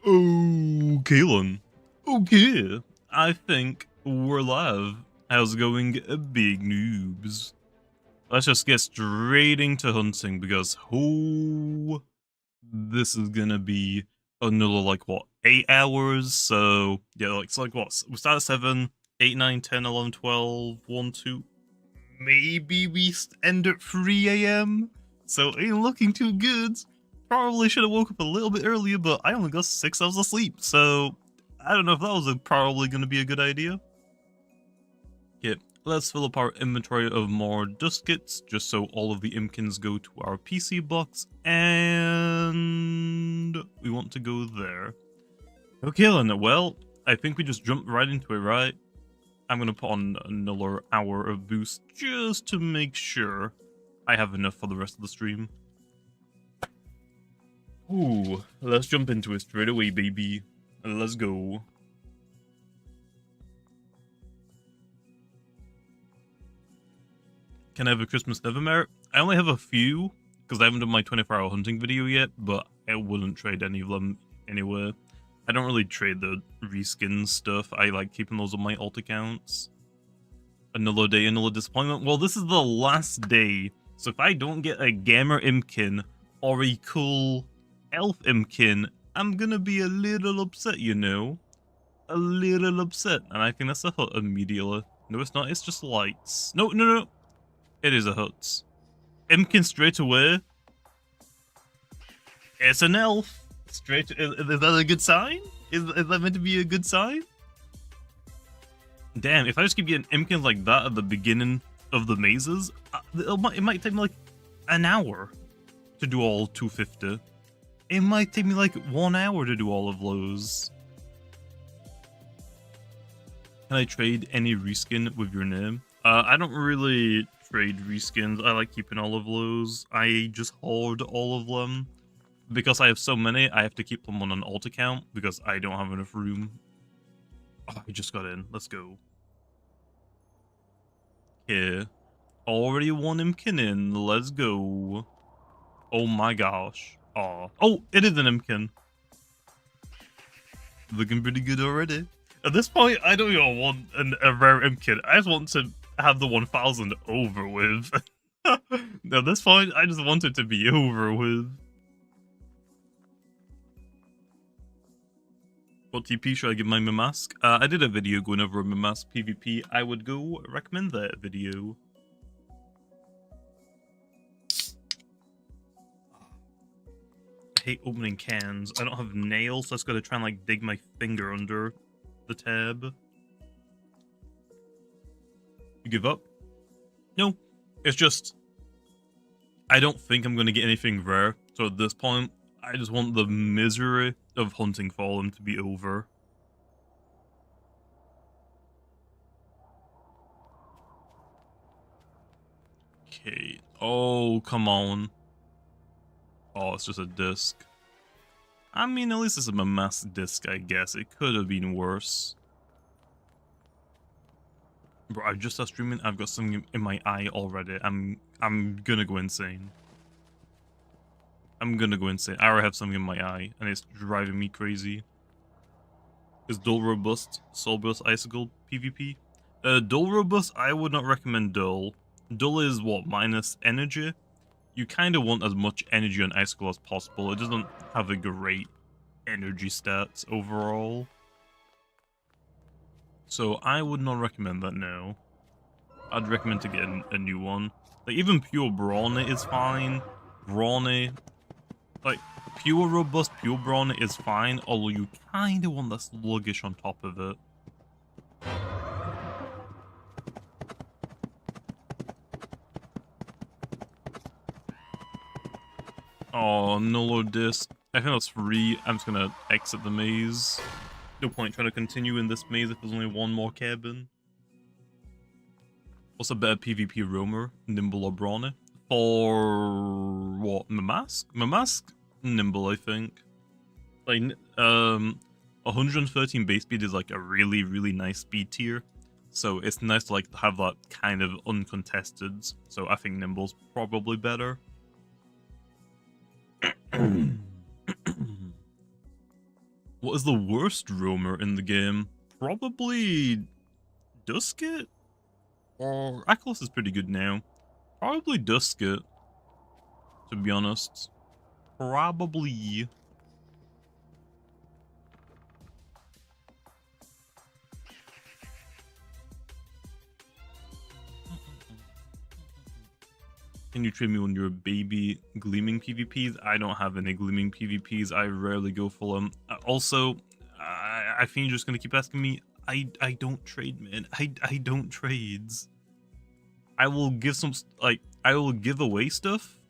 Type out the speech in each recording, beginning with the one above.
Oh, Kalen. Okay, I think we're live. How's it going, big noobs? Let's just get straight into hunting because, this is gonna be another, like, what, 8 hours? So, yeah, like, it's like, what, we start at 7, 8, 9, 10, 11, 12, 1, 2, maybe we end at 3 a.m.? So, ain't looking too good. Probably should have woke up a little bit earlier, but I only got 6 hours of sleep, so I don't know if that was probably going to be a good idea. Yeah, let's fill up our inventory of more dust kits, just so all of the Impkins go to our PC box, and we want to go there. Okay then, well, I think we just jumped right into it, right? I'm going to put on another hour of boost just to make sure I have enough for the rest of the stream. Ooh, let's jump into it straight away, baby. Let's go. Can I have a Christmas Nevermare? I only have a few, because I haven't done my 24-hour hunting video yet, but I wouldn't trade any of them anyway. I don't really trade the reskin stuff. I like keeping those on my alt accounts. Another day, another disappointment. Well, this is the last day, so if I don't get a Gamer Impkin or a cool Elf Impkin, I'm gonna be a little upset, you know? A little upset, and I think that's a hut immediately. No, it's not, it's just lights. No, no, no. It is a hut. Impkin straight away. It's an elf. Straight, is that a good sign? Is that meant to be a good sign? Damn, if I just keep getting Impkins like that at the beginning of the mazes, it might take me like an hour to do all 250. It might take me like 1 hour to do all of those. Can I trade any reskin with your name? I don't really trade reskins. I like keeping all of those. I just hoard all of them. Because I have so many, I have to keep them on an alt account because I don't have enough room. Oh, I just got in. Let's go. Okay. Already one Impkin in. Let's go. Oh my gosh. Aw. Oh, it is an Impkin. Looking pretty good already. At this point, I don't even want a rare Impkin. I just want to have the 1000 over with. At this point, I just want it to be over with. What TP should I give my Mamask? I did a video going over a Mamask PvP. I would go recommend that video. I hate opening cans. I don't have nails, so I just gotta try and like dig my finger under the tab. You give up? No. It's just I don't think I'm gonna get anything rare. So at this point, I just want the misery of hunting Fallen to be over. Okay. Oh, come on. Oh, it's just a disc. I mean, at least it's a Mamask disc, I guess. It could have been worse. Bro, I just started streaming. I've got something in my eye already. I'm gonna go insane. I'm gonna go insane. I already have something in my eye, and it's driving me crazy. Is Dull Robust, Soul Burst, Icicle PvP? Dull Robust, I would not recommend Dull. Dull is what, minus energy? You kind of want as much energy on Icicle as possible. It doesn't have a great energy stats overall. So I would not recommend that now. I'd recommend to get a new one. Like, even pure Brawny is fine. Brawny, like, pure robust, pure Brawny is fine, although you kind of want that sluggish on top of it. Oh, Nolo disc. I think that's free. I'm just gonna exit the maze. No point trying to continue in this maze if there's only one more cabin. What's a better PvP roamer? Nimble or Brawny? For what? Mamask? Mamask? Nimble, I think. Like, 113 base speed is like a really, really nice speed tier. So it's nice to like have that kind of uncontested. So I think Nimble's probably better. What is the worst roamer in the game? Probably Dusket? Or Aklos is pretty good now. Probably Dusket, to be honest. Probably. Can you trade me when you're a baby gleaming PvPs? I don't have any gleaming PvPs. I rarely go for them. Also, I think you're just gonna keep asking me. I don't trade, man. I don't trades. I will give some I will give away stuff,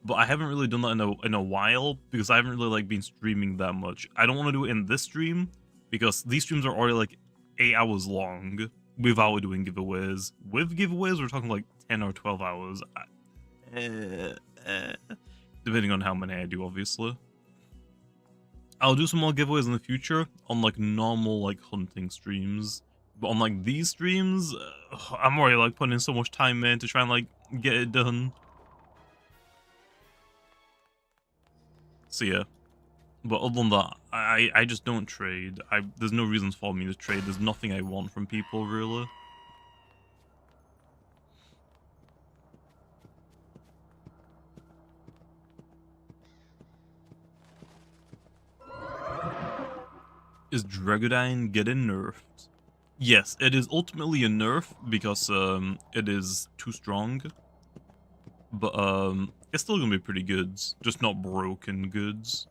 but I haven't really done that in a while because I haven't really like been streaming that much. I don't want to do it in this stream because these streams are already like 8 hours long without doing giveaways. With giveaways, we're talking like 10 or 12 hours. Depending on how many I do, obviously. I'll do some more giveaways in the future on like normal like hunting streams, but on like these streams, I'm already like putting in so much time, man, to try and like get it done. So yeah, but other than that, I just don't trade. There's no reasons for me to trade. There's nothing I want from people really. Is Dragodine getting nerfed? Yes, it is ultimately a nerf because it is too strong. But it's still gonna be pretty good, just not broken goods.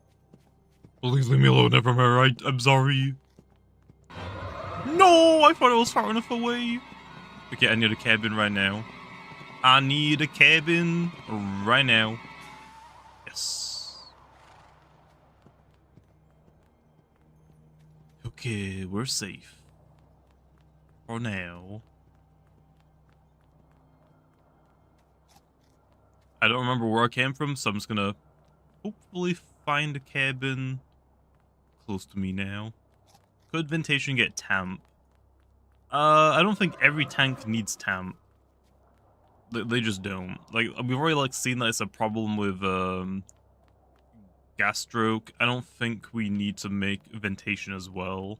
Please leave me alone, Evermore. I'm sorry. No, I thought I was far enough away. Okay, I need a cabin right now. I need a cabin right now. Yes. Okay, we're safe. For now. I don't remember where I came from, so I'm just gonna hopefully find a cabin close to me now. Could Ventation get Tamp? I don't think every tank needs Tamp. They just don't. Like, we've already like seen that it's a problem with gas stroke. I don't think we need to make Ventation as well.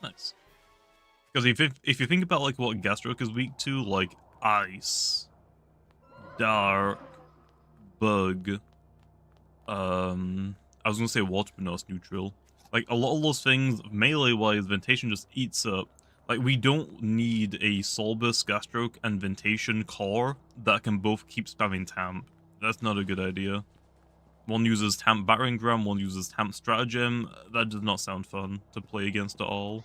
Nice. Because if you think about like what gas stroke is weak to, like ice, dark, bug, I was gonna say water, but no, it's neutral. Like a lot of those things, melee wise, Ventation just eats up. Like we don't need a Solbus, gas stroke, and Ventation core that can both keep spamming Tamp. That's not a good idea. One uses Tamp Battering Ram, one uses Tamp Stratagem. That does not sound fun to play against at all.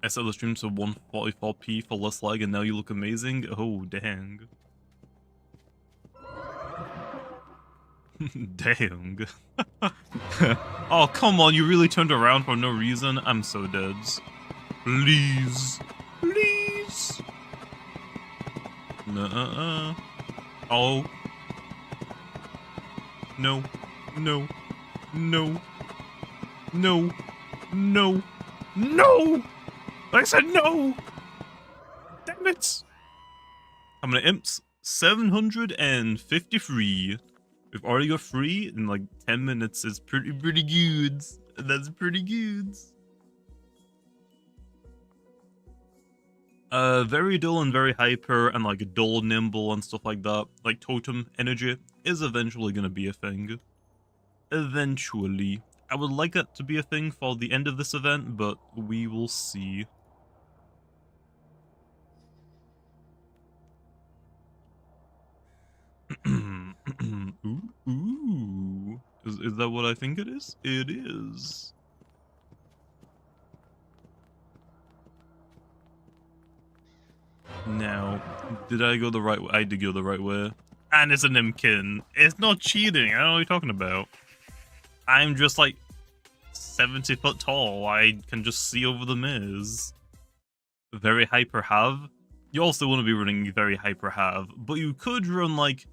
I set the stream to 144p for less lag and now you look amazing? Oh, dang. Dang. Oh, come on, you really turned around for no reason? I'm so dead. Please. Please. Nuh-uh. Oh. No. No. No. No. No. No! I said no! Damn it! I'm gonna imps 753. We've already got 3 in like 10 minutes. It's pretty good. That's pretty good. Very dull and very hyper and like dull nimble and stuff like that. Like totem energy is eventually gonna be a thing. Eventually. I would like that to be a thing for the end of this event, but we will see. Ooh. Is that what I think it is? It is. Now, did I go the right way? I did go the right way. And it's an Impkin. It's not cheating. I don't know what you're talking about. I'm just like 70 foot tall. I can just see over the maze. Very hyper have. You also want to be running very hyper have, but you could run like.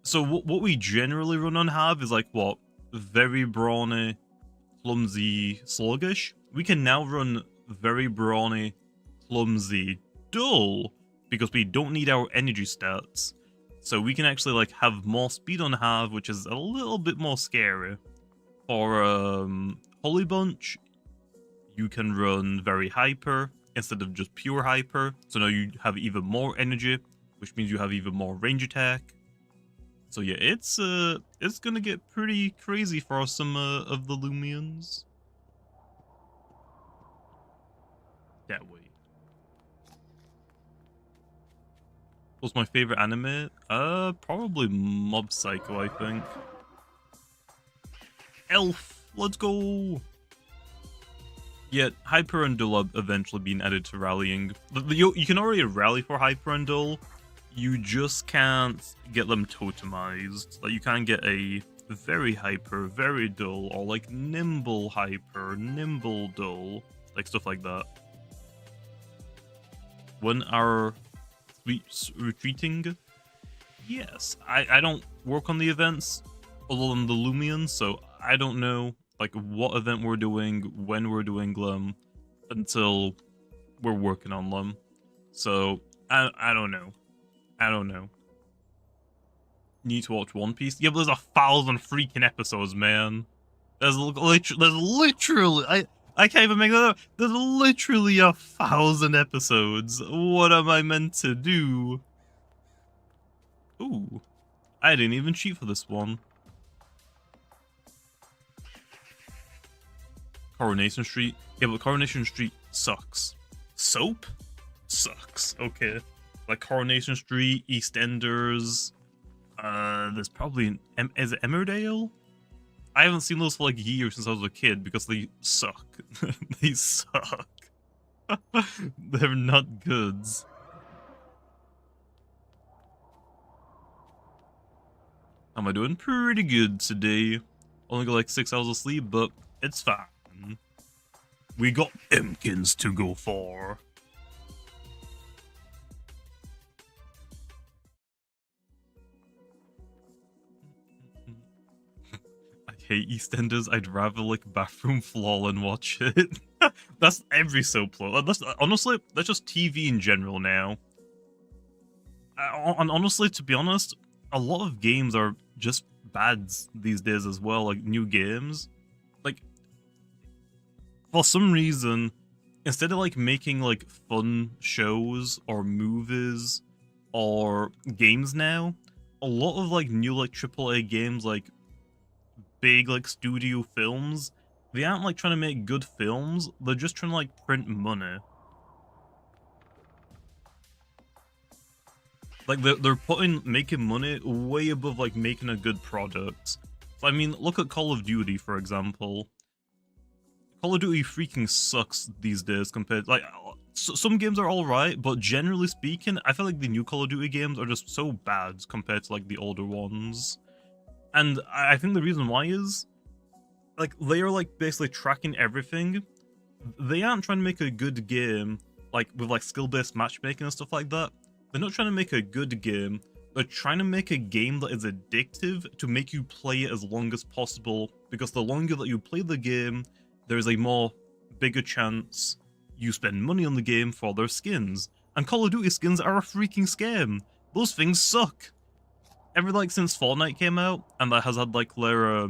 So what we generally run on have is like what? Very brawny, clumsy, sluggish. We can now run very brawny, clumsy, dull, because we don't need our energy stats. So we can actually like have more speed on half, which is a little bit more scary. For Holy Bunch, you can run very hyper instead of just pure hyper. So now you have even more energy, which means you have even more range attack. So yeah, it's gonna get pretty crazy for some of the Loomians. That way. What's my favorite anime? Probably Mob Psycho, I think. Elf, let's go! Yeah, Hyper and Dull are eventually being added to rallying. You can already rally for Hyper and Dull, you just can't get them totemized. Like, you can't get a very hyper, very dull, or like nimble hyper, nimble dull, like stuff like that. When our fleets retreating, yes, I don't work on the events other than the Loomian, so I don't know like what event we're doing, when we're doing them, until we're working on them. So I don't know. I don't know. Need to watch One Piece? Yeah, but there's 1,000 freaking episodes, man. There's literally I can't even make that up. There's literally 1,000 episodes. What am I meant to do? Ooh, I didn't even cheat for this one. Coronation Street. Yeah, but Coronation Street sucks. Soap? Sucks. Okay. Like Coronation Street, EastEnders. There's probably is it Emmerdale? I haven't seen those for like years since I was a kid because they suck. They suck. They're not goods. Am I doing pretty good today? Only got like 6 hours of sleep, but it's fine. We got Impkins to go for. Hate EastEnders. I'd rather like bathroom floor and watch it. That's every soap floor. That's honestly, that's just TV in general now. And honestly, to be honest, a lot of games are just bads these days as well. Like new games, like for some reason, instead of like making like fun shows or movies or games now, a lot of like new like AAA games like big like studio films, they aren't like trying to make good films, they're just trying to like print money. Like they're making money way above like making a good product. So, I mean, look at Call of Duty for example. Call of Duty freaking sucks these days compared like some games are alright, but generally speaking, I feel like the new Call of Duty games are just so bad compared to like the older ones. And I think the reason why is, like, they are, like, basically tracking everything. They aren't trying to make a good game, like, with, like, skill-based matchmaking and stuff like that. They're not trying to make a good game. They're trying to make a game that is addictive to make you play it as long as possible, because the longer that you play the game, there's a bigger chance you spend money on the game for their skins. And Call of Duty skins are a freaking scam. Those things suck. Since Fortnite came out, and that has had like their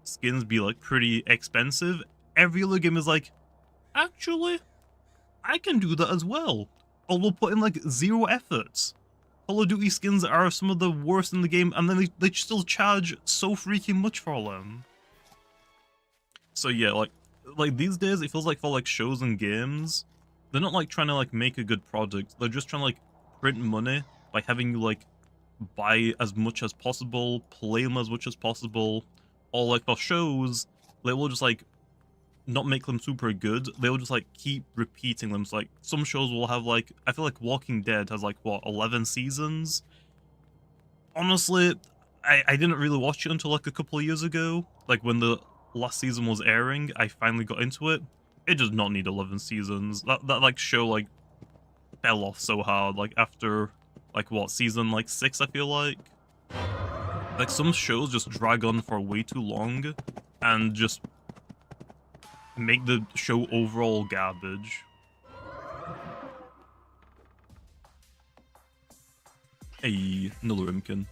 skins be like pretty expensive, every other game is like, actually, I can do that as well. Or we'll put in like 0 effort. Call of Duty skins are some of the worst in the game, and then they still charge so freaking much for them. So yeah, like these days it feels like for like shows and games, they're not like trying to like make a good product. They're just trying to like print money by having you like buy as much as possible, play them as much as possible, or like for shows, they will just like not make them super good, they'll just like keep repeating them. So like some shows will have like, I feel like Walking Dead has like what, 11 seasons? Honestly, I didn't really watch it until like a couple of years ago, like when the last season was airing, I finally got into it. It does not need 11 seasons. That like show like fell off so hard, like after like what, season like 6 I feel like. Like some shows just drag on for way too long and just make the show overall garbage. Another Impkin.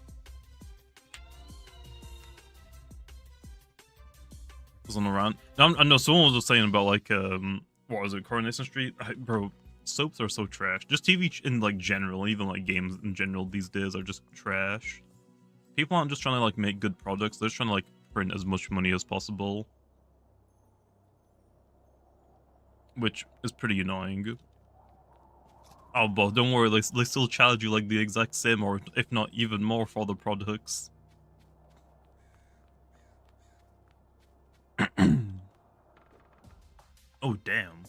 Was on a rant. I know someone was just saying about like what was it, Coronation Street? Bro, soaps are so trash. Just TV in like general, even like games in general these days are just trash. People aren't just trying to like make good products, they're just trying to like print as much money as possible. Which is pretty annoying. Oh, but don't worry, they still charge you like the exact same, or if not even more for the products. Oh, damn.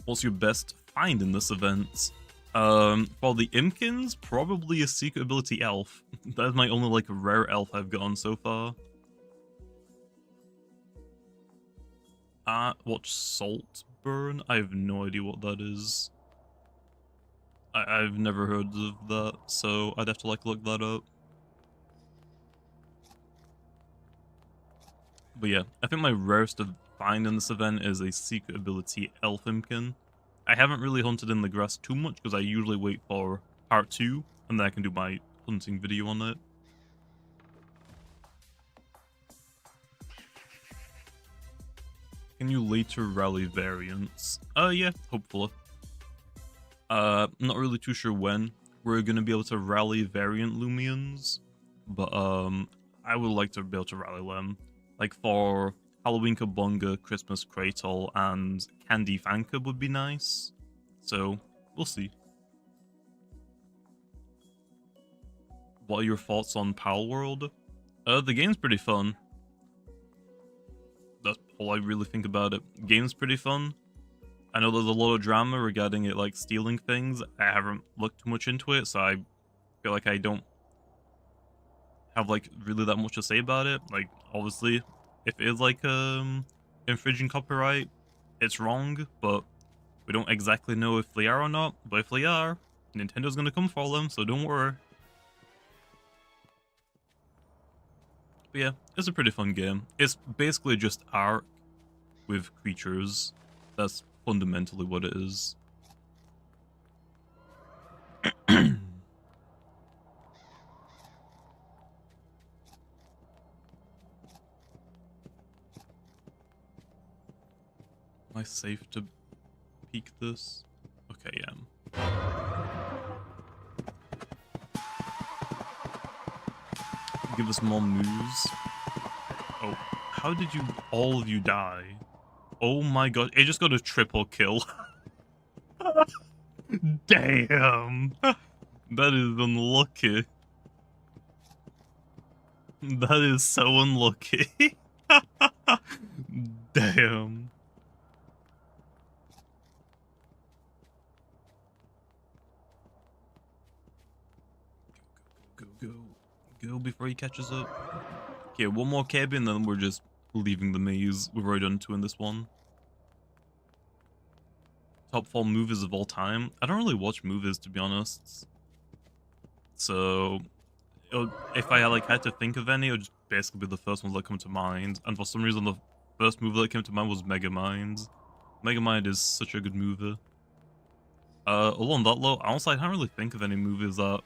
What's your best find in this event? For the Impkins, probably a secret ability elf. That's my only like rare elf I've gotten so far. Watch Saltburn? I have no idea what that is. I've never heard of that, so I'd have to like look that up. But yeah, I think my rarest find in this event is a secret ability elf Impkin. I haven't really hunted in the grass too much because I usually wait for part 2 and then I can do my hunting video on it. Can you later rally variants? Yeah, hopefully. Not really too sure when we're gonna be able to rally variant Loomians, but I would like to be able to rally them. Like for Halloween Kabunga, Christmas Kratel, and Candy Fanka would be nice. So, we'll see. What are your thoughts on Palworld? The game's pretty fun. That's all I really think about it. Game's pretty fun. I know there's a lot of drama regarding it like stealing things. I haven't looked too much into it, so I feel like I don't have like really that much to say about it. Like obviously if it is like infringing copyright, it's wrong, but we don't exactly know if they are or not. But if they are, Nintendo's gonna come for them, so don't worry. But yeah, it's a pretty fun game. It's basically just Ark with creatures. That's fundamentally what it is. Am I safe to peek this? Okay, yeah. Give us more moves. Oh, how did you, all of you die? Oh my god, it just got a triple kill. Damn. That is unlucky. That is so unlucky. Damn. Go before he catches up. Okay, one more KB and then we're just leaving the maze. We've already done 2 in this one. Top 4 movies of all time. I don't really watch movies, to be honest. So, if I like had to think of any, it would just basically be the first ones that come to mind. And for some reason, the first movie that came to mind was Megamind. Megamind is such a good movie. Along that low, honestly, I can't really think of any movies that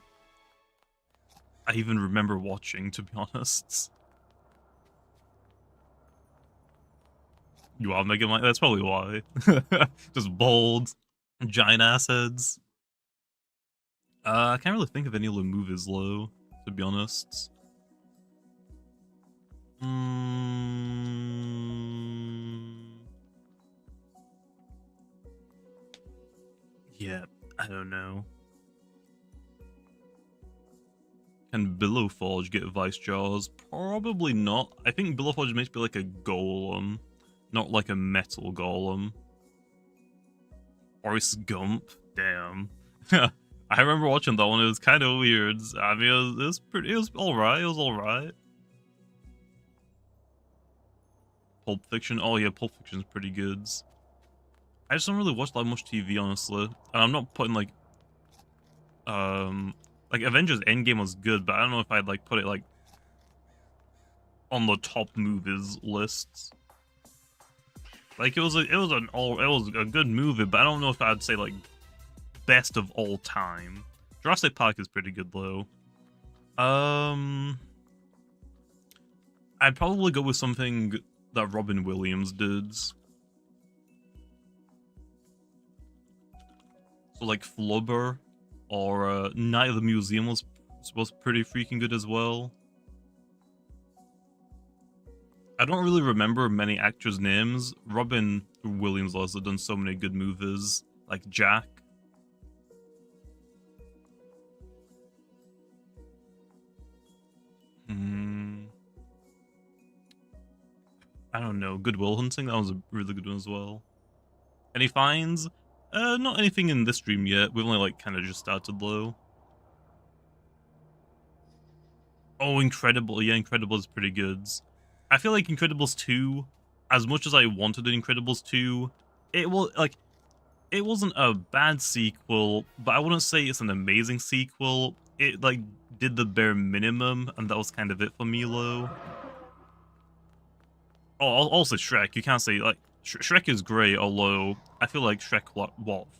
I even remember watching, to be honest. You are Megamind? That's probably why. Just bold, giant ass heads. I can't really think of any other movies, though, to be honest. Yeah, I don't know. Can Billowforge get Vice Jaws? Probably not. I think Billowforge is meant to be like a golem, not like a metal golem. Forrest Gump? Damn. I remember watching that one, it was kind of weird. I mean, it was alright. Pulp Fiction? Oh yeah, Pulp Fiction's pretty good. I just don't really watch that much TV, honestly. And I'm not putting like Avengers Endgame was good, but I don't know if I'd like put it like on the top movies lists. Like it was a good movie, but I don't know if I'd say like best of all time. Jurassic Park is pretty good though. I'd probably go with something that Robin Williams did. So like Flubber or Night of the Museum was pretty freaking good as well. I don't really remember many actors' names. Robin Williams also done so many good movies, like Jack. I don't know. Good Will Hunting, that was a really good one as well. Any finds? Not anything in this stream yet. We've only like kind of just started though. Oh, Incredible. Yeah, Incredible is pretty good. I feel like Incredibles 2, as much as I wanted an Incredibles 2, it wasn't a bad sequel, but I wouldn't say it's an amazing sequel. It like did the bare minimum, and that was kind of it for me, though. Oh, also Shrek. You can't say like Shrek is great, although I feel like Shrek what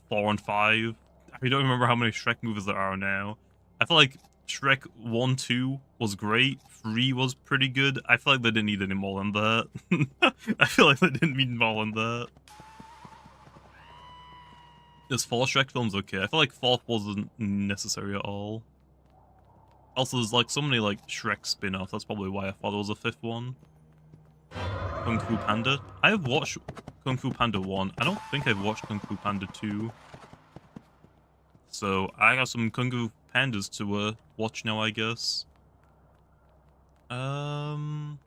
4 and 5. I don't remember how many Shrek movies there are now. I feel like Shrek 1, 2 was great. 3 was pretty good. I feel like they didn't need any more than that. I feel like they didn't need more than that. This 4 Shrek films okay. I feel like 4th wasn't necessary at all. Also, there's like so many like Shrek spin-offs. That's probably why I thought there was a 5th one. Kung Fu Panda. I have watched Kung Fu Panda 1. I don't think I've watched Kung Fu Panda 2. So I got some Kung Fu Pandas to watch now, I guess. Other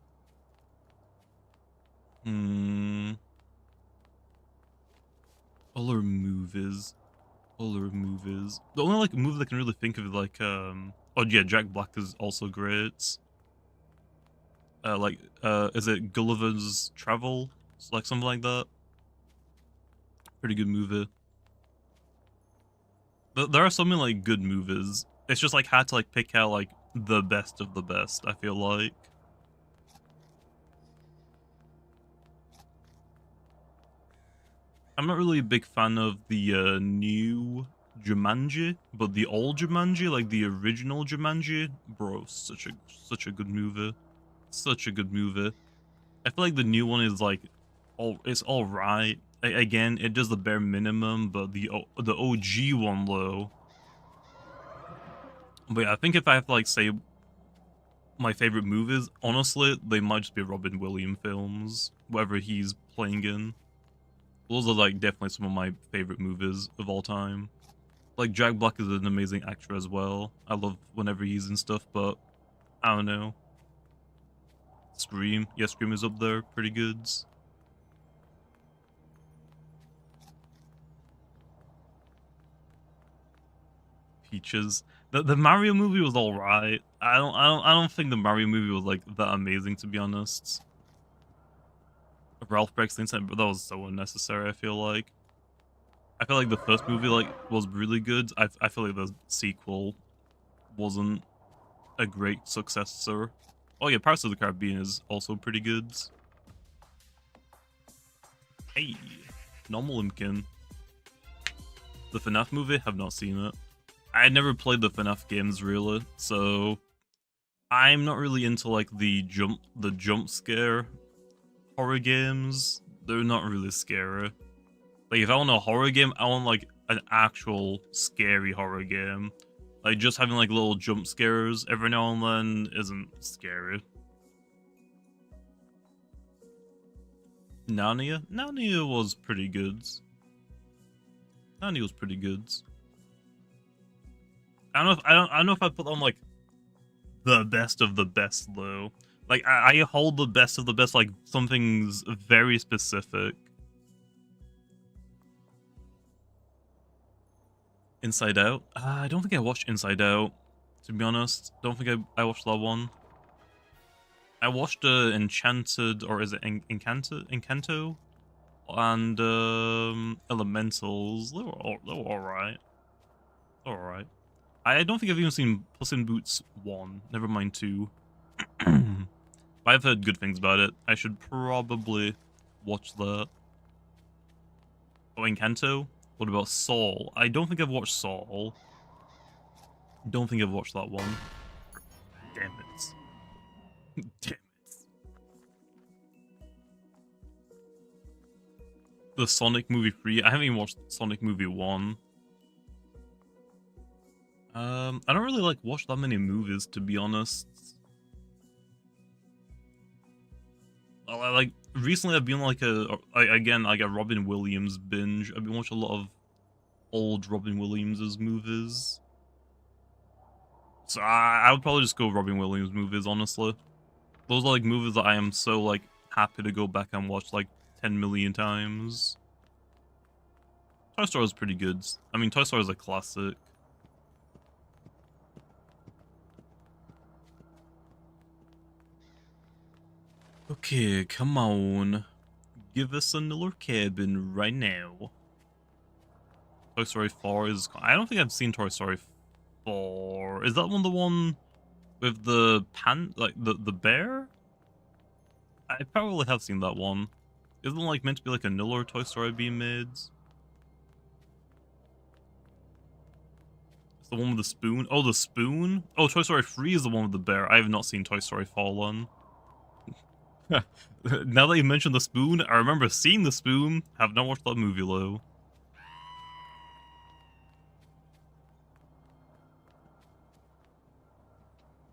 movies. The only like movie I can really think of is like oh yeah, Jack Black is also great. Is it Gulliver's Travel? It's like something like that. Pretty good movie. There are so many like good movies. It's just like hard to like pick out like the best of the best, I feel like. I'm not really a big fan of the new Jumanji, but the old Jumanji, like the original Jumanji, bro, such a good movie. Such a good movie. I feel like the new one is like it's all right. Again, it does the bare minimum, but the OG one though. But yeah, I think if I have to like say my favorite movies, honestly, they might just be Robin Williams films, whatever he's playing in. Those are like definitely some of my favorite movies of all time. Like Jack Black is an amazing actor as well. I love whenever he's in stuff, but I don't know. Scream, yeah, Scream is up there, pretty good. Peaches. The Mario movie was alright. I don't think the Mario movie was like that amazing, to be honest. Ralph Breaks the Internet, but that was so unnecessary, I feel like. I feel like the first movie like was really good. I feel like the sequel wasn't a great successor. Oh yeah, Pirates of the Caribbean is also pretty good. Hey, normal Impkin. The FNAF movie? Have not seen it. I had never played the FNAF games really, so I'm not really into like the jump scare horror games. They're not really scary. Like if I want a horror game, I want like an actual scary horror game. Like just having like little jump scares every now and then isn't scary. Narnia was pretty good. Narnia was pretty good. I don't know if I put on like the best of the best though. Like I hold the best of the best like something's very specific. Inside Out? I don't think I watched Inside Out, to be honest. Don't think I watched that one. I watched Enchanted, or is it Encanto? And Elementals. They were alright. Alright. I don't think I've even seen Puss in Boots 1, never mind 2. I've heard good things about it. I should probably watch that. Oh, Encanto? What about Saul? I don't think I've watched Saul. Don't think I've watched that one. Damn it. Damn it. The Sonic movie 3. I haven't even watched Sonic movie 1. I don't really like watch that many movies, to be honest. Like recently, I've been like a Robin Williams binge. I've been watching a lot of old Robin Williams' movies. So I would probably just go Robin Williams movies, honestly. Those are like movies that I am so like happy to go back and watch like 10 million times. Toy Story is pretty good. I mean, Toy Story is a classic. Okay, come on. Give us another cabin right now. Toy Story 4 is... I don't think I've seen Toy Story 4. Is that the one with the like the bear? I probably have seen that one. Isn't it like meant to be like another Toy Story being made? It's the one with the spoon. Oh, the spoon? Oh, Toy Story 3 is the one with the bear. I have not seen Toy Story Fallen. Now that you mentioned the spoon, I remember seeing the spoon. Have not watched that movie, though.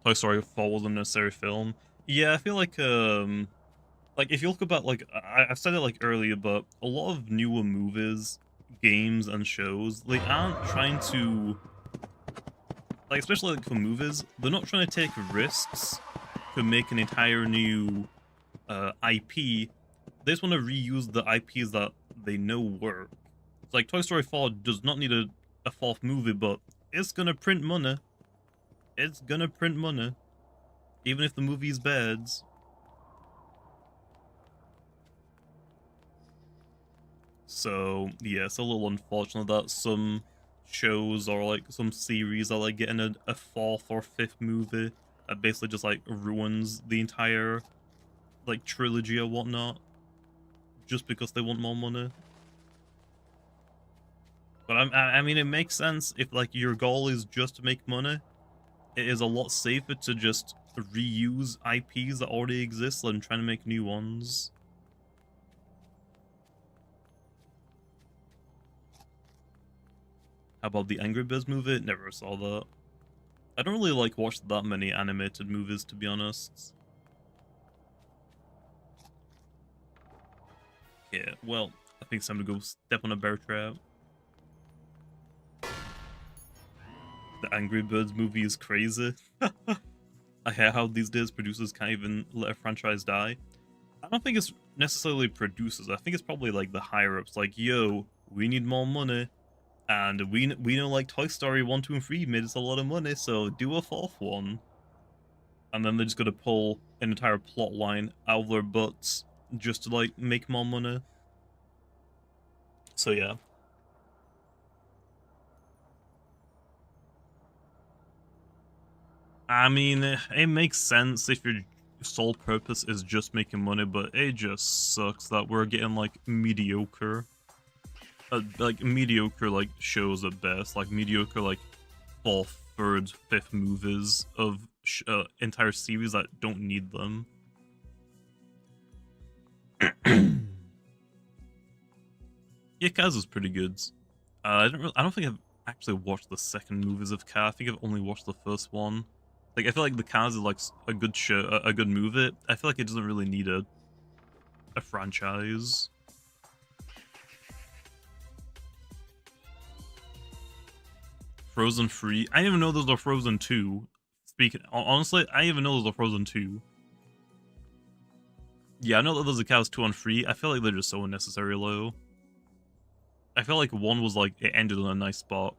Toy Story 4 was a necessary film. Yeah, I feel like if you look about like I've said it like earlier, but a lot of newer movies, games, and shows, they aren't trying to, like, especially like for movies, they're not trying to take risks to make an entire new IP. They just want to reuse the IPs that they know work. It's like Toy Story 4 does not need a fourth movie, but it's gonna print money. It's gonna print money, even if the movie's bad. So yeah, it's a little unfortunate that some shows or like some series are like getting a fourth or fifth movie that basically just like ruins the entire like trilogy or whatnot, just because they want more money. But I mean, it makes sense if like your goal is just to make money. It is a lot safer to just reuse IPs that already exist than trying to make new ones. How about the Angry Birds movie? Never saw that. I don't really like watch that many animated movies, to be honest. Yeah, well, I think it's time to go step on a bear trap. The Angry Birds movie is crazy. I hate how these days producers can't even let a franchise die. I don't think it's necessarily producers. I think it's probably like the higher ups. Like, yo, we need more money, and we know like Toy Story 1, 2, and 3 made us a lot of money, so do a fourth one. And then they're just gonna pull an entire plot line out of their butts just to like make more money. So yeah. I mean, it makes sense if your sole purpose is just making money, but it just sucks that we're getting like mediocre, like shows at best, like mediocre like fourth, third, fifth movies of entire series that don't need them. Yeah, Kaz is pretty good. I don't think I've actually watched the second movies of Kaz. I think I've only watched the first one. Like, I feel like the Kaz is like a good show, a good movie. I feel like it doesn't really need a franchise. Frozen 3. I didn't even know there was a Frozen 2. Speaking honestly, I didn't even know there was a Frozen 2. Yeah, I know that there's a Kaz 2 and 3. I feel like they're just so unnecessary low. I feel like 1 was like, it ended on a nice spot.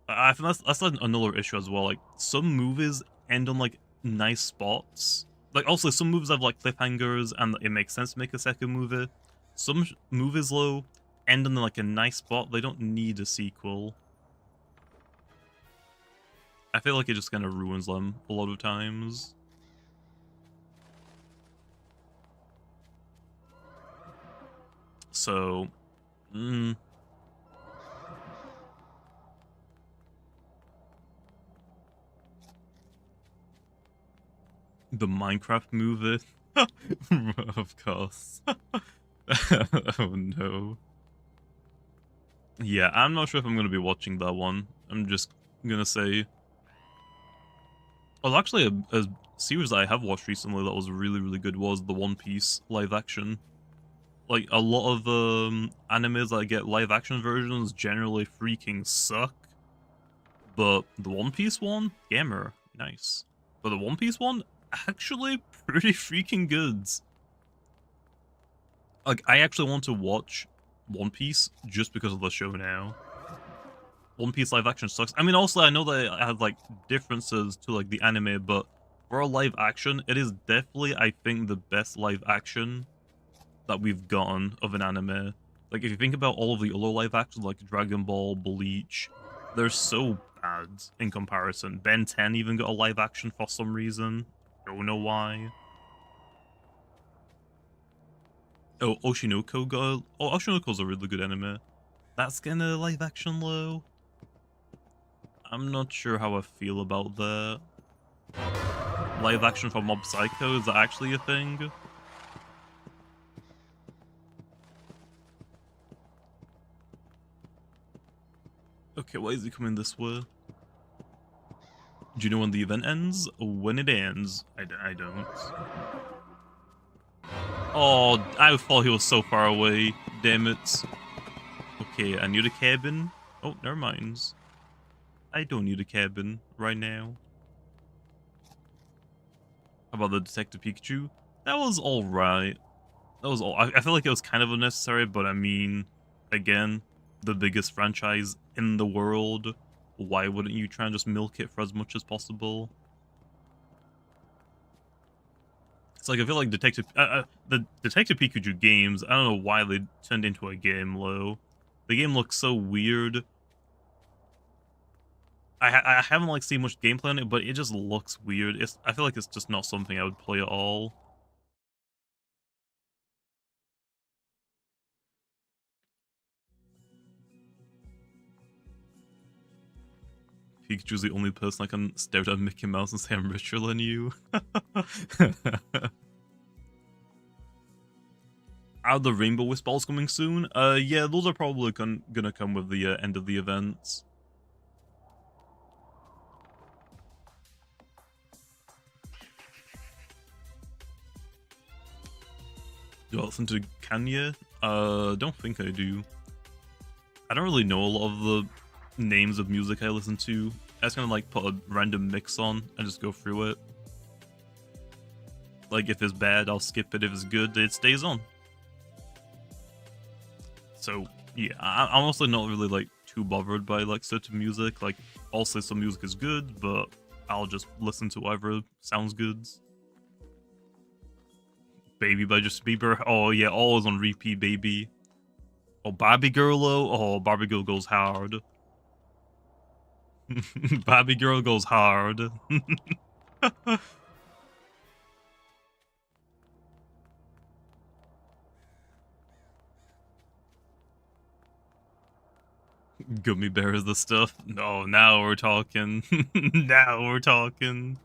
I think that's like another issue as well. Like, some movies end on like nice spots. Like, also some movies have like cliffhangers and it makes sense to make a second movie. Some movies though end on like a nice spot. They don't need a sequel. I feel like it just kind of ruins them a lot of times. So, The Minecraft movie? Of course. Oh no. Yeah, I'm not sure if I'm going to be watching that one. I'm just going to say... Well, actually, a series that I have watched recently that was really, really good was the One Piece live action. Like, a lot of animes that get live action versions generally freaking suck. But the One Piece one? Gamer. Nice. But the One Piece one? Actually pretty freaking good. Like, I actually want to watch One Piece just because of the show now. One Piece live action sucks. I mean, also, I know that it has, like, differences to, like, the anime, but for a live action, it is definitely, I think, the best live action that we've gotten of an anime. Like, if you think about all of the other live actions, like Dragon Ball, Bleach, they're so bad in comparison. Ben 10 even got a live action for some reason. Don't know why. Oh, Oshinoko got a... Oh, Oshinoko's a really good anime. That's getting a live action though. I'm not sure how I feel about that. Live action for Mob Psycho, is that actually a thing? Okay, why is he coming this way? Do you know when the event ends? When it ends, I don't. Oh, I thought he was so far away. Damn it. Okay, I need a cabin. Oh, never mind. I don't need a cabin right now. How about the Detective Pikachu? That was alright. That was all. I feel like it was kind of unnecessary, but I mean, again, the biggest franchise in the world. Why wouldn't you try and just milk it for as much as possible? It's like, I feel like the Detective Pikachu games, I don't know why they turned into a game, though. The game looks so weird. I haven't, like, seen much gameplay on it, but it just looks weird. I feel like it's just not something I would play at all. Pikachu's the only person I can stare at Mickey Mouse and say I'm richer than you. Are the Rainbow Wisp balls coming soon? Yeah, those are probably gonna come with the end of the events. Do I listen to Kanye? Don't think I do. I don't really know a lot of the names of music I listen to. I just kind of like put a random mix on and just go through it. Like, if it's bad, I'll skip it. If it's good, it stays on. So, yeah, I'm also not really, like, too bothered by, like, certain music. Like, also some music is good, but I'll just listen to whatever sounds good. Baby by Justin Bieber. Oh, yeah, always on repeat, baby. Oh, Barbie Girl, though. Oh, Barbie Girl goes hard. Barbie Girl goes hard. Gummy bears the stuff. No, now we're talking. Now we're talking.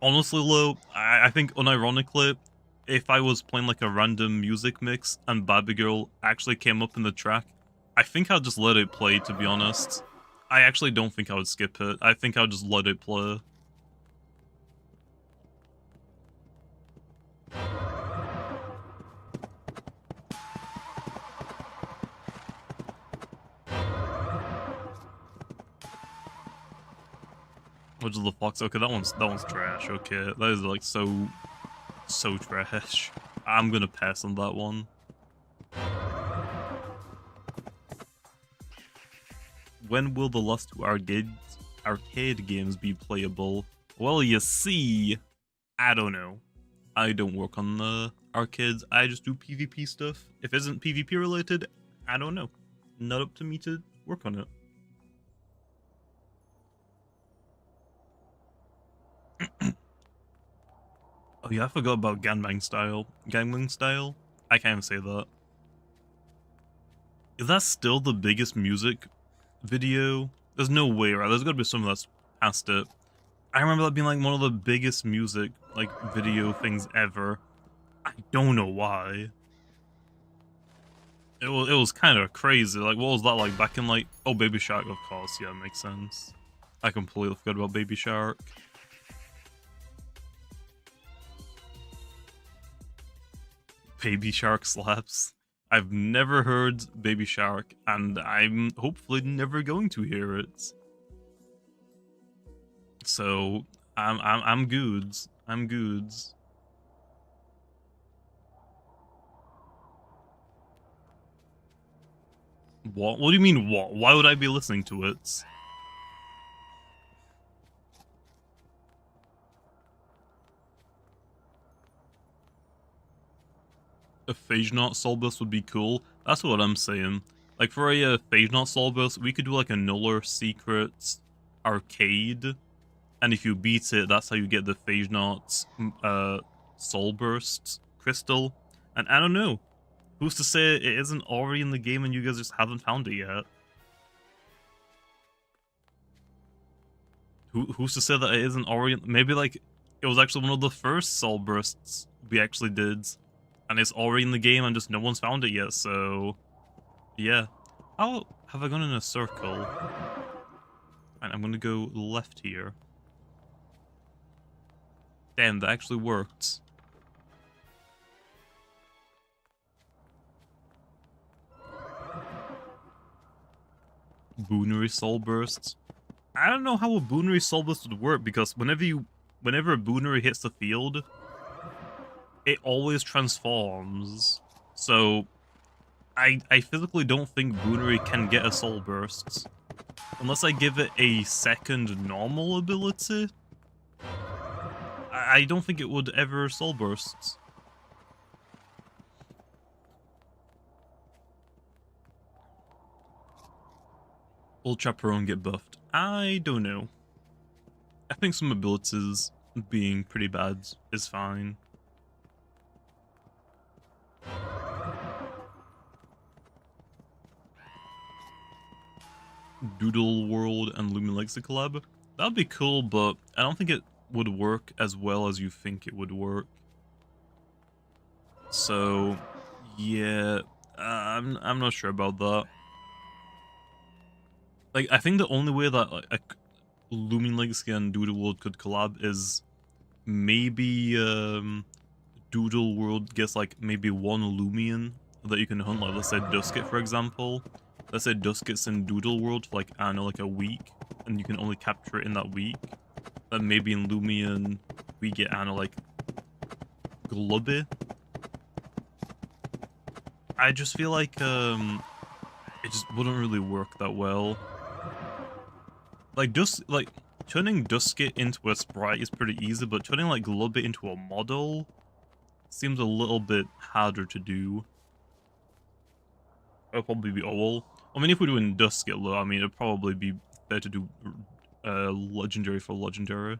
Honestly, Lo, I think unironically, if I was playing like a random music mix and Barbie Girl actually came up in the track, I think I'd just let it play, to be honest. I actually don't think I would skip it. I think I'd just let it play. Which is the Fox? Okay, that one's trash. Okay, that is like so trash. I'm gonna pass on that one. When will the last two arcade games be playable? Well, you see, I don't know. I don't work on the arcades. I just do PvP stuff. If it isn't PvP related, I don't know. Not up to me to work on it. Oh yeah, I forgot about gangbang style. Gangbang style? I can't even say that. Is that still the biggest music video? There's no way, right? There's gotta be something that's past it. I remember that being like one of the biggest music, like, video things ever. I don't know why. It was kind of crazy. Like, what was that like back in like... Oh, Baby Shark, of course. Yeah, makes sense. I completely forgot about Baby Shark. Baby Shark slaps. I've never heard Baby Shark, and I'm hopefully never going to hear it. So I'm goods. I'm goods. What? What do you mean what? Why would I be listening to it? A Phage Knot Soul Burst would be cool. That's what I'm saying. Like, for a Phage Knot Soul Burst, we could do like a Nuller Secret arcade. And if you beat it, that's how you get the Phage Knot Soul Burst crystal. And I don't know. Who's to say it isn't already in the game and you guys just haven't found it yet? Who's to say that it isn't already... Maybe, like, it was actually one of the first Soul Bursts we actually did. And it's already in the game and just no one's found it yet, so... Yeah. How have I gone in a circle? And I'm gonna go left here. Damn, that actually worked. Boonery Soul Burst. I don't know how a Boonery Soul Burst would work, because whenever a Boonery hits the field, it always transforms. So I physically don't think Boonery can get a Soul Burst. Unless I give it a second normal ability. I don't think it would ever Soul Burst. Will Chaperone get buffed? I don't know. I think some abilities being pretty bad is fine. Doodle World and Loomian Legacy collab? That'd be cool, but I don't think it would work as well as you think it would work. So, yeah, I'm not sure about that. Like, I think the only way that like Loomian Legacy and Doodle World could collab is maybe Doodle World gets like maybe one Loomian that you can hunt, like let's say Dusket, for example. Let's say Dusket's in Doodle World for like, I don't know, like a week, and you can only capture it in that week. Then maybe in Loomian we get, I don't know, like Glubby. I just feel like it just wouldn't really work that well. Like turning Dusket into a sprite is pretty easy, but turning like Glubby into a model seems a little bit harder to do. It'll probably be all. I mean, if we're doing Dusket low, I mean, it'd probably be better to do legendary for legendary.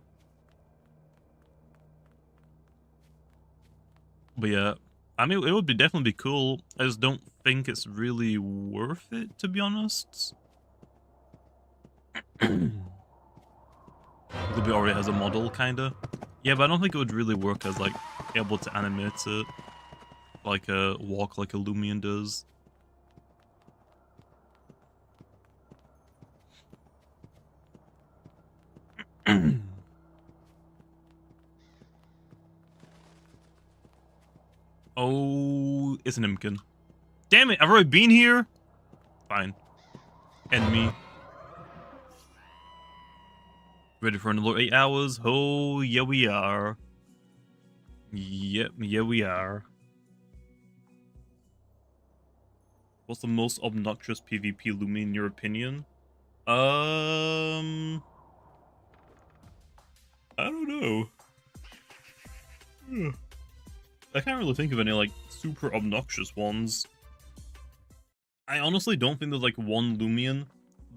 But yeah, I mean, it would be definitely be cool. I just don't think it's really worth it, to be honest. Glubby already has a model, kinda. Yeah, but I don't think it would really work as, like, able to animate it. Like a walk like a Loomian does. Oh, it's an Impkin. Damn it, I've already been here? Fine. Enemy. Ready for another 8 hours? Oh, yeah we are. Yep, yeah we are. What's the most obnoxious PvP Loomian in your opinion? I don't know. I can't really think of any, like, super obnoxious ones. I honestly don't think there's, like, one Loomian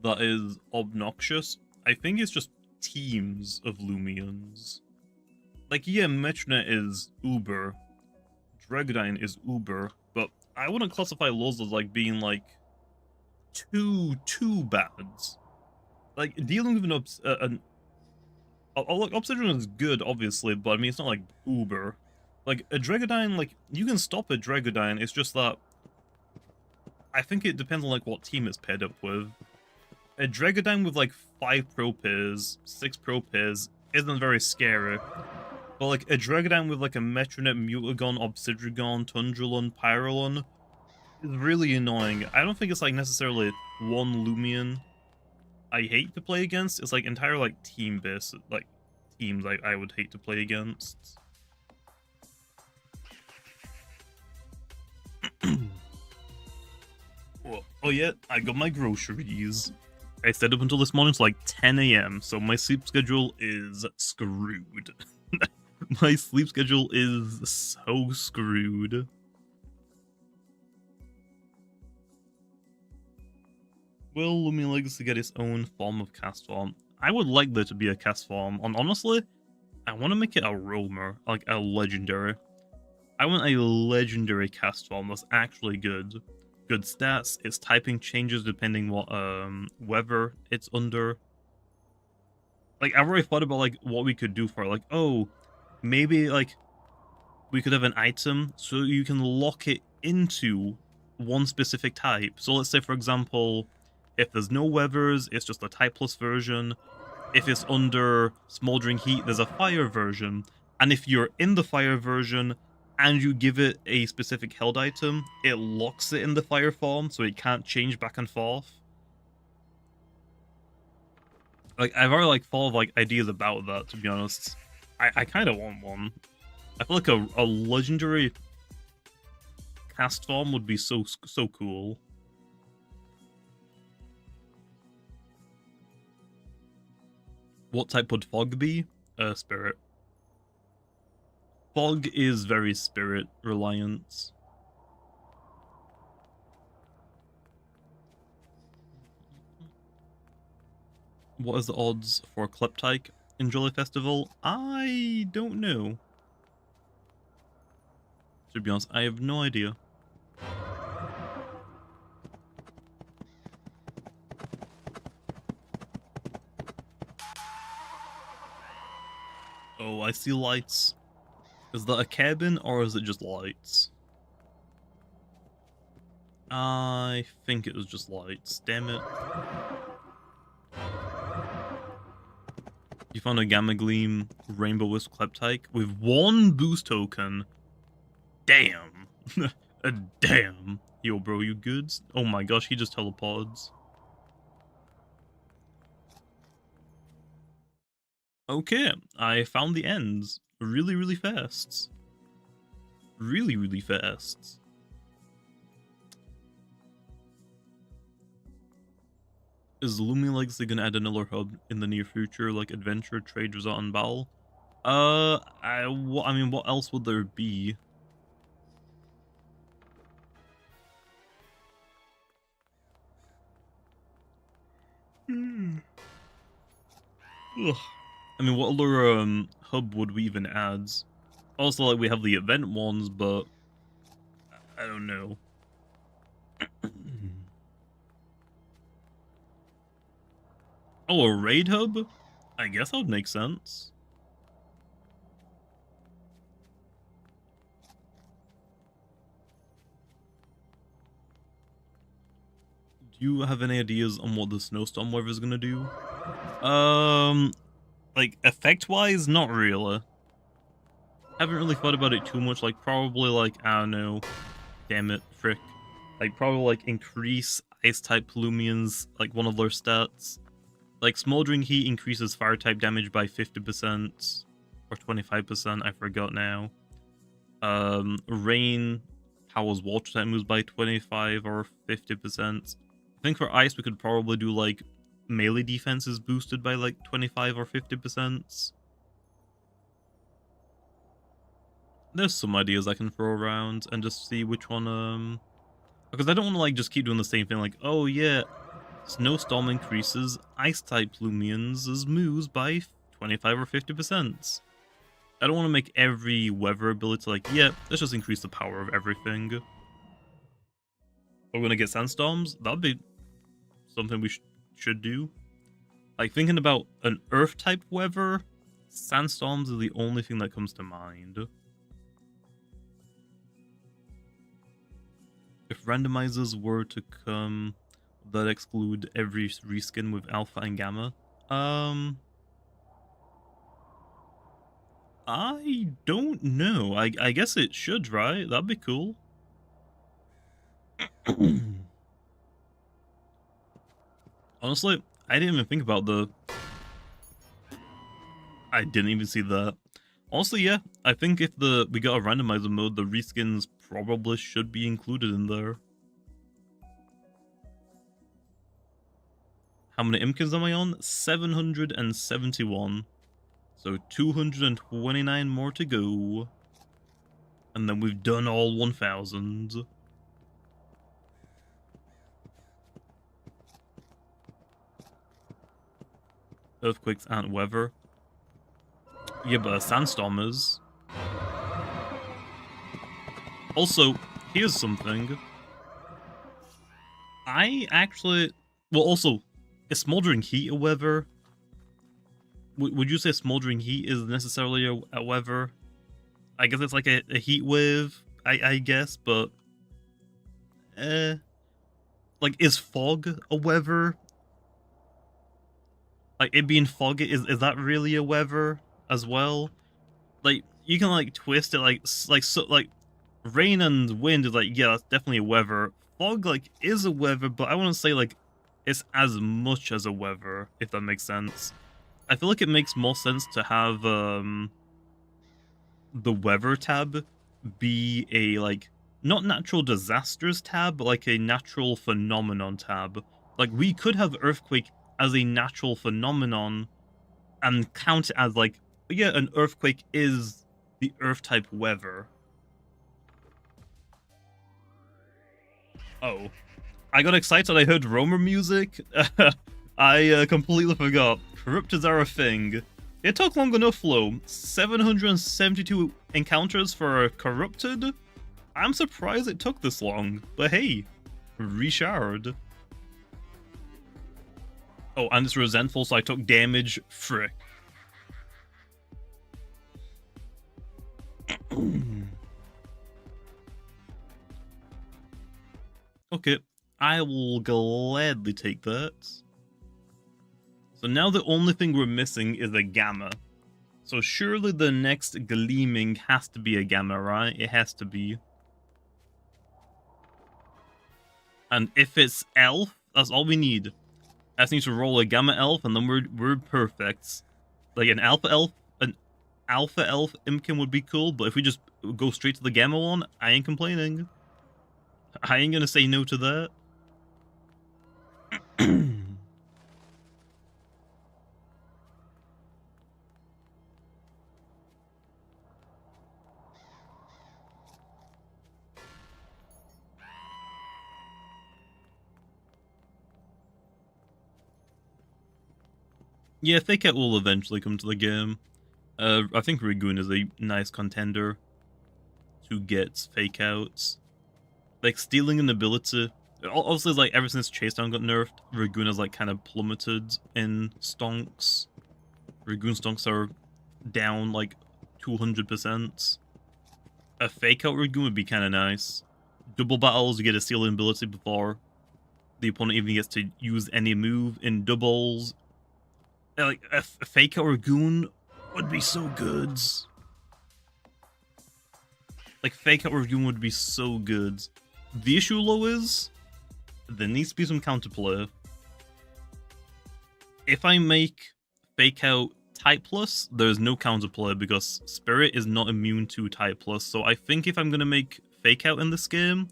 that is obnoxious. I think it's just teams of Loomians. Like, yeah, Metronet is uber. Dregadine is uber, but I wouldn't classify Loz as, like, being, like, too bad. Like, dealing with like, Obsidian is good, obviously, but I mean, it's not like uber. Like, a Dragodyne, like, you can stop a Dragodyne, it's just that I think it depends on, like, what team it's paired up with. A Dragodyne with, like, 5 pro pairs, 6 pro pairs, isn't very scary. But, like, a Dragodyne with, like, a Metronet, Mutagon, Obsidian, Tundralon, Pyrolon is really annoying. I don't think it's, like, necessarily one Loomian I hate to play against. It's, like, entire, like, team-based, like, teams I would hate to play against. Oh yeah, I got my groceries. I stayed up until this morning, it's like 10 AM, so my sleep schedule is screwed. My sleep schedule is so screwed. Will Loomian Legacy get its own form of cast form? I would like there to be a cast form, and honestly, I want to make it a roamer, like a legendary. I want a legendary cast form that's actually good. Good stats, its typing changes depending what weather it's under. Like, I've already thought about like what we could do for it. Like, oh, maybe like we could have an item so you can lock it into one specific type. So let's say, for example, if there's no weathers, it's just a typeless version. If it's under smoldering heat, there's a fire version. And if you're in the fire version and you give it a specific held item, it locks it in the fire form, so it can't change back and forth. Like, I've already like thought of like ideas about that, to be honest. I kind of want one. I feel like a legendary cast form would be so cool. What type would Fog be? Spirit. Fog is very spirit reliant. What is the odds for Kleptyke in Jolly Festival? I don't know. To be honest, I have no idea. Oh, I see lights. Is that a cabin or is it just lights? I think it was just lights. Damn it. You found a Gamma Gleam Rainbow Wisp Kleptyke with 1 boost token. Damn. Damn. Yo, bro, you goods? Oh my gosh, he just teleports. Okay, I found the ends really fast. Really fast. Is Loomian Legacy gonna add another hub in the near future, like Adventure, Trade, Resort, and Battle? I mean, what else would there be? Ugh. I mean, what other hub would we even add? Also, like, we have the event ones, but I don't know. Oh, a raid hub? I guess that would make sense. Do you have any ideas on what the snowstorm weather is gonna do? Like, effect-wise, not really. Haven't really thought about it too much. Like, probably, like, I don't know. Damn it, frick. Like, probably, like, increase ice-type Loomians, like, one of their stats. Like, Smoldering Heat increases fire-type damage by 50%. Or 25%, I forgot now. Rain powers water-type moves by 25 or 50%. I think for ice, we could probably do, like, melee defense is boosted by like 25 or 50%. There's some ideas I can throw around and just see which one, because I don't want to like just keep doing the same thing, like, oh yeah, Snowstorm increases ice-type Loomians' moves by 25 or 50%. I don't want to make every weather ability like, yeah, let's just increase the power of everything. We're gonna get sandstorms? That'd be something we should do. Like, thinking about an Earth-type weather, sandstorms are the only thing that comes to mind. If randomizers were to come, that exclude every reskin with alpha and gamma. I don't know. I guess it should, right? That'd be cool. Honestly, I didn't even think about I didn't even see that. Honestly, yeah, I think if we got a randomizer mode, the reskins probably should be included in there. How many Impkins am I on? 771. So 229 more to go. And then we've done all 1,000. Earthquakes aren't weather. Yeah, but a sandstorm is. Also, here's something. I actually... Well, also, is smoldering heat a weather? Would you say smoldering heat is necessarily a weather? I guess it's like a heat wave, I guess, but... Like, is fog a weather? Like, it being foggy, is that really a weather as well? Like, you can, like, twist it, like rain and wind is like, yeah, that's definitely a weather. Fog, like, is a weather, but I want to say, like, it's as much as a weather, if that makes sense. I feel like it makes more sense to have, the weather tab be a, like, not natural disasters tab, but, like, a natural phenomenon tab. Like, we could have earthquake as a natural phenomenon and count it as, like, yeah, an earthquake is the Earth-type weather. Oh. I got excited, I heard Romer music. I completely forgot. Corruptedodds are a thing. It took long enough, though. 772 encounters for Corrupted? I'm surprised it took this long, but hey, reshard. Oh, and it's resentful, so I took damage. Frick. Okay, I will gladly take that. So now the only thing we're missing is a gamma. So surely the next gleaming has to be a gamma, right? It has to be. And if it's elf, that's all we need. I just need to roll a gamma elf, and then we're perfect. Like an alpha elf Impkin would be cool, but if we just go straight to the gamma one, I ain't complaining. I ain't gonna say no to that. Yeah, Fake Out will eventually come to the game. I think Ragoon is a nice contender to get Fake Outs. Like, stealing an ability... Obviously, like, ever since Chase Down got nerfed, Ragoon has, like, kind of plummeted in stonks. Ragoon stonks are down, like, 200%. A Fake Out Ragoon would be kind of nice. Double battles, you get a stealing ability before the opponent even gets to use any move in doubles. Like, a Fake Out Ragoon would be so good. Like, Fake Out Ragoon would be so good. The issue, though, is there needs to be some counterplay. If I make Fake Out Type Plus, there's no counterplay because Spirit is not immune to Type Plus. So I think if I'm going to make Fake Out in this game,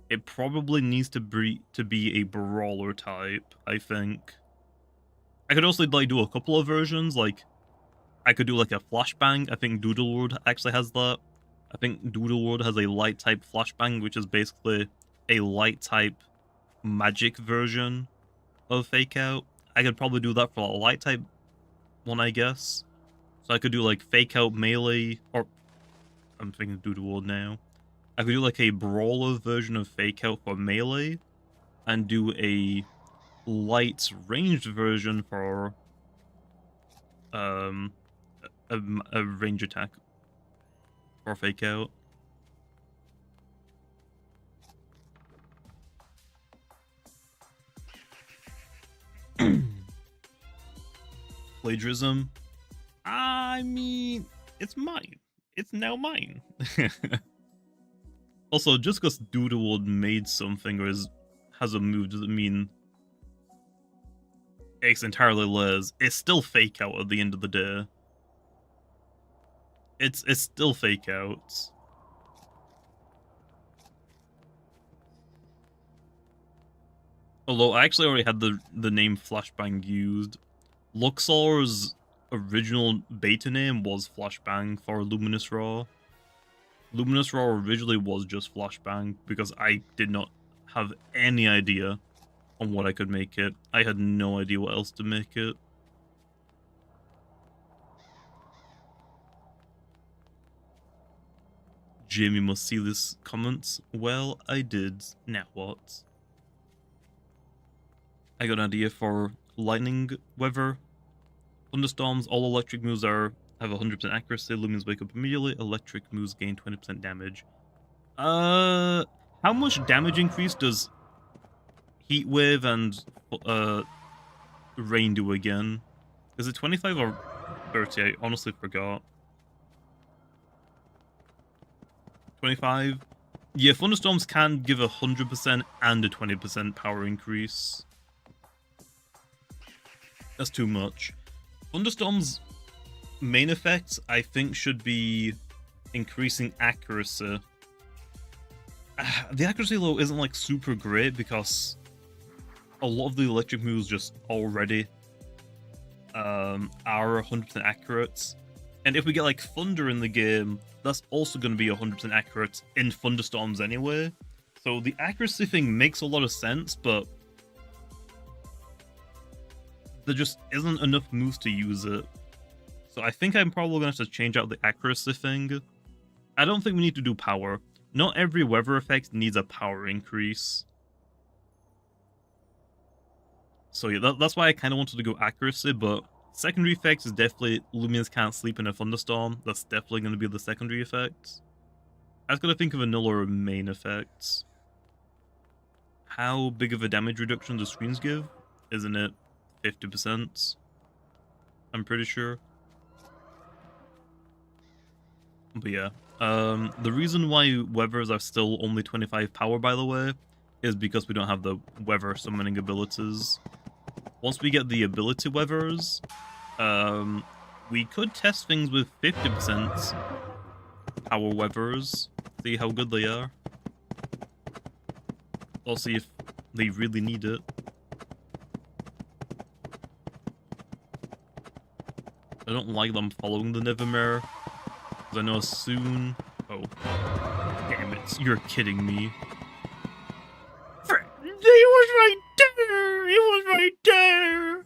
it probably needs to be a Brawler type, I think. I could also, like, do a couple of versions, like, I could do, like, a Flashbang. I think Doodleward actually has that. I think Doodleward has a light-type Flashbang, which is basically a light-type magic version of Fake Out. I could probably do that for a light-type one, I guess. So I could do, like, Fake Out Melee, or... I'm thinking Doodleward now. I could do, like, a Brawler version of Fake Out for Melee, and do a light ranged version for a range attack or fake out. Plagiarism. I mean, it's mine. It's now mine. Also, just because Doodlewood made something or has a move doesn't mean it's entirely Les. It's still fake out at the end of the day. It's still fake outs. Although I actually already had the name Flashbang used. Luxor's original beta name was Flashbang for Luminous Raw. Luminous Raw originally was just Flashbang because I did not have any idea on what I could make it. I had no idea what else to make it. Jamie must see this comments. Well, I did. Now what? I got an idea for lightning weather. Thunderstorms, all electric moves have 100% accuracy. Lumians wake up immediately. Electric moves gain 20% damage. How much damage increase does Heat Wave and Rain do again? Is it 25 or 30? I honestly forgot. 25? Yeah, Thunderstorms can give 100% and a 20% power increase. That's too much. Thunderstorms' main effects, I think, should be increasing accuracy. The accuracy, though, isn't, like, super great because a lot of the electric moves just already are 100% accurate. And if we get, like, Thunder in the game, that's also going to be 100% accurate in Thunderstorms anyway. So the accuracy thing makes a lot of sense, but there just isn't enough moves to use it. So I think I'm probably going to have to change out the accuracy thing. I don't think we need to do power. Not every weather effect needs a power increase. So yeah, that's why I kind of wanted to go accuracy, but secondary effects is definitely Lumians can't sleep in a thunderstorm. That's definitely going to be the secondary effect. I was going to think of another main effects. How big of a damage reduction do screens give? Isn't it 50%? I'm pretty sure. But yeah, the reason why weathers are still only 25 power, by the way, is because we don't have the weather summoning abilities. Once we get the ability weathers, we could test things with 50% power weathers, see how good they are. Or see if they really need it. I don't like them following the Nevermare, because I know soon... Oh. Damn it, you're kidding me. He was right there! He was right there!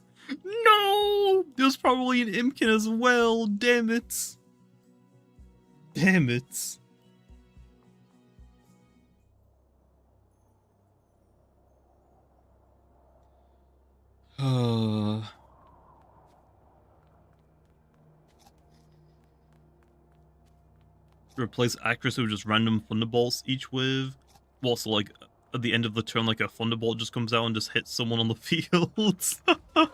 No! There's probably an Impkin as well, damn it. Damn it. Replace accuracy with just random thunderbolts each wave. Well, so like at the end of the turn, like a thunderbolt just comes out and just hits someone on the field. I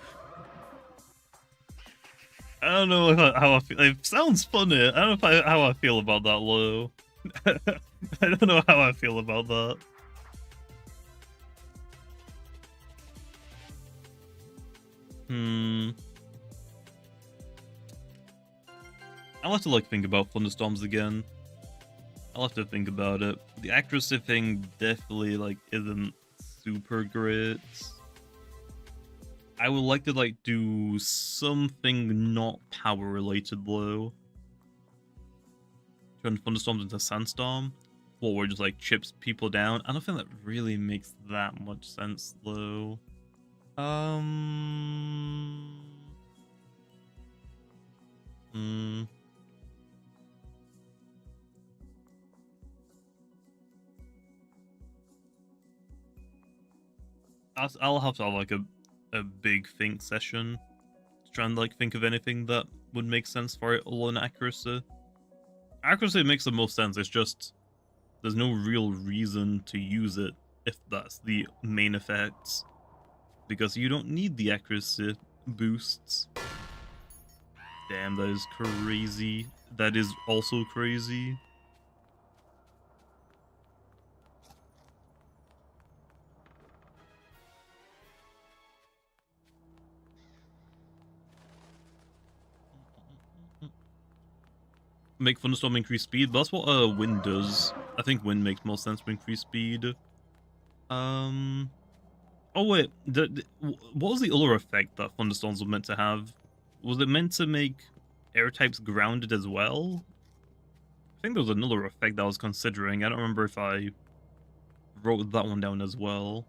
don't know how I feel. It sounds funny. I don't know how I feel about that, Lo. I don't know how I feel about that. I'll have to like think about thunderstorms again. I'll have to think about it. The accuracy thing definitely like isn't super great. I would like to like do something not power related though. Turn thunderstorms into sandstorm. Well, where it just like chips people down. I don't think that really makes that much sense though. I'll have to have like a big think session to try and like think of anything that would make sense for it all in accuracy. Accuracy makes the most sense, it's just there's no real reason to use it if that's the main effects, because you don't need the accuracy boosts. Damn, that is crazy. That is also crazy. Make thunderstorm increase speed, but that's what wind does. I think wind makes more sense to increase speed. Oh wait, what was the other effect that thunderstorms were meant to have? Was it meant to make air types grounded as well? I think there was another effect that I was considering. I don't remember if I wrote that one down as well.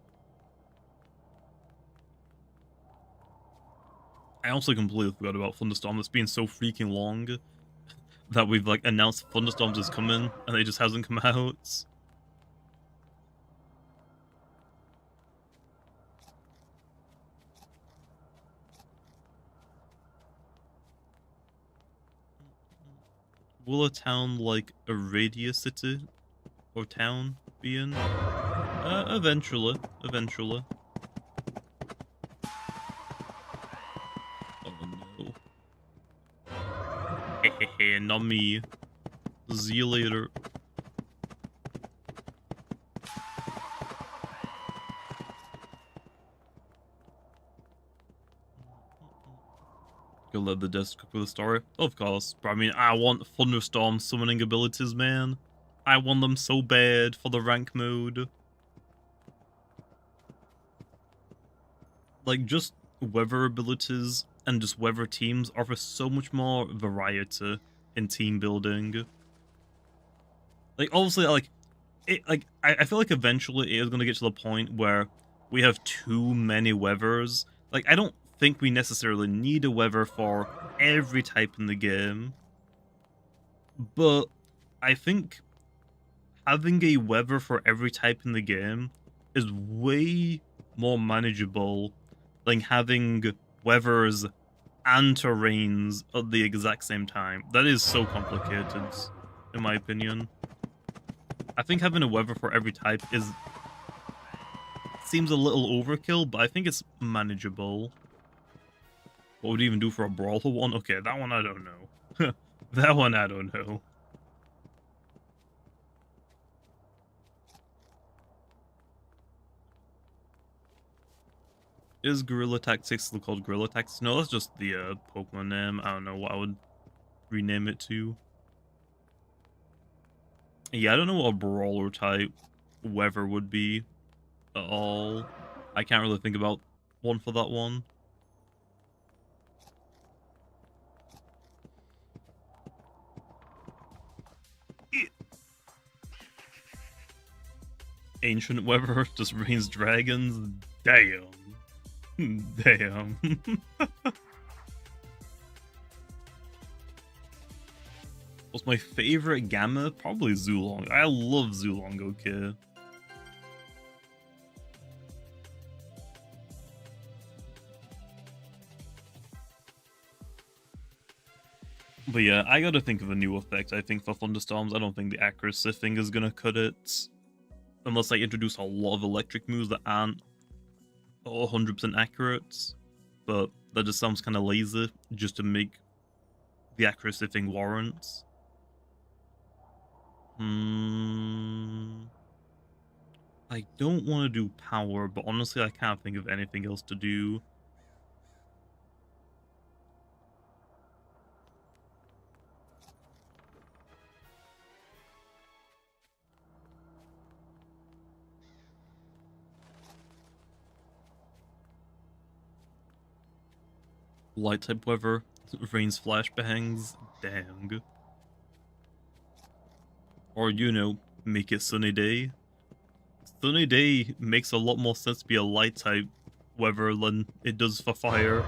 I also completely forgot about thunderstorm. It's been so freaking long that we've like announced thunderstorms is coming and it just hasn't come out. Will a town like a radius city or town be in? Eventually. Eventually. Oh no. Hehehe, not me. See you later. Go let the desk cook with the story. Of course. But I mean, I want thunderstorm summoning abilities, man. I want them so bad for the rank mode. Like, just weather abilities and just weather teams offer so much more variety in team building. Like, obviously, like, I feel like eventually it is going to get to the point where we have too many weathers. Like, I don't think we necessarily need a weather for every type in the game. But I think having a weather for every type in the game is way more manageable than having weathers and terrains at the exact same time. That is so complicated, in my opinion. I think having a weather for every type seems a little overkill, but I think it's manageable. What would it even do for a brawler one? Okay, that one I don't know. That one I don't know. Is Gorilla Tactics still called Gorilla Tactics? No, that's just the Pokemon name. I don't know what I would rename it to. Yeah, I don't know what a brawler type weather would be at all. I can't really think about one for that one. Ancient weather just rains dragons? Damn. Damn. What's my favorite gamma? Probably Zulong. I love Zulong, okay. But yeah, I gotta think of a new effect, I think, for thunderstorms. I don't think the accuracy thing is gonna cut it. Unless I introduce a lot of electric moves that aren't 100% accurate. But that just sounds kind of lazy, just to make the accuracy thing warrant. I don't want to do power, but honestly I can't think of anything else to do. Light type weather, rains flashbangs, dang. Or, you know, make it sunny day. Sunny day makes a lot more sense to be a light type weather than it does for fire.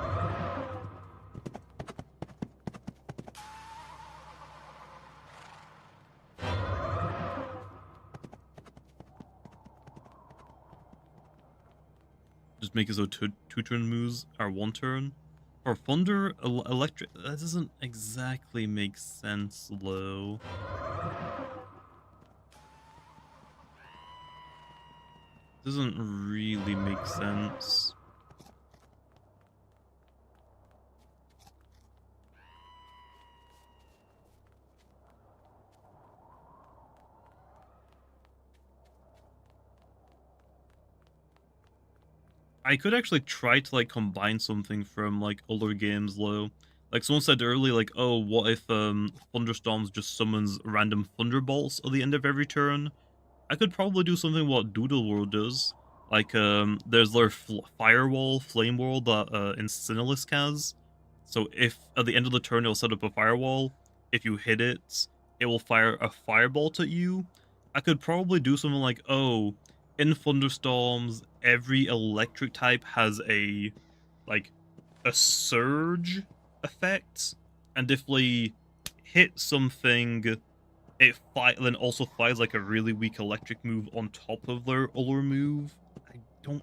Just make it so two turn moves are 1 turn. Or thunder, electric. That doesn't exactly make sense, though. Doesn't really make sense. I could actually try to like combine something from like older games, though. Like someone said earlier, like, oh, what if Thunderstorms just summons random thunderbolts at the end of every turn? I could probably do something what Doodle World does. Like, there's their firewall, flame world that Incinelisk has. So if at the end of the turn it'll set up a firewall, if you hit it, it will fire a firebolt at you. I could probably do something like, oh, in thunderstorms, every electric type has a surge effect, and if they hit something, it then also fires like a really weak electric move on top of their other move. I don't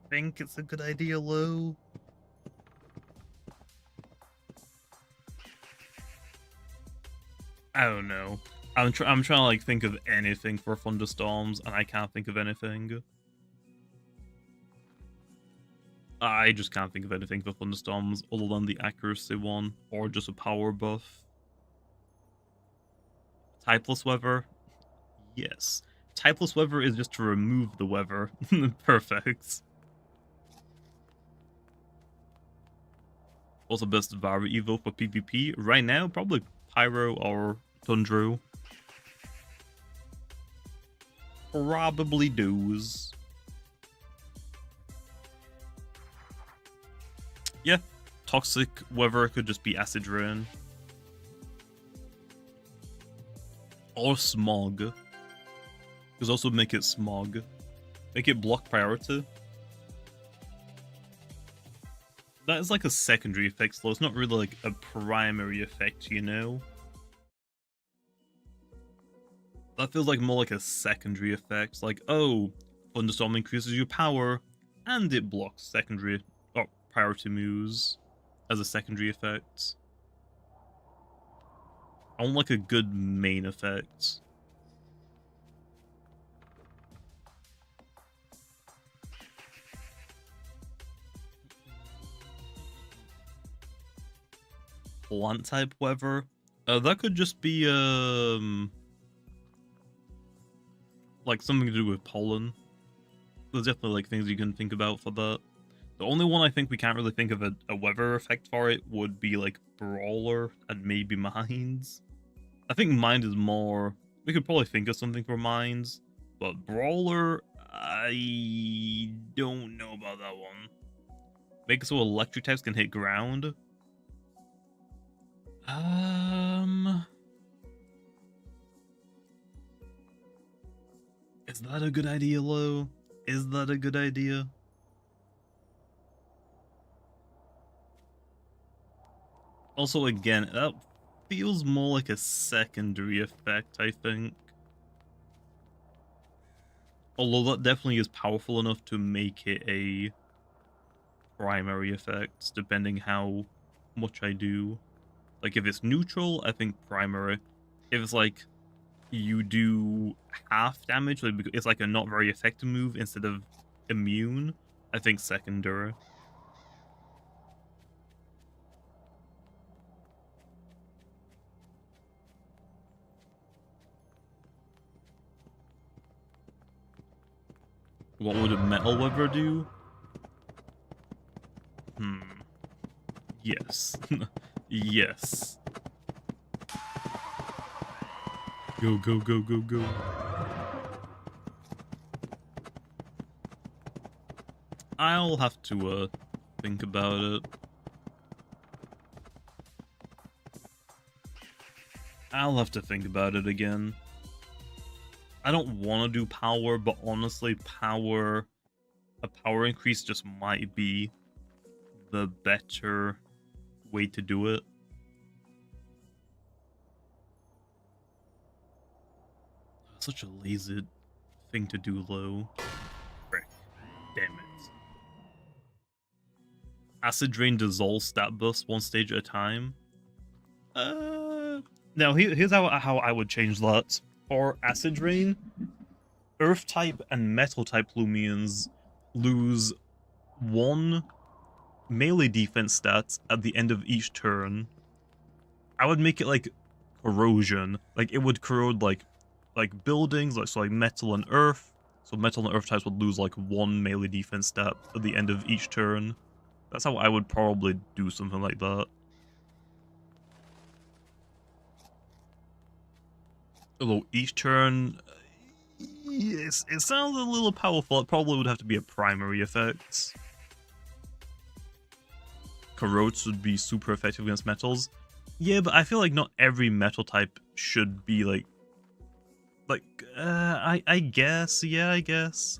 think it's a good idea, Lo. I don't know. I'm trying to like think of anything for thunderstorms, and I can't think of anything. I just can't think of anything for thunderstorms other than the accuracy one, or just a power buff. Typeless weather, yes. Typeless weather is just to remove the weather. Perfect. Also best Vara Evo for PvP. Right now, probably Pyro or Tundro. Probably those. Yeah, toxic weather could just be acid rain. Or smog. Because also make it smog. Make it block priority. That is like a secondary effect, though. It's not really like a primary effect, you know? That feels like more like a secondary effect. Like, oh, Thunderstorm increases your power, and it blocks secondary or priority moves as a secondary effect. I want like a good main effect. Plant type weather. That could just be like something to do with pollen. There's definitely like things you can think about for that. The only one I think we can't really think of a weather effect for it would be like Brawler and maybe Mines. I think Mind is more... We could probably think of something for Mines, but Brawler, I don't know about that one. Make it so electric types can hit ground. Is that a good idea, Lo? Is that a good idea? Also, again, that feels more like a secondary effect, I think. Although that definitely is powerful enough to make it a primary effect, depending how much I do. Like, if it's neutral, I think primary. If it's like, you do half damage, like it's like a not very effective move instead of immune, I think secondary. What would a metal weather do? Yes. Yes. Go, go, go, go, go. I'll have to think about it. I'll have to think about it again. I don't want to do power, but honestly, a power increase just might be the better way to do it. Such a lazy thing to do, Lo. Frick. Damn it. Acid Drain dissolves stat buffs one stage at a time. Now here's how I would change that. For Acid Drain, Earth type and Metal type Loomians lose 1 melee defense stats at the end of each turn. I would make it like corrosion. Like it would corrode like buildings, like so like metal and earth. So metal and earth types would lose like 1 melee defense stat at the end of each turn. That's how I would probably do something like that. Although each turn, yes, it sounds a little powerful. It probably would have to be a primary effect. Corrodes would be super effective against metals. Yeah, but I feel like not every metal type should be like I guess, yeah, I guess.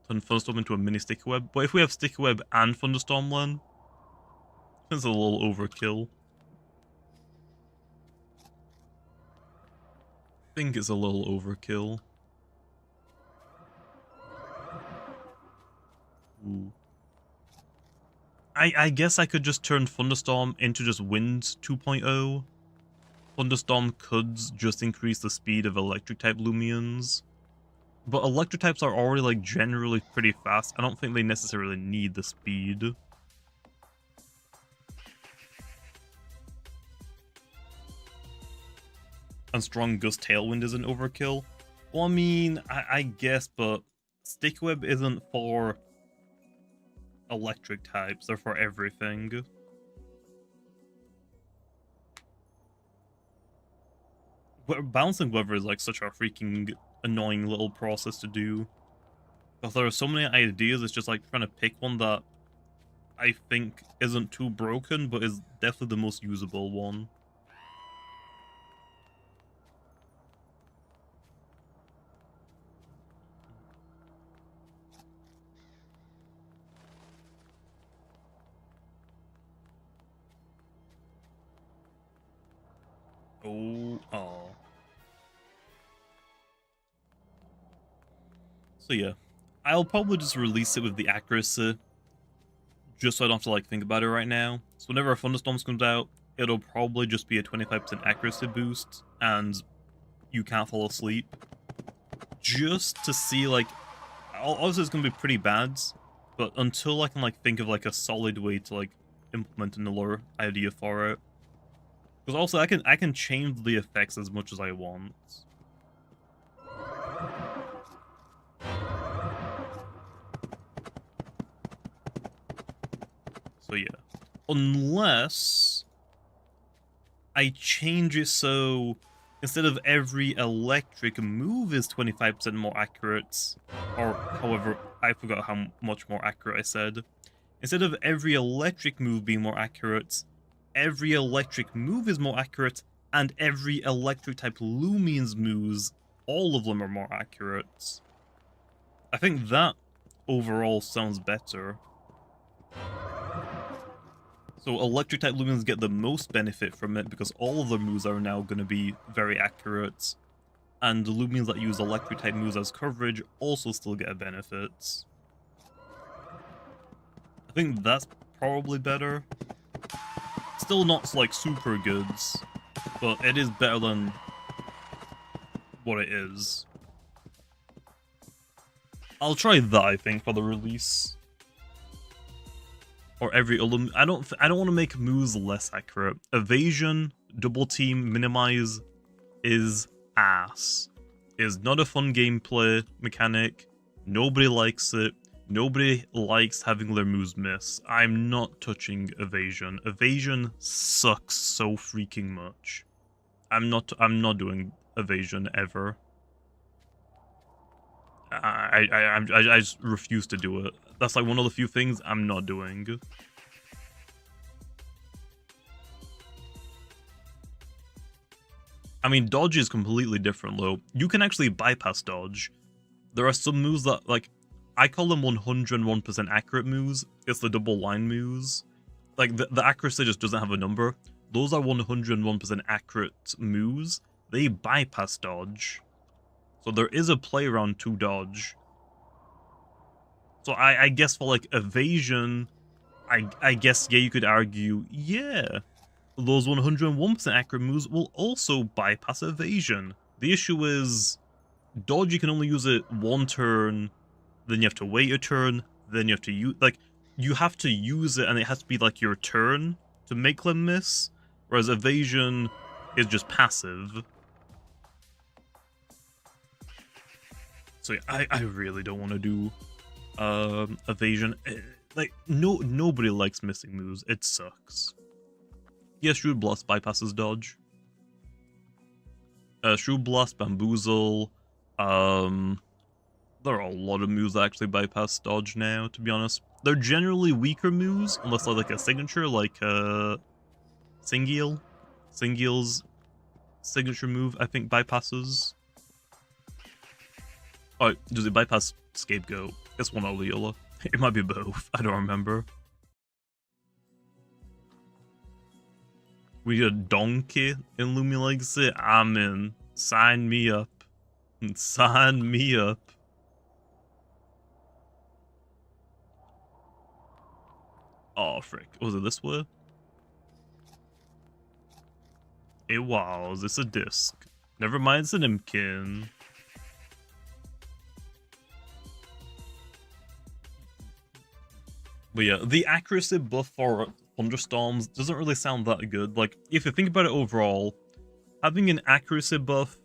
Turn Thunderstorm into a mini sticky web. But if we have sticky web and Thunderstorm then, it's a little overkill. I think it's a little overkill. Ooh. I guess I could just turn Thunderstorm into just Wind 2.0. Thunderstorm could just increase the speed of electric type Loomians. But electric types are already like generally pretty fast. I don't think they necessarily need the speed. And Strong Gust Tailwind isn't overkill. Well, I mean, I guess, but Sticky Web isn't for electric types, they're for everything. Balancing weather is like such a freaking annoying little process to do. Because there are so many ideas, it's just like trying to pick one that I think isn't too broken, but is definitely the most usable one. Oh. So yeah, I'll probably just release it with the accuracy, just so I don't have to like think about it right now. So whenever a Thunderstorms comes out, it'll probably just be a 25% accuracy boost, and you can't fall asleep. Just to see like, obviously it's gonna be pretty bad, but until I can like think of like a solid way to like implement another idea for it. Because also I can change the effects as much as I want. So yeah, unless I change it so instead of every electric move is 25% more accurate, or however, I forgot how much more accurate I said. Instead of every electric move being more accurate, every electric move is more accurate, and every electric type Loomian's moves, all of them are more accurate. I think that overall sounds better. So electric type Loomians get the most benefit from it because all of their moves are now going to be very accurate. And the Loomians that use electric type moves as coverage also still get a benefit. I think that's probably better. Still not like super good, but it is better than what it is. I'll try that, I think, for the release. Or every I don't want to make moves less accurate. Evasion, double team, minimize is ass. Is not a fun gameplay mechanic. Nobody likes it. Nobody likes having their moves miss. I'm not touching evasion. Evasion sucks so freaking much. I'm not doing evasion ever. I just refuse to do it. That's like one of the few things I'm not doing. I mean, dodge is completely different though. You can actually bypass dodge. There are some moves that, like, I call them 101% accurate moves. It's the double line moves. Like, the accuracy just doesn't have a number. Those are 101% accurate moves. They bypass dodge. So there is a play around to dodge. So I guess for like evasion, I guess, yeah, you could argue, yeah, those 101% accurate moves will also bypass evasion. The issue is, dodge, you can only use it one turn, then you have to wait a turn, then you have to use, like, you have to use it and it has to be like your turn to make them miss, whereas evasion is just passive. So yeah, I really don't want to do evasion. Like, nobody likes missing moves. It sucks. Yes, Shrewd Blast bypasses dodge. Shrewd Blast, Bamboozle. There are a lot of moves that actually bypass dodge now, to be honest. They're generally weaker moves, unless they're like a signature, like Singiel. Singiel's signature move, I think, bypasses. Oh, does it bypass Scapegoat? It's one or the other. It might be both. I don't remember. We get a donkey in Loomian Legacy. I'm in. Sign me up. Sign me up. Oh, frick. Was it this way? It was. It's a disc. Never mind, it's an Impkin. But yeah, the accuracy buff for Thunderstorms doesn't really sound that good. Like, if you think about it overall, having an accuracy buff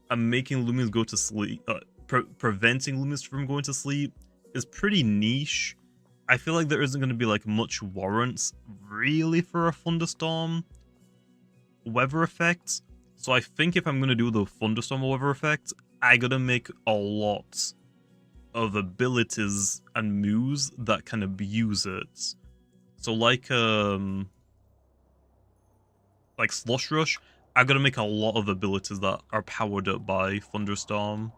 and making Loomians go to sleep, preventing Loomians from going to sleep is pretty niche. I feel like there isn't going to be like much warrants really for a Thunderstorm weather effect. So I think if I'm going to do the Thunderstorm weather effect, I gotta make a lot of abilities and moves that can abuse it. So like Slush Rush, I gotta make a lot of abilities that are powered up by Thunderstorm.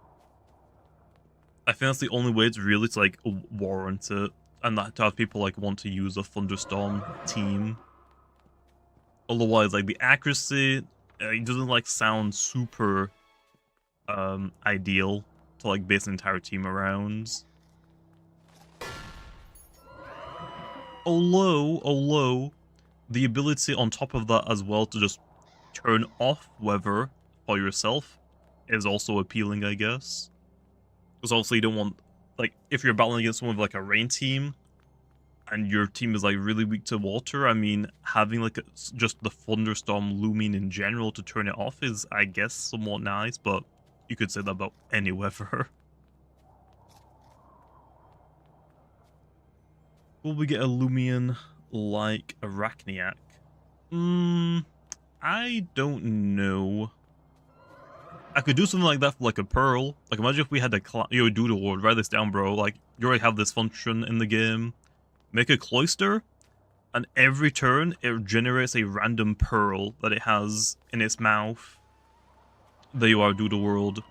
I think that's the only way to really like warrant it, and that to have people like want to use a Thunderstorm team. Otherwise, like the accuracy, it doesn't like sound super ideal to like base an entire team around. Although the ability on top of that as well to just turn off weather for yourself is also appealing, I guess. Because also you don't want, like, if you're battling against someone with like a rain team and your team is like really weak to water, I mean, having like just the Thunderstorm Loomian in general to turn it off is, I guess, somewhat nice, but you could say that about any weather. Will we get a Loomian like Arachniac? I don't know. I could do something like that for like a Pearl. Like, imagine if we had a Doodle Ward. Write this down, bro. Like, you already have this function in the game. Make a Cloister, and every turn it generates a random Pearl that it has in its mouth. There you are, Doodle World.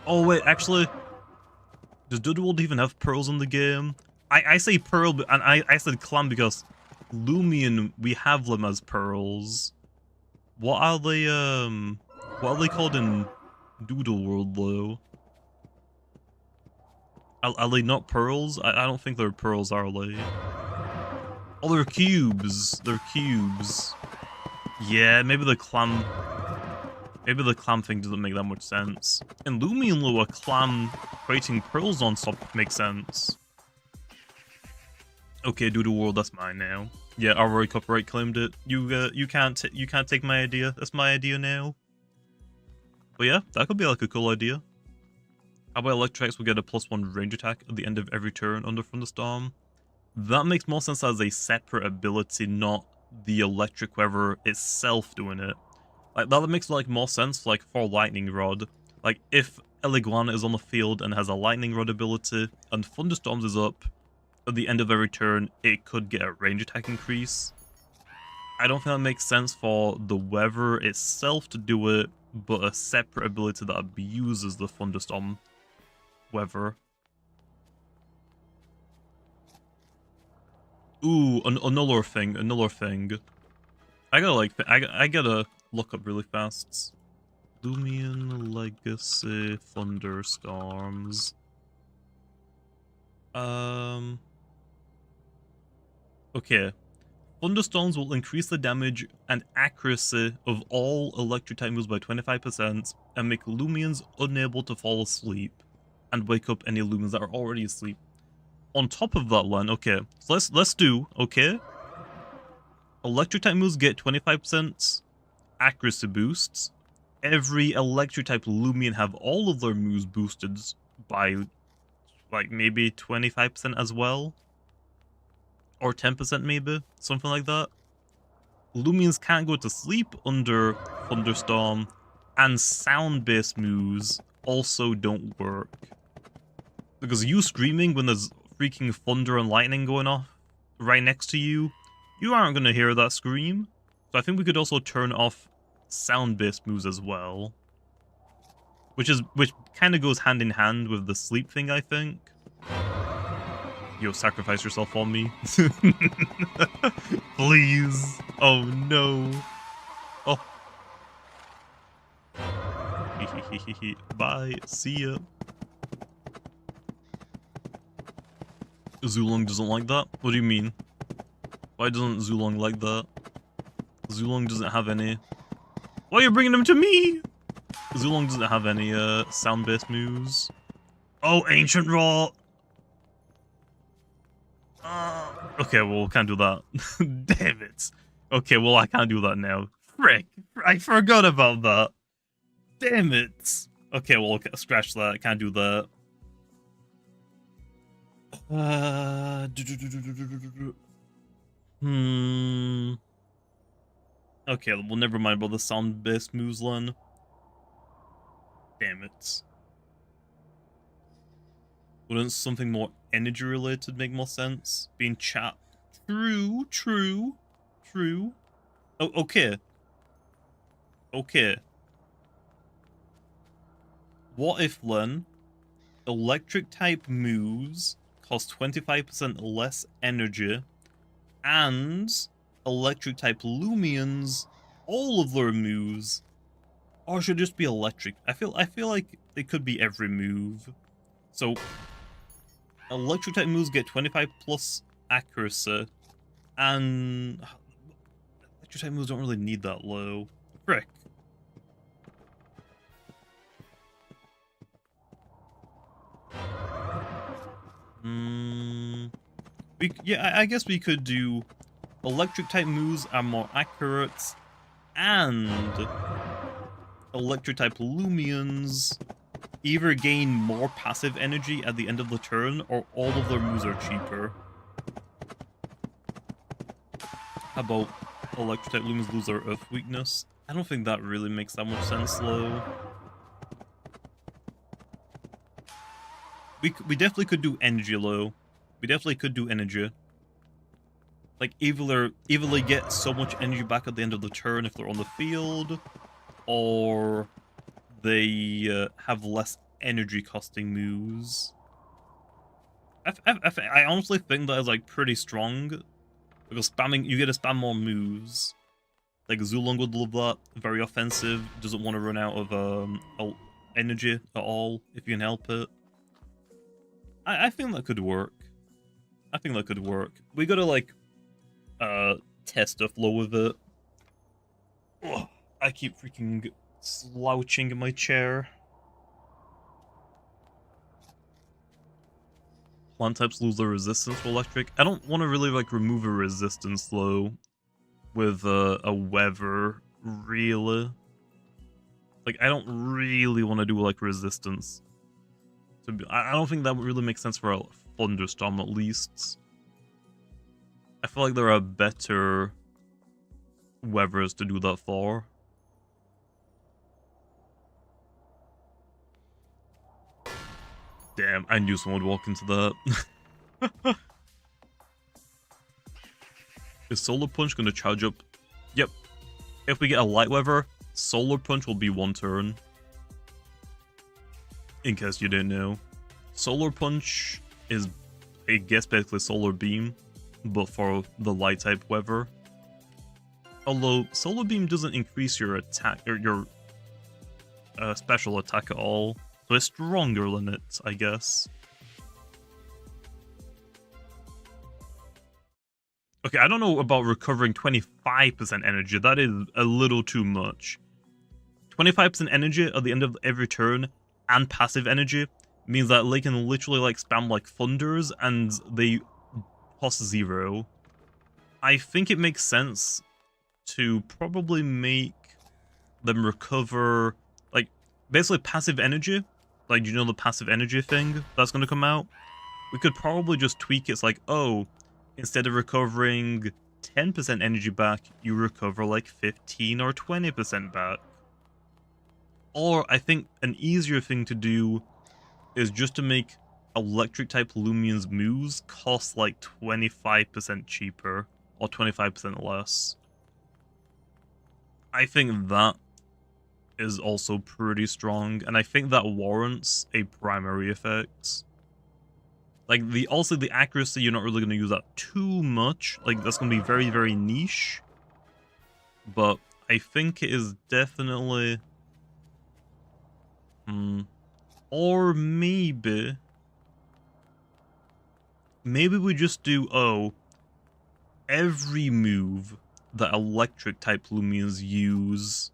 Oh wait, actually, does Doodle World even have pearls in the game? I say pearl, and I said clam because Loomian, we have them as pearls. What are they called in Doodle World though? Are they not pearls? I don't think they're pearls, are they? Oh, they're cubes. They're cubes. Yeah, maybe the clam thing doesn't make that much sense. In Loomian though, a clam creating pearls non-stop makes sense. Okay, Doodle World, that's mine now. Yeah, I already copyright claimed it. You can't take my idea. That's my idea now. But yeah, that could be like a cool idea. How about Electrox will get a +1 range attack at the end of every turn under Thunderstorm? That makes more sense as a separate ability, not the electric weather itself doing it. Like, that makes like more sense like for Lightning Rod. Like, if Eliguana is on the field and has a Lightning Rod ability, and Thunderstorms is up, at the end of every turn, it could get a range attack increase. I don't think that makes sense for the weather itself to do it, but a separate ability that abuses the Thunderstorm weather. Ooh, another thing. I gotta look up really fast. Loomian Legacy Thunderstorms. Okay. Thunderstorms will increase the damage and accuracy of all electric type moves by 25% and make Loomians unable to fall asleep and wake up any Loomians that are already asleep. On top of that one, okay, so let's do, okay? Electric type moves get 25% accuracy boosts. Every electric type Loomian have all of their moves boosted by like maybe 25% as well. Or 10% maybe, something like that. Loomians can't go to sleep under Thunderstorm, and sound-based moves also don't work. Because you screaming when there's freaking thunder and lightning going off right next to you, you aren't going to hear that scream. So I think we could also turn off sound-based moves as well. Which kind of goes hand in hand with the sleep thing, I think. Yo, sacrifice yourself on me. Please. Oh no. Oh. Bye. See ya. Zulong doesn't like that? What do you mean? Why doesn't Zulong like that? Zulong doesn't have any... Why are you bringing them to me? Zulong doesn't have any sound-based moves. Oh, Ancient Raw! Okay, well, can't do that. Damn it. Okay, well, I can't do that now. Frick. I forgot about that. Damn it. Okay, well, scratch that. I can't do that. Okay, well, never mind about the sound-based moves, Len. Damn it. Wouldn't something more energy-related make more sense? Being chat. True. Oh, okay. Okay. What if, Len, electric-type moves cost 25% less energy, and electric-type Loomians, all of their moves, or should just be electric? I feel like they could be every move. So, electric type moves get 25 plus accuracy, and electric type moves don't really need that low. Frick. Yeah, I guess we could do electric type moves are more accurate, and electric type Loomians either gain more passive energy at the end of the turn, or all of their moves are cheaper. How about electric type Loomians lose their earth weakness? I don't think that really makes that much sense, though. We definitely could do energy, though. We definitely could do energy. Like, either they get so much energy back at the end of the turn if they're on the field, or they have less energy costing moves. I honestly think that is like pretty strong, because you get to spam more moves. Like Zulong would love that. Very offensive. Doesn't want to run out of energy at all if you can help it. I think that could work. I think that could work. We gotta like test a flow with it. Ugh, I keep freaking slouching in my chair. Plant types lose their resistance to electric. I don't want to really like remove a resistance though with a weather, really. Like, I don't really want to do like resistance. I don't think that would really make sense for a thunderstorm, at least. I feel like there are better weathers to do that for. Damn, I knew someone would walk into that. Is Solar Punch going to charge up? Yep. If we get a light weather, Solar Punch will be one turn. In case you didn't know. Solar Punch is, I guess, basically Solar Beam, but for the light type weather. Although, Solar Beam doesn't increase your attack, or your special attack at all. So it's stronger than it, I guess. Okay, I don't know about recovering 25% energy. That is a little too much. 25% energy at the end of every turn and passive energy means that they can literally like spam like thunders and they cost 0. I think it makes sense to probably make them recover like basically passive energy. Like, you know, the passive energy thing that's going to come out? We could probably just tweak it. It's like, oh, instead of recovering 10% energy back, you recover like 15 or 20% back. Or I think an easier thing to do is just to make electric type Loomian's moves cost like 25% cheaper or 25% less. I think that is also pretty strong, and I think that warrants a primary effect. Like, also the accuracy, you're not really going to use that too much. Like, that's going to be very, very niche. But I think it is definitely... Or maybe... Maybe we just do, oh, every move that electric type Loomians use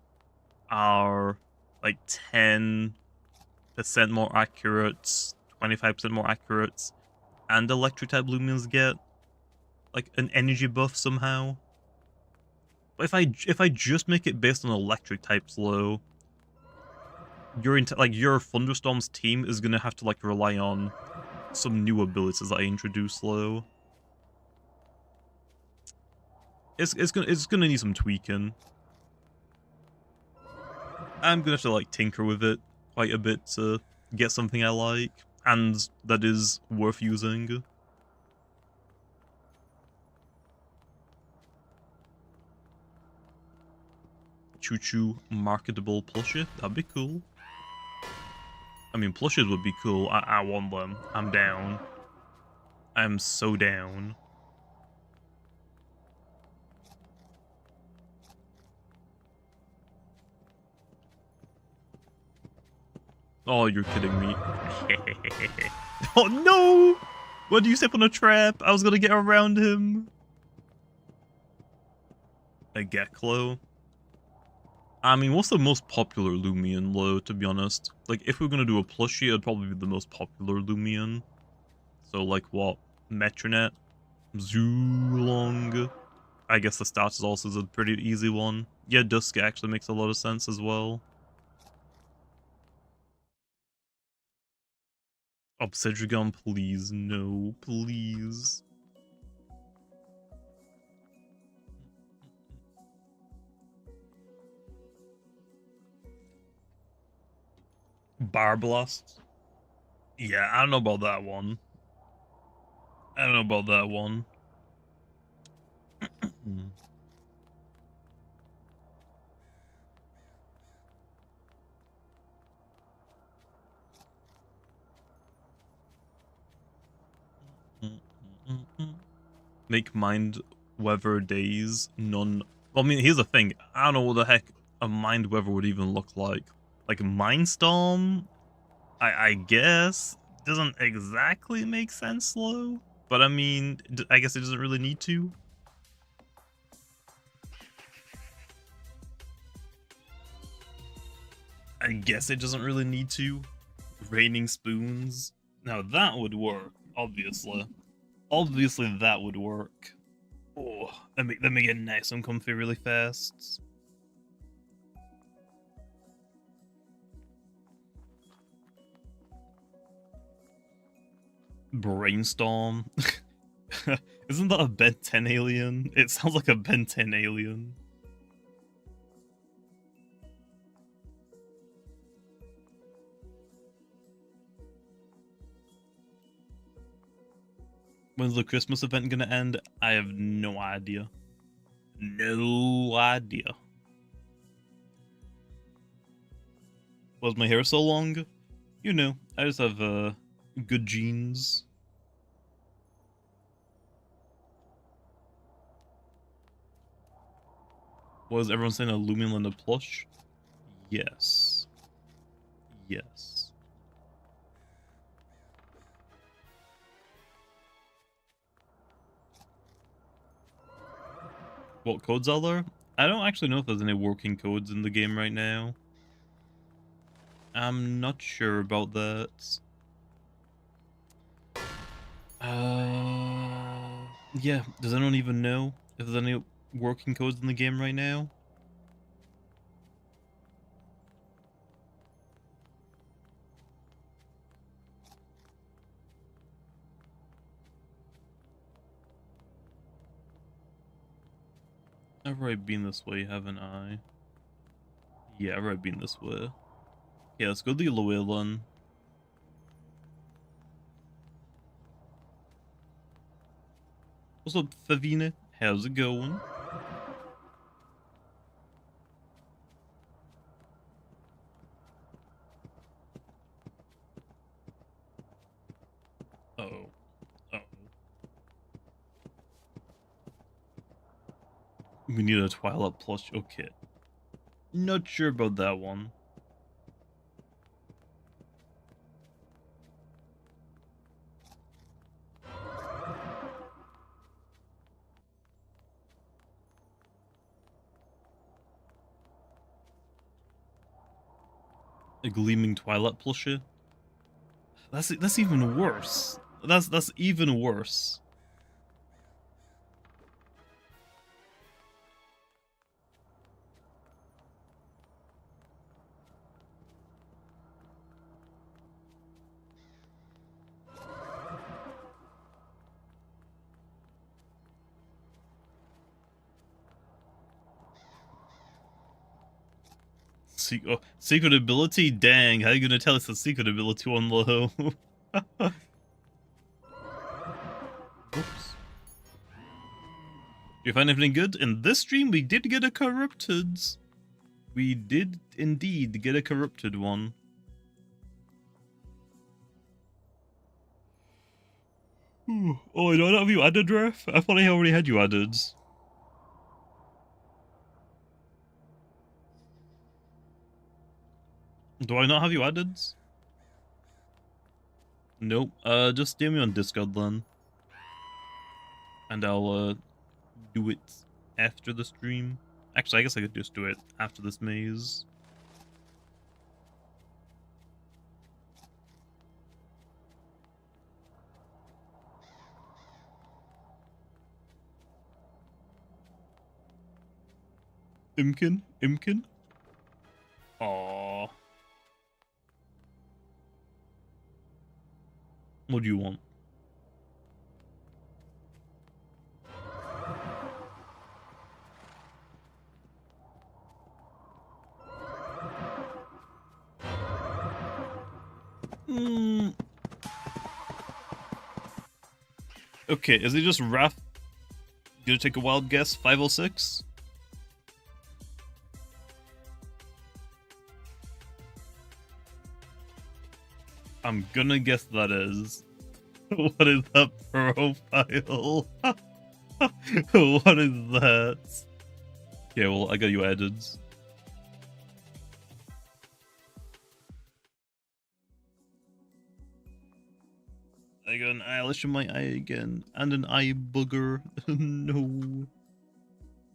are like 10% more accurate, 25% more accurate, and electric type Loomians get like an energy buff somehow. But if I just make it based on electric types low, your Thunderstorm's team is gonna have to like rely on some new abilities that I introduce low. It's gonna need some tweaking. I'm gonna have to like tinker with it quite a bit to get something I like and that is worth using. Choo Choo marketable plushie, that'd be cool. I mean, plushies would be cool. I want them. I'm down. I'm so down. Oh, you're kidding me. Oh no! What do you step on a trap? I was gonna get around him. A Geklo. I mean, what's the most popular Loomian low, to be honest? Like, if we're gonna do a plushie, it'd probably be the most popular Loomian. So, like, what? Metronet? Zulong? I guess the stats also is a pretty easy one. Yeah, Dusk actually makes a lot of sense as well. Obsidian, please. No, please. Barblast? Yeah, I don't know about that one. I don't know about that one. Make mind weather days none. Well, I mean, here's the thing. I don't know what the heck a mind weather would even look like. Like Mindstorm? I guess doesn't exactly make sense, though. But I mean, I guess it doesn't really need to. I guess it doesn't really need to. Raining spoons. Now that would work, obviously. Obviously that would work. Oh, let me get nice and comfy really fast. Brainstorm. Isn't that a Ben 10 alien? It sounds like a Ben 10 alien. When's the Christmas event gonna end? I have no idea. No idea. Was my hair so long? You know, I just have good genes. Was everyone saying a Loomian Land of plush? Yes. Yes. What codes are there? I don't actually know if there's any working codes in the game right now. I'm not sure about that. Yeah, does anyone even know if there's any working codes in the game right now? I've already been this way, haven't I? Yeah, I've already been this way. Yeah, let's go the other way then. What's up, Favina? How's it going? Uh-oh. Uh-oh. We need a Twilight plush. Okay. Not sure about that one. A gleaming Twilight plushie? That's even worse. That's even worse. Secret ability? Dang, how are you gonna tell us the secret ability on low? Oops. Do you find anything good? In this stream, we did get a corrupted. We did indeed get a corrupted one. Oh, I don't have you added, Ref? I thought I already had you added. Do I not have you added? Nope. Just DM me on Discord then. And I'll, do it after the stream. Actually, I guess I could just do it after this maze. Impkin? Aww. What do you want? Okay, is it just Raph? Gonna take a wild guess? 506? I'm gonna guess that is. What is that profile? What is that? Yeah, well, I got you added. I got an eyelash in my eye again, and an eye booger. No.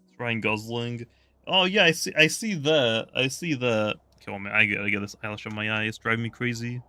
It's Ryan Gosling. Oh yeah, I see that. I see that. Come on, man, I gotta get this eyelash on my eye. It's driving me crazy.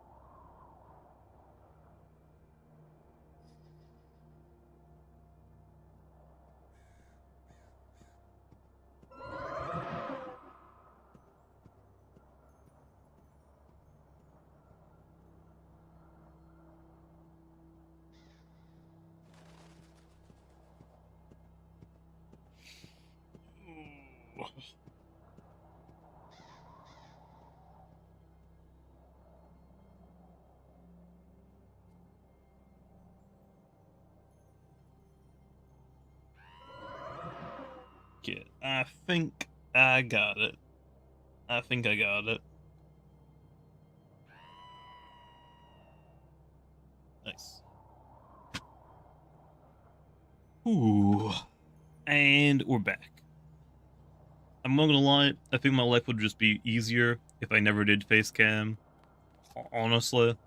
Okay, I think I got it. I think I got it. Nice. Ooh. And we're back. I'm not gonna lie, I think my life would just be easier if I never did face cam. Honestly.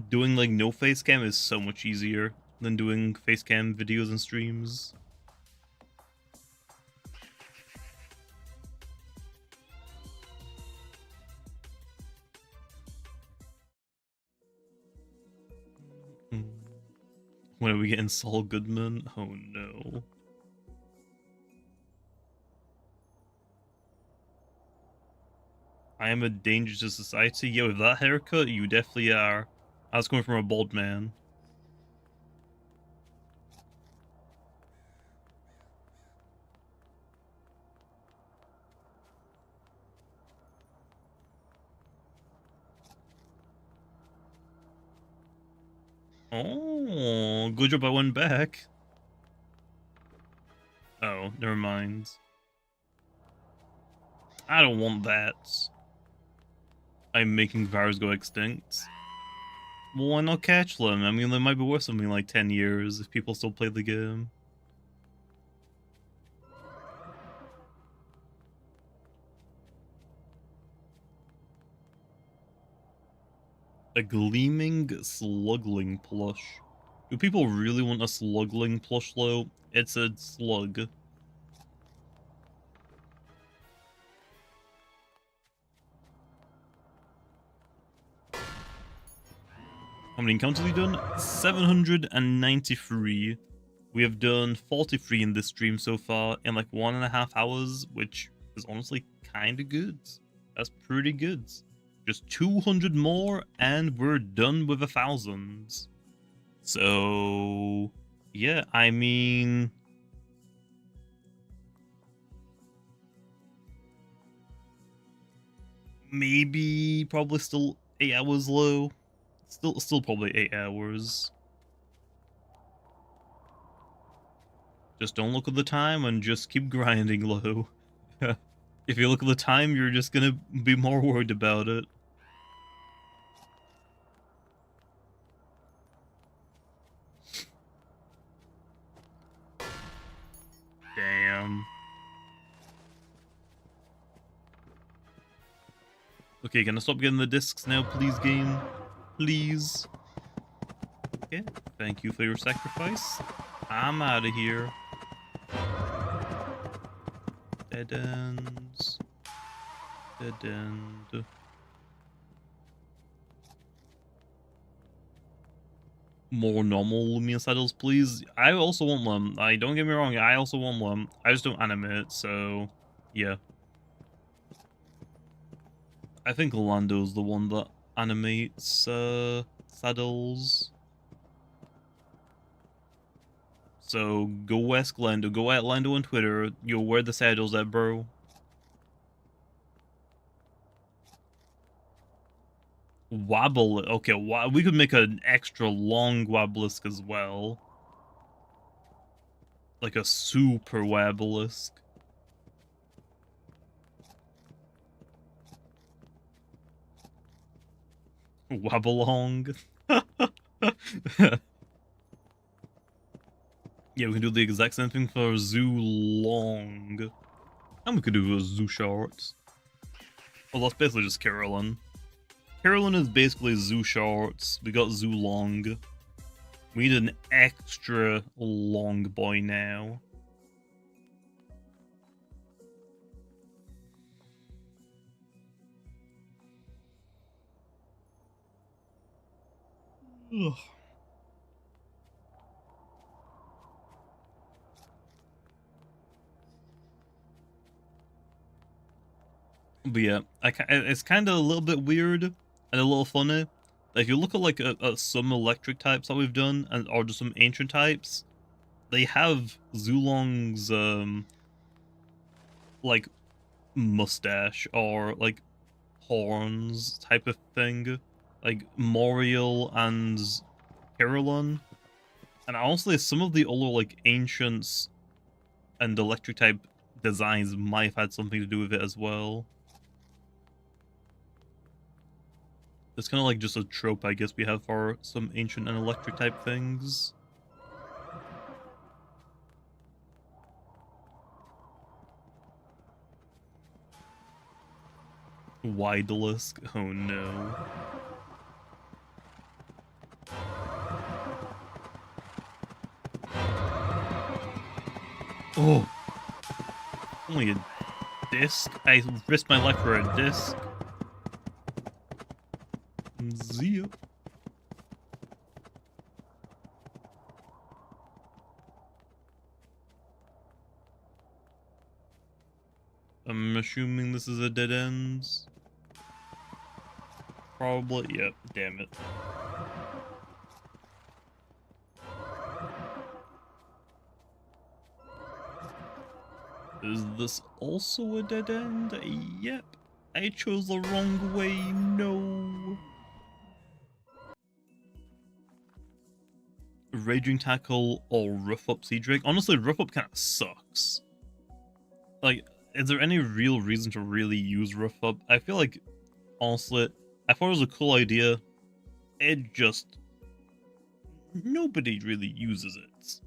Doing like no face cam is so much easier than doing face cam videos and streams. When are we getting Saul Goodman? Oh no. I am a danger to society. Yeah, with that haircut, you definitely are. I was coming from a bald man. Oh, good job I went back. Oh, never mind. I don't want that. I'm making virus go extinct. Well, why not catch them? I mean, they might be worth something like 10 years if people still play the game. A gleaming slugling plush. Do people really want a slugling plush though? It's a slug. How many encounters have we done? 793. We have done 43 in this stream so far in like 1.5 hours, which is honestly kind of good. That's pretty good. Just 200 more and we're done with 1,000. So, yeah, I mean... maybe probably still 8 hours low. Still probably 8 hours. Just don't look at the time and just keep grinding low. If you look at the time, you're just gonna be more worried about it. Damn. Okay, can I stop getting the discs now, please, game? Please. Okay, thank you for your sacrifice. I'm out of here. Dead ends. Dead end. More normal Loomian saddles, please. I also want them. Don't get me wrong, I also want them. I just don't animate, so yeah. I think Lando's the one that animates saddles. So go ask Lando. Go at Lando on Twitter. You'll wear the saddles at, bro. Wobble. Okay, we could make an extra long Wobblisk as well. Like a super Wobblisk. Wobblong. Yeah, we can do the exact same thing for Zoolong. And we could do a Zoo Shorts. Well, that's basically just Carolyn. Carolyn is basically Zoo Shorts. We got Zoolong. We need an extra long boy now. Ugh. But yeah, it's kind of a little bit weird and a little funny. If you look at like some electric types that we've done, or just some ancient types, they have Zulong's like mustache or like horns type of thing, like Moriel and Carolyn. And honestly, some of the older like ancients and electric type designs might have had something to do with it as well. It's kind of like just a trope, I guess, we have for some ancient and electric type things. Widelisk. Oh no. Oh. Only a disc? I risked my life for a disc. Zia. I'm assuming this is a dead end. Probably, yep, damn it. Is this also a dead end? Yep. I chose the wrong way, no. Raging Tackle or Rough Up Sea Drake? Honestly, Rough Up kind of sucks. Like, is there any real reason to really use Rough Up? I feel like, honestly, I thought it was a cool idea. It just... nobody really uses it.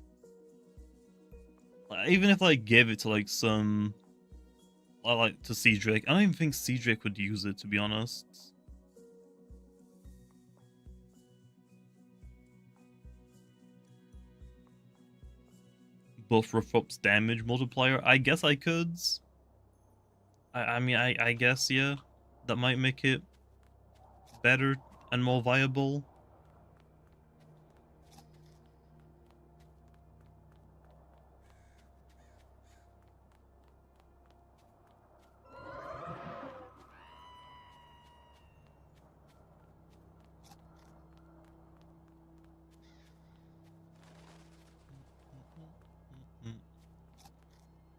Even if I gave it to like some... like to Sea Drake, I don't even think Sea Drake would use it, to be honest. Buff Rough Up's damage multiplier? I guess I could. I mean, I guess, yeah. That might make it better and more viable.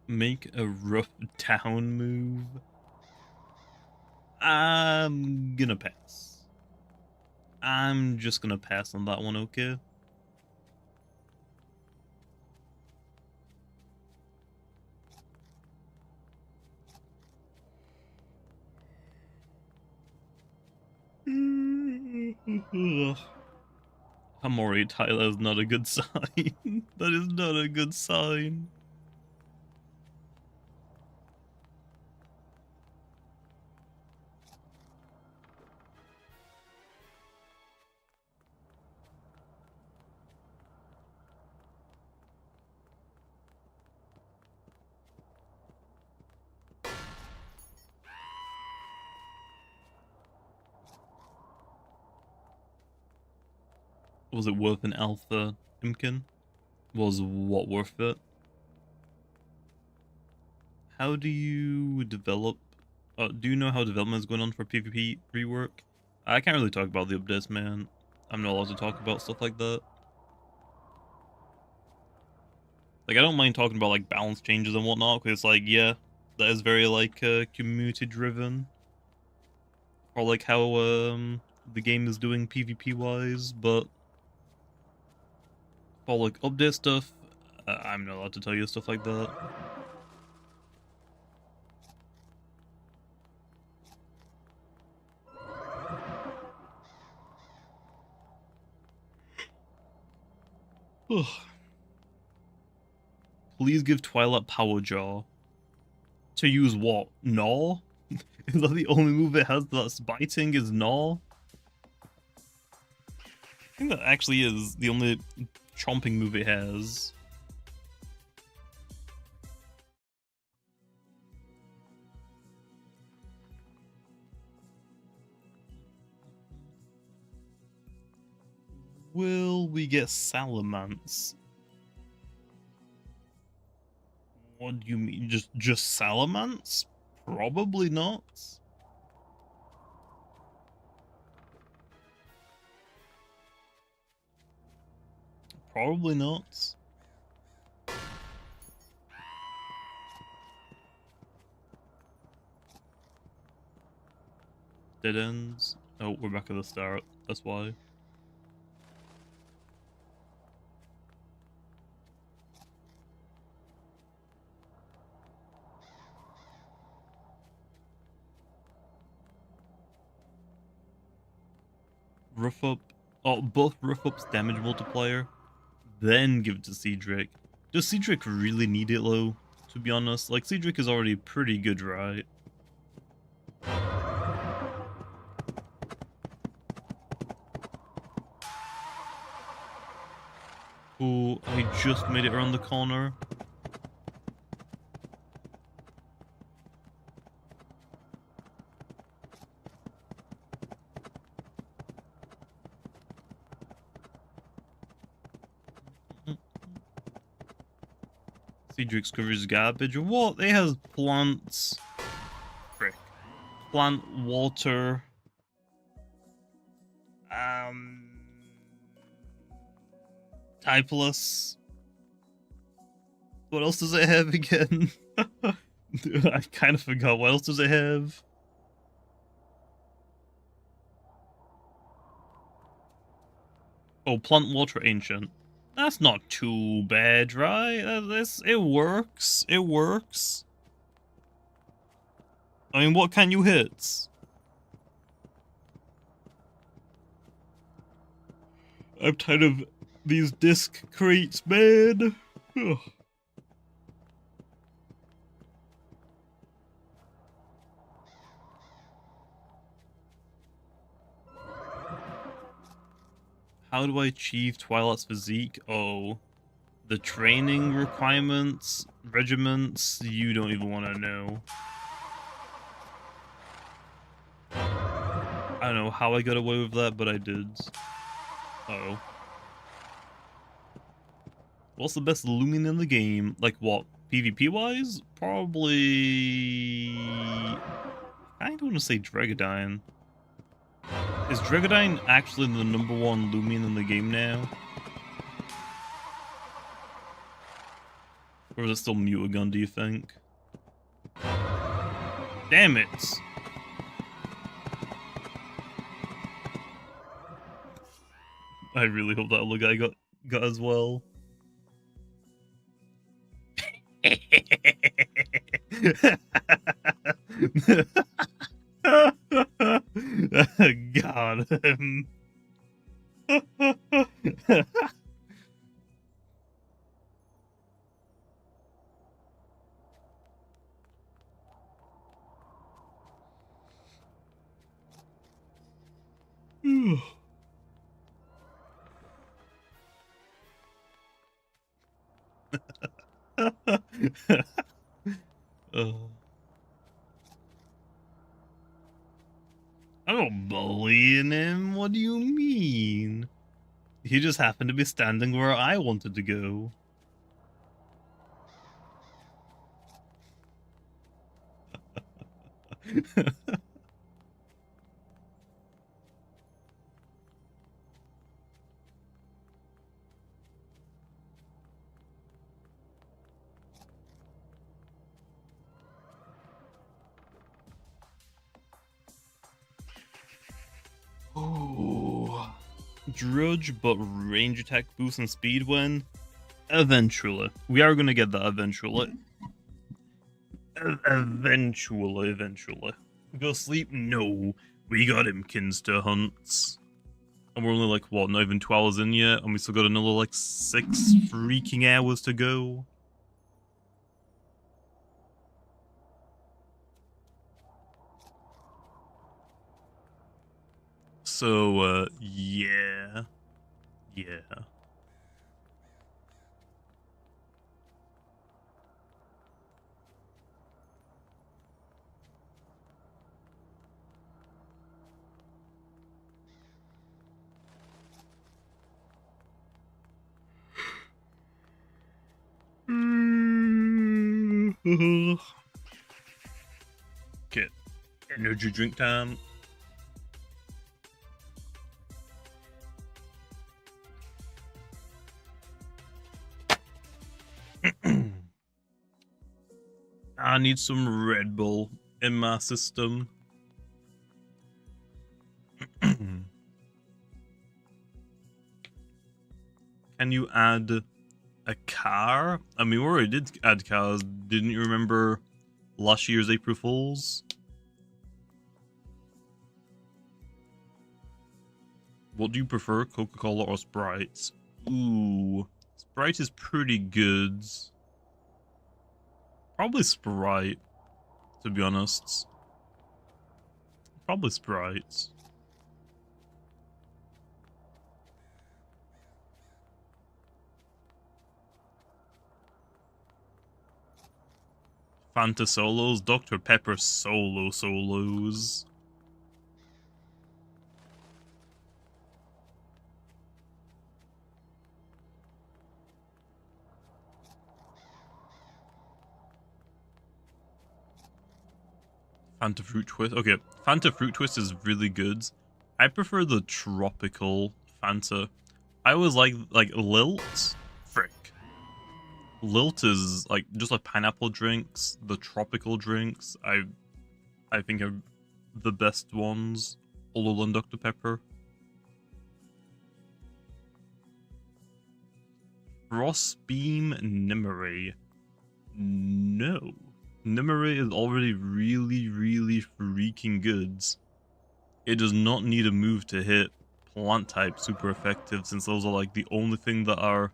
Make a rough town move. I'm gonna pass. I'm just gonna pass on that one, okay? Hamori Tyler is not a good sign. That is not a good sign. Was it worth an alpha, Impkin? Was what worth it? How do you develop... do you know how development is going on for PvP rework? I can't really talk about the updates, man. I'm not allowed to talk about stuff like that. Like, I don't mind talking about, like, balance changes and whatnot, because it's like, yeah, that is very, like, community-driven. Or, like, how, the game is doing PvP-wise, but... for, like, update stuff, I'm not allowed to tell you stuff like that. Please give Twilight Power Jaw. To use what? Gnaw? Is that the only move it has that's biting is Gnaw? I think that actually is the only chomping move it has. Will we get Salamence? What do you mean? Just Salamence? Probably not. Probably not. Dead ends. Oh, we're back at the start. That's why. Rough Up. Oh, both Rough Up's damage multiplier. Then give it to Sea Drake. Does Sea Drake really need it, though? To be honest, like, Sea Drake is already pretty good, right? Oh, I just made it around the corner. Sea Drake's cover is garbage. What? It has plants. plant, water. Typeless. What else does it have again? I kind of forgot. What else does it have? Oh, plant, water, ancient. That's not too bad, right? It works. It works. I mean, what can you hit? I'm tired of these disc crates, man. Ugh. How do I achieve Twilight's physique? Oh, the training requirements, regiments, you don't even want to know. I don't know how I got away with that, but I did. Uh-oh. What's the best Loomian in the game? Like what? PvP-wise? Probably... I don't want to say Dragodine. Is Dragodine actually the #1 Loomian in the game now? Or is it still Mutagun, do you think? Damn it! I really hope that other guy got as well. Got him. I don't bullying him. What do you mean? He just happened to be standing where I wanted to go. Oh, Drudge, but range attack boost and speed win. Eventually, we are gonna get that eventually. Eventually. Go sleep? No, we got Impkins to hunt. And we're only like, what, not even 2 hours in yet? And we still got another like 6 freaking hours to go. So, yeah. Yeah. Okay, energy drink time. I need some Red Bull in my system. Can you add a car? I mean, we already did add cars. Didn't you remember last year's April Fools? What do you prefer, Coca-Cola or Sprite? Ooh, Sprite is pretty good. Probably Sprite, to be honest. Probably Sprite. Fanta Solos, Dr. Pepper Solos. Fanta Fruit Twist. Okay, Fanta Fruit Twist is really good. I prefer the tropical Fanta. I always like Lilt. Frick. Lilt is like just like pineapple drinks. The tropical drinks, I think are the best ones. Other than Dr. Pepper. Frostbeam Nimeri. No. Nimeri is already really freaking good. It does not need a move to hit plant type super effective, since those are like the only thing that are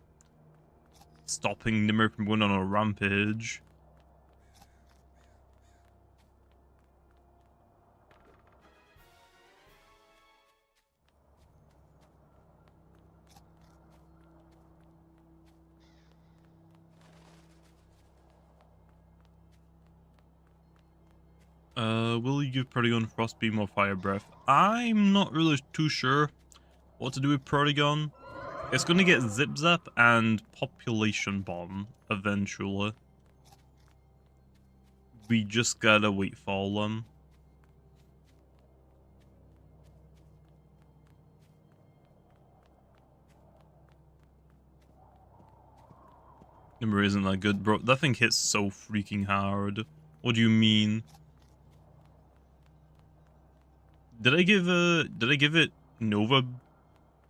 stopping Nimeri from going on a rampage. Will you give Protegon Frostbeam or Fire Breath? I'm not really too sure what to do with Protegon. It's gonna get Zip Zap and Population Bomb eventually. We just gotta wait for them. Number isn't that good, bro. That thing hits so freaking hard. What do you mean? Did I give it Nova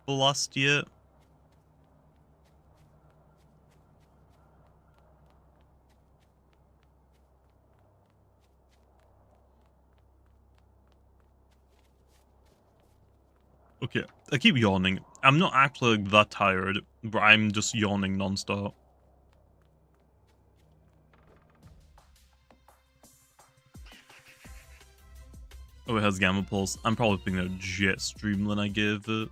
Blast yet? Okay, I keep yawning. I'm not actually that tired, but I'm just yawning non-stop. Oh, it has Gamma Pulse. I'm probably thinking of Jet Streamlin I gave it.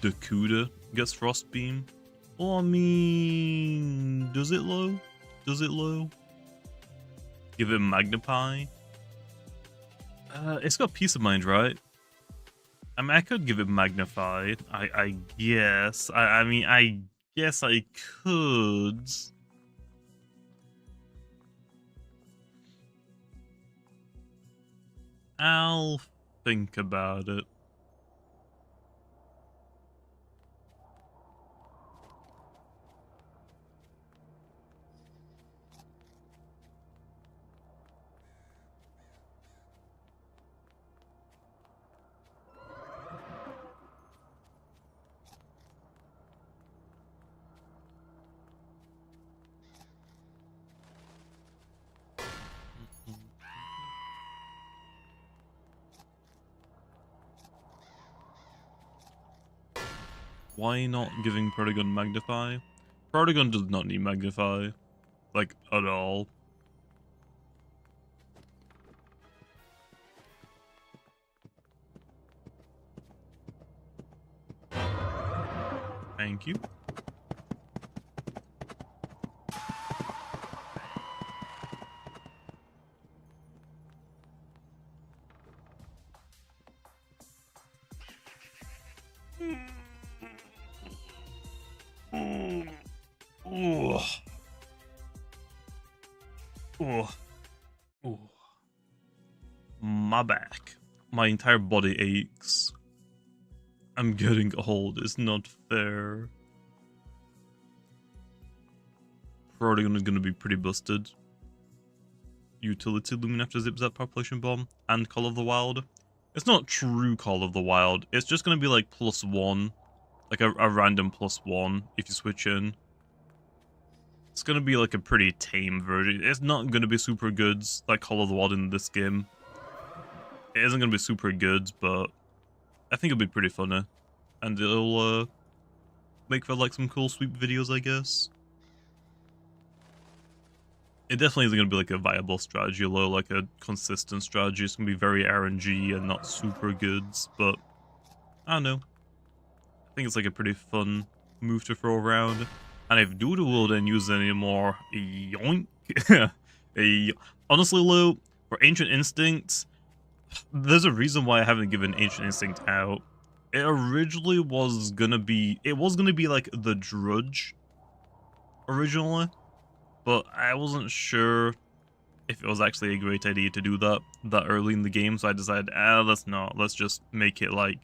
Dakuda gets Frostbeam. Well, I mean, does it low? Does it low? Give it Magnify. It's got Peace of Mind, right? I mean, I could give it Magnify. I guess. I mean, I guess I could. I'll think about it. Why not giving Protegon Magnify? Protegon does not need Magnify. Like, at all. Thank you. My back. My entire body aches. I'm getting old. It's not fair. Protegon is going to be pretty busted. Utility Loomian after Zip Zap Population Bomb and Call of the Wild. It's not true Call of the Wild. It's just going to be like +1. Like a random +1 if you switch in. It's going to be like a pretty tame version. It's not going to be super good like Call of the Wild in this game. It isn't going to be super good, but I think it'll be pretty funny. And it'll make for like some cool sweep videos, I guess. It definitely isn't going to be like a viable strategy, although like a consistent strategy. It's going to be very RNG and not super good, but I don't know. I think it's like a pretty fun move to throw around. And if Doodle will then use it anymore, yoink. Honestly, Lou, for Ancient Instinct, there's a reason why I haven't given Ancient Instinct out. It originally was gonna be, like the Drudge originally, but I wasn't sure if it was actually a great idea to do that early in the game, so I decided, let's not. Let's just make it like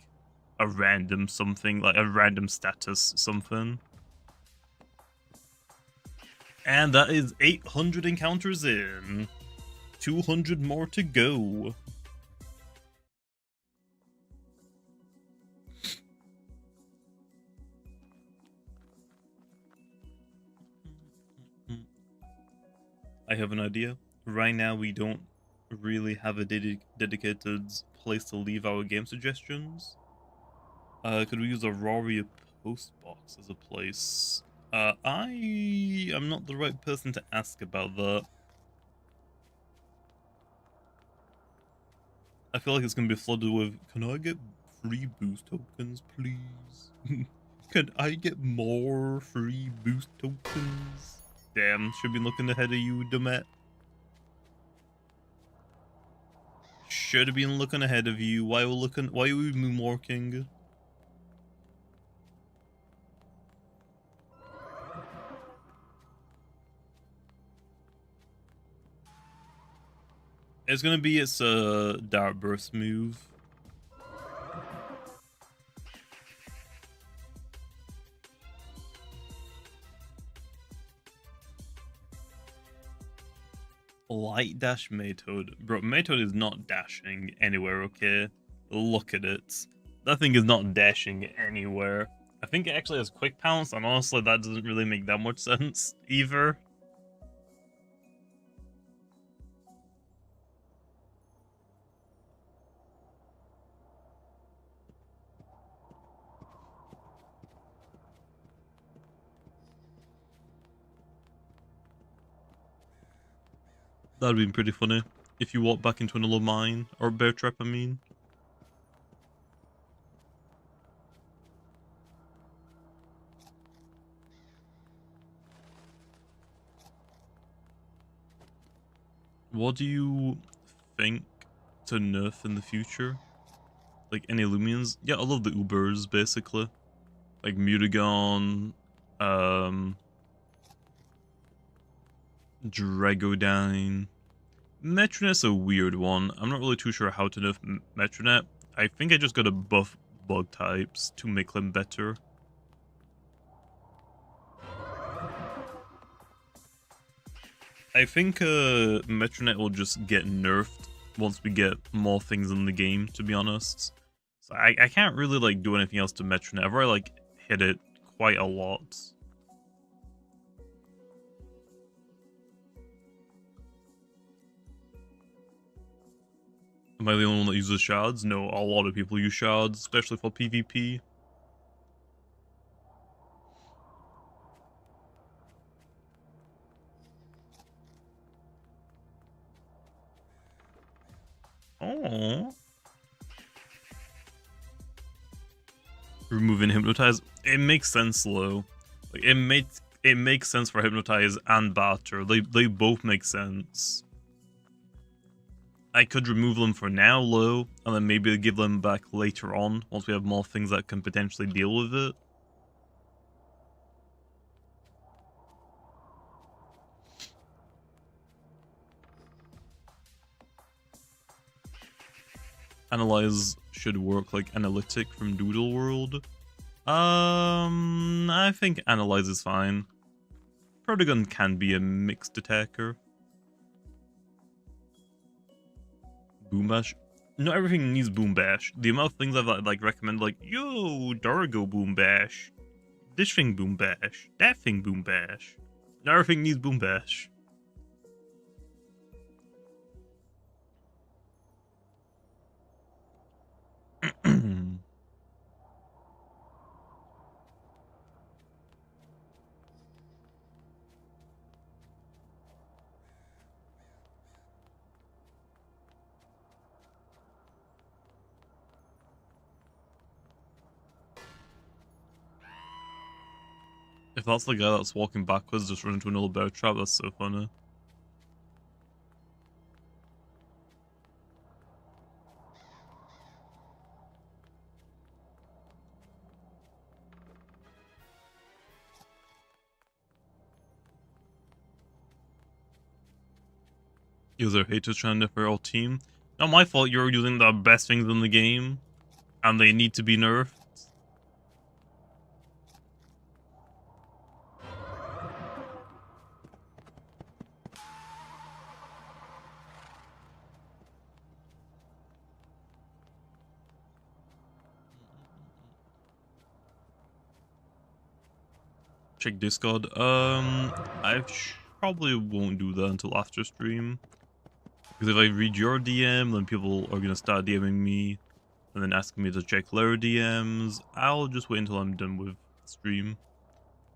a random something, like a random status something. And that is 800 encounters in. 200 more to go. I have an idea. Right now we don't really have a dedicated place to leave our game suggestions. Could we use a Rory post box as a place? I am not the right person to ask about that. I feel like it's gonna be flooded with, can I get free boost tokens, please? Can I get more free boost tokens? Damn, should be looking ahead of you, Demet. Should have been looking ahead of you. Why are we moonwalking? It's gonna be its Dart Burst move. Light dash Maytoad. Bro, Maytoad is not dashing anywhere, okay? Look at it. That thing is not dashing anywhere. I think it actually has quick pounce, and honestly that doesn't really make that much sense either. That'd be pretty funny if you walk back into another mine, or bear trap, I mean. What do you think to nerf in the future? Like any Loomians? Yeah, I love the Ubers, basically. Like Mutagon, Dragodyne. Metronet's a weird one. I'm not really too sure how to nerf Metronet. I think I just gotta buff bug types to make them better. I think Metronet will just get nerfed once we get more things in the game, to be honest. So I can't really like do anything else to Metronet. I've already like hit it quite a lot. Am I the only one that uses shards? No, a lot of people use shards, especially for PvP. Oh. Removing Hypnotize. It makes sense, though. Like it makes sense for Hypnotize and Batter. They both make sense. I could remove them for now, low, and then maybe give them back later on, once we have more things that can potentially deal with it. Analyze should work like Analytic from Doodle World. I think Analyze is fine. Protogun can be a mixed attacker. Boom Bash. Not everything needs Boom Bash. The amount of things I've like recommended, like, yo, Dargo Boom Bash. This thing Boom Bash. That thing Boom Bash. Not everything needs Boom Bash. If that's the guy that's walking backwards, just run into another bear trap, that's so funny. Is there haters trying to nerf our team? Not my fault. You're using the best things in the game, and they need to be nerfed. Check Discord. I probably won't do that until after stream. Because if I read your DM, then people are gonna start DMing me and then asking me to check their DMs. I'll just wait until I'm done with stream.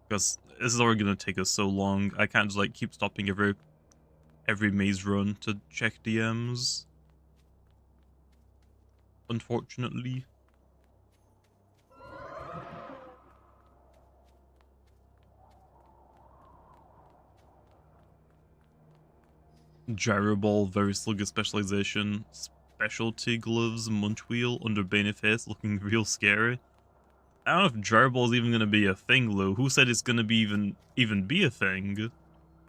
Because this is already gonna take us so long. I can't just like keep stopping every maze run to check DMs. Unfortunately. Gyro ball, very sluggish specialization. Specialty gloves, munch wheel, under Baneface, looking real scary. I don't know if gyro ball is even gonna be a thing, though. Who said it's gonna be even be a thing?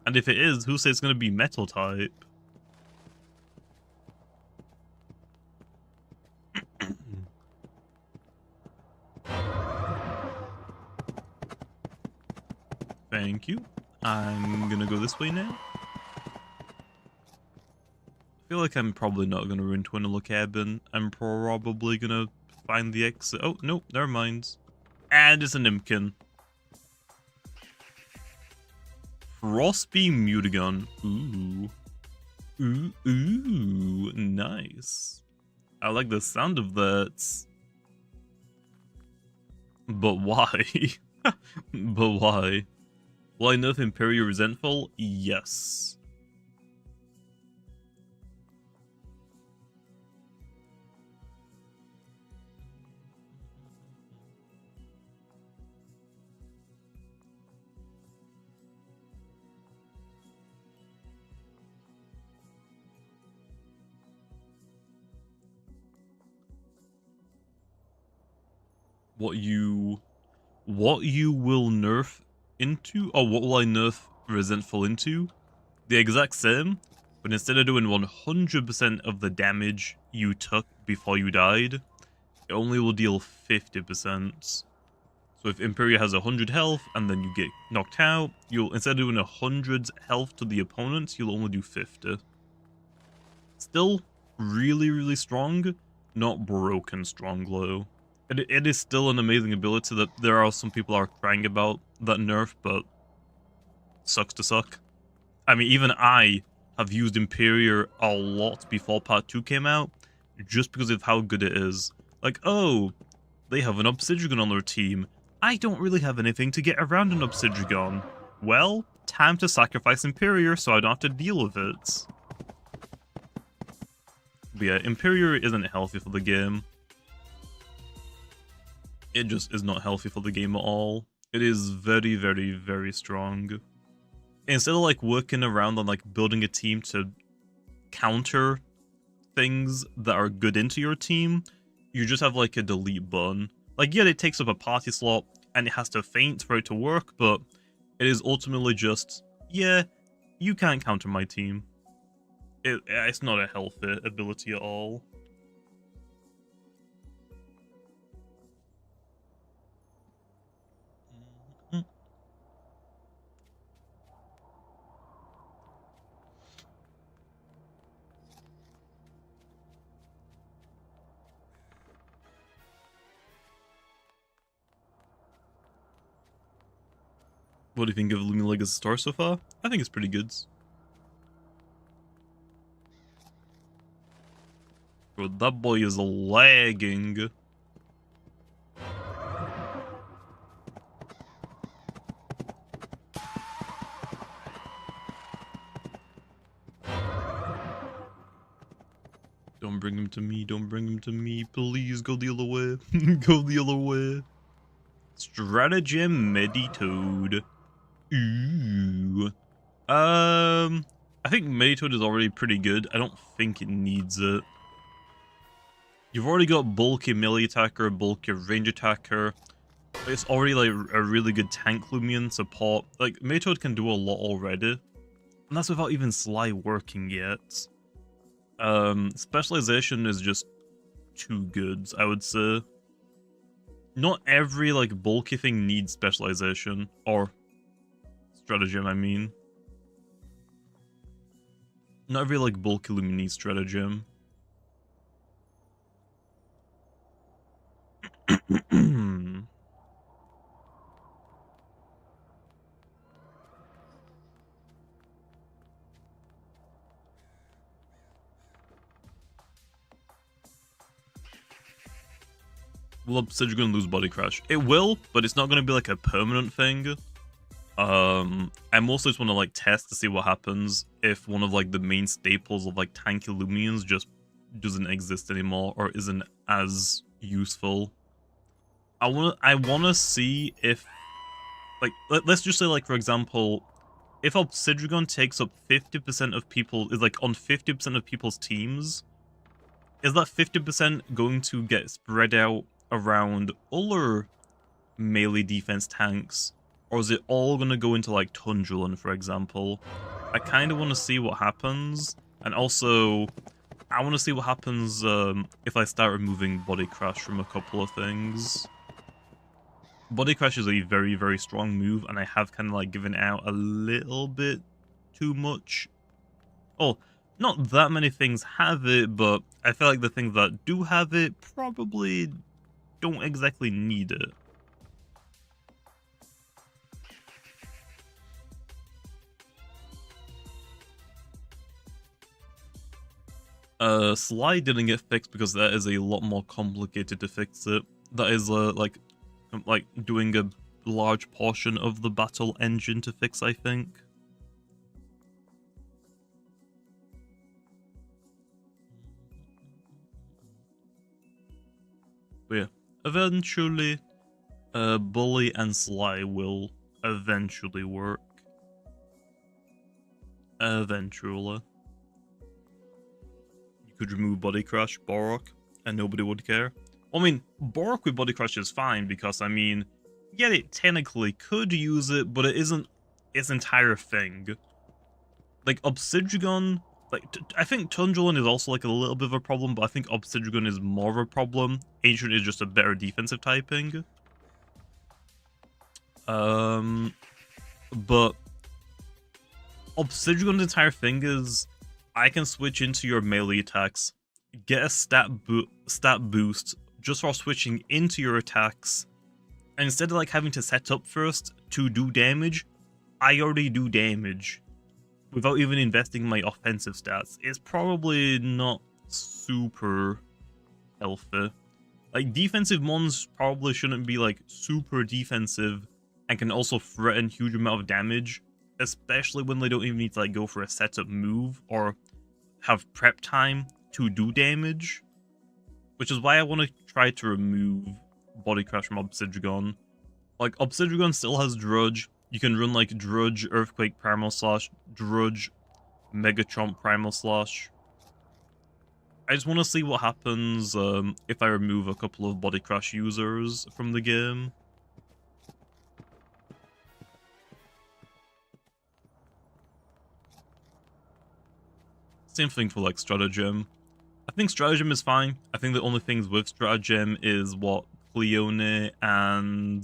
And if it is, who said it's gonna be metal type? Thank you. I'm gonna go this way now. I feel like I'm probably not gonna run to another cabin. I'm probably gonna find the exit. Oh, no, never mind. And it's an Impkin. Frostbeam Mutagon. Ooh. Ooh, nice. I like the sound of that. But why? But why? Will I nerf Imperial Resentful? Yes. What you will nerf into? Oh, what will I nerf Resentful into? The exact same, but instead of doing 100% of the damage you took before you died, it only will deal 50%. So if Imperia has 100 health and then you get knocked out, you'll, instead of doing 100 health to the opponent, you'll only do 50. Still really, really strong, not broken strong though. It is still an amazing ability that there are some people are crying about that nerf, but sucks to suck. I mean, even I have used Imperior a lot before Part 2 came out, just because of how good it is. Like, oh, they have an Obsidian on their team. I don't really have anything to get around an Obsidian. Well, time to sacrifice Imperior so I don't have to deal with it. But yeah, Imperior isn't healthy for the game. It just is not healthy for the game at all. It is very, very, very strong. Instead of like working around on like building a team to counter things that are good into your team, you just have like a delete button. Like, yeah, it takes up a party slot and it has to faint for it to work, but it is ultimately just, yeah, you can't counter my team. It's not a healthy ability at all. What do you think of Loomian Legacy Star so far? I think it's pretty good. Bro, that boy is lagging. Don't bring him to me, don't bring him to me. Please go the other way. Go the other way. Stratagem Meditoad. Ooh. I think Meditoad is already pretty good. I don't think it needs it. You've already got bulky melee attacker, bulky range attacker. It's already like a really good tank Loomian support. Like, Meditoad can do a lot already. And that's without even Sly working yet. Specialization is just too good, I would say. Not every, like, bulky thing needs specialization. Or stratagem, I mean. Not every, like, bulky Loomian needs stratagem. Will Obsidian lose body crash? It will, but it's not going to be like a permanent thing. I mostly just want to like test to see what happens if one of like the main staples of like tanky Loomians just doesn't exist anymore or isn't as useful. I wanna see if, like, let's just say, like, for example, if Obsidian takes up 50% of people, is like on 50% of people's teams, is that 50% going to get spread out around other melee defense tanks, or is it all going to go into like Tundrulin, for example? I kind of want to see what happens, and also I want to see what happens if I start removing body crash from a couple of things. Body crash is a very, very strong move, and I have kind of like given out a little bit too much. Oh, not that many things have it, but I feel like the things that do have it probably don't exactly need it. Sly didn't get fixed because that is a lot more complicated to fix it. That is like doing a large portion of the battle engine to fix, I think. But yeah, eventually, Bully and Sly will eventually work. Eventually. You could remove Body Crash, Borok, and nobody would care. I mean, Borok with Body Crash is fine because, I mean, yeah, it technically could use it, but it isn't its entire thing. Like, Obsidian, like, I think Tundrulin is also, like, a little bit of a problem, but I think Obsidian is more of a problem. Ancient is just a better defensive typing. But Obsidian's entire thing is, I can switch into your melee attacks, get a stat boost just for switching into your attacks, and instead of like having to set up first to do damage, I already do damage without even investing in my offensive stats. It's probably not super healthy. Like, defensive mons probably shouldn't be like super defensive and can also threaten huge amount of damage, especially when they don't even need to like go for a setup move or have prep time to do damage. Which is why I want to try to remove Body Crash from Obsidian. Like, Obsidian still has Drudge. You can run like Drudge, Earthquake, Primal Slash, Drudge, Megachomp, Primal Slash. I just want to see what happens if I remove a couple of Body Crash users from the game. Same thing for like Stratagem. I think Stratagem is fine. I think the only things with Stratagem is what Cleone and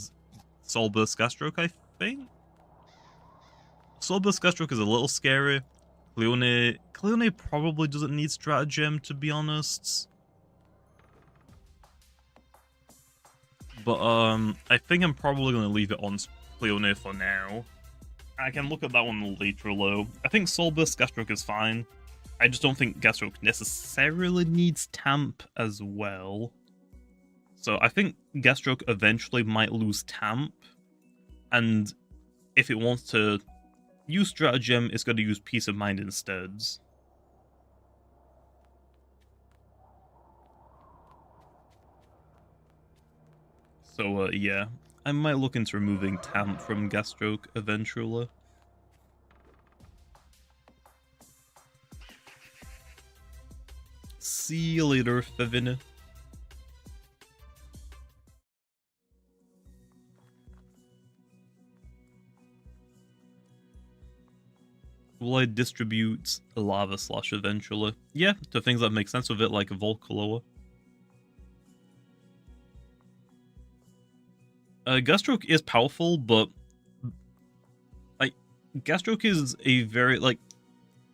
Soulburst Gastroke, I think? Soulburst Gastroke is a little scary. Cleone probably doesn't need Stratagem, to be honest. But I think I'm probably going to leave it on Cleone for now. I can look at that one later, though. I think Soulburst Gastroke is fine. I just don't think Gastroke necessarily needs Tamp as well. So I think Gastroke eventually might lose Tamp, and if it wants to use Stratagem, it's going to use Peace of Mind instead. So yeah, I might look into removing Tamp from Gastroke eventually. See you later, Favina. Will I distribute lava slash eventually? Yeah, to things that make sense with it, like Volcaloa. Gastroke is powerful, but like Gastroke is a very like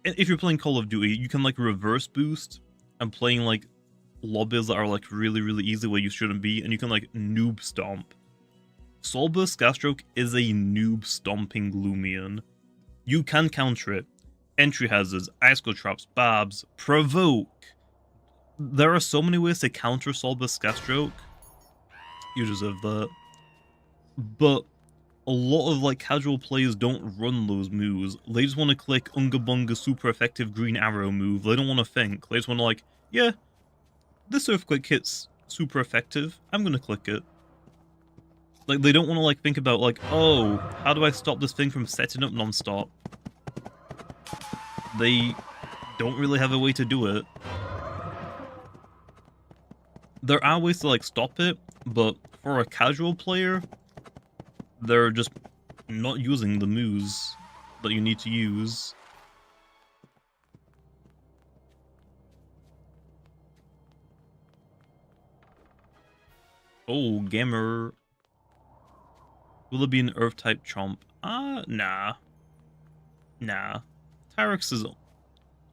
if you're playing Call of Duty, you can like reverse boost and playing like lobbies that are like really easy where you shouldn't be, and you can like noob stomp. Soul Burst Gastroke is a noob stomping Loomian. You can counter it. Entry hazards, icicle traps, barbs, provoke. There are so many ways to counter Soul Burst Gastroke. You deserve that. But a lot of like casual players don't run those moves. They just want to click Unga Bunga super effective green arrow move. They don't want to think. They just want to like, yeah, this earthquake hit's super effective. I'm gonna click it. Like they don't want to like think about like, oh, how do I stop this thing from setting up non-stop? They don't really have a way to do it. There are ways to like stop it, but for a casual player, they're just not using the moves that you need to use. Oh, Gamer. Will it be an Earth-type chomp? Nah. Nah. Tyrex is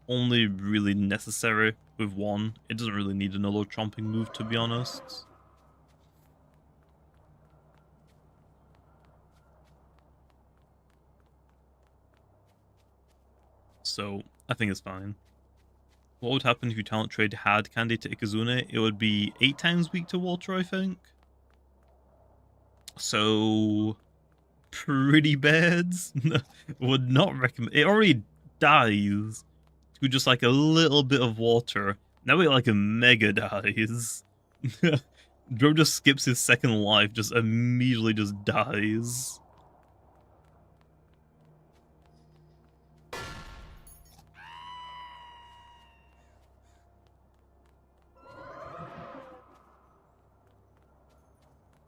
only really necessary with one. It doesn't really need another chomping move, to be honest. So, I think it's fine. What would happen if you talent trade Hard Candy to Ikazune? It would be 8 times weak to water, I think. So, pretty bad. Would not recommend. It already dies to just like a little bit of water. Now it like a mega dies. Bro just skips his second life, just immediately just dies.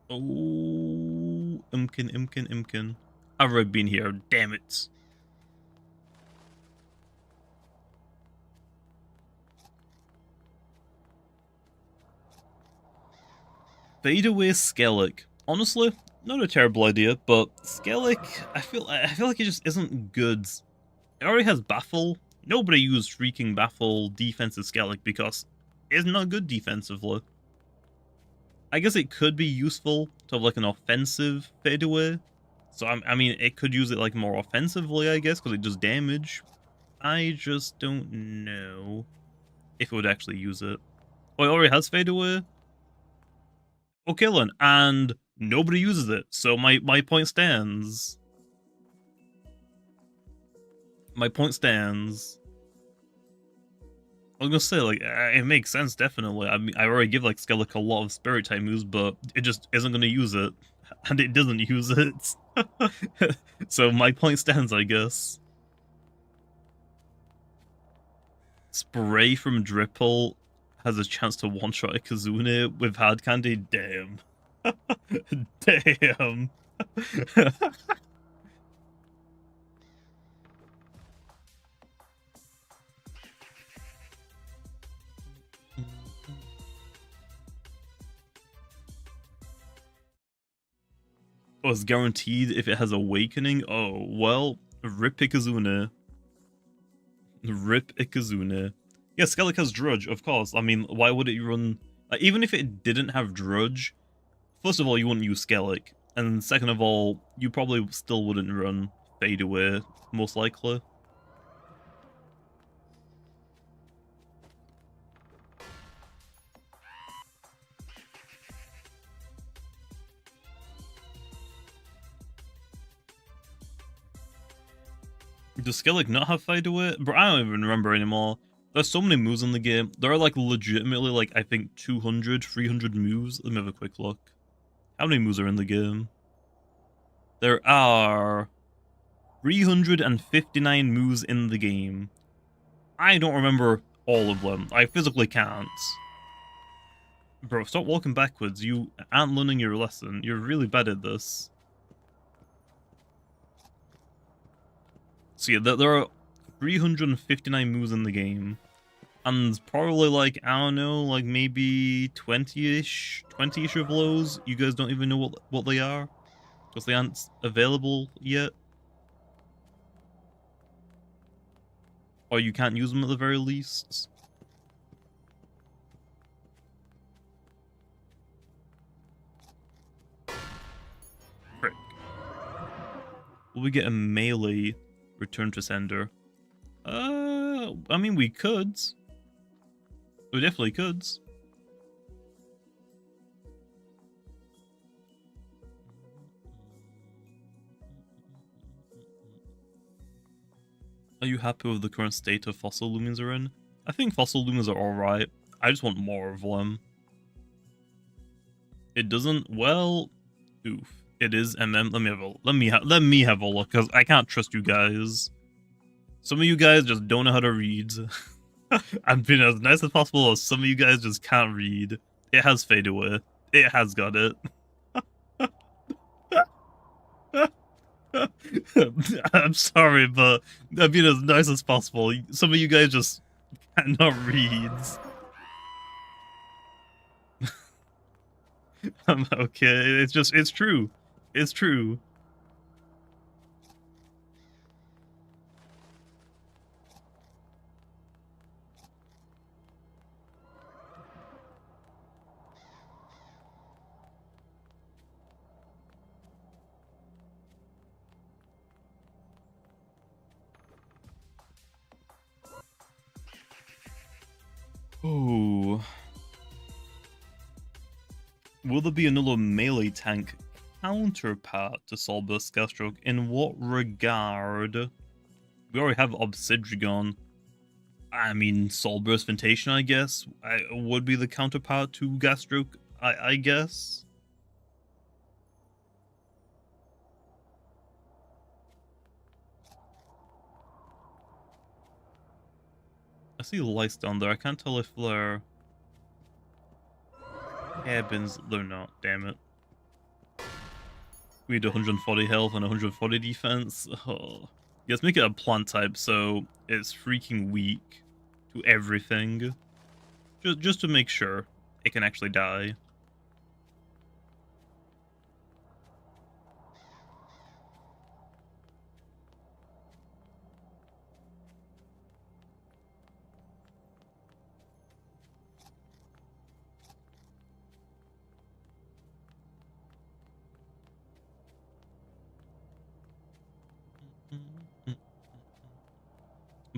Oh, Impkin. I've already been here, damn it. Fade away Skellig. Honestly, not a terrible idea, but Skellig, I feel like it just isn't good. It already has Baffle. Nobody used Shrieking Baffle defensive Skellig because it's not good defensively. I guess it could be useful to have like an offensive fadeaway. So I mean, it could use it like more offensively, I guess, because it does damage. I just don't know if it would actually use it. Oh, it already has fadeaway. Oh, killing, and nobody uses it, so my point stands. My point stands. I was gonna say, like, it makes sense, definitely. I mean, I already give, like, Skellig a lot of spirit type moves, but it just isn't gonna use it. And it doesn't use it. So my point stands, I guess. Spray from Dripple has a chance to one-shot a Kazune with Hard Candy? Damn. Damn. Oh, it's guaranteed if it has Awakening? Oh, well, rip Ikazune. Rip Ikazune. Yeah, Skellig has Drudge, of course. I mean, why would it run... Like, even if it didn't have Drudge, first of all, you wouldn't use Skellig. And second of all, you probably still wouldn't run Fade Away, most likely. Does Skellig not have Fade Away? Bro, I don't even remember anymore. There's so many moves in the game. There are like legitimately like, I think 200, 300 moves. Let me have a quick look. How many moves are in the game? There are 359 moves in the game. I don't remember all of them. I physically can't. Bro, stop walking backwards. You aren't learning your lesson. You're really bad at this. So yeah, there are 359 moves in the game. And probably like, I don't know, like maybe 20-ish of those. You guys don't even know what they are. Because they aren't available yet. Or you can't use them at the very least. Frick. Will we get a melee return to sender? I mean, we could. We definitely could. Are you happy with the current state of fossil Loomians are in? I think fossil Loomians are alright. I just want more of them. It doesn't, well, oof. It is MM. Let me have a look, because I can't trust you guys. Some of you guys just don't know how to read. I'm being as nice as possible, as some of you guys just can't read. It has fade away. It has got it. I'm sorry, but I'm being as nice as possible. Some of you guys just cannot read. I'm okay. It's true. It's true. Oh. Will there be another melee tank counterpart to Soulburst Gasstroke? In what regard? We already have Obsidian. I mean, Soulburst Ventation, I guess, would be the counterpart to Gasstroke, I guess. I see lights down there. I can't tell if they're cabins. They're not, damn it. We had 140 health and 140 defense. Oh. Let's make it a plant type so it's freaking weak to everything. Just to make sure it can actually die.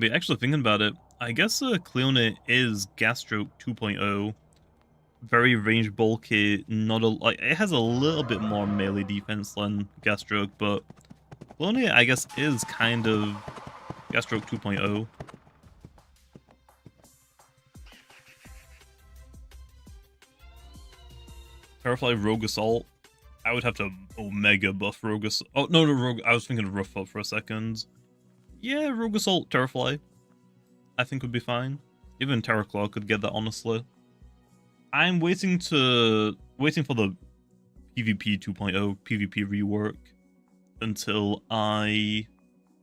But actually thinking about it, I guess Cleone is Gasstroke 2.0. Very range bulky, not a like it has a little bit more melee defense than Gasstroke, but Cleone I guess is kind of Gasstroke 2.0. Terrafly Rogue Assault. I would have to Omega buff Rogue Assault. Oh no, Rogue. I was thinking of Rough Up for a second. Yeah, Rogue Assault, Terrafly, I think would be fine. Even Terraclaw could get that, honestly. I'm waiting for the PvP 2.0, PvP rework, until I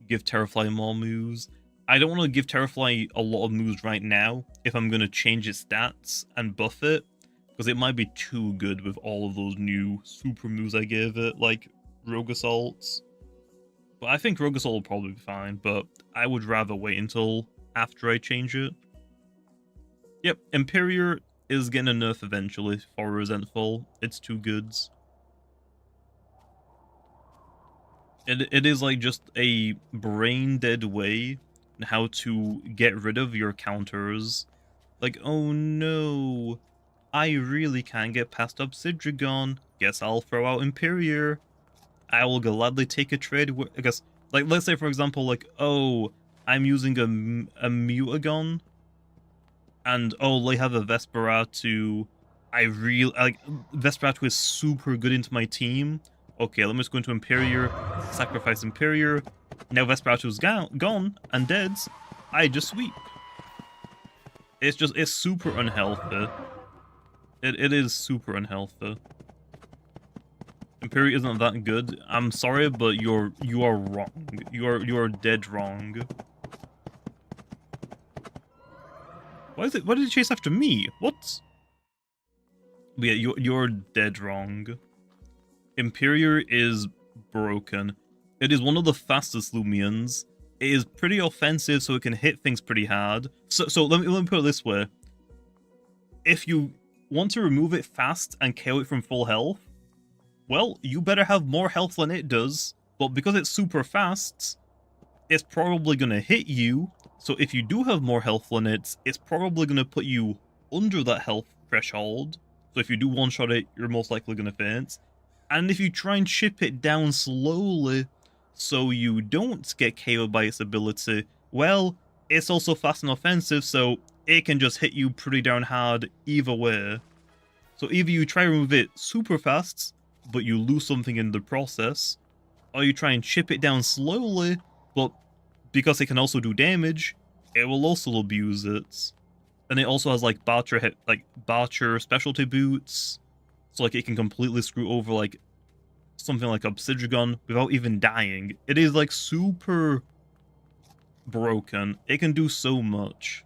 give Terrafly more moves. I don't want to give Terrafly a lot of moves right now if I'm going to change its stats and buff it, because it might be too good with all of those new super moves I gave it, like Rogue Assaults. But I think Rogue Assault will probably be fine, but I would rather wait until after I change it. Yep, Imperior is getting a nerf eventually for Resentful. It's too good. It is like just a brain dead way in how to get rid of your counters. Like, oh no, I really can't get past Obsidian. Guess I'll throw out Imperior. I will gladly take a trade. I guess, like, let's say for example, like, oh, I'm using a Mutagon, and oh, they have a Vesperatu. I really like Vesperatu is super good into my team. Okay, let me just go into Imperior, sacrifice Imperior. Now Vesperatu's gone and dead. I just sweep. It's super unhealthy. It is super unhealthy. Imperior isn't that good. I'm sorry, but you are wrong. You are dead wrong. Why did it chase after me? What? But yeah, you're dead wrong. Imperior is broken. It is one of the fastest Loomians. It is pretty offensive, so it can hit things pretty hard. So let me put it this way. If you want to remove it fast and KO it from full health, well, you better have more health than it does. But because it's super fast, it's probably going to hit you. So if you do have more health than it, it's probably going to put you under that health threshold. So if you do one-shot it, you're most likely going to faint. And if you try and chip it down slowly so you don't get KO'd by its ability, well, it's also fast and offensive, so it can just hit you pretty darn hard either way. So either you try to remove it super fast, but you lose something in the process, or you try and chip it down slowly, but because it can also do damage, it will also abuse it. And it also has like Barcher specialty boots, so like it can completely screw over like something like Obsidian without even dying. It is like super broken. It can do so much.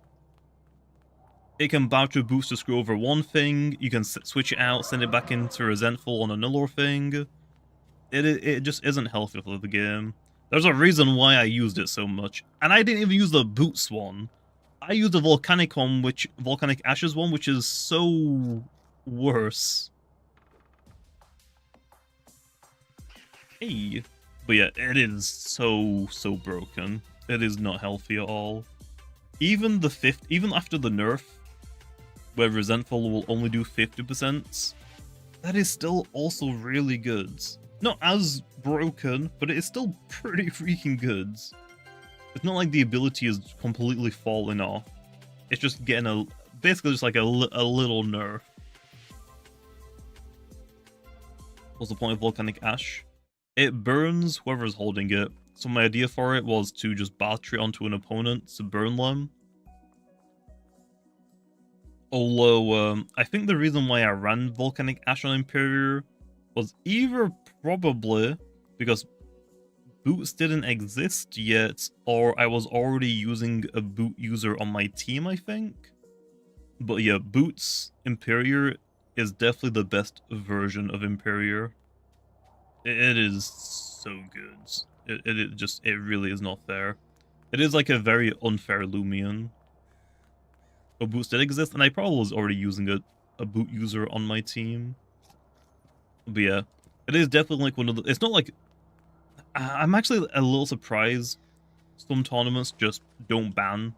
It can Barcher boots to screw over one thing. You can switch it out, send it back into Resentful on another thing. It just isn't healthy for the game. There's a reason why I used it so much. And I didn't even use the boots one. I used the Volcanic Ashes one, which is so worse. Hey. But yeah, it is so broken. It is not healthy at all. Even after the nerf, where Resentful will only do 50%, that is still also really good. Not as broken, but it is still pretty freaking good. It's not like the ability is completely falling off. It's just getting basically just like a little nerf. What's the point of Volcanic Ash? It burns whoever's holding it. So my idea for it was to just Barter it onto an opponent to burn them. Although, I think the reason why I ran Volcanic Ash on Imperior was either probably because boots didn't exist yet, or I was already using a boot user on my team, I think. But yeah, boots Imperior is definitely the best version of Imperior. It is so good. It really is not fair. It is like a very unfair Loomian. But boots did exist, and I probably was already using a boot user on my team. But yeah, it is definitely like one of the... It's not like... I'm actually a little surprised some tournaments just don't ban.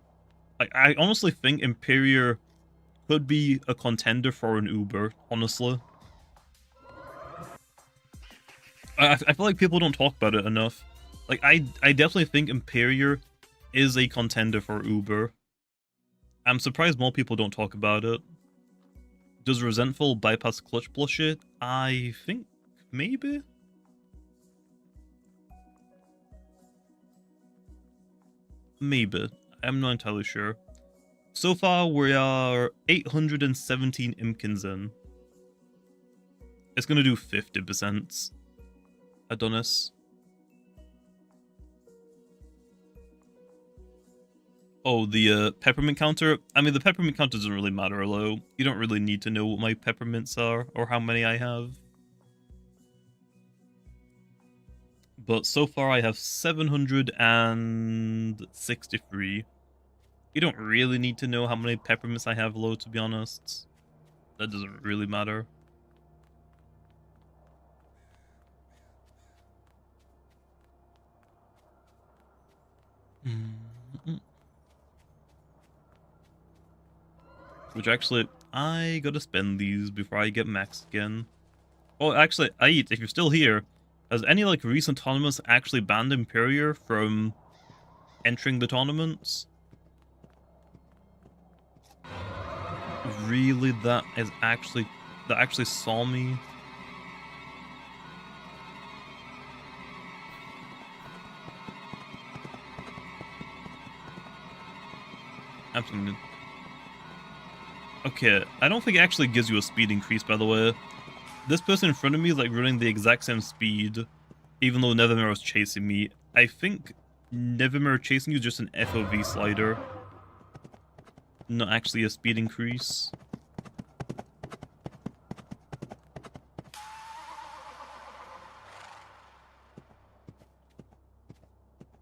I honestly think Imperior could be a contender for an Uber, honestly. I feel like people don't talk about it enough. Like, I definitely think Imperior is a contender for Uber. I'm surprised more people don't talk about it. Does Resentful bypass Clutch Blush? I think maybe? Maybe. I'm not entirely sure. So far, we are 817 Impkins in. It's going to do 50%. Adonis. Oh, the peppermint counter? I mean, the peppermint counter doesn't really matter, although you don't really need to know what my peppermints are or how many I have. But so far I have 763. You don't really need to know how many peppermints I have low, to be honest. That doesn't really matter. Which actually, I gotta spend these before I get max again. Oh, actually, Ait, if you're still here, has any like recent tournaments actually banned Imperior from entering the tournaments? Really, that actually saw me? Absolutely. Okay, I don't think it actually gives you a speed increase, by the way. This person in front of me is like running the exact same speed, even though Nevermere was chasing me. I think Nevermere chasing you is just an FOV slider. not actually a speed increase.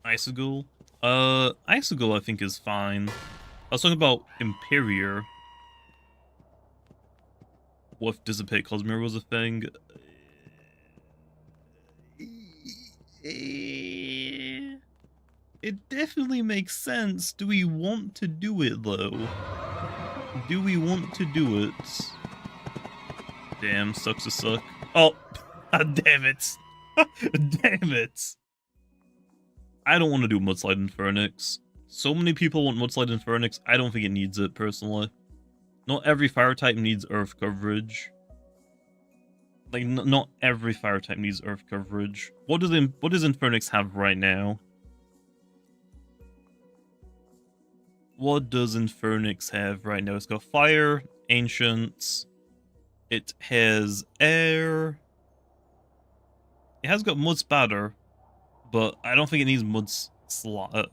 Icicle? Icicle I think is fine. I was talking about Imperior. What if Dissipate Cosmere was a thing? It definitely makes sense. Do we want to do it, though? Do we want to do it? Damn, sucks to suck. Oh, damn it. Damn it. I don't want to do Mudslide Infernix. So many people want Mudslide Infernix, I don't think it needs it, personally. Not every fire type needs earth coverage. Like, not every fire type needs earth coverage. What does Infernix have right now? What does Infernix have right now? It's got fire, ancients. It has air. It has got mud spatter, but I don't think it needs mudslide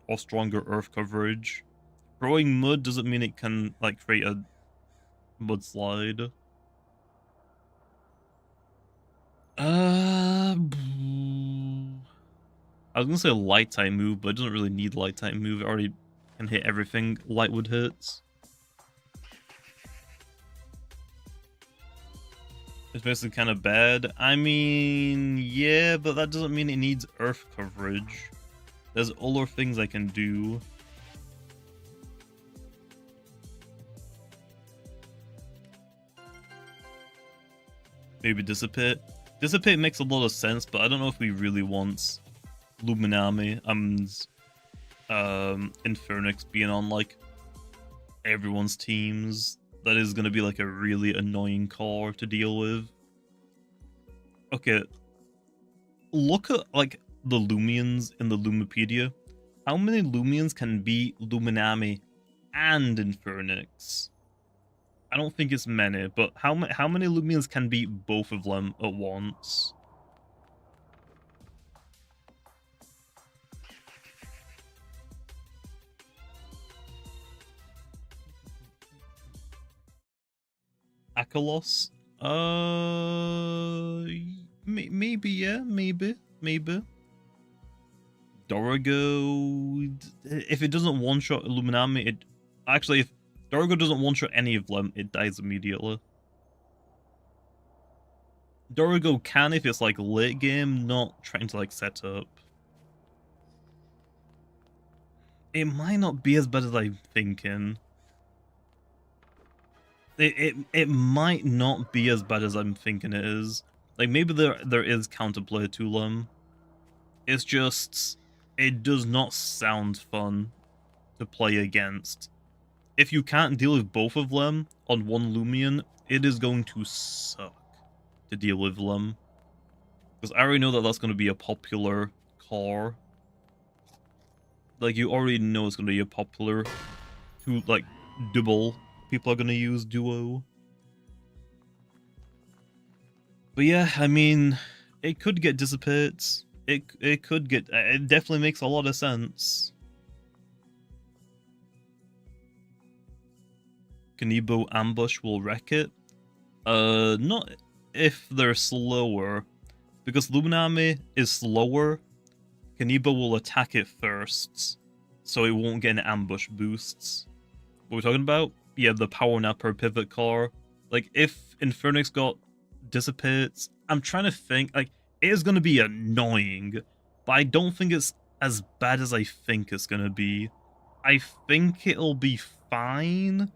or stronger earth coverage. Throwing mud doesn't mean it can like create a mudslide. I was gonna say a light type move, but it doesn't really need light type move. It already can hit everything Lightwood hits. It's basically kind of bad. I mean, yeah, but that doesn't mean it needs earth coverage. There's other things I can do. Maybe Dissipate. Dissipate makes a lot of sense, but I don't know if we really want Luminami and Infernix being on like everyone's teams. That is going to be like a really annoying core to deal with. Okay, look at like the Loomians in the Lumipedia. How many Loomians can be Luminami and Infernix? I don't think it's many, but how many Loomians can be both of them at once? Akalos? Maybe, yeah, maybe. Dorigo, if it doesn't one-shot Illuminami, it... Actually, if Dorigo doesn't one-shot any of them, it dies immediately. Dorigo can if it's like late game, not trying to like set up. It might not be as bad as I'm thinking. It might not be as bad as I'm thinking it is. Like, maybe there is counterplay to them. It's just... It does not sound fun to play against. If you can't deal with both of them on one Loomian, it is going to suck to deal with them. Because I already know that that's going to be a popular core. Like, you already know it's going to be a popular... like, double... People are going to use duo. But yeah, I mean, it could get dissipates. It could get... It definitely makes a lot of sense. Kanibo ambush will wreck it. Not if they're slower. Because Luminami is slower, Kanibo will attack it first. So it won't get an ambush boosts. What are we talking about? Yeah, the Power Napper pivot core. Like, if Infernix got dissipates, I'm trying to think, like, it is going to be annoying, but I don't think it's as bad as I think it's going to be. I think it'll be fine.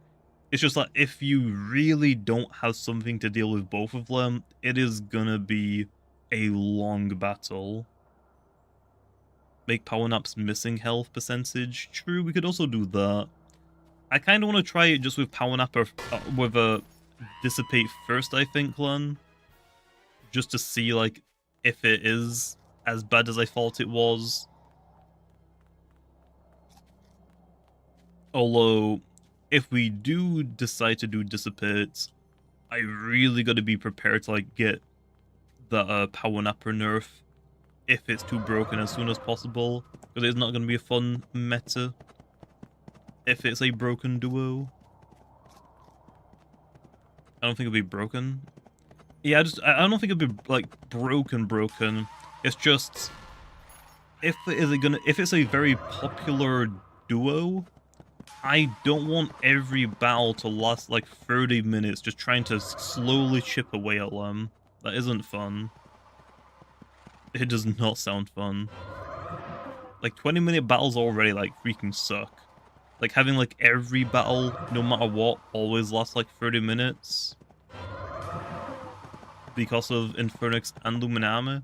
It's just like, if you really don't have something to deal with both of them, it is going to be a long battle. Make Power Nap's missing health percentage. True, we could also do that. I kind of want to try it just with Power Napper, with a Dissipate first, I think, Glenn. Just to see, like, if it is as bad as I thought it was. Although, if we do decide to do Dissipate, I really got to be prepared to, like, get the Power Napper nerf if it's too broken as soon as possible. Because it's not going to be a fun meta. if it's a broken duo. I don't think it'll be broken. Yeah, I don't think it'll be like broken. It's just if it's a very popular duo, I don't want every battle to last like 30 minutes just trying to slowly chip away at them. That isn't fun. It does not sound fun. Like 20-minute battles already like freaking suck. Like having like every battle, no matter what, always lasts like 30 minutes. Because of Infernix and Luminame.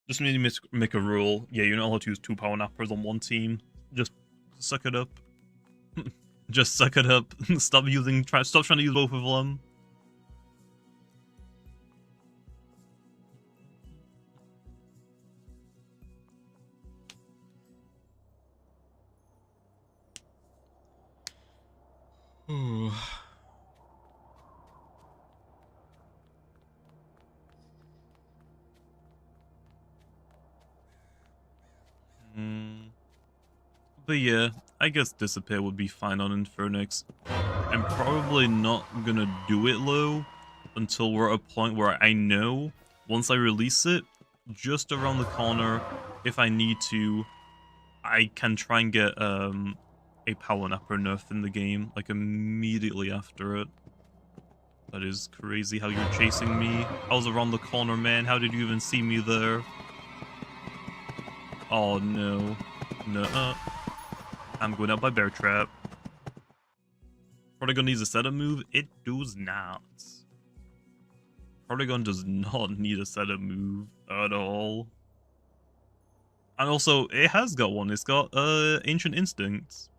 Just need to make a rule. Yeah, you're not allowed to use 2 power nappers on one team. Just suck it up. Just suck it up. Stop trying to use both of them. But yeah, I guess Disappear would be fine on Infernix. I'm probably not gonna do it low until we're at a point where I know once I release it, just around the corner, if I need to, I can try and get a power napper nerf in the game, like immediately after it. That is crazy how you're chasing me. I was around the corner, man. How did you even see me there? Oh no. No. I'm going out by Bear Trap. Protagon needs a setup move? It does not. Protagon does not need a setup move at all. And also, it has got one. It's got Ancient Instincts.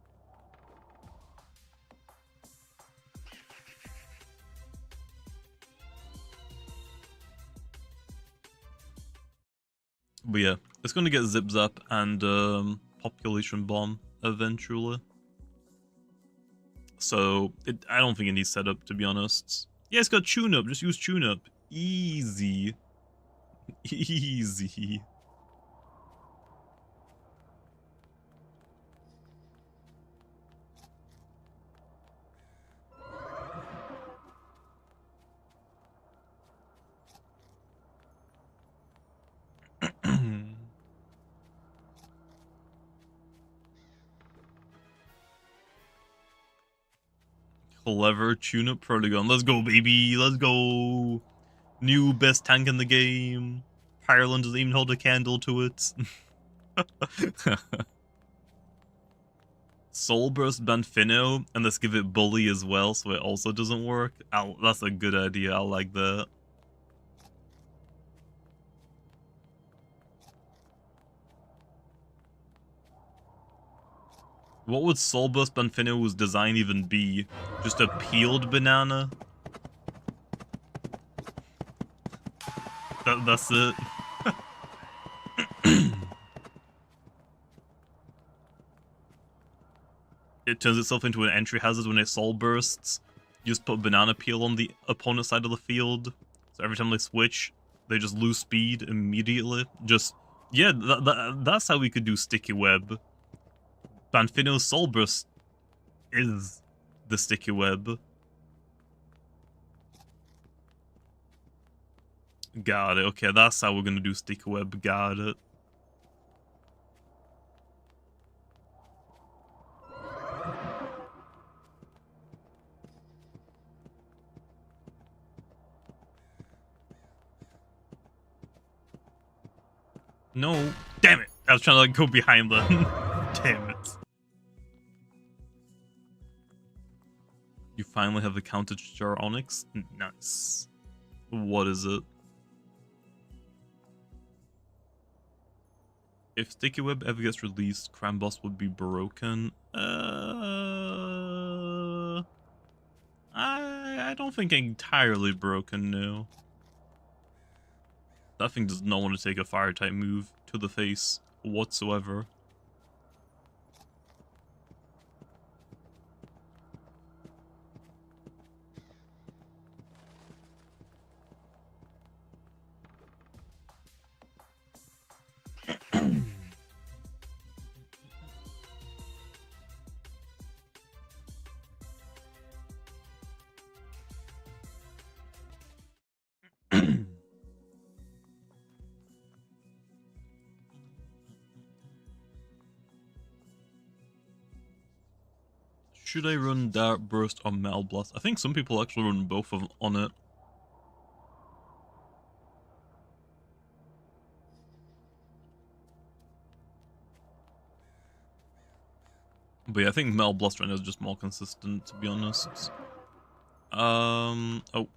But yeah, it's going to get Zip Zap and Population Bomb eventually. So, I don't think it needs setup, to be honest. Yeah, it's got Tune Up. Just use Tune Up. Easy. Easy. Clever tune-up Protagon. Let's go, baby. Let's go. New best tank in the game. Ireland doesn't even hold a candle to it. Soul Burst Banfino, and let's give it Bully as well, so it also doesn't work. That's a good idea. I like that. What would Soul Burst Banfino's design even be? Just a peeled banana? That's it. It turns itself into an entry hazard when it soul bursts. You just put banana peel on the opponent's side of the field. So every time they switch, they just lose speed immediately. Just, yeah, that's how we could do Sticky Web. Banfino's soul burst is the Sticky Web. Got it. Okay, that's how we're gonna do Sticky Web. Got it. No. Damn it. I was trying to like go behind them. Damn it. You finally have the counter to Jar Onyx? Nice. What is it? If Sticky Web ever gets released, Crime Boss would be broken. I don't think entirely broken, no. That thing does not want to take a fire type move to the face whatsoever. Should I run Dart Burst or Metal Blast? I think some people actually run both of them on it. But yeah, I think Metal Blast right now is just more consistent, to be honest. Oh.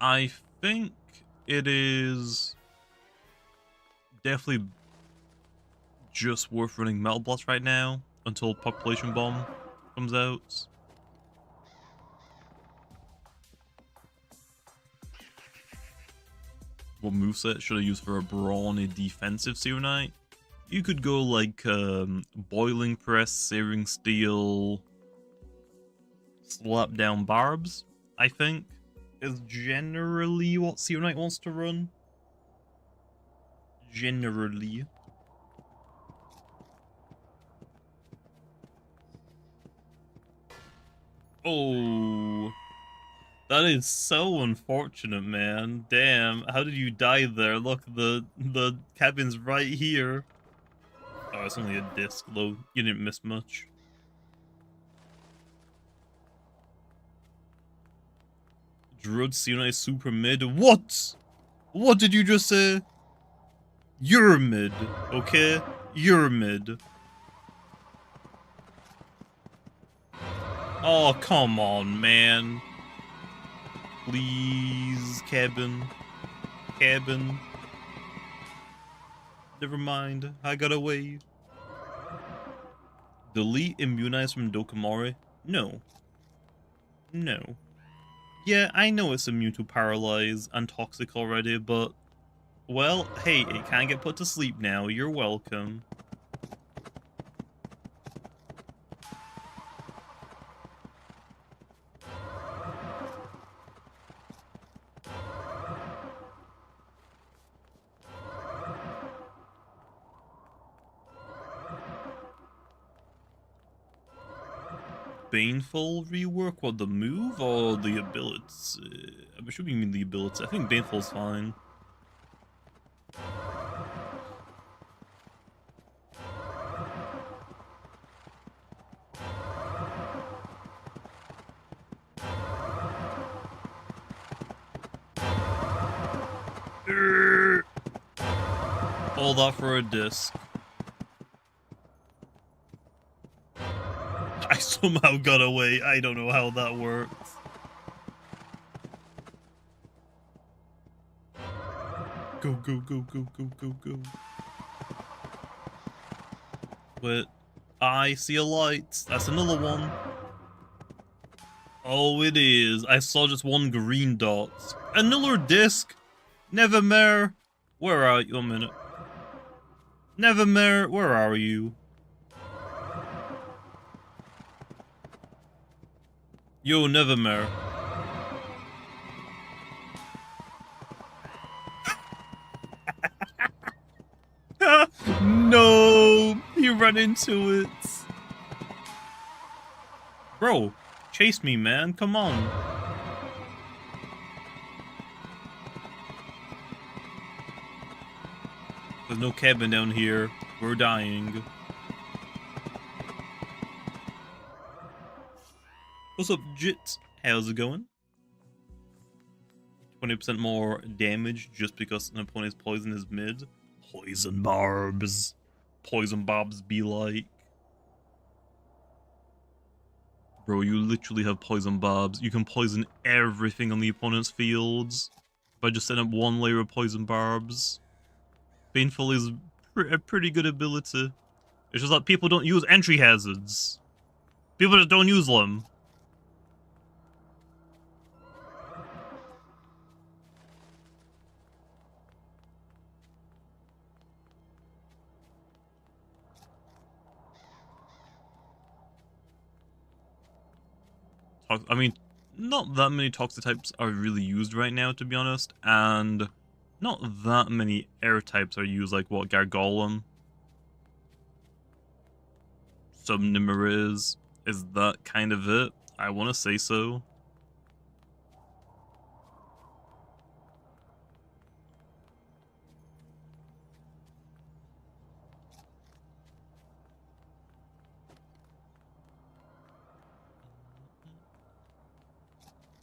I think it is definitely just worth running Metal Blast right now until Population Bomb comes out. What moveset should I use for a brawny defensive Serenite? You could go like Boiling Press, Searing Steel, Slap Down Barbs, I think, is generally what Serenite wants to run. Generally. Oh, that is so unfortunate, man. Damn, how did you die there? Look, the cabin's right here. Oh, it's only a disc, though. You didn't miss much. Druid Serenite super mid. What? What did you just say? You're mid, okay? You're mid. Oh, come on, man. Please, cabin. Cabin. Never mind, I got away. Delete Immunize from Dokamori? No. No. Yeah, I know it's immune to Paralyze and Toxic already, but... Well, hey, it can get put to sleep now. You're welcome. Baneful rework? What, the move or the abilities? I'm sure you mean the abilities. I think Baneful's fine. All that for a disc. I somehow got away. I don't know how that works. Go, go, go, go, go, go, go. Wait. I see a light. That's another one. Oh, it is. I saw just one green dot. Another disc. Nevermore. Where are you? A minute. Nevermore. Where are you? Yo, Nevermore. No, he ran into it. Bro, chase me, man. Come on. There's no cabin down here. We're dying. What's up, Jit? How's it going? 20% more damage just because an opponent's poison is mid. Poison barbs. Poison barbs be like. Bro, you literally have poison barbs. You can poison everything on the opponent's fields by just setting up one layer of poison barbs. Baneful is a pretty good ability. It's just that people don't use entry hazards. People just don't use them. I mean, not that many toxic types are really used right now, to be honest, and not that many air types are used, like what, Gargolem? Subnimmer is that kind of it? I want to say so.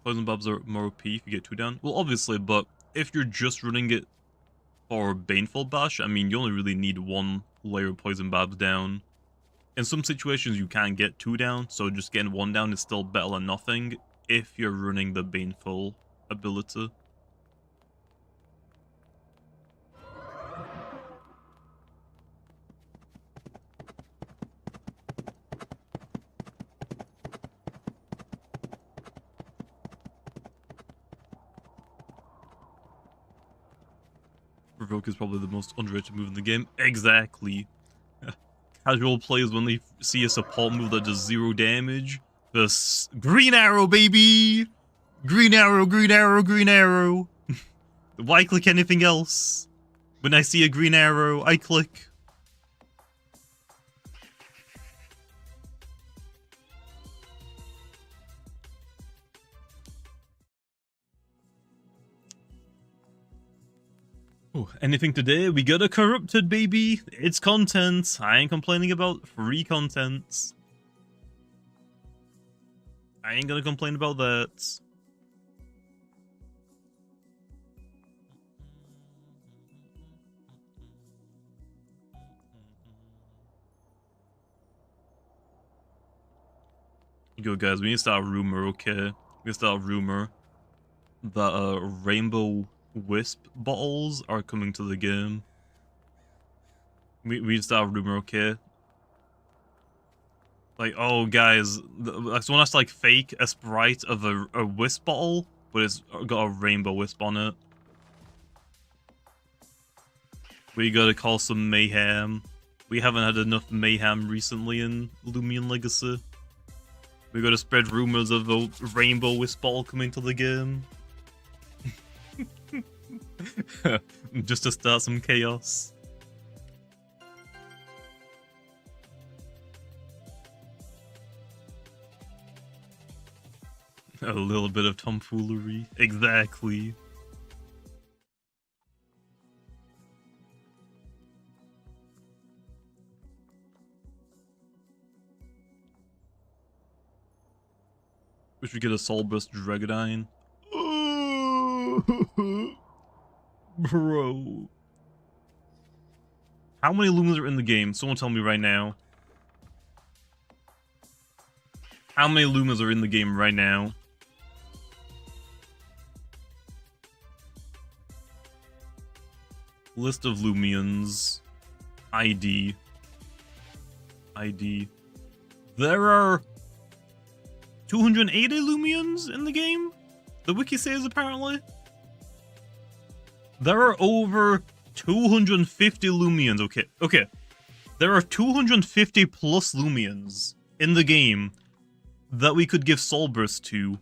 Poison Bobs are more OP if you get 2 down. Well, obviously, but if you're just running it for Baneful Bash, I mean, you only really need 1 layer of Poison Bobs down. In some situations, you can get 2 down, so just getting 1 down is still better than nothing if you're running the Baneful ability. Provoke is probably the most underrated move in the game. Exactly. Casual players, when they see a support move that does 0 damage, the green arrow, baby! Green arrow, green arrow, green arrow! Why click anything else? When I see a green arrow, I click. Oh, anything today? We got a corrupted, baby. It's content. I ain't complaining about free content. I ain't gonna complain about that. Yo, guys, we need to start a rumor, okay? We need to start a rumor that rainbow wisp bottles are coming to the game. We need to start a rumor, okay? Like, oh, guys, someone has to, like, fake a sprite of a wisp bottle, but it's got a rainbow wisp on it. We gotta call some mayhem. We haven't had enough mayhem recently in Loomian Legacy. We gotta spread rumors of a rainbow wisp bottle coming to the game. Just to start some chaos. A little bit of tomfoolery. Exactly. We should get a Soulburst Dragodine. Bro. How many Lumens are in the game? Someone tell me right now. How many Lumens are in the game right now? List of Loomians. ID. ID. There are 280 Loomians in the game? The wiki says apparently. There are over 250 Loomians. Okay. There are 250 plus Loomians in the game that we could give Soulburst to.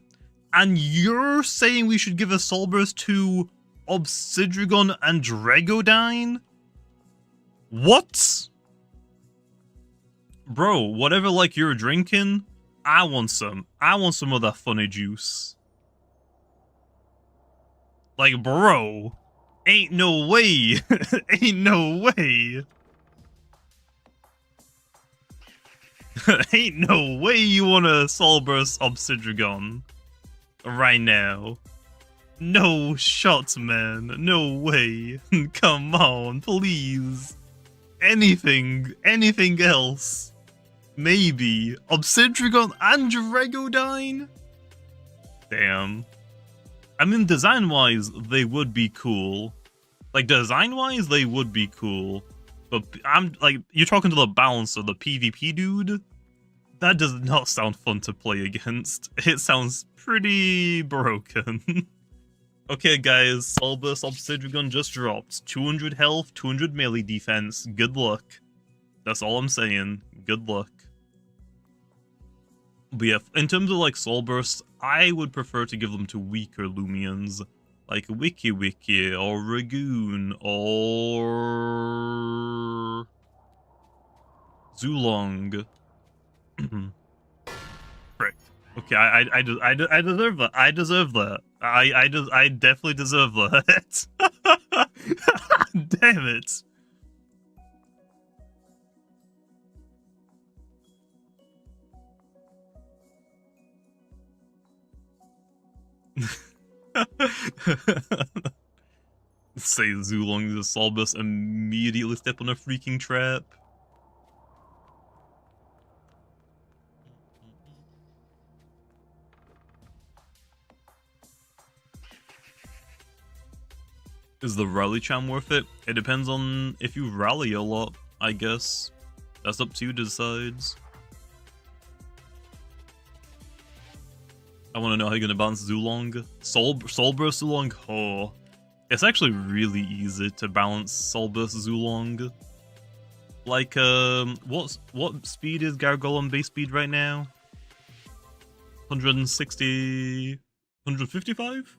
And you're saying we should give a Soulburst to Obsidian and Dragodine? What? Bro, whatever like you're drinking, I want some. I want some of that funny juice. Like, bro, ain't no way. Ain't no way. Ain't no way you want a Soulburst Obsidian right now. No shots, man. No way. Come on, please. Anything else. Maybe. Obsidian and Dragodine? Damn. I mean, design-wise, they would be cool. Like, design-wise, they would be cool. But I'm, like, you're talking to the balancer, the PvP dude? That does not sound fun to play against. It sounds pretty broken. Okay, guys, Soulburst Obsidian just dropped. 200 health, 200 melee defense. Good luck. That's all I'm saying. Good luck. But yeah, in terms of like soul bursts, I would prefer to give them to weaker Loomians, like Wiki Wiki or Ragoon or Zulong. Frick. Okay, I deserve that. I deserve that. I definitely deserve that. Damn it. Say Zulong the Solbus immediately step on a freaking trap. Is the rally charm worth it? It depends on if you rally a lot, I guess. That's up to you to decide. I want to know how you're going to balance Zulong. Soulburst Zulong? Oh. It's actually really easy to balance Soulburst Zulong. Like, what speed is Gargolem base speed right now? 160... 155?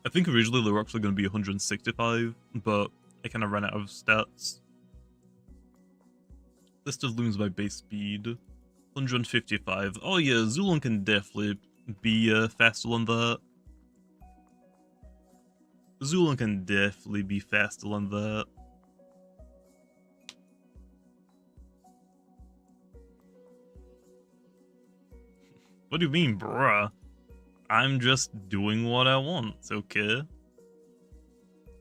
I think originally they were actually going to be 165, but I kind of ran out of stats. List of looms by base speed. 155. Oh yeah, Zulong can definitely be faster than that. Zulong can definitely be faster than that. What do you mean, bruh? I'm just doing what I want, okay?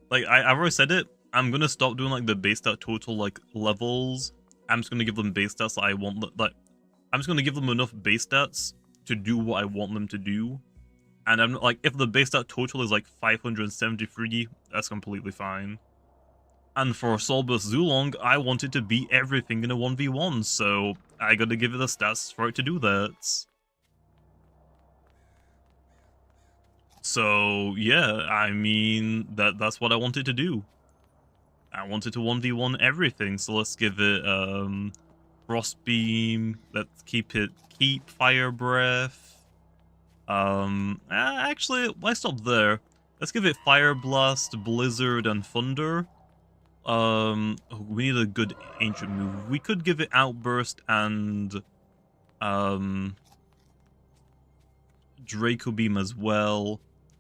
Like, I've already said it, I'm gonna stop doing, like, the base stat total, like, levels. I'm just gonna give them base stats that I want, like, I'm just gonna give them enough base stats to do what I want them to do. And I'm, like, if the base stat total is, like, 573, that's completely fine. And for Soulburst Zulong, I want it to beat everything in a 1v1, so I gotta give it the stats for it to do that. So, yeah, I mean, that's what I wanted to do. I wanted to 1v1 everything, so let's give it, Frost Beam, let's keep Fire Breath. Actually, why stop there? Let's give it Fire Blast, Blizzard, and Thunder. We need a good ancient move. We could give it Outburst and, Draco Beam as well.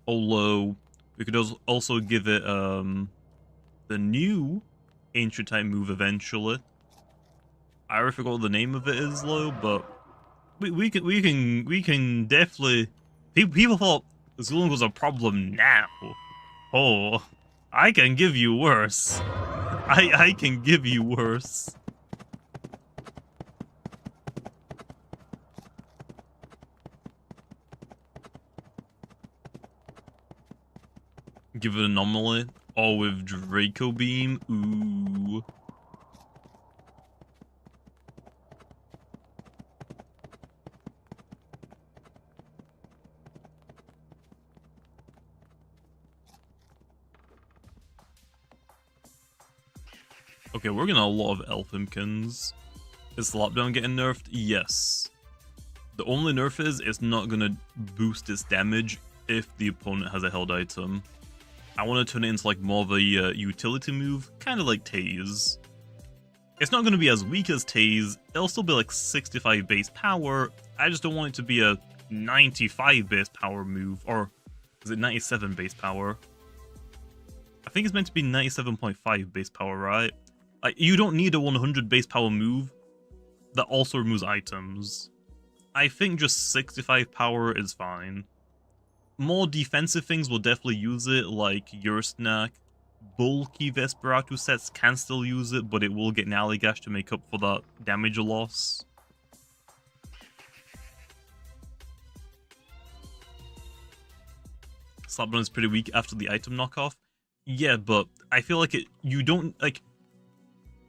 Although, we could also give it, the new ancient type move eventually. I already forgot what the name of it is though, but we can definitely. People thought Zulong was a problem now. Oh, I can give you worse. I can give you worse. Give it Anomaly. Oh, with Draco Beam? Ooh. Okay, we're getting a lot of Elf Impkins. Is Slapdown getting nerfed? Yes. The only nerf is it's not going to boost its damage if the opponent has a held item. I want to turn it into like more of a utility move, kind of like Tase. It's not going to be as weak as Tase, it'll still be like 65 base power, I just don't want it to be a 95 base power move, or is it 97 base power? I think it's meant to be 97.5 base power, right? Like, you don't need a 100 base power move that also removes items. I think just 65 power is fine. More defensive things will definitely use it, like Yursnak. Bulky Vesperatu sets can still use it, but it will get Naligash to make up for that damage loss. Slapdown is pretty weak after the item knockoff. Yeah, but I feel like you don't, like,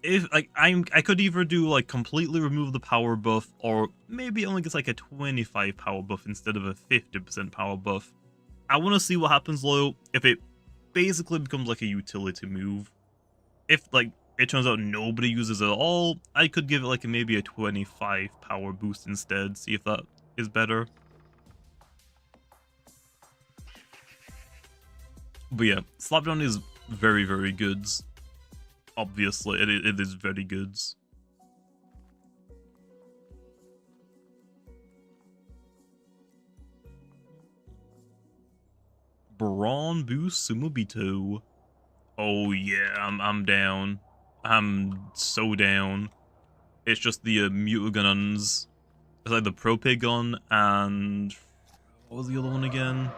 if, like, I could either do, like, completely remove the power buff, or maybe it only gets, like, a 25 power buff instead of a 50% power buff. I want to see what happens, though, if it basically becomes, like, a utility move. If it turns out nobody uses it at all, I could give it like maybe a 25 power boost instead, see if that is better. But yeah, Slapdown is very, very good. Obviously, it is very good. Brawn boost Sumobito. Oh yeah, I'm down. I'm so down. It's just the Mutaguns. It's like the Propagon and what was the other one again?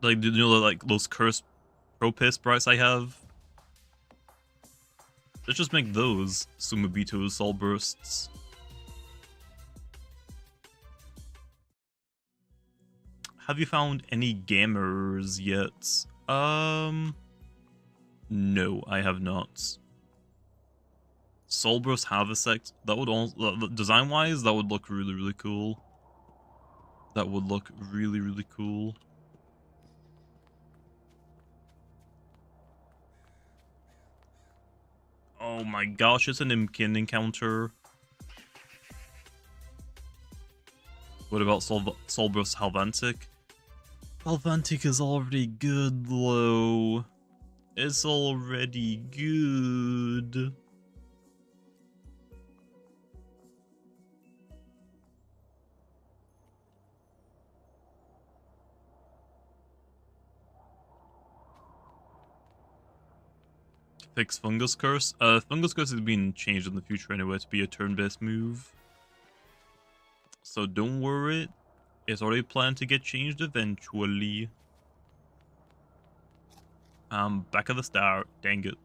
Like, you know, like those cursed Propis sprites I have? Let's just make those Sumobito Soul Bursts. Have you found any gamers yet? No, I have not. Soul Burst Harvest, that would also, design-wise, that would look really, really cool. That would look really, really cool. Oh my gosh, it's an Impkin encounter. What about Soul Burst Halvantic? Halvantic is already good, though. It's already good. Fix Fungus Curse. Fungus Curse is being changed in the future anyway to be a turn-based move. So don't worry. It's already planned to get changed eventually. Back at the start. Dang it.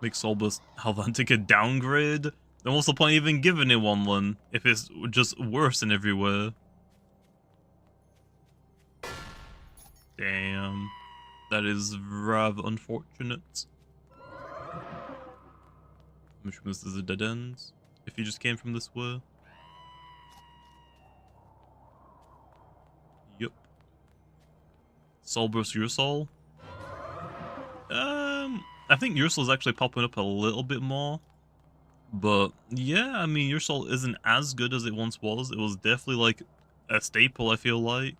Make Soulburst Halvantic a downgrade? Then what's the point of even giving it one then, if it's just worse in everywhere? Damn. That is rather unfortunate. I'm sure this is a dead end, if you just came from this way. Yup. Soul Burst Your Soul? I think Your Soul is actually popping up a little bit more. But yeah, I mean, Your Soul isn't as good as it once was. It was definitely like a staple, I feel like.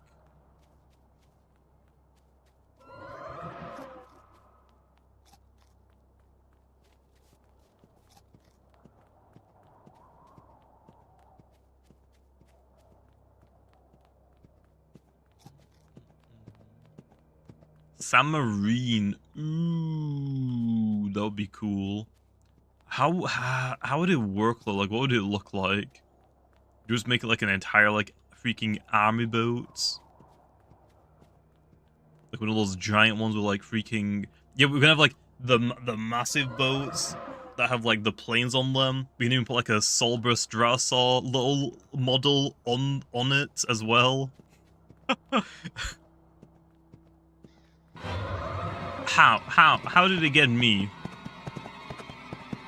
Samarine. Ooh, that would be cool. How would it work though? Like, what would it look like? You just make it like an entire like freaking army boat, like one of those giant ones with like freaking yeah. We're gonna have like the massive boats that have like the planes on them. We can even put like a Solburst Drasaw little model on it as well. How did it get me?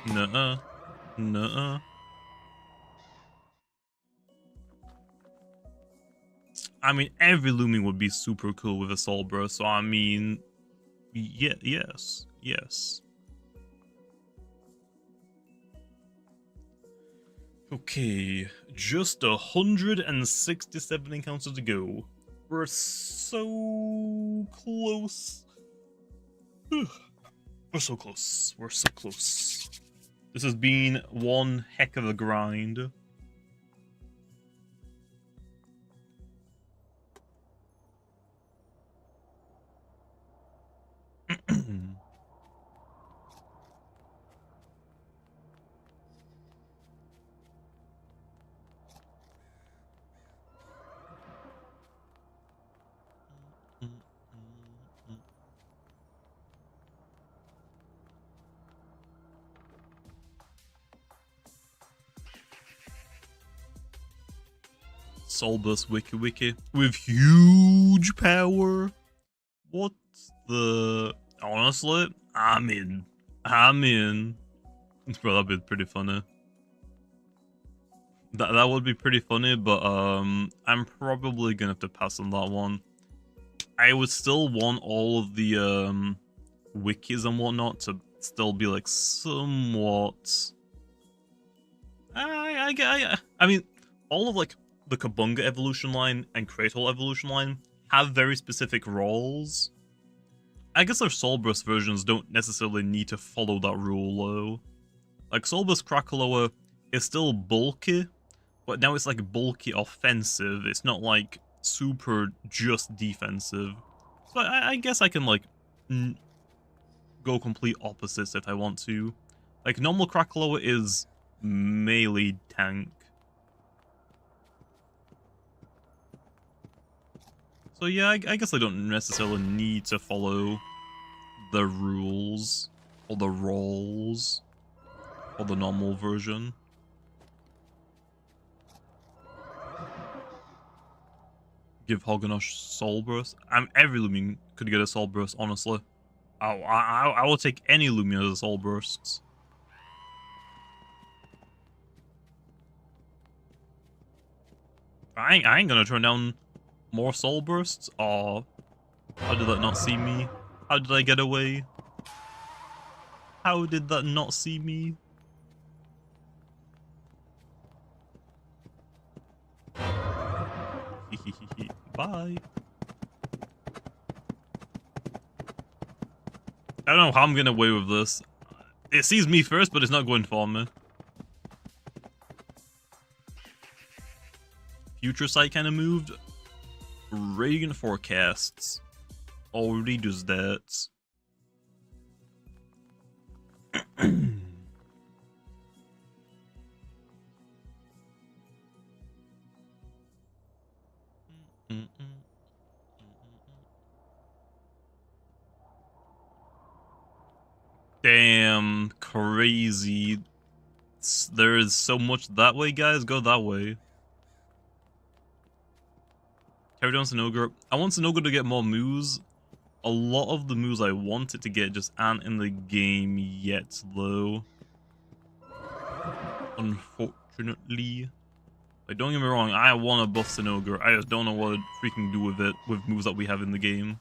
Nuh-uh. Nuh-uh. I mean, every Loomian would be super cool with a Soul Burst, so I mean, yeah, yes. Okay, just 167 encounters to go. We're so close. We're so close. We're so close. This has been one heck of a grind. Soulburst Wiki with huge power. What the? Honestly, I'm in. Bro, that'd be pretty funny. That would be pretty funny, but I'm probably gonna have to pass on that one. I would still want all of the wikis and whatnot to still be like somewhat. I mean, all of like the Kabunga evolution line and Kratos evolution line have very specific roles. I guess their Soulburst versions don't necessarily need to follow that rule though. Like Soulburst Krakaloa is still bulky, but now it's like bulky offensive. It's not like super just defensive. So I guess I can like go complete opposites if I want to. Like normal Krakaloa is melee tank. So yeah, I guess I don't necessarily need to follow the rules or the roles or the normal version. Give Hoganosh Soul Burst. Every Loomian could get a Soul Burst, honestly. I will take any Loomian as a Soul Bursts. I ain't gonna turn down more Soul Bursts. Aw. How did that not see me? How did I get away? How did that not see me? Bye. I don't know how I'm getting away with this. It sees me first, but it's not going for me. Future Sight kind of moved. Radiant Forecasts already does that. Damn, crazy. There is so much that way, guys. Go that way. Carry down Sinogar. I want Sinogar to get more moves. A lot of the moves I wanted to get just aren't in the game yet, though. Unfortunately. Like, don't get me wrong, I want to buff Sinogar. I just don't know what to freaking do with it with moves that we have in the game.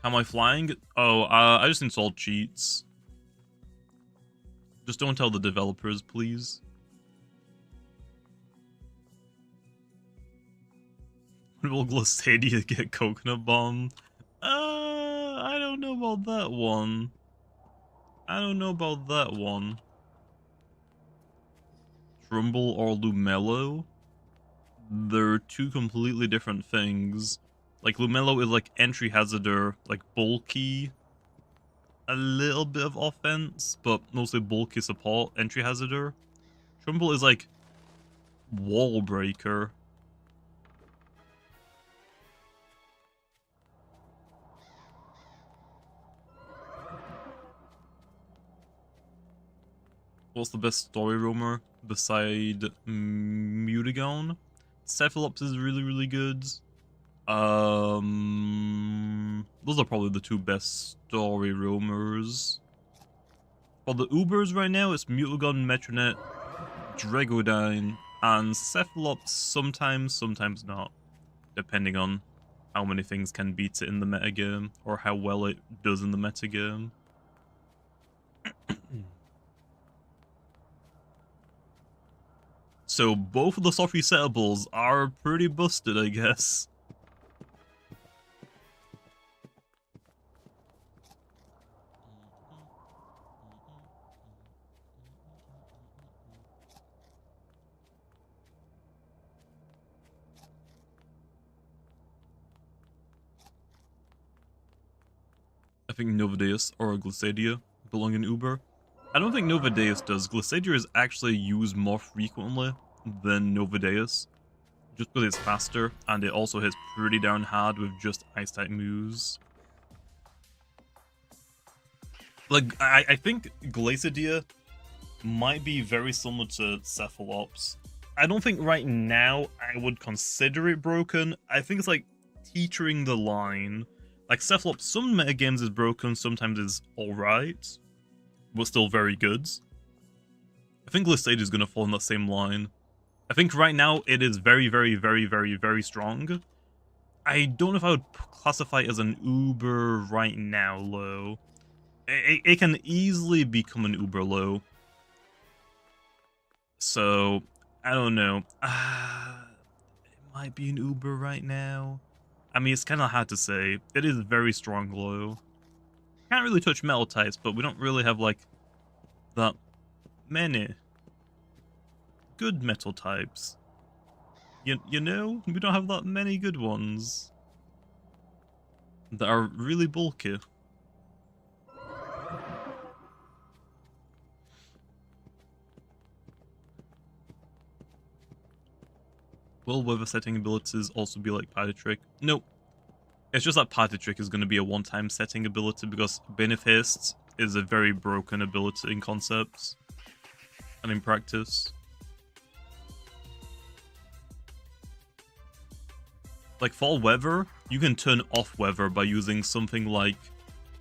How am I flying? Oh, I just installed cheats. Just don't tell the developers, please. When will Glissadia get Coconut Bomb? I don't know about that one. I don't know about that one. Trumbull or Lumello? They're two completely different things. Like, Lumello is like entry hazarder, like bulky. A little bit of offense, but mostly bulky support, entry hazarder. Trumbull is like wall breaker. What's the best story roamer beside Mutagon? Cephalops is really, really good. Those are probably the two best story roamers. For the Ubers right now, it's Mutagon, Metronet, Dragodyne, and Cephalops sometimes, sometimes not. Depending on how many things can beat it in the metagame, or how well it does in the metagame. So both of the soft resetables are pretty busted, I guess. I think Novadeus or Glissadia belong in Uber. I don't think Novadeus does. Glissadia is actually used more frequently than Novadeus, just because it's faster, and it also hits pretty darn hard with just Ice-type moves. Like, I think Glissadia might be very similar to Cephalops. I don't think right now I would consider it broken. I think it's like teetering the line Like, Cephalops, some metagames is broken, sometimes is alright, but still very good. I think Listage is going to fall in that same line. I think right now it is very, very, very, very, very strong. I don't know if I would classify it as an uber right now low. It can easily become an uber low. So, I don't know. It might be an uber right now. I mean, it's kind of hard to say. It is very strong low. Can't really touch metal types, but we don't really have, like, that many good metal types. You know, we don't have that many good ones that are really bulky. Will weather setting abilities also be like Party Trick? Nope. It's just that Party Trick is going to be a one-time setting ability because Beneficed is a very broken ability in concepts and in practice. Like for weather, you can turn off weather by using something like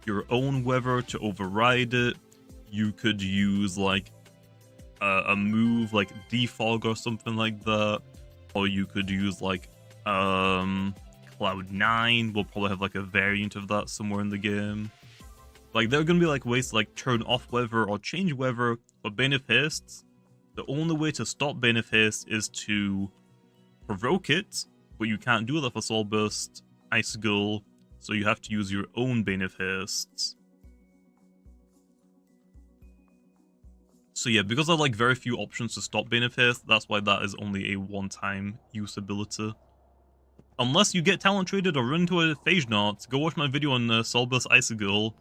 your own weather to override it. You could use like a move like defog or something like that. Or you could use like Cloud9 will probably have like a variant of that somewhere in the game. Like there are gonna be like ways to like turn off weather or change weather, but Beneficed, the only way to stop Beneficed is to provoke it, but you can't do that for Soul Burst, Icicle, so you have to use your own Benefists. So yeah, because there are like very few options to stop Beneficed, that's why that is only a one-time use ability. Unless you get talent traded or run into a Phage Knot, go watch my video on Soul Burst Icicle.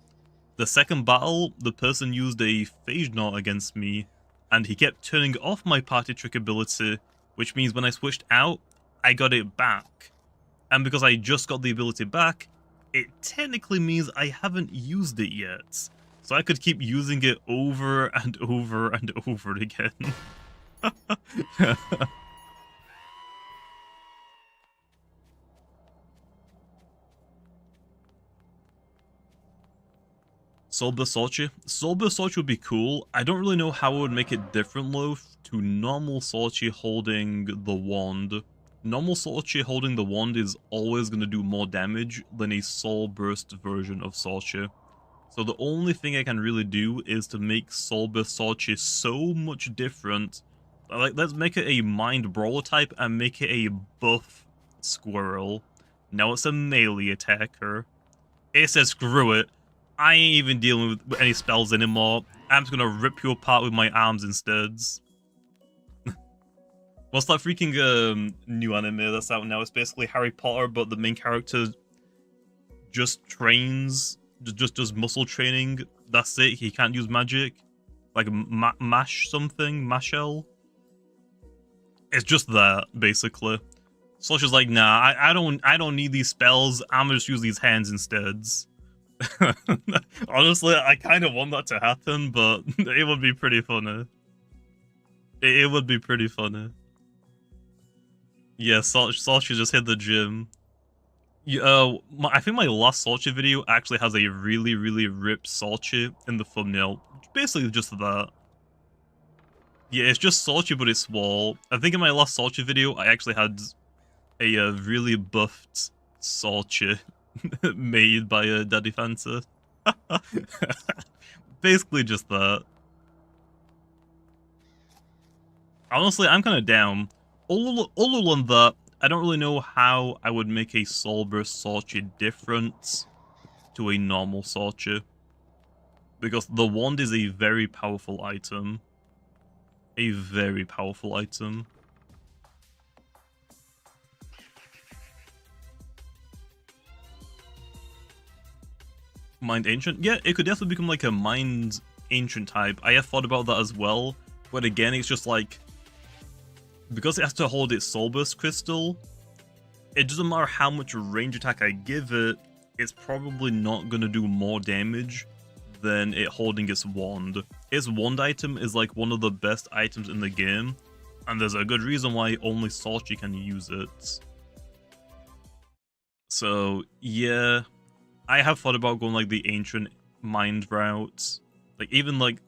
The second battle, the person used a Phage Knot against me, and he kept turning off my Party Trick ability, which means when I switched out, I got it back. And because I just got the ability back, it technically means I haven't used it yet. So I could keep using it over and over and over again. Soul Burst Sorchi? Soul Burst Sorchi would be cool. I don't really know how I would make it different though to normal Sorchi holding the wand. Normal Sorchi holding the wand is always going to do more damage than a Soul Burst version of Sorchi. So the only thing I can really do is to make Soul Burst Sorchi so much different. Like, let's make it a Mind Brawler type and make it a buff Squirrel. Now it's a melee attacker. It says screw it. I ain't even dealing with any spells anymore. I'm just gonna rip you apart with my arms instead. What's that freaking new anime that's out now? It's basically Harry Potter, but the main character just trains, just does muscle training. That's it. He can't use magic, like mash something, mashel. It's just that basically. Slush is like, nah, I don't need these spells. I'm gonna just use these hands instead. Honestly, I kind of want that to happen, but it would be pretty funny. It would be pretty funny. Yeah, Solchi just hit the gym. I think my last Solchi video actually has a really, really ripped Solchi in the thumbnail. Basically just that. Yeah, it's just Solchi, but it's small. I think in my last Solchi video, I actually had a really buffed Solchi made by Daddy Fanta. Basically just that. Honestly, I'm kind of down. All on that, I don't really know how I would make a Soul Burst Sorchi different to a normal Sorchi. Because the wand is a very powerful item. A very powerful item. Mind Ancient? Yeah, it could definitely become like a Mind Ancient type. I have thought about that as well. But again, it's just like, because it has to hold its Soul Burst Crystal, it doesn't matter how much range attack I give it, it's probably not going to do more damage than it holding its wand. Its wand item is like one of the best items in the game, and there's a good reason why only Sorchi can use it. So, yeah. I have thought about going like the ancient mind route. Like even like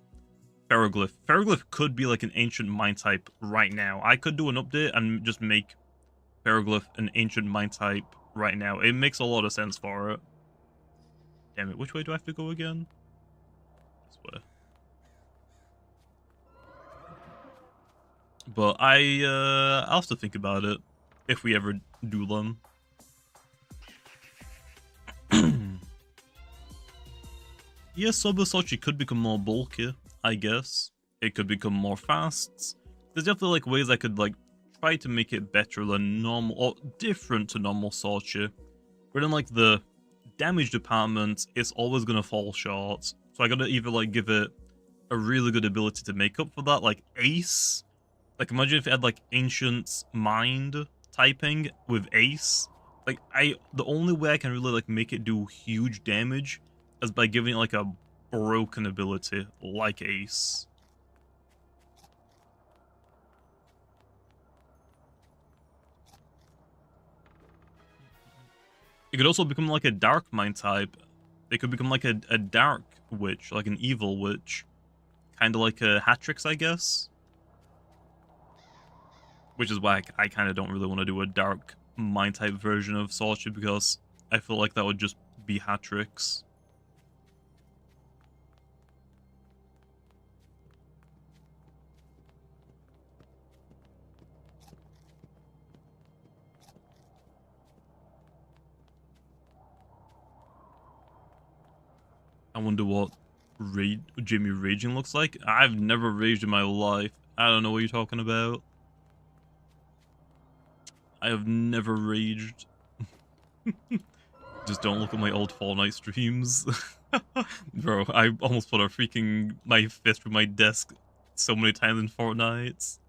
pharoglyph. Pharoglyph could be like an ancient mind type right now. I could do an update and just make pharoglyph an ancient mind type right now. It makes a lot of sense for it. Damn it, which way do I have to go again? This way. But I'll have to think about it if we ever do them. Yes, Sochi could become more bulky, I guess. It could become more fast. There's definitely like ways I could like try to make it better than normal or different to normal Sochi. But in like the damage department, it's always gonna fall short. So I gotta either like give it a really good ability to make up for that, like Ace. Like imagine if it had like Ancient Mind typing with Ace. Like the only way I can really like make it do huge damage is by giving it like a broken ability like Ace. It could also become like a dark mind type. It could become like a dark witch, like an evil witch. Kind of like a Hatrix, I guess. Which is why I kind of don't really want to do a dark mind type version of Sorcery, because I feel like that would just be Hatrix. I wonder what Jimmy raging looks like. I've never raged in my life. I don't know what you're talking about. I have never raged. Just don't look at my old Fortnite streams. Bro, I almost put my fist through my desk so many times in Fortnite.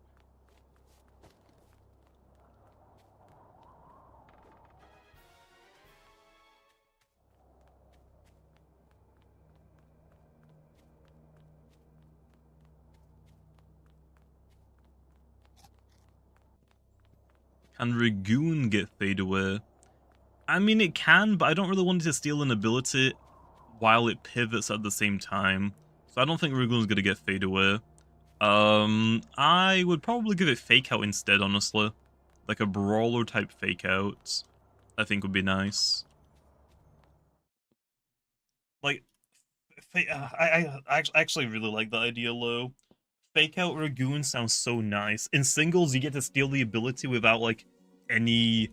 Can Ragoon get fade away? I mean, it can, but I don't really want it to steal an ability while it pivots at the same time. So I don't think Ragoon's gonna get fade away. I would probably give it fake out instead, honestly. Like a brawler type fake out, I think would be nice. Like, I actually really like the idea, Lo. Fake out Ragoon sounds so nice. In singles, you get to steal the ability without like any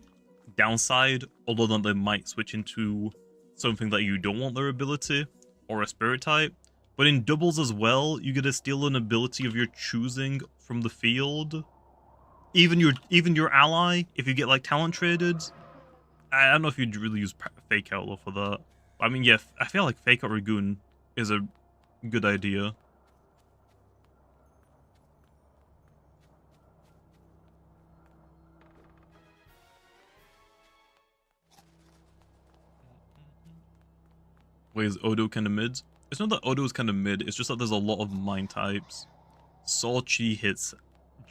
downside, although then they might switch into something that you don't want their ability, or a spirit type. But in doubles as well, you get to steal an ability of your choosing from the field. Even your ally, if you get like talent traded. I don't know if you'd really use fake out for that. I mean, yeah, I feel like fake out Ragoon is a good idea. Wait, is Odo kind of mid? It's not that Odo is kind of mid, it's just that there's a lot of mind types. Sorchi hits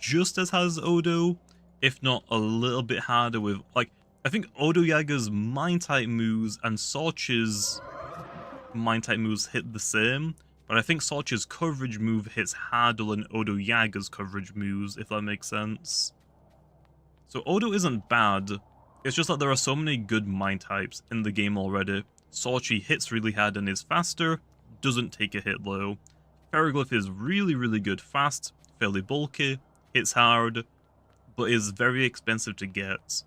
just as hard as Odo, if not a little bit harder with, like, I think Odo Yaga's mind type moves and Sorchi's mind type moves hit the same, but I think Sorchi's coverage move hits harder than Odo Yaga's coverage moves, if that makes sense. So Odo isn't bad, it's just that there are so many good mind types in the game already. Sorchi hits really hard and is faster, doesn't take a hit low. Pharoglyph is really, really good fast, fairly bulky, hits hard, but is very expensive to get.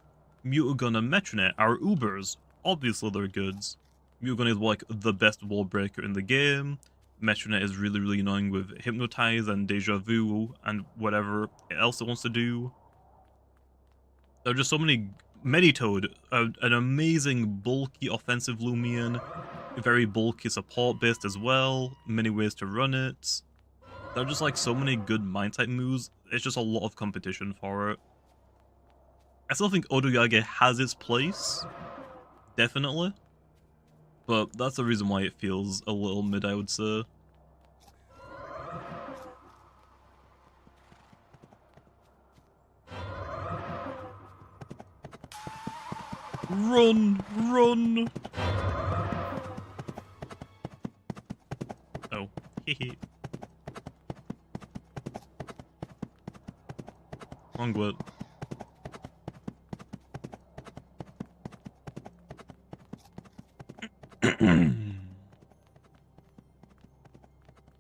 Mutagun and Metronet are Ubers, obviously they're goods. Mutagun is like the best wall breaker in the game. Metronet is really, really annoying with Hypnotize and Deja Vu and whatever else it wants to do. There are just so many. Meditoad, an amazing bulky offensive Loomian, very bulky support based as well, many ways to run it. There are just like so many good mind type moves, it's just a lot of competition for it. I still think Odo Yage has its place, definitely, but that's the reason why it feels a little mid, I would say. Run! Run! Wrong word.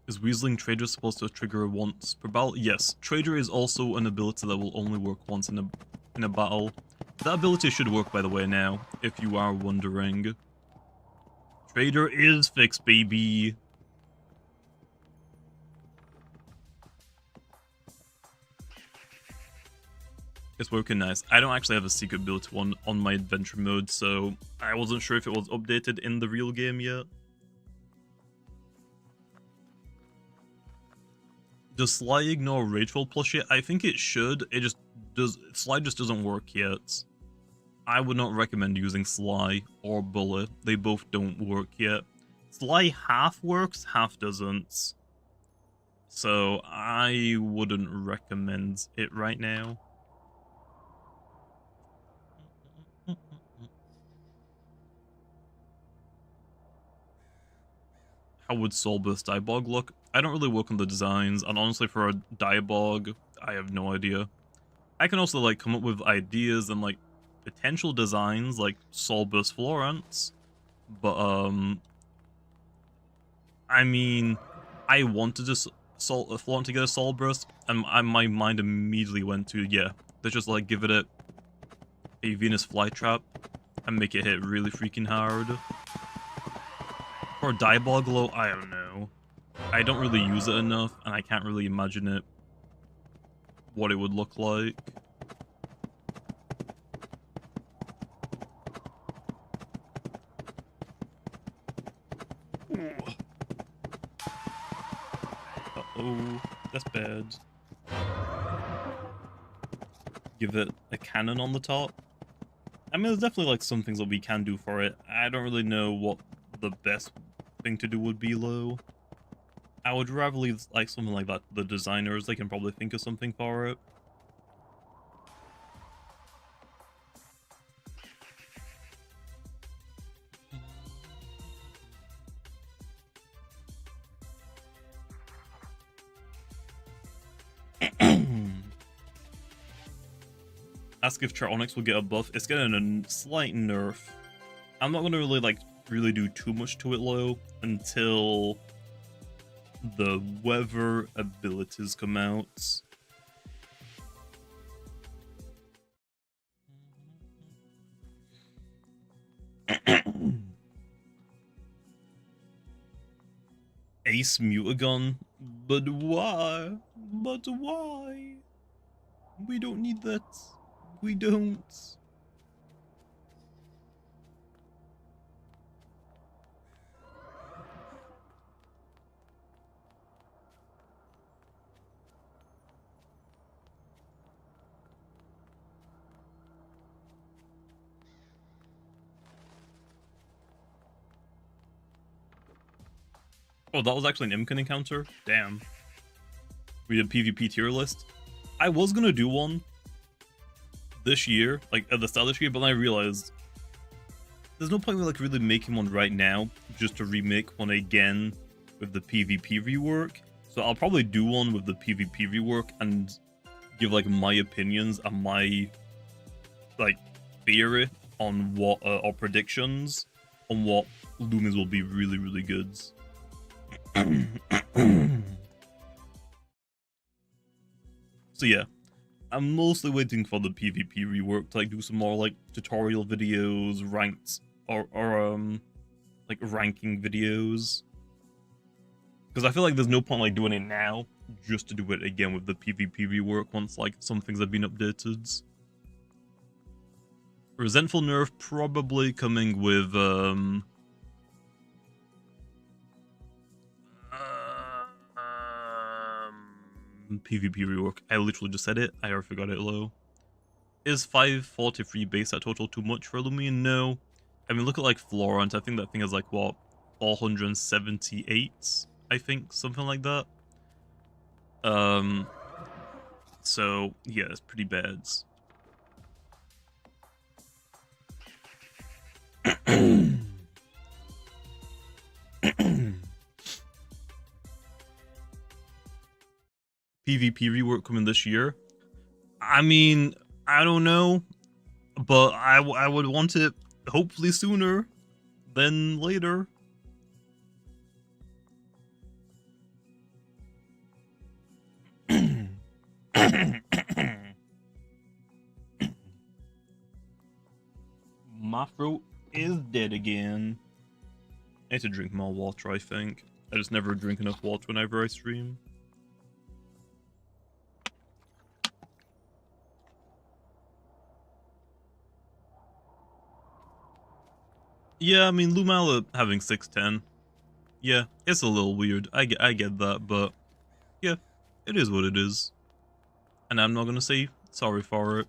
Is Weaseling Trader supposed to trigger once per battle? Yes. Trader is also an ability that will only work once in a battle. That ability should work, by the way, now, if you are wondering. Trader is fixed, baby. It's working nice. I don't actually have a secret ability one on my adventure mode, so I wasn't sure if it was updated in the real game yet. Does Sly ignore Rageful plushie? I think it should. It just does. Sly just doesn't work yet. I would not recommend using Sly or Bullet. They both don't work yet. Sly half works, half doesn't. So I wouldn't recommend it right now. How would Soulburst Diabog look? I don't really work on the designs, and honestly for a Diabog, I have no idea. I can also like come up with ideas and like potential designs like Soulburst Florence, but I mean, I wanted to Florent to get a Soulburst, and my mind immediately went to, yeah, let's just like give it a Venus Flytrap and make it hit really freaking hard. For Diaboglo, I don't know. I don't really use it enough, and I can't really imagine it, what it would look like. Uh-oh, that's bad. Give it a cannon on the top. I mean, there's definitely like some things that we can do for it. I don't really know what the best thing to do would be, though. I would rather leave like something like that to the designers. They can probably think of something for it. Ask if Charonix will get a buff. It's getting a slight nerf. I'm not gonna really do too much to it, though, until the weather abilities come out. Ace Mutagon? But why? But why? We don't need that. We don't. Oh, that was actually an Impkin encounter? Damn. We did PvP tier list. I was gonna do one this year, like at the start of this year, but then I realized there's no point in like really making one right now just to remake one again with the PvP rework. So I'll probably do one with the PvP rework and give like my opinions and my like theory on what or predictions on what Loomians will be really, really good. So yeah, I'm mostly waiting for the PvP rework to like do some more like tutorial videos, ranked or like ranking videos. Because I feel like there's no point like doing it now just to do it again with the PvP rework once like some things have been updated. Resentful nerf probably coming with PvP rework. I literally just said it. I already forgot it low. Is 543 base at total too much for Loomian? No. I mean, look at like Florent. I think that thing is like what, 478. I think something like that. So yeah, it's pretty bad. PvP rework coming this year. I mean, I don't know, but I would want it hopefully sooner than later. My throat is dead again. I need to drink more water, I think. I just never drink enough water whenever I stream. Yeah, I mean, Lumala having 610. Yeah, it's a little weird. I get that, but yeah, it is what it is. And I'm not gonna say sorry for it.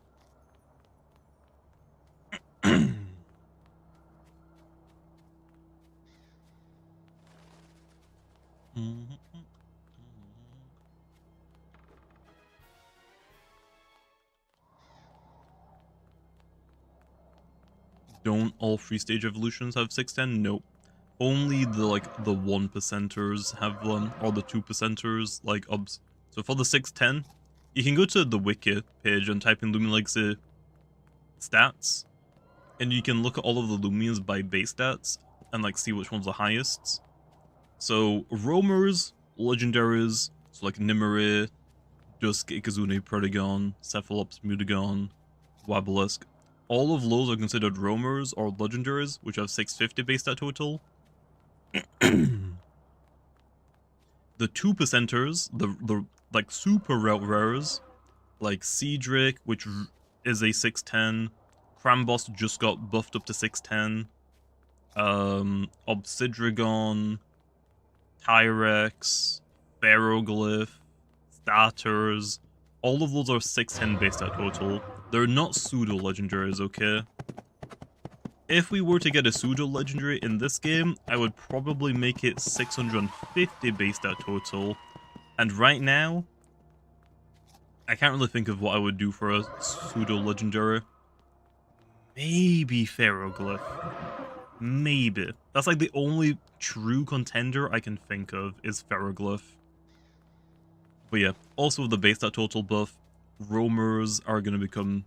Don't all 3-stage evolutions have 610? Nope. Only the 1%ers have them, or the 2%ers, like obs. So for the 610, you can go to the wiki page and type in Loomian Legacy stats, and you can look at all of the Loomians by base stats and like see which one's the highest. So roamers, legendaries, so like Nimue, Dusk, Ikazune, Prodigon, Cephalops, Mutagon, Wabalisk. All of those are considered roamers or legendaries, which have 650 base stat total. The 2%ers, the like super rares, like Cedric, which is a 610, Cramboss just got buffed up to 610, Obsidragon, Tyrex, Pharoglyph, Starters, all of those are 610 base stat total. They're not pseudo legendaries, okay? If we were to get a pseudo legendary in this game, I would probably make it 650 base stat total. And right now, I can't really think of what I would do for a pseudo legendary. Maybe Pharoglyph. Maybe. That's like the only true contender I can think of is Pharoglyph. But yeah, also with the base stat total buff, roamers are going to become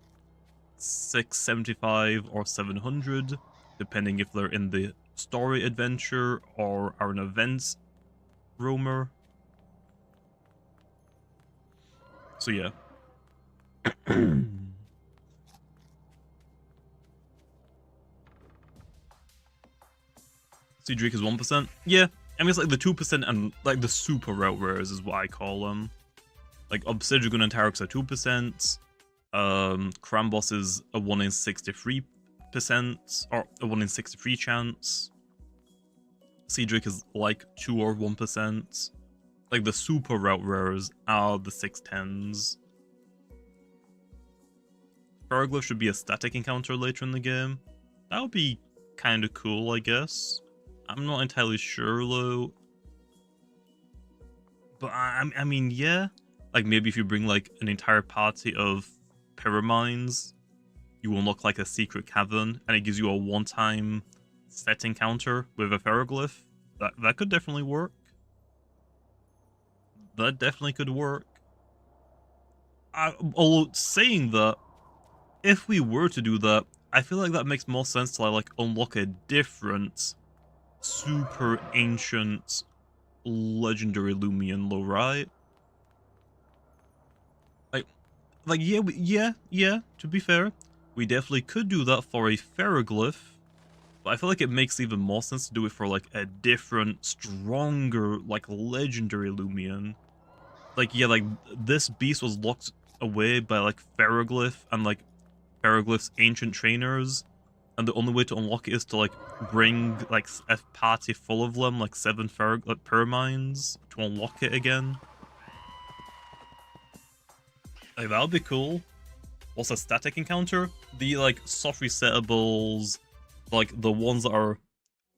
675 or 700, depending if they're in the story adventure or are an event roamer. So yeah. Cedric is 1%. Yeah, I mean it's like the 2% and like the super route rares is what I call them. Like Obsidian and Tyrex are 2%. Cramboss is a 1 in 63%, or a 1 in 63 chance. Cedric is like 2 or 1%. Like the super route rares are the 610s. Pharoglyph should be a static encounter later in the game. That would be kind of cool, I guess. I'm not entirely sure though. But I mean, yeah. Like maybe if you bring like an entire party of pyraminds, you unlock like a secret cavern, and it gives you a one-time set encounter with a Pharoglyph. That could definitely work. That definitely could work. Although saying that, if we were to do that, I feel like that makes more sense to like unlock a different, super ancient, legendary Loomian, though, right? Like yeah. To be fair, we definitely could do that for a Pharoglyph, but I feel like it makes even more sense to do it for like a different, stronger, like legendary Loomian. Like yeah, like this beast was locked away by like Pharoglyph and like Pharoglyph's ancient trainers, and the only way to unlock it is to like bring like a party full of them, like 7 pyraminds, to unlock it again. Like that would be cool. What's a static encounter? The like soft resetables, like the ones that are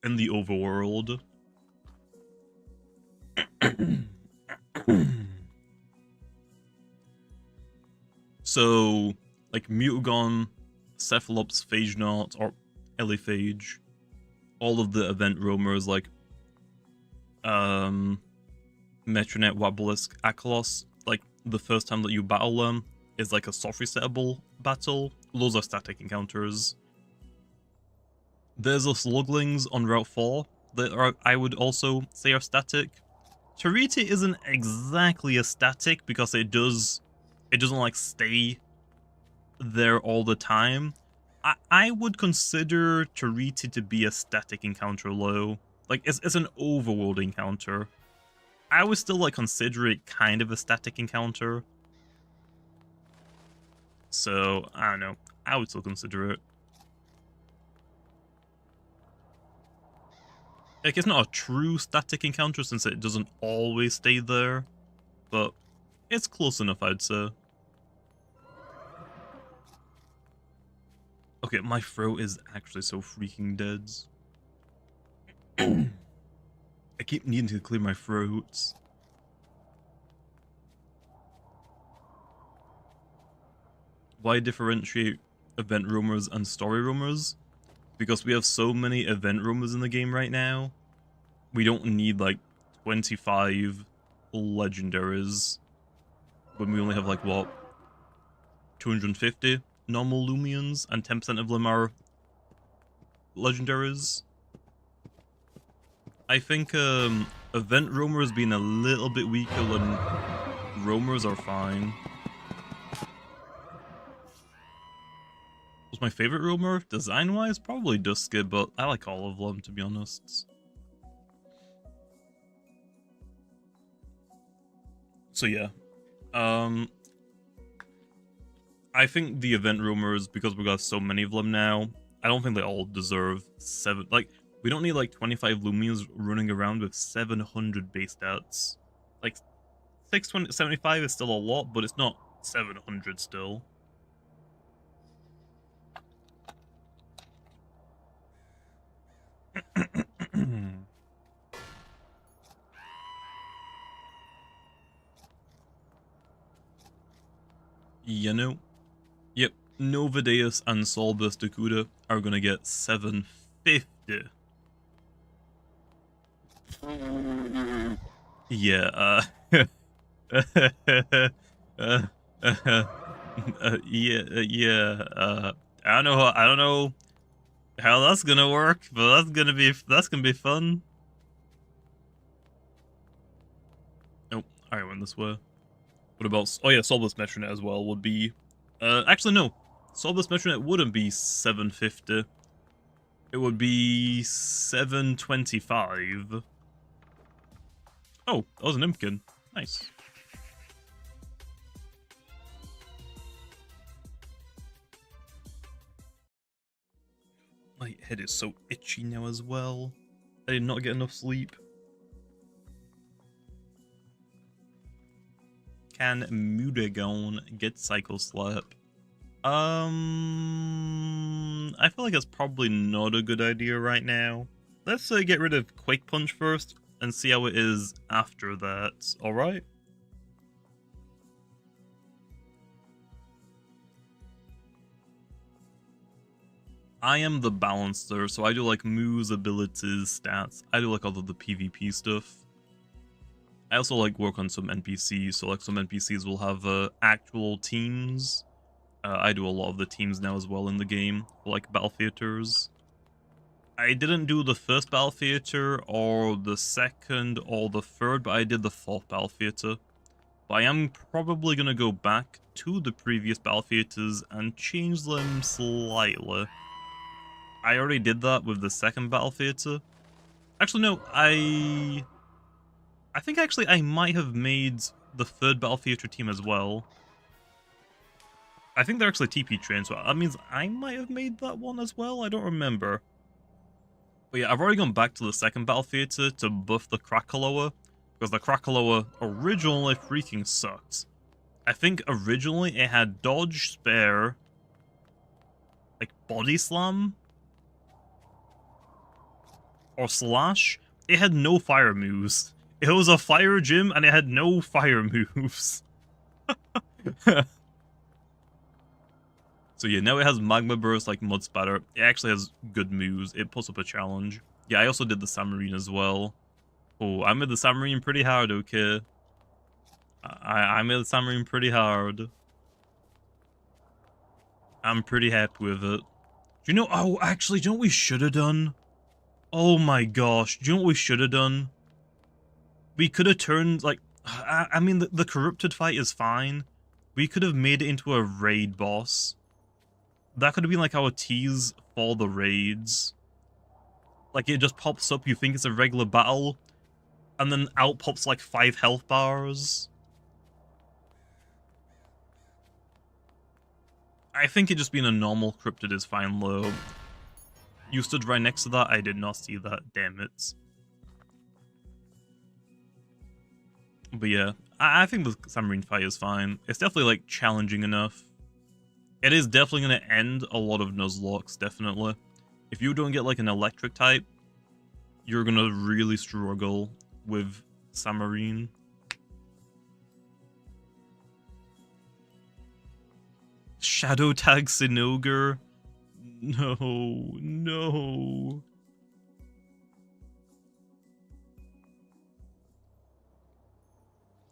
in the overworld. So like Mutagon, Cephalops, Phagenaut, or Eliphage, all of the event roamers like Metronet, Wabalisk, Akalos, like the first time that you battle them is like a soft resettable battle. Those are static encounters. There's the sluglings on Route 4 that are, I would also say, are static. Chariti isn't exactly a static because it doesn't like stay there all the time. I would consider Chariti to be a static encounter low. Like, it's an overworld encounter. I would still like consider it kind of a static encounter. So, I don't know. I would still consider it. Like, it's not a true static encounter since it doesn't always stay there, but it's close enough, I'd say. Okay, my throat is actually so freaking dead. I keep needing to clear my throat. Why differentiate event rumors and story rumors? Because we have so many event rumors in the game right now. We don't need like 25 legendaries when we only have like, what, 250 normal Loomians and 10% of them are legendaries. I think event rumors being a little bit weaker than roamers are fine. What's my favorite roamer? Design-wise, probably Dusky, but I like all of them, to be honest. So yeah. I think the event rumors, because we got so many of them now, I don't think they all deserve 7... Like, we don't need like 25 Loomians running around with 700 base stats. Like, 675 is still a lot, but it's not 700 still. You know? Yep, Novadeus and Solbus Dakuda are gonna get 750. Yeah, I don't know how that's gonna work, but that's gonna be fun. Nope, I went this way. What about, oh yeah, Solbus Metronet as well would be, actually no, Solbus Metronet wouldn't be 750. It would be 725. Oh, that was an Impkin. Nice. My head is so itchy now as well. I did not get enough sleep. Can Mudagon get Cycle Slap? I feel like it's probably not a good idea right now. Let's get rid of Quake Punch first and see how it is after that, alright? I am the balancer, so I do like moves, abilities, stats. I do like all of the PvP stuff. I also like work on some NPCs, so like some NPCs will have actual teams. I do a lot of the teams now as well in the game, like battle theaters. I didn't do the first battle theater, or the second, or the third, but I did the fourth battle theater. But I am probably going to go back to the previous battle theaters and change them slightly. I already did that with the second battle theater. Actually, no, I think actually I might have made the third battle theater team as well. I think they're actually TP trained, so that means I might have made that one as well. I don't remember. But yeah, I've already gone back to the second battle theater to buff the Krakaloa, because the Krakaloa originally freaking sucked. I think originally it had dodge, spare, like body slam, or slash. It had no fire moves. It was a fire gym and it had no fire moves. So yeah, now it has Magma Burst like Mud Spatter. It actually has good moves. It puts up a challenge. Yeah, I also did the Submarine as well. Oh, I made the Submarine pretty hard, okay. I made the submarine pretty hard. I'm pretty happy with it. Do you know? Oh, actually, do you know what we should have done? Oh my gosh, do you know what we should have done? We could have turned, like, I mean, the corrupted fight is fine. We could have made it into a raid boss. That could have been like our tease for the raids. Like, it just pops up, you think it's a regular battle, and then out pops like 5 health bars. I think it just being a normal cryptid is fine, though. You stood right next to that, I did not see that, damn it. But yeah, I think the submarine fight is fine. It's definitely, like, challenging enough. It is definitely going to end a lot of Nuzlockes, definitely. If you don't get, like, an electric type, you're going to really struggle with submarine. Shadow tag Sinogar? No, no.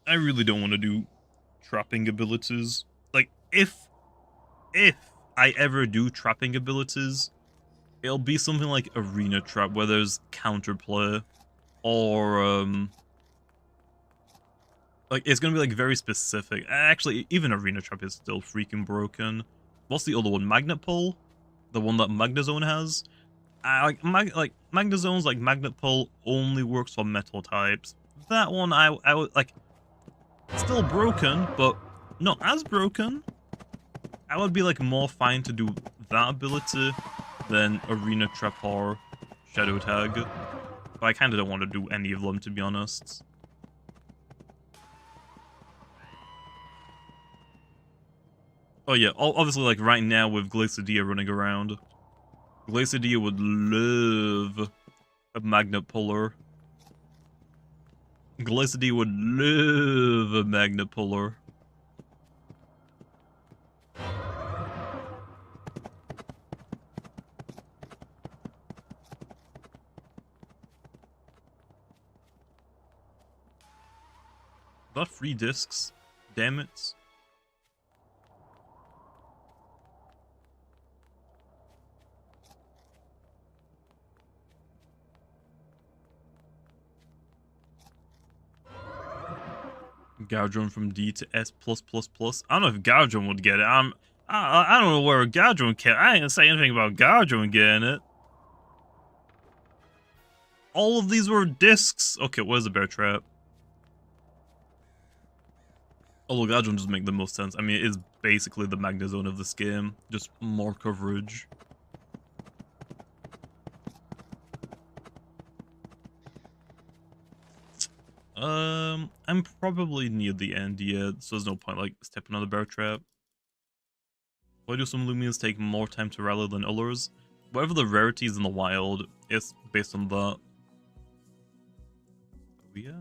I really don't want to do trapping abilities. Like, if I ever do trapping abilities, it'll be something like Arena Trap, where there's counterplay, or, like, it's gonna be, like, very specific. Actually, even Arena Trap is still freaking broken. What's the other one? Magnet Pull? The one that Magnezone has? Like Magnezone's, like, Magnet Pull only works for metal types. That one, I would, like, still broken, but not as broken. I would be, like, more fine to do that ability than Arena Trap or Shadow Tag. But I kind of don't want to do any of them, to be honest. Oh yeah, obviously, like, right now with Glacidia running around, Glacidia would love a Magnet Puller. Glacidia would love a Magnet Puller. Not 3 discs. Damn it. Gowdron from D to S+++. I don't know if Gowdron would get it. I don't know where Gowdron can. I didn't say anything about Gowdron getting it. All of these were discs. Okay, where's the bear trap? Although Gowdron does make the most sense. I mean, it is basically the Magnezone of this game, just more coverage. I'm probably near the end yet, so there's no point, like, stepping on the bear trap. Why do some Loomians take more time to rally than others? Whatever the rarity is in the wild, it's based on that. Yeah.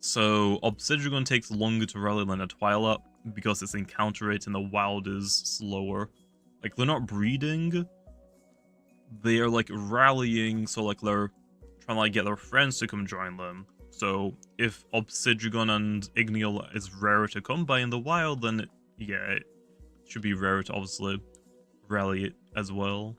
So, Obsidian takes longer to rally than a Twilight, because its encounter rate in the wild is slower. Like, they're not breeding, they are, like, rallying, so, like, they're trying to, like, get their friends to come join them. So if Obsidian and Igneal is rarer to come by in the wild, then yeah, it should be rarer to obviously rally it as well.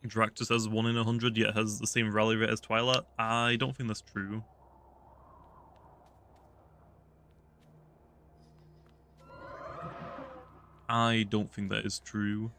Dractus has 1 in 100, yet has the same rally rate as Twilight. I don't think that's true. I don't think that is true.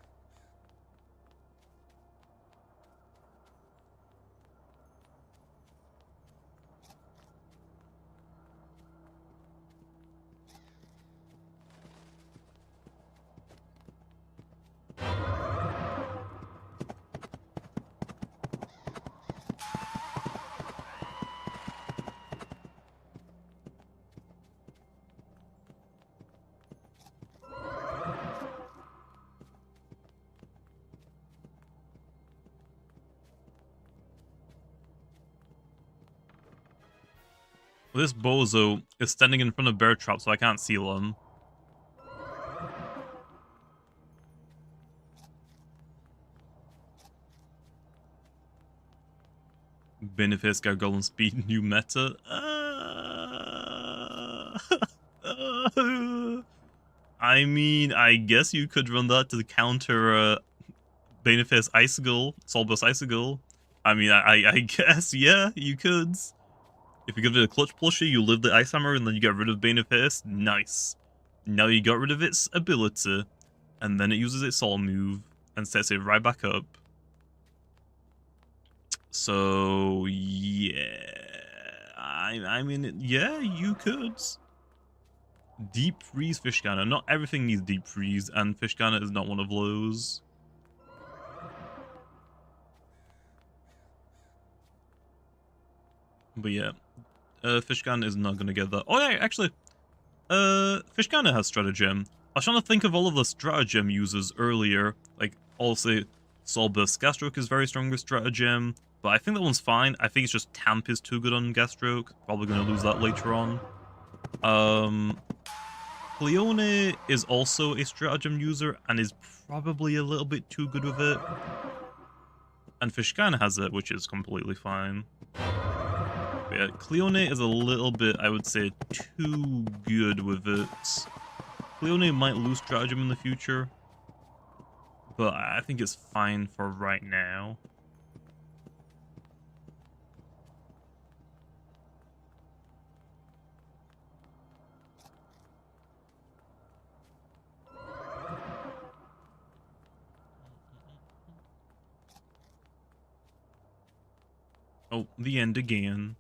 This bozo is standing in front of bear trap, so I can't seal him. Beneface, Gargoyle, Speed, new meta. I mean, I guess you could run that to counter Beneface Icicle, Solbus Icicle. I mean, I guess, yeah, you could. If you give it a clutch plushie, you live the Ice Hammer and then you get rid of Beneface. Nice. Now you got rid of its ability, and then it uses its Soul move and sets it right back up. So, yeah. I mean, yeah, you could. Deep freeze Fish Cannon. Not everything needs deep freeze, and Fish Cannon is not one of those. But yeah, Fish Cannon is not gonna get that. Oh yeah, actually, Fish Cannon has Stratagem. I was trying to think of all of the Stratagem users earlier. Like, also, Solbus. Gastroke is very strong with Stratagem, but I think that one's fine. I think it's just Tamp is too good on Gastroke. Probably gonna lose that later on. Cleone is also a Stratagem user and is probably a little bit too good with it. And Fish Cannon has it, which is completely fine. But yeah, Cleone is a little bit, I would say, too good with it. Cleone might lose Stratagem in the future, but I think it's fine for right now. Oh, the end again.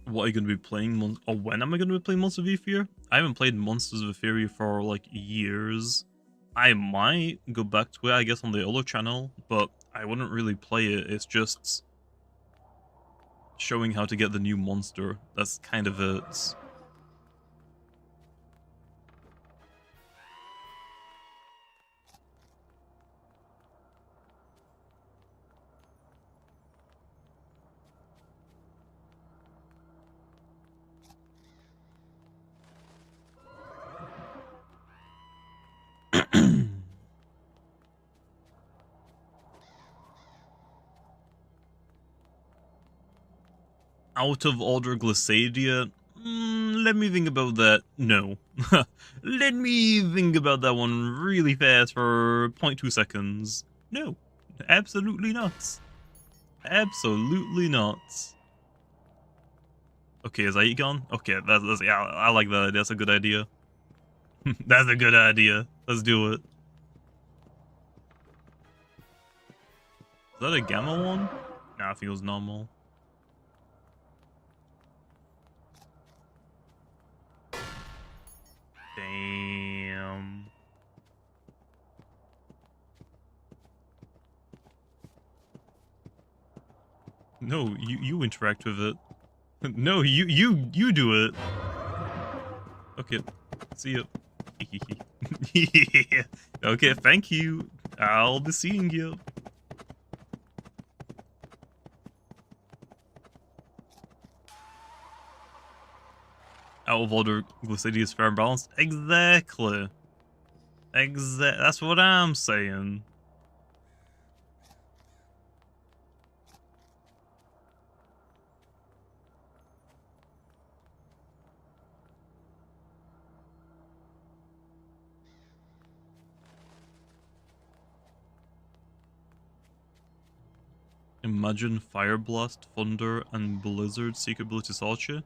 What are you going to be playing? Or when am I going to be playing Monsters of Ether? I haven't played Monsters of Etheria for like years. I might go back to it, I guess, on the other channel, but I wouldn't really play it. It's just showing how to get the new monster. That's kind of it. Out of order Glissadia? Let me think about that. No. Let me think about that one really fast for 0.2 seconds. No. Absolutely not. Absolutely not. Okay, is Ait gone? Okay, that's yeah, I like that. That's a good idea. That's a good idea. Let's do it. Is that a gamma one? Nah, I think it was normal. Damn. No, you interact with it. No, you do it. Okay, see you. Yeah. Okay, thank you. I'll be seeing you. Out of order, Glissadia is fair and balanced. Exactly. That's what I'm saying. Imagine Fire Blast, Thunder, and Blizzard Secret Ability Salchi.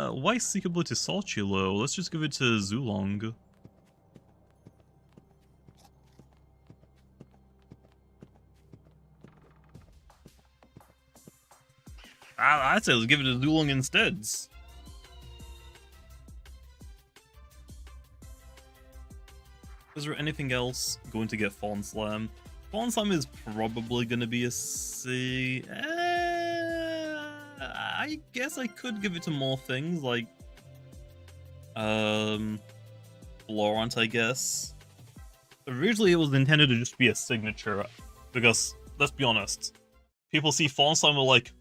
Why Secret Ability Salchi low? Let's just give it to Zulong. I'd say let's give it to Zulong instead. Is there anything else going to get Fawn Slam? Fawn Slam is probably going to be a C. I guess I could give it to more things, like Florent, I guess. Originally, it was intended to just be a signature, because, let's be honest, people see Fawn Slam and are like,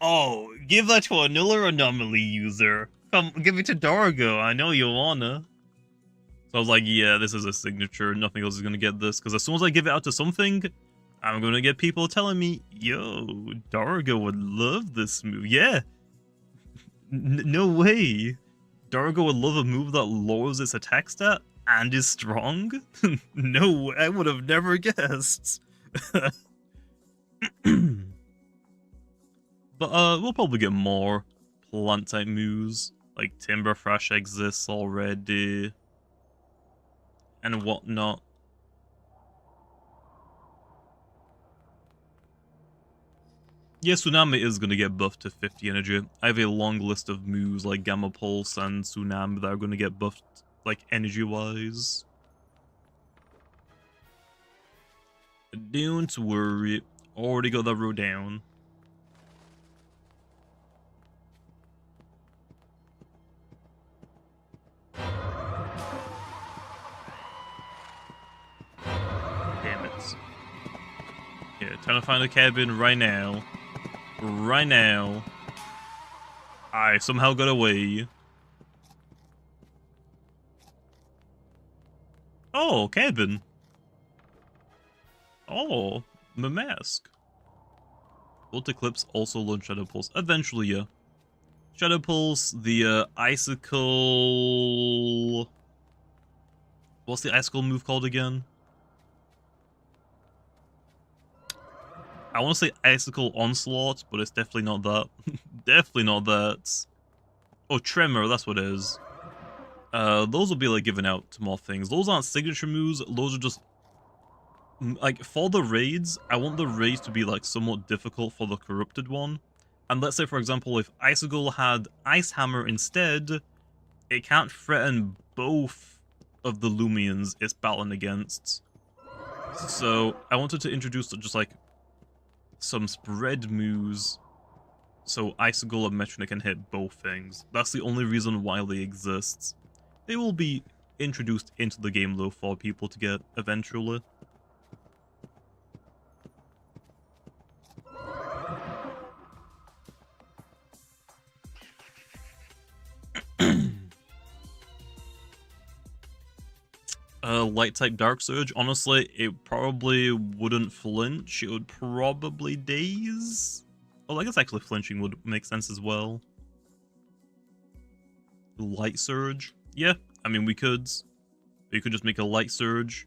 oh, give that to another anomaly user. Come, give it to Dargo, I know you wanna. So I was like, yeah, this is a signature. Nothing else is going to get this. Because as soon as I give it out to something, I'm going to get people telling me, yo, Dargo would love this move. Yeah. No way. Dargo would love a move that lowers its attack stat and is strong? No, I would have never guessed. But we'll probably get more plant-type moves. Like Timber Thrash exists already. And whatnot. Yeah, Tsunami is going to get buffed to 50 energy. I have a long list of moves like Gamma Pulse and Tsunami that are going to get buffed, like, energy-wise. Don't worry. Already got that row down. Damn it. Yeah, trying to find a cabin right now. Right now. I somehow got away. Oh, cabin. Oh, the mask. Volt Eclipse also launch Shadow Pulse. Eventually, yeah. Shadow Pulse, the Icicle... What's the Icicle move called again? I want to say Icicle Onslaught, but it's definitely not that. Definitely not that. Oh, Tremor, that's what it is. Those will be, like, given out to more things. Those aren't signature moves, those are just... Like, for the raids, I want the raids to be, like, somewhat difficult for the corrupted one. And let's say, for example, if Icicle had Ice Hammer instead, it can't threaten both of the Loomians it's battling against. So, I wanted to introduce just, like, some spread moves so Icicle and Metrona can hit both things. That's the only reason why they exist. They will be introduced into the game, though, for people to get eventually. Light type Dark Surge, honestly, it probably wouldn't flinch. It would probably daze. Well, I guess actually flinching would make sense as well. Light Surge? Yeah, I mean, we could. You could just make a Light Surge.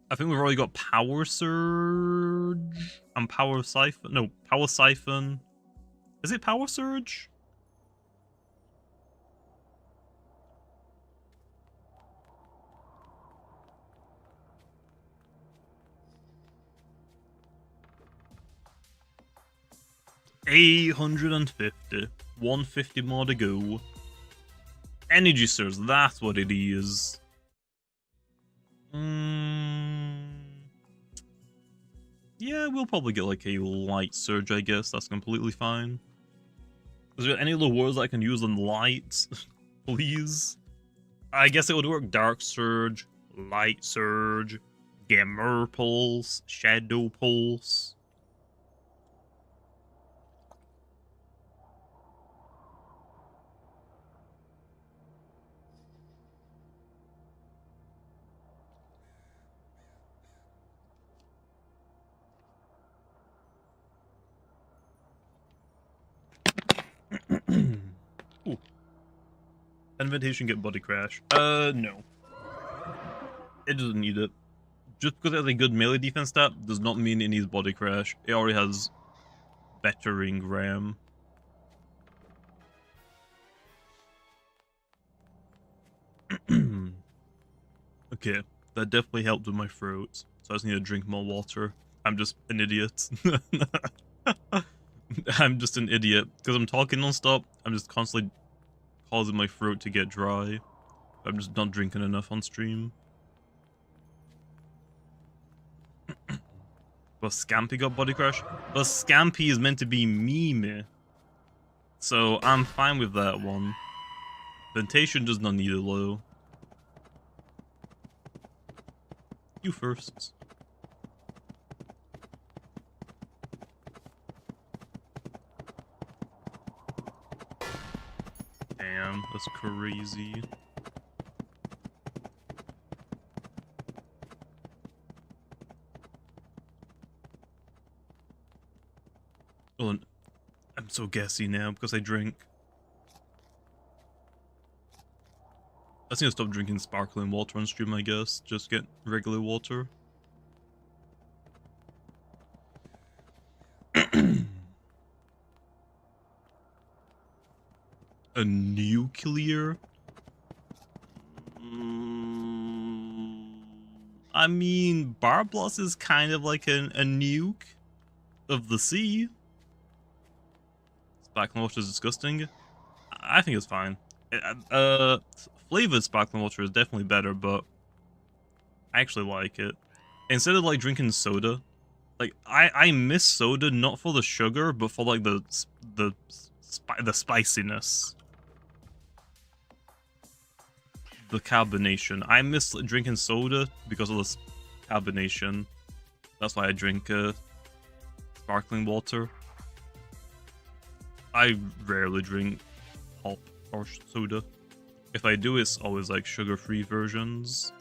I think we've already got Power Surge and Power Siphon. No, Power Siphon. Is it Power Surge? $850. 150 more to go. Energy Surge, that's what it is. Yeah, we'll probably get like a Light Surge, I guess. That's completely fine. Is there any other words I can use on light? Please? I guess it would work. Dark Surge, Light Surge, Gamma Pulse, Shadow Pulse. Ooh. Invitation get body crash. No. It doesn't need it. Just because it has a good melee defense stat does not mean it needs body crash. It already has bettering RAM. Okay, that definitely helped with my throat. So I just need to drink more water. I'm just an idiot. I'm just an idiot. Because I'm talking non-stop, I'm just constantly causing my throat to get dry. I'm just not drinking enough on stream. But Scampy got body crash? But Scampy is meant to be meme. So I'm fine with that one. Ventation does not need it low. You first. Damn. That's crazy. Oh, I'm so gassy now because I drink. I just need to stop drinking sparkling water on stream, I guess. Just get regular water. A nuclear? I mean, Barbloss is kind of like a nuke of the sea. Sparkling water is disgusting. I think it's fine. Flavored sparkling water is definitely better, but I actually like it. Instead of like drinking soda, like I miss soda not for the sugar, but for like the spiciness, the carbonation. I miss drinking soda because of the carbonation. That's why I drink sparkling water. I rarely drink hot or soda. If I do, it's always like sugar-free versions.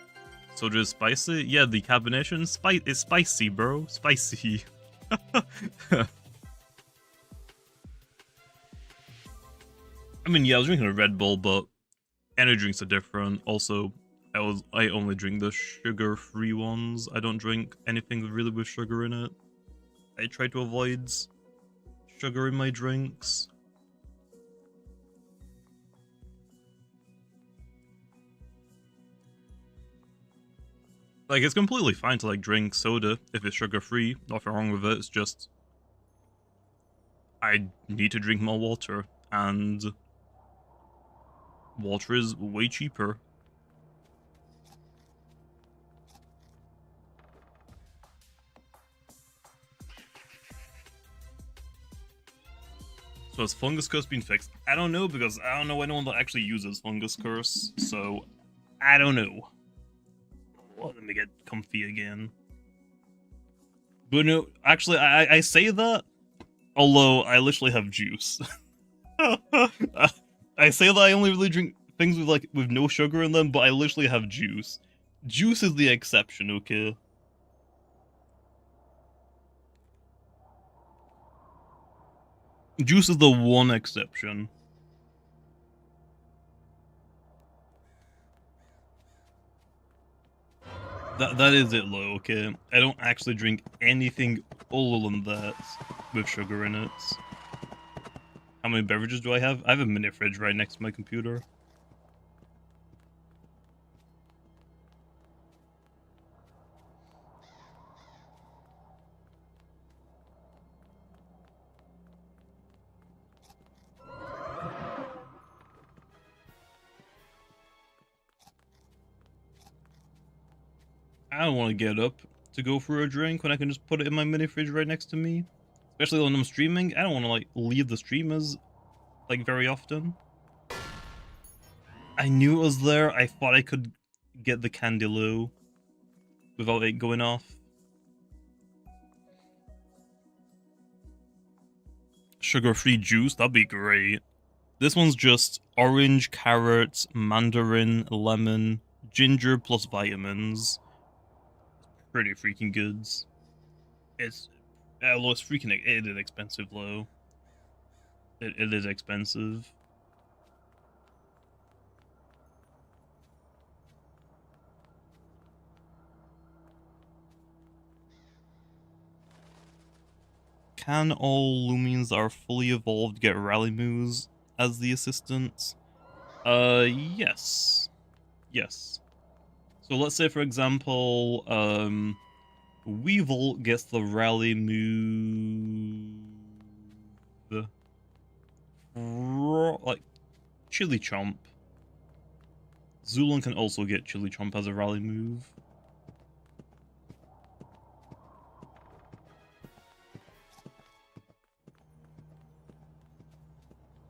Soda is spicy? Yeah, the carbonation is spicy, bro. Spicy. I mean, yeah, I was drinking a Red Bull, but energy drinks are different. Also, I only drink the sugar-free ones. I don't drink anything really with sugar in it. I try to avoid sugar in my drinks. Like, it's completely fine to, like, drink soda if it's sugar-free. Nothing wrong with it. It's just I need to drink more water, and water is way cheaper. So has Fungus Curse been fixed? I don't know, because I don't know anyone that actually uses Fungus Curse, so I don't know. Well, let me get comfy again. But no, actually, I say that, although I literally have juice. I say that I only really drink things with no sugar in them, but I literally have juice. Juice is the exception, okay? Juice is the one exception. That is it, though, okay? I don't actually drink anything other than that with sugar in it. How many beverages do I have? I have a mini fridge right next to my computer. I don't want to get up to go for a drink when I can just put it in my mini fridge right next to me. Especially when I'm streaming. I don't want to, like, leave the streamers, like, very often. I knew it was there. I thought I could get the Candilo without it going off. Sugar-free juice? That'd be great. This one's just orange, carrot, mandarin, lemon, ginger plus vitamins. Pretty freaking goods. It's freaking, it is expensive though. It is expensive. Can all Loomians that are fully evolved get rallymoves as the assistants? Yes. Yes. So let's say, for example, Weevil gets the rally move, like Chili Chomp. Zulon can also get Chili Chomp as a rally move.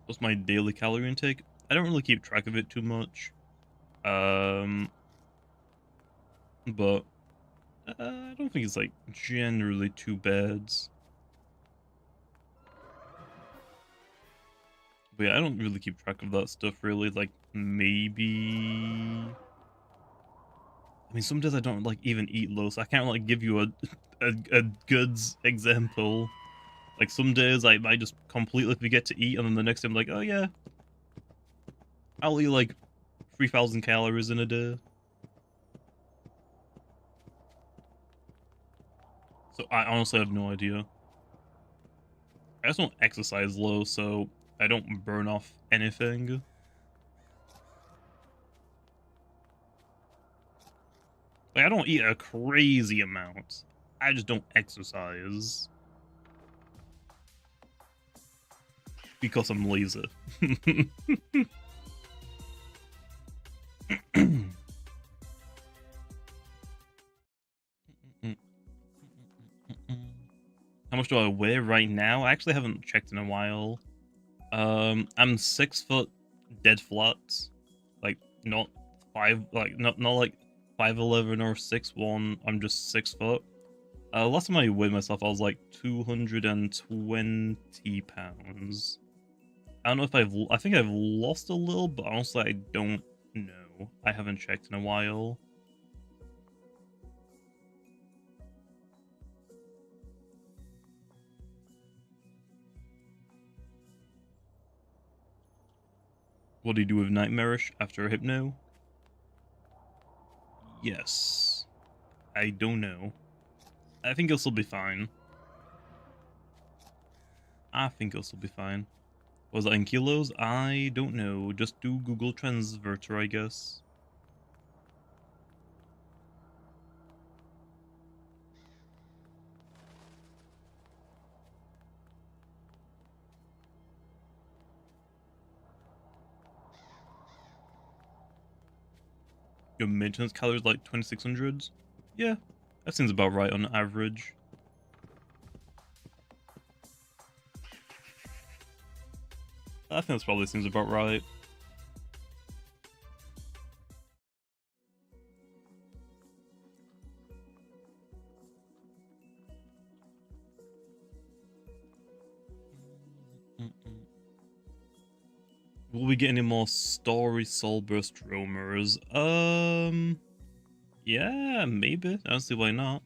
What's my daily calorie intake? I don't really keep track of it too much. But I don't think it's like generally too bad. But yeah, I don't really keep track of that stuff, really. Like, maybe... I mean, some days I don't, like, even eat low, so I can't, like, give you a goods example. Like, some days I might just completely forget to eat, and then the next day I'm like, oh yeah, I'll eat, like, 3,000 calories in a day. So I honestly have no idea. I just don't exercise low, so I don't burn off anything. Like, I don't eat a crazy amount. I just don't exercise. Because I'm lazy. How much do I weigh right now? I actually haven't checked in a while. I'm 6 foot dead flat. Like, not not like 5'11" or 6'1". I'm just 6 foot. Last time I weighed myself, I was like 220 pounds. I don't know if I think I've lost a little, but honestly, I don't know. I haven't checked in a while. What do you do with Nightmarish after a hypno? Yes. I don't know. I think it'll still be fine. I think it'll still be fine. Was that in kilos? I don't know. Just do Google Transverter, I guess. Your maintenance calories like 2600s? Yeah, that seems about right on average. I think that probably seems about right. Will we get any more story Soulburst roamers? Yeah, maybe. I don't see why not.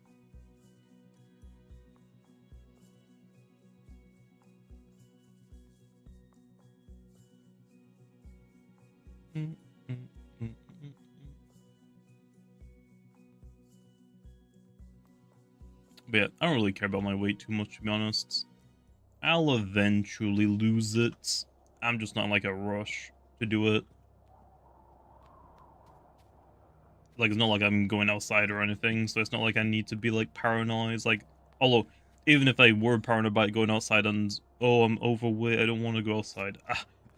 But yeah, I don't really care about my weight too much, to be honest. I'll eventually lose it. I'm just not in, like, a rush to do it. Like, it's not like I'm going outside or anything, so it's not like I need to be, like, paranoid. Like, although, even if I were paranoid about going outside and, oh, I'm overweight, I don't want to go outside.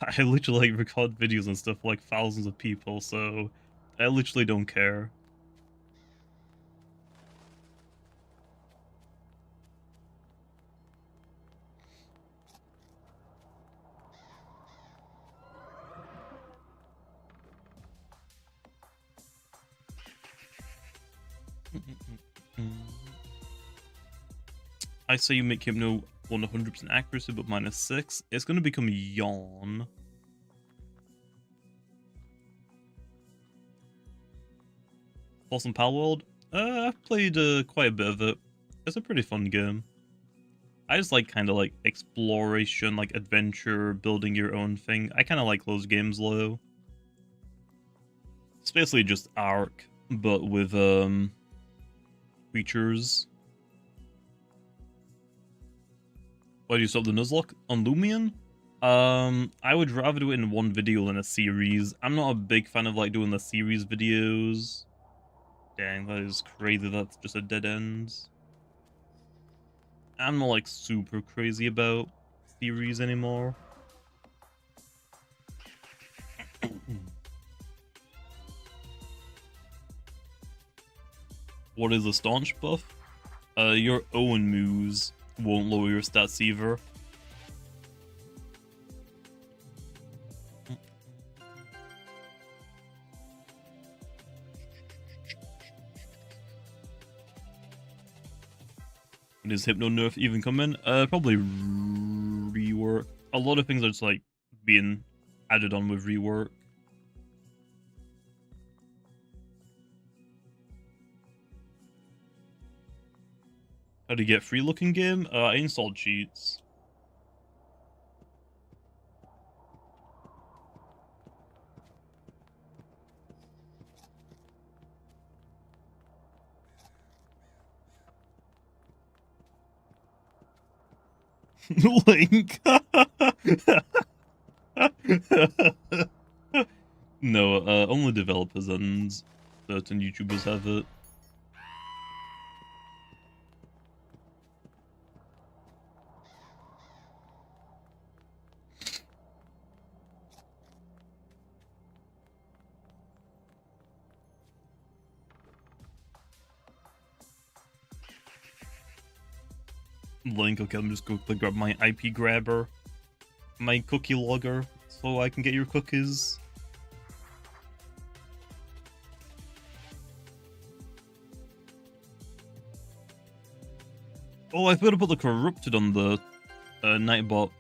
I literally, like, record videos and stuff for, like, thousands of people, so I literally don't care. I say you make him no 100% accuracy, but -6. It's going to become yawn. Lost in Palworld? I've played quite a bit of it. It's a pretty fun game. I just like kind of like exploration, like adventure, building your own thing. I kind of like those games, though. It's basically just Ark, but with creatures. Why do you stop the Nuzlocke? On Loomian? I would rather do it in one video than a series. I'm not a big fan of like doing the series videos. Dang, that is crazy. That's just a dead end. I'm not like super crazy about series anymore. What is a staunch buff? Your own moves won't lower your stats either. Does Hypno nerf even come in? Probably rework. A lot of things are just like being added on with rework. How to get free looking game? I installed cheats. Link. No, only developers and certain YouTubers have it. Link, okay, let me just quickly grab my IP grabber, my cookie logger, so I can get your cookies. Oh, I forgot to put the corrupted on the Nightbot.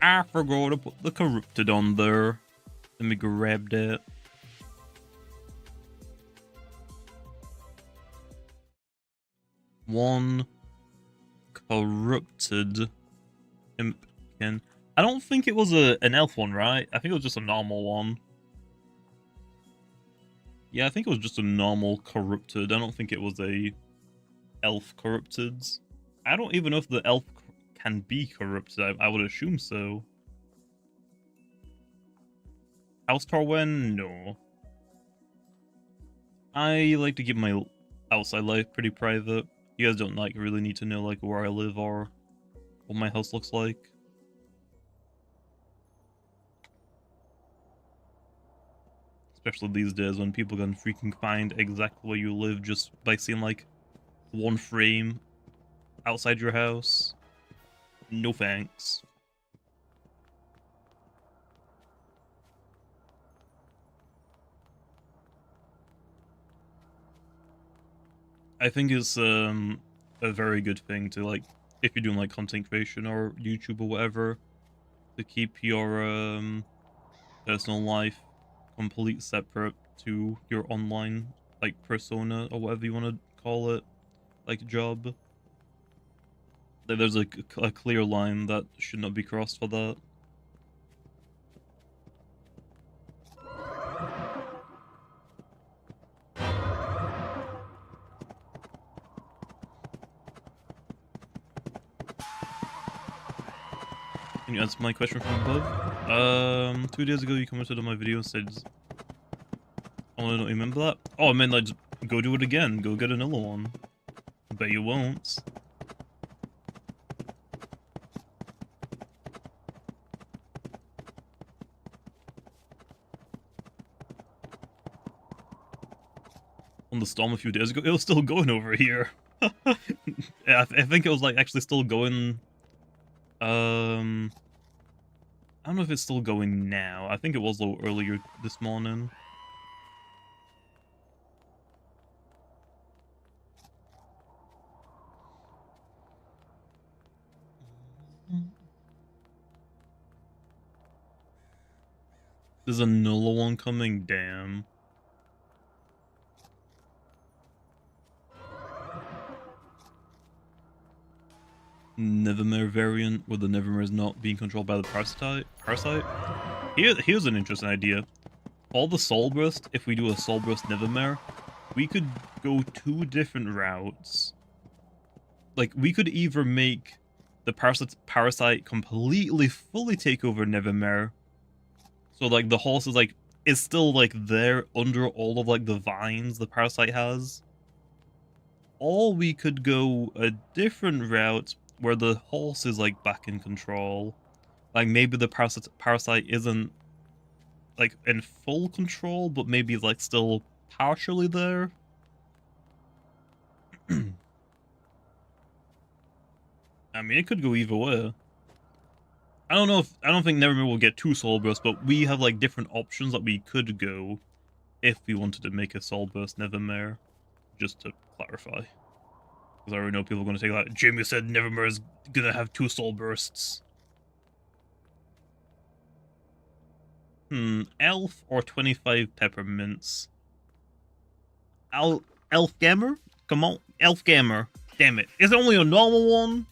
I forgot to put the corrupted on there. Let me grab that. One corrupted Impkin. I don't think it was an elf one, right? I think it was just a normal one. Yeah, I think it was just a normal corrupted. I don't think it was a elf corrupted. I don't even know if the elf can be corrupted. I would assume so. House Torwen? No. I like to keep my outside life pretty private. You guys don't like really need to know like where I live or what my house looks like. Especially these days when people can freaking find exactly where you live just by seeing like one frame outside your house. No thanks. I think it's a very good thing to like, if you're doing like content creation or YouTube or whatever, to keep your personal life complete separate to your online like persona or whatever you want to call it, like job. There's a clear line that should not be crossed for that. Can you answer my question from above? 2 days ago you commented on my video and said, oh, I don't remember that. Oh, I meant like, just go do it again. Go get another one. I bet you won't. On the storm a few days ago, it was still going over here. Yeah, I think it was like actually still going. I don't know if it's still going now. I think it was a little earlier this morning. There's another one coming, damn. Nevermere variant where the Nevermere is not being controlled by the parasite. Here's an interesting idea. All the Soul Burst, if we do a Soul Burst Nevermere, we could go 2 different routes. Like, we could either make the parasite completely fully take over Nevermere. So, like, the horse is, like, is still, like, there under all of, like, the vines the parasite has. Or we could go a different route where the horse is, like, back in control. Like, maybe the parasite isn't, like, in full control, but maybe, like, still partially there. I mean, it could go either way. I don't think Nevermere will get 2 Soul Bursts, but we have, like, different options that we could go if we wanted to make a Soul Burst Nevermere, just to clarify. Because I already know people are going to take that. Jamie said Nevermere is going to have 2 Soul Bursts. Elf or 25 peppermints? Elf Gamer? Come on, Elf Gamer. Damn it. Is it only a normal one?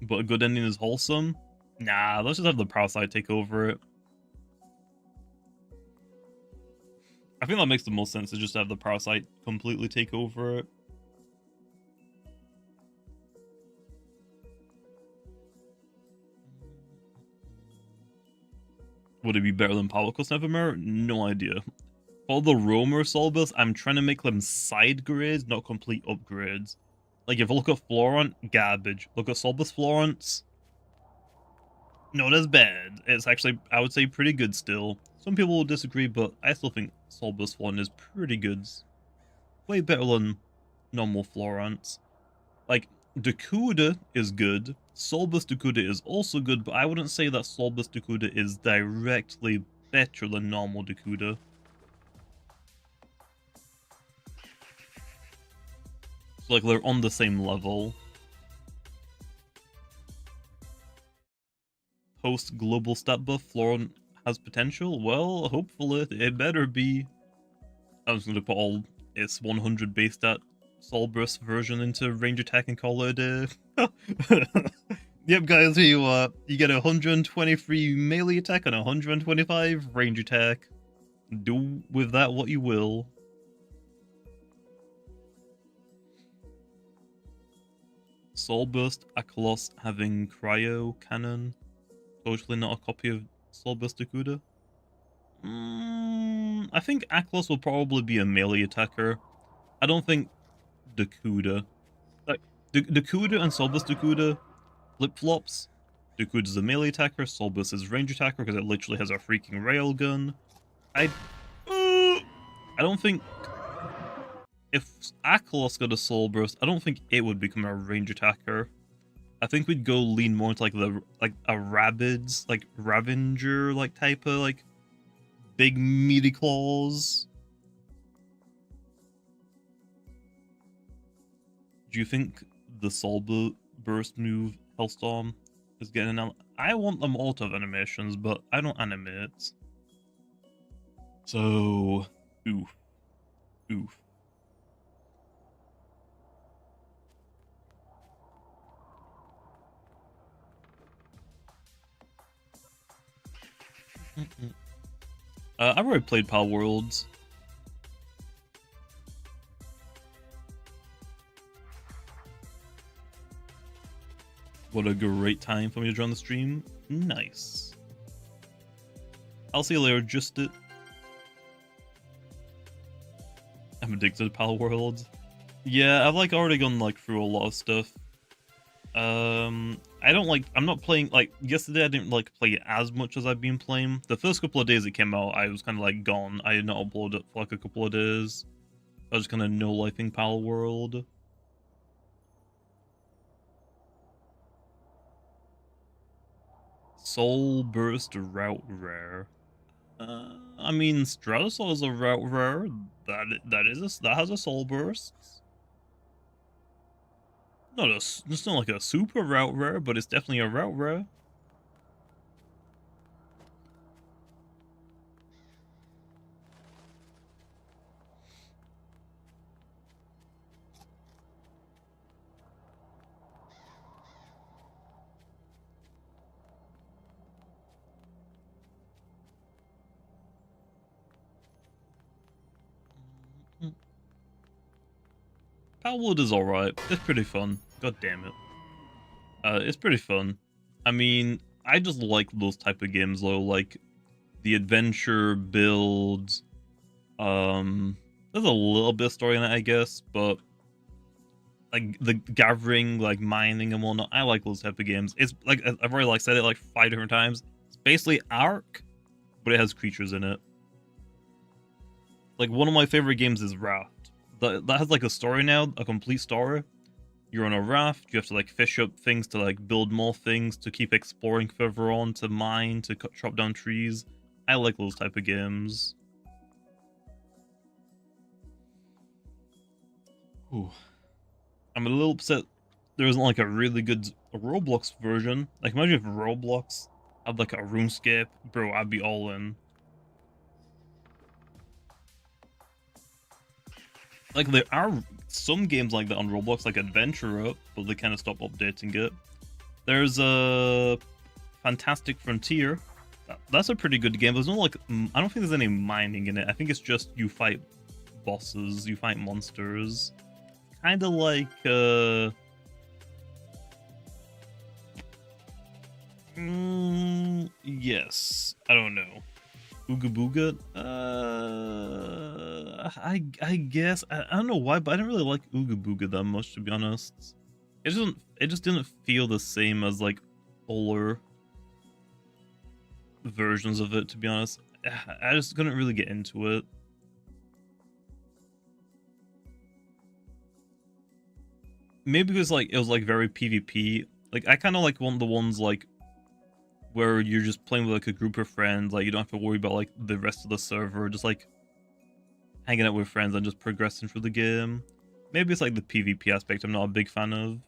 But a good ending is wholesome? Nah, let's just have the parasite take over it. I think that makes the most sense to just have the parasite completely take over it. Would it be better than Powercus Nevermore? No idea. For the Roamer Solbus, I'm trying to make them side grades, not complete upgrades. Like, if I look at Florent, garbage. Look at Solbus Florence, not as bad. It's actually, I would say, pretty good still. Some people will disagree, but I still think Solbus Florent is pretty good. Way better than normal Florence. Like, Dakuda is good. Solbus Dakuda is also good, but I wouldn't say that Solbus Dakuda is directly better than normal Dakuda. So, like, they're on the same level. Post-global stat buff, Florent has potential? Well, hopefully. It better be. I'm just going to put all its 100 base stat Solburst version into range attack and call it a day. Yep, guys, here you are. You get 123 melee attack and 125 range attack. Do with that what you will. Soulburst Akalos having cryo cannon. Totally not a copy of Soulburst Dakuda. I think Akalos will probably be a melee attacker. I don't think Dakuda. Like, Dakuda and Soulburst Dakuda flip-flops. Dakuda's a melee attacker, Soulburst is range attacker because it literally has a freaking railgun. I don't think if Akalos got a Soulburst, I don't think it would become a range attacker. I think we'd go lean more into like a Rabbids, like Ravenger like type of like big meaty claws. Do you think the Soulburst move Hellstorm is getting an I want them all to have animations, but I don't animate. So oof. I've already played Pal Worlds. What a great time for me to join the stream. Nice. I'll see you later, just it. I'm addicted to Pal Worlds. Yeah, I've like already gone like through a lot of stuff. I'm not playing, like, yesterday I didn't like play it as much as I've been playing. The first couple of days it came out, I was kind of like gone. I did not upload it for like a couple of days. I was kind of no-lifing Pal World. Soul Burst Route Rare. I mean, Stratosaur is a Route Rare. That has a Soul Burst. It's not like a super Route Rare, but it's definitely a Route Rare. Palwood is alright. It's pretty fun. God damn it. It's pretty fun. I mean, I just like those type of games though, like the adventure builds. There's a little bit of story in it, I guess, but like the gathering, like mining and whatnot, I like those type of games. It's like I've already like said it like 5 different times. It's basically Ark, but it has creatures in it. Like one of my favorite games is Raft. That has like a story now, a complete story. You're on a raft, you have to like fish up things to like build more things, to keep exploring further on, to mine, to chop down trees. I like those type of games. Ooh. I'm a little upset there isn't like a really good Roblox version. Like, imagine if Roblox had like a RuneScape, bro, I'd be all in. Like, there are some games like that on Roblox, like Adventure Up, but they kind of stopped updating it. There's a Fantastic Frontier. That's a pretty good game. There's no like, I don't think there's any mining in it. I think it's just you fight bosses, you fight monsters. Kind of like, yes. I don't know. Ooga Booga? I guess. I don't know why, but I didn't really like Ooga Booga that much, to be honest. It just didn't feel the same as like older versions of it, to be honest. I just couldn't really get into it. Maybe because like it was like very PvP. Like I kind of like one of the ones like where you're just playing with like a group of friends, like you don't have to worry about like the rest of the server, just like hanging out with friends and just progressing through the game. Maybe it's like the PvP aspect I'm not a big fan of.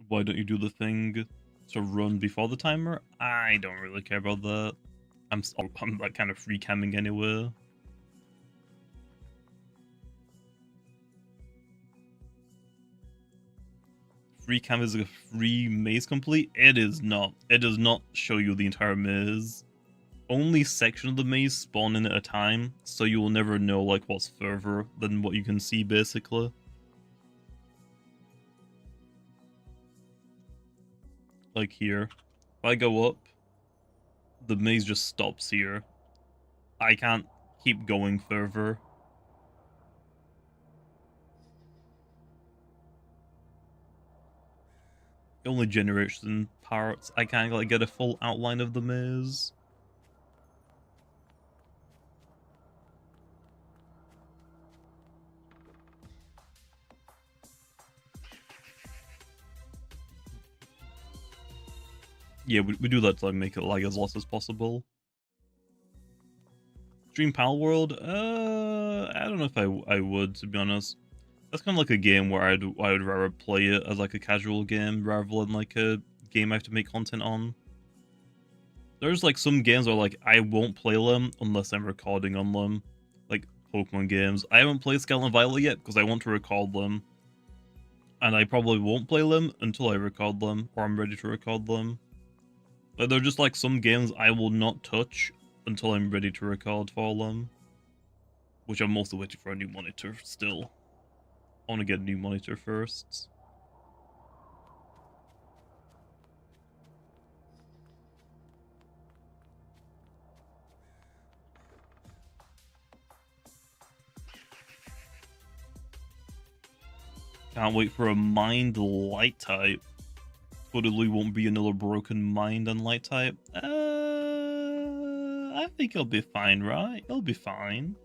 Why don't you do the thing to run before the timer? I don't really care about that. I'm like kind of free camming anyway. Free cam is a free maze complete? It is not. It does not show you the entire maze. Only section of the maze spawn in at a time, so you will never know like what's further than what you can see basically. Like here. If I go up, the maze just stops here. I can't keep going further. It only generates in parts. I can't like get a full outline of the maze. Yeah, we do that to like make it like as lost as possible. Dream Pal World? I don't know if I would, to be honest. That's kind of like a game where I would rather play it as like a casual game rather than like a game I have to make content on. There's like some games where like I won't play them unless I'm recording on them. Like Pokemon games. I haven't played Scarlet and Violet yet because I want to record them. And I probably won't play them until I record them or I'm ready to record them. Like they're just like some games I will not touch until I'm ready to record for them. Which I'm mostly waiting for a new monitor still. I want to get a new monitor first. Can't wait for a mind light type. Totally won't be another broken mind and light type. I think it'll be fine, right? It'll be fine.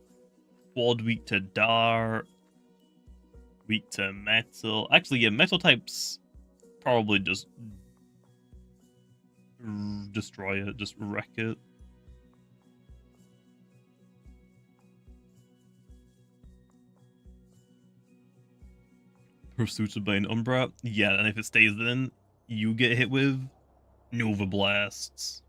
Quad weak to dark. Weak to metal. Actually, yeah, metal types probably just destroy it, just wreck it. Pursued by an Umbra? Yeah, and if it stays in, you get hit with Nova Blasts.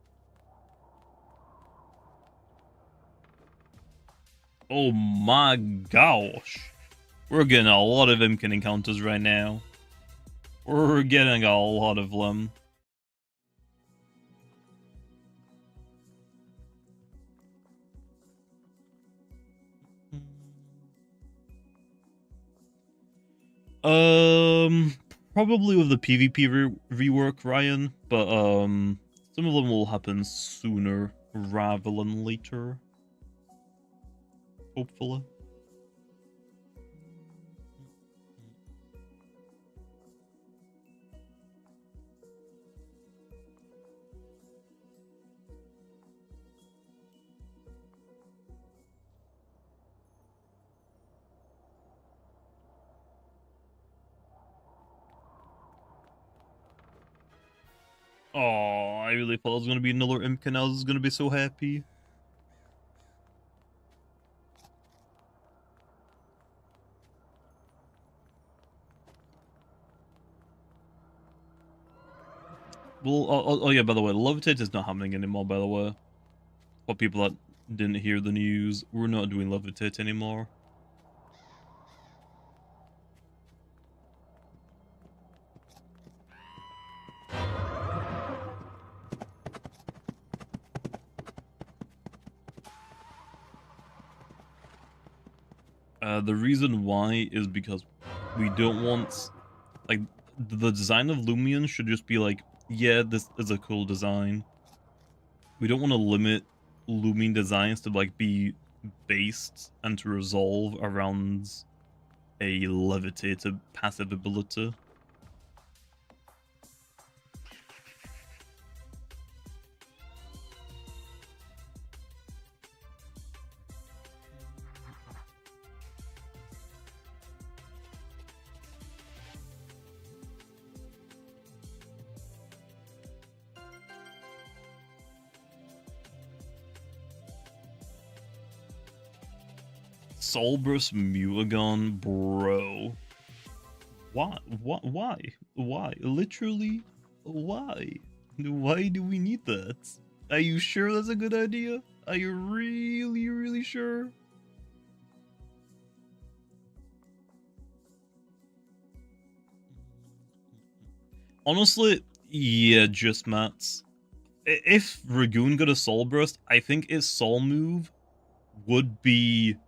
Oh my gosh. We're getting a lot of Impkin encounters right now. We're getting a lot of them. Probably with the PvP rework, Ryan, but some of them will happen sooner rather than later. Hopefully. Oh, I really thought it was gonna be another Impkin. I was gonna be so happy. Well, oh yeah, by the way, Levitate is not happening anymore, by the way. For people that didn't hear the news, we're not doing Levitate anymore. The reason why is because we don't want, like, the design of Loomian should just be like, yeah, this is a cool design. We don't want to limit Loomian designs to, like, be based and to resolve around a levitated passive ability. Soulburst Mutagon, bro. Why? Why? Literally, why? Why do we need that? Are you sure that's a good idea? Are you really sure? Honestly, yeah, just mats. If Ragoon got a Soul Burst, I think its Soul move would be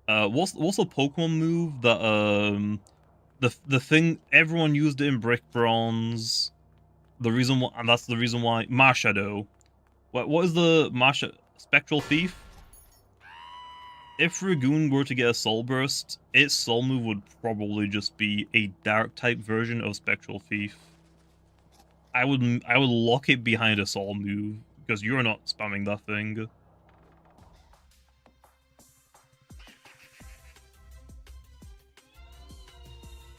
what's the Pokemon move that the thing everyone used it in Brick Bronze. The reason why, and that's the reason why Marshadow. What is the Spectral Thief? If Ragoon were to get a Soul Burst, its Soul move would probably just be a Dark type version of Spectral Thief. I would lock it behind a Soul move because you're not spamming that thing.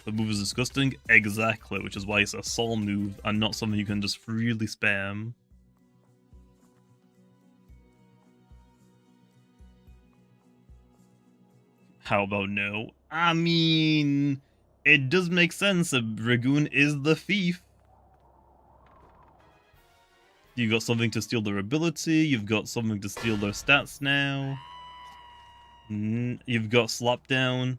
The move is disgusting, exactly, which is why it's a Soul move and not something you can just freely spam. How about no? I mean, it does make sense. Ragoon is the thief. You've got something to steal their ability. You've got something to steal their stats now. You've got Slapdown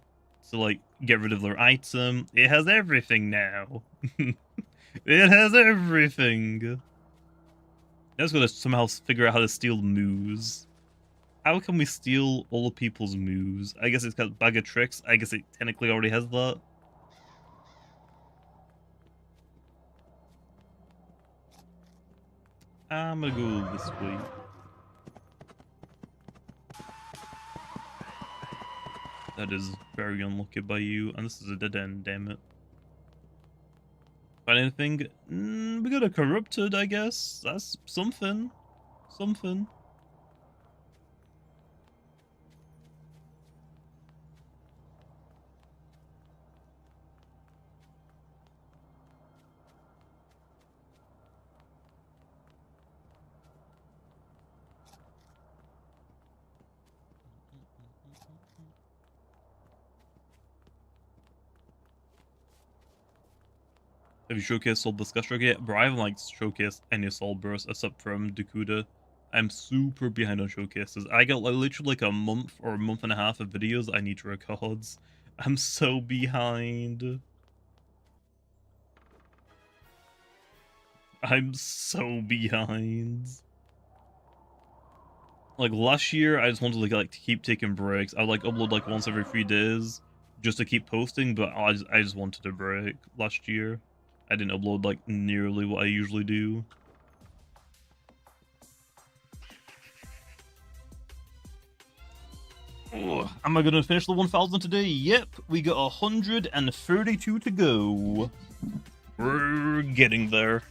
to, like, get rid of their item. It has everything now. It has everything. Now it's got to somehow figure out how to steal moves. How can we steal all people's moves? I guess it's got Bag of Tricks. I guess it technically already has that. I'm gonna go this way. That is very unlucky by you, and this is a dead end, damn it. Find anything? We got a corrupted, I guess. That's something. Something. Have you showcased Soul Discussion yet? Bro, I haven't like showcased any Soul Burst except from Dakuda. I'm super behind on showcases. I got like literally like a month or a month and a half of videos I need to record. I'm so behind. I'm so behind. Like last year, I just wanted to like to keep taking breaks. I would like upload like once every 3 days just to keep posting, but I just wanted a break last year. I didn't upload like nearly what I usually do. Oh, am I gonna finish the 1000 today? Yep, we got 132 to go. We're getting there.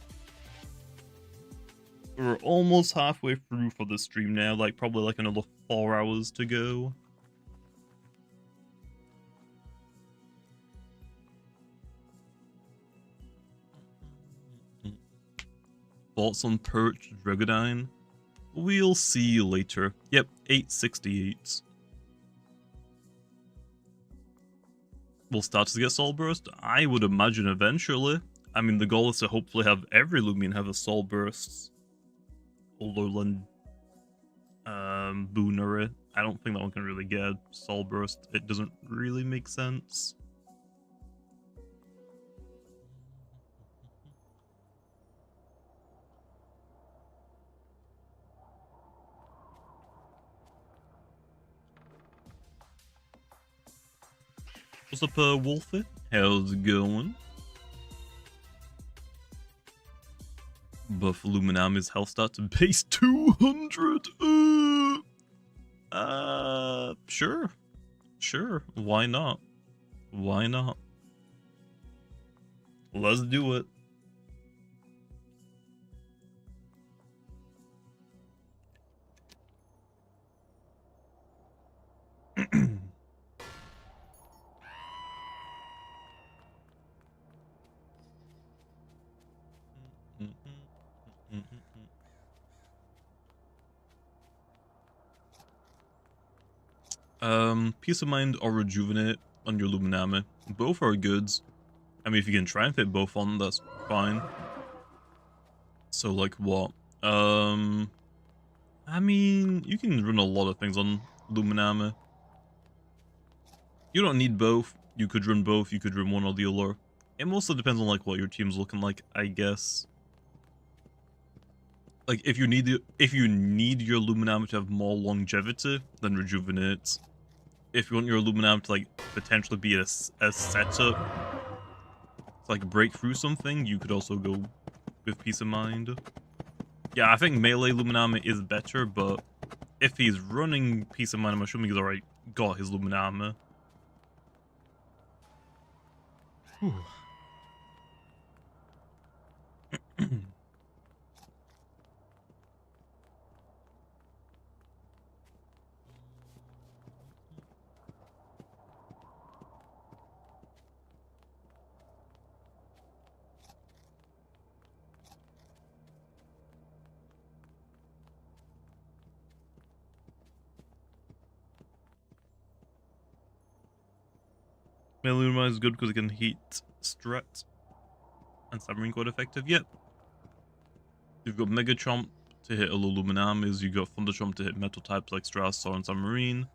We're almost halfway through for the stream now, like probably like another 4 hours to go. thoughts on perched Regodine? We'll see later. Yep, 868. Will status get Soul Burst? I would imagine eventually. I mean, the goal is to hopefully have every Loomian have a Soul Burst. Olorland Boonery. I don't think that one can really get a Soul Burst. It doesn't really make sense. What's up, Wolfie? How's it going? Buff Luminami's health stat to base 200. Sure. Sure. Why not? Why not? Let's do it. Peace of Mind or Rejuvenate on your Luminami. Both are goods. I mean, if you can try and fit both on, that's fine. So, like, what? I mean, you can run a lot of things on Luminami. You don't need both. You could run both. You could run one or the other. It mostly depends on, like, what your team's looking like, I guess. Like, if you need your Luminami to have more longevity, then Rejuvenate. If you want your Luminami to, like, potentially be a setup, to, like, break through something, you could also go with Peace of Mind. Yeah, I think melee Luminami is better, but if he's running Peace of Mind, I'm assuming he's already got his Luminami. Whew. Melee Luminami is good because it can heat strat and submarine quite effective. Yep. You've got Mega Chomp to hit Luminamis, you've got Thunder Chomp to hit metal types like Strasor and Submarine.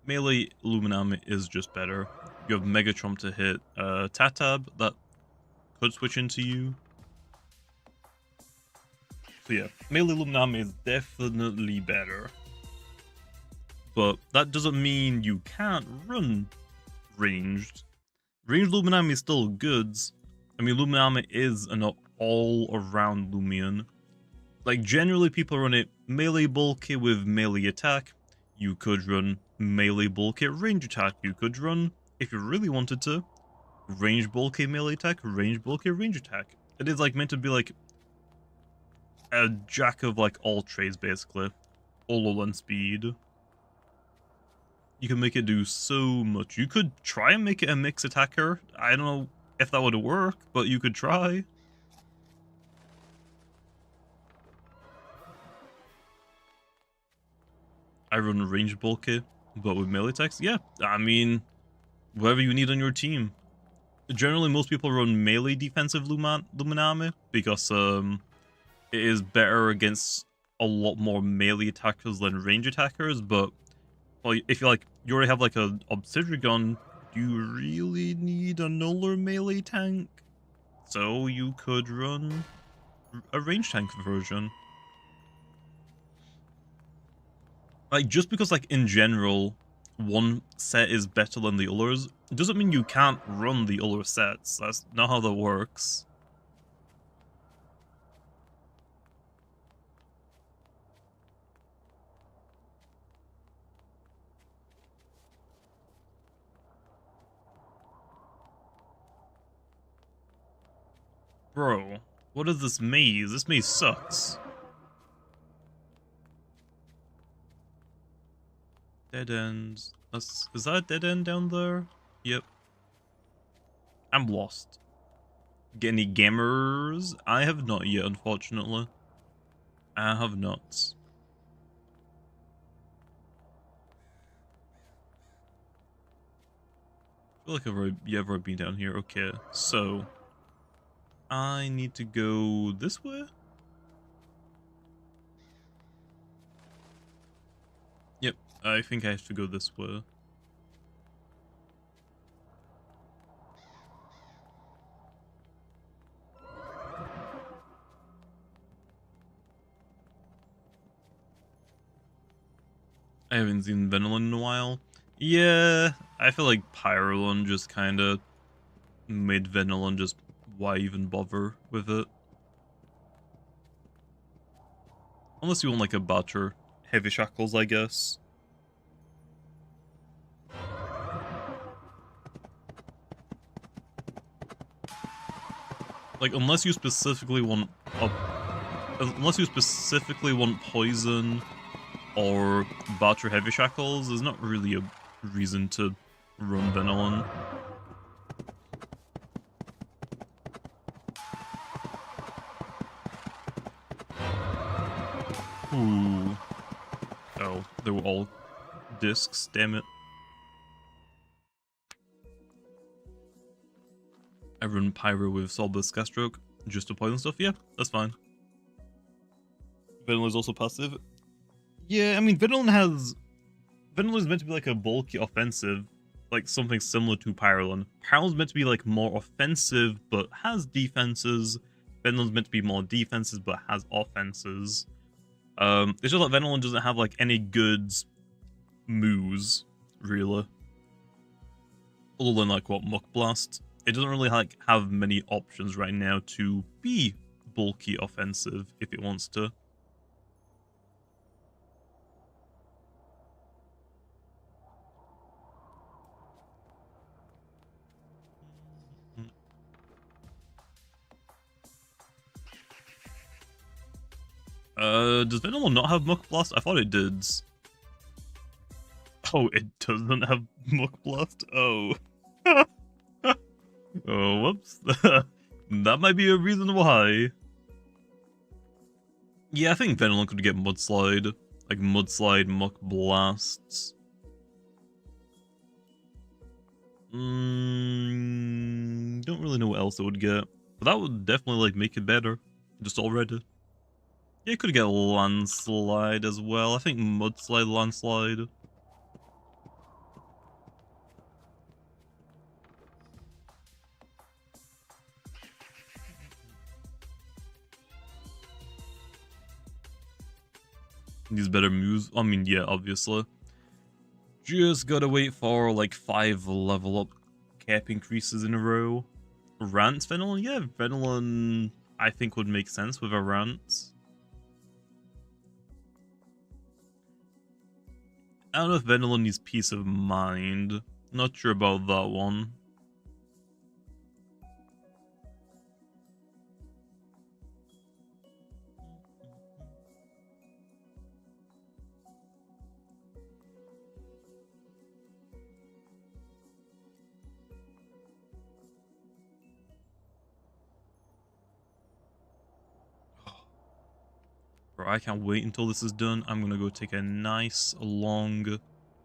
Melee Luminami is just better. You have Mega Chomp to hit Tatab, that could switch into you. So yeah, melee Luminami is definitely better. But that doesn't mean you can't run ranged. Ranged Luminami is still goods. I mean, Luminami is an all-around Loomian. Like, generally people run it melee bulky with melee attack. You could run melee bulky range attack. You could run, if you really wanted to, range bulky melee attack, range bulky range attack. It is, like, meant to be, like, a jack of, like, all trades, basically. All on speed. You can make it do so much. You could try and make it a mix attacker. I don't know if that would work, but you could try. I run range bulky, but with melee attacks. Yeah, I mean, whatever you need on your team. Generally, most people run melee defensive Luminami because it is better against a lot more melee attackers than range attackers, but well, if you already have like a Obsidian, do you really need another melee tank? So you could run a range tank version. Like, just because, like, in general, one set is better than the others, doesn't mean you can't run the other sets. That's not how that works. Bro, what is this maze? This maze sucks. Dead ends. Is that a dead end down there? Yep. I'm lost. Get any gammers? I have not yet, unfortunately. I have not. I feel like I've already been down here. Okay, so I need to go this way? Yep, I think I have to go this way. I haven't seen Venolin in a while. Yeah, I feel like Pyrolin just kind of made Venolin just why even bother with it? Unless you want like a Butcher Heavy Shackles, I guess. Like unless you specifically want poison or Butcher Heavy Shackles, there's not really a reason to run Venolin. Ooh. Oh, they were all discs, damn it. I run Pyro with Solbus Gastroke just to poison stuff, yeah, that's fine. Venolin is also passive. Yeah, I mean, Venolin is meant to be like a bulky offensive, like something similar to Pyrolin. Pyrolin's meant to be like more offensive, but has defenses. Venolin's meant to be more defenses, but has offenses. It's just that Venolin doesn't have like any good moves, really. Other than like what, Muck Blast. It doesn't really like have many options right now to be bulky offensive if it wants to. Does Venolin not have Muck Blast? I thought it did. Oh, it doesn't have Muck Blast? Oh. Oh, whoops. That might be a reason why. Yeah, I think Venolin could get Mudslide. Like Mudslide, Muck Blasts. Don't really know what else it would get. But that would definitely like make it better. Just already. Yeah, it could get Landslide as well. I think Mudslide, Landslide. These better moves. I mean, yeah, obviously. Just gotta wait for like 5 level up cap increases in a row. Rants Venolin? Yeah, Venolin I think would make sense with a rant. I don't know if Venolin needs peace of mind. Not sure about that one. Bro, I can't wait until this is done. I'm gonna go take a nice, long,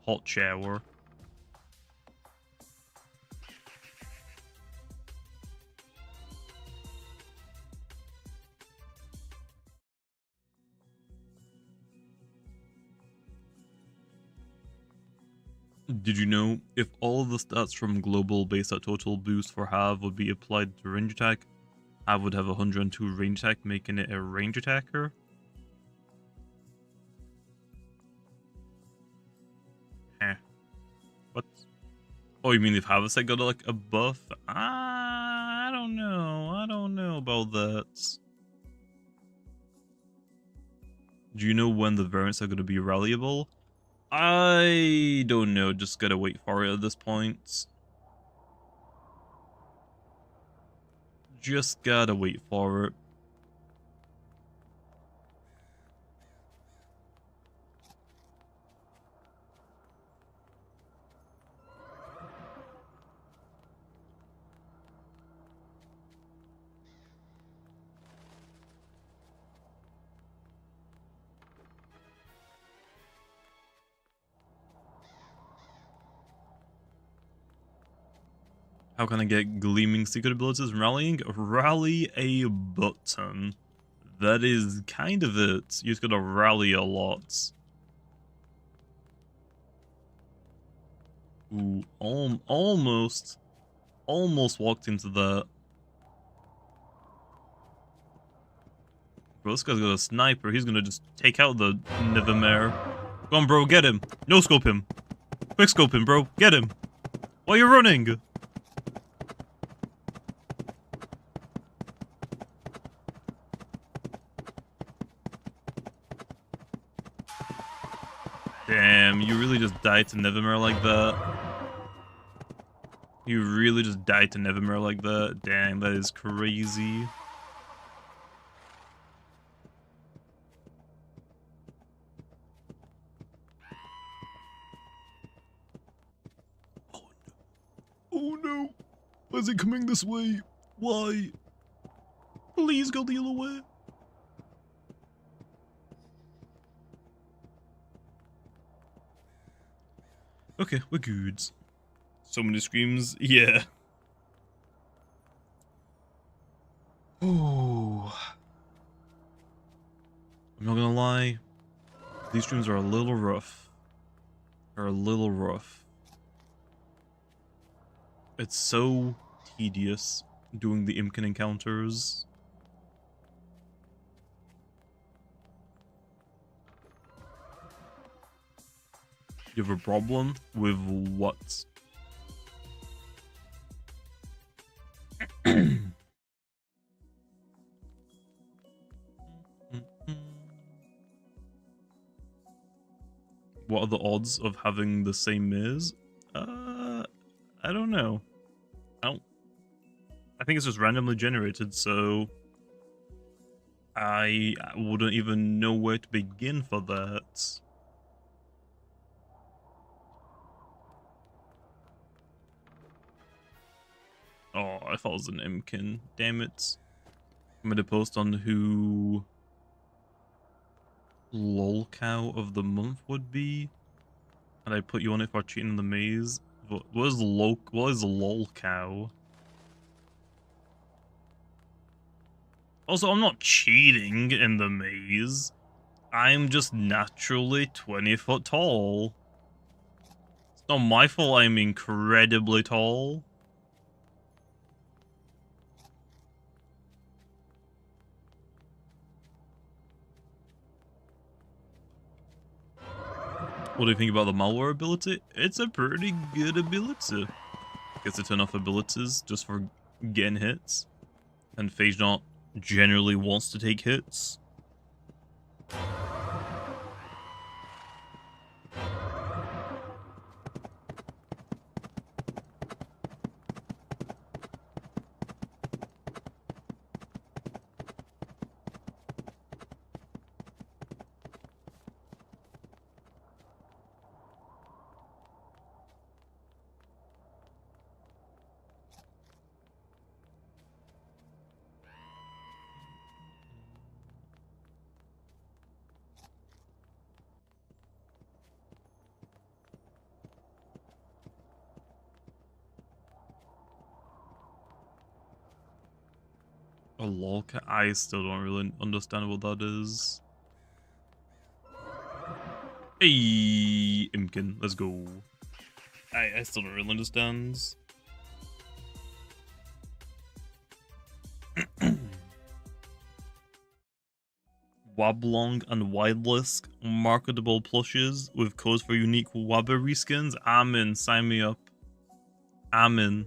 hot shower. Did you know, if all the stats from global based at total boost for Hav would be applied to range attack, Hav would have 102 range attack, making it a range attacker? Heh. What? Oh, you mean if Havisec got like a buff? I don't know. I don't know about that. Do you know when the variants are going to be rallyable? I don't know. Just gotta wait for it at this point. Just gotta wait for it. How can I get gleaming secret abilities? Rallying? Rally a button. That is kind of it. You just gotta rally a lot. Ooh, almost walked into that. Bro, this guy's got a sniper. He's gonna just take out the Nevermare. Go on, bro, get him. No scope him. Quick scope him, bro. Get him. Why are you running? Damn, you really just died to Nevermare like that? You really just died to Nevermare like that? Dang, that is crazy. Oh no! Why is it coming this way? Why? Please go the other way. Okay, we're good. So many screams, yeah. Ooh. I'm not gonna lie. These streams are a little rough. Are a little rough. It's so tedious doing the Impkin encounters. You have a problem with what? What are the odds of having the same maze? I don't know. I think it's just randomly generated, so I wouldn't even know where to begin for that. Oh, I thought it was an Impkin. Damn it. I'm gonna post on who lol cow of the month would be. And I put you on it for cheating in the maze. What is lol cow? Also, I'm not cheating in the maze. I'm just naturally 20 foot tall. It's not my fault I'm incredibly tall. What do you think about the malware ability? It's a pretty good ability. Gets to turn off abilities just for getting hits. And Phage not generally wants to take hits. A lol cat? I still don't really understand what that is. Hey, Impkin, let's go. I still don't really understand. Wablong and Wildlisk marketable plushes with codes for unique Wabber reskins. I'm in, sign me up. I'm in.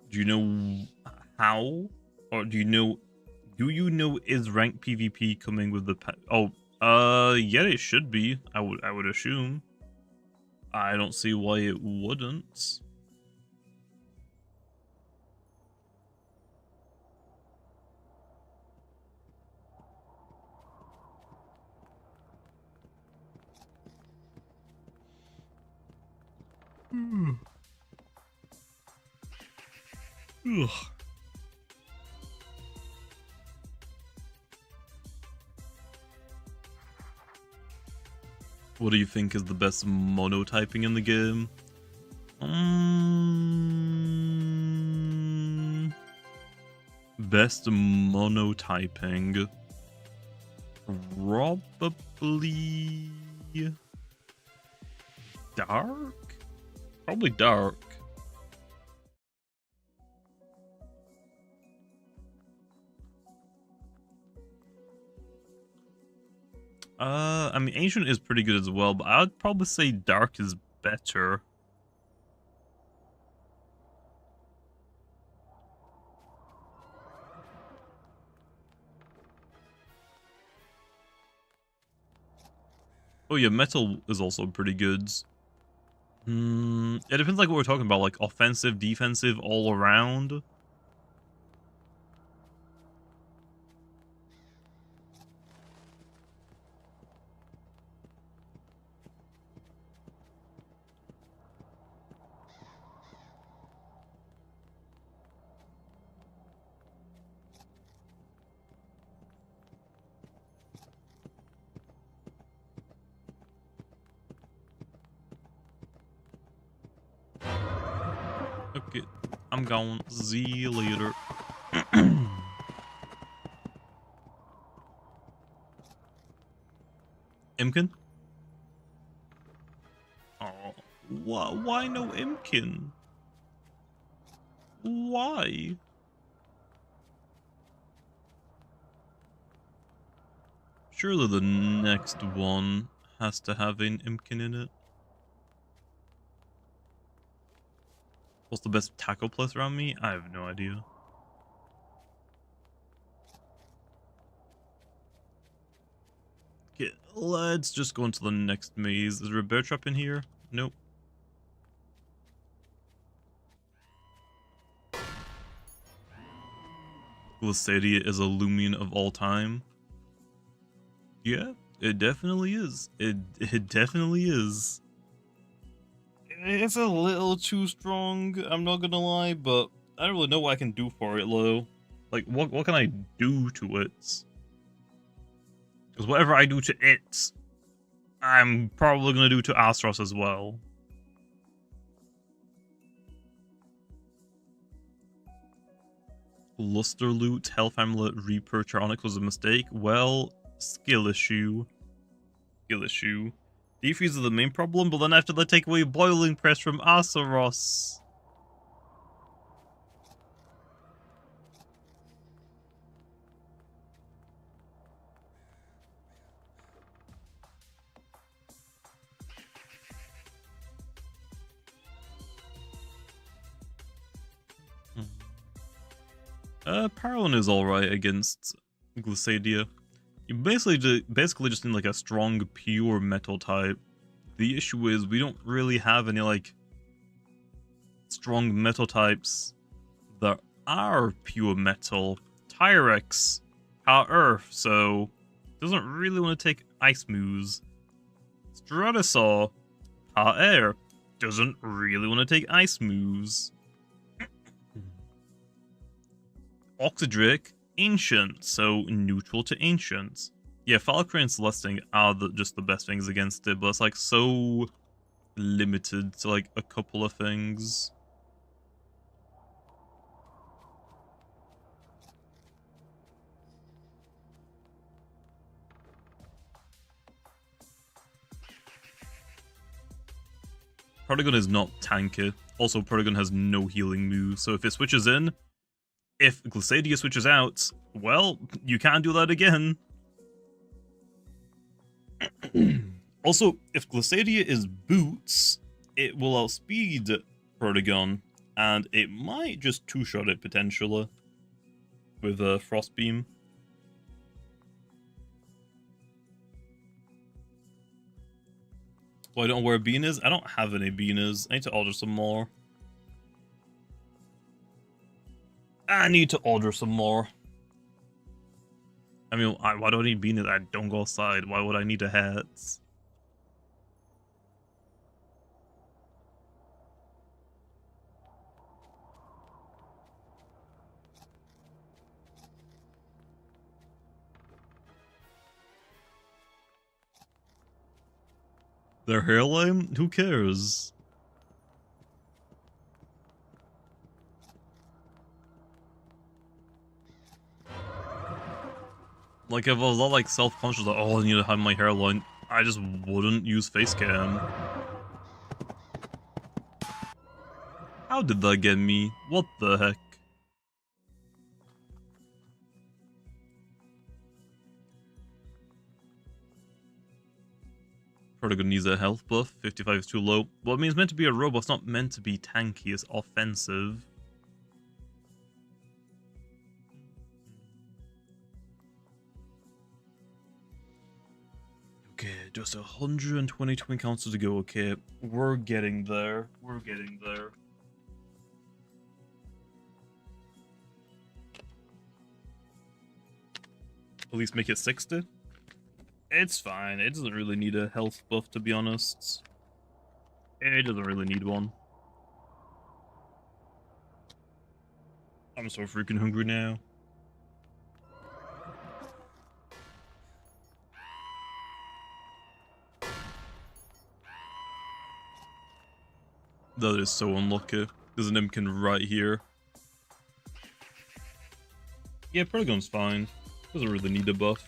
Do you know how? Or do you know is ranked PvP coming with the yeah, it should be. I would assume. I don't see why it wouldn't. Ugh. What do you think is the best monotyping in the game? Best monotyping. Probably dark? Probably dark. I mean, ancient is pretty good as well, but I'd probably say dark is better. Oh yeah, metal is also pretty good. It depends like what we're talking about, like offensive, defensive, all around. Okay, I'm going. See you later. Impkin? Oh, why no Impkin? Why? Surely the next one has to have an Impkin in it. What's the best tackle place around me? I have no idea. Okay, let's just go into the next maze. Is there a bear trap in here? Nope. Glysadia is a Loomian of all time. Yeah, it definitely is. It definitely is. It's a little too strong, I'm not gonna lie, but I don't really know what I can do for it, though. Like, what can I do to it? Because whatever I do to it, I'm probably gonna do to Astros as well. Luster loot, health amulet, Reaper, Charonic was a mistake. Well, skill issue. Skill issue. Defuse is the main problem, but then after they take away boiling press from Asaros. Paralon is alright against Glysadia. You basically just need like a strong, pure metal type. The issue is we don't really have any like strong metal types that are pure metal. Tyrex are earth, so doesn't really want to take ice moves. Stratosaur are air, doesn't really want to take ice moves. Oxydric, ancient, so neutral to ancient. Yeah, Falcry and Celesting are just the best things against it, but it's like so limited to like a couple of things. Protagon is not tanky. Also, Protagon has no healing moves, so if it switches in, if Glysadia switches out, well, you can't do that again. Also, if Glysadia is boots, it will outspeed Protagon, and it might just two-shot it potentially with a Frost Beam. Oh, I don't know where Bean is? I don't have any Beaners. I need to order some more. I need to order some more. I mean, why do I need Beaners? I don't go outside. Why would I need a hat? Their hairline? Who cares? Like, if I was all like self-conscious, like, oh, I need to hide my hairline, I just wouldn't use face cam. How did that get me? What the heck? Probably gonna needs a health buff. 55 is too low. Well, I mean, it's meant to be a robot. It's not meant to be tanky. It's offensive. Okay, just 120 twin councils to go. Okay, we're getting there. We're getting there. At least make it 60. It's fine. It doesn't really need a health buff, to be honest. It doesn't really need one. I'm so freaking hungry now. That is so unlucky. There's an Impkin right here. Yeah, Polygon's fine. Doesn't really need a buff.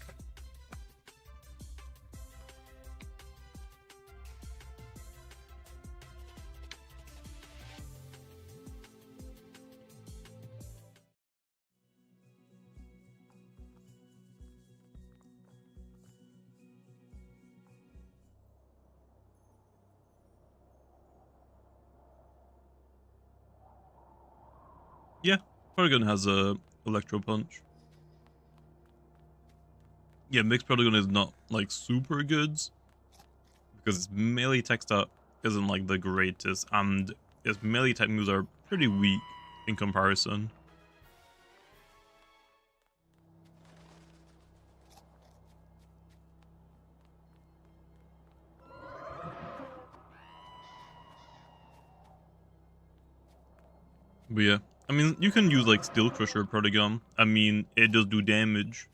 Yeah, Polygon has a Electro Punch. Yeah, mixed Polygon is not like super good because its melee tech stat isn't like the greatest, and its melee tech moves are pretty weak in comparison. But yeah, I mean, you can use like Steel Crusher Polygon. I mean, it does do damage.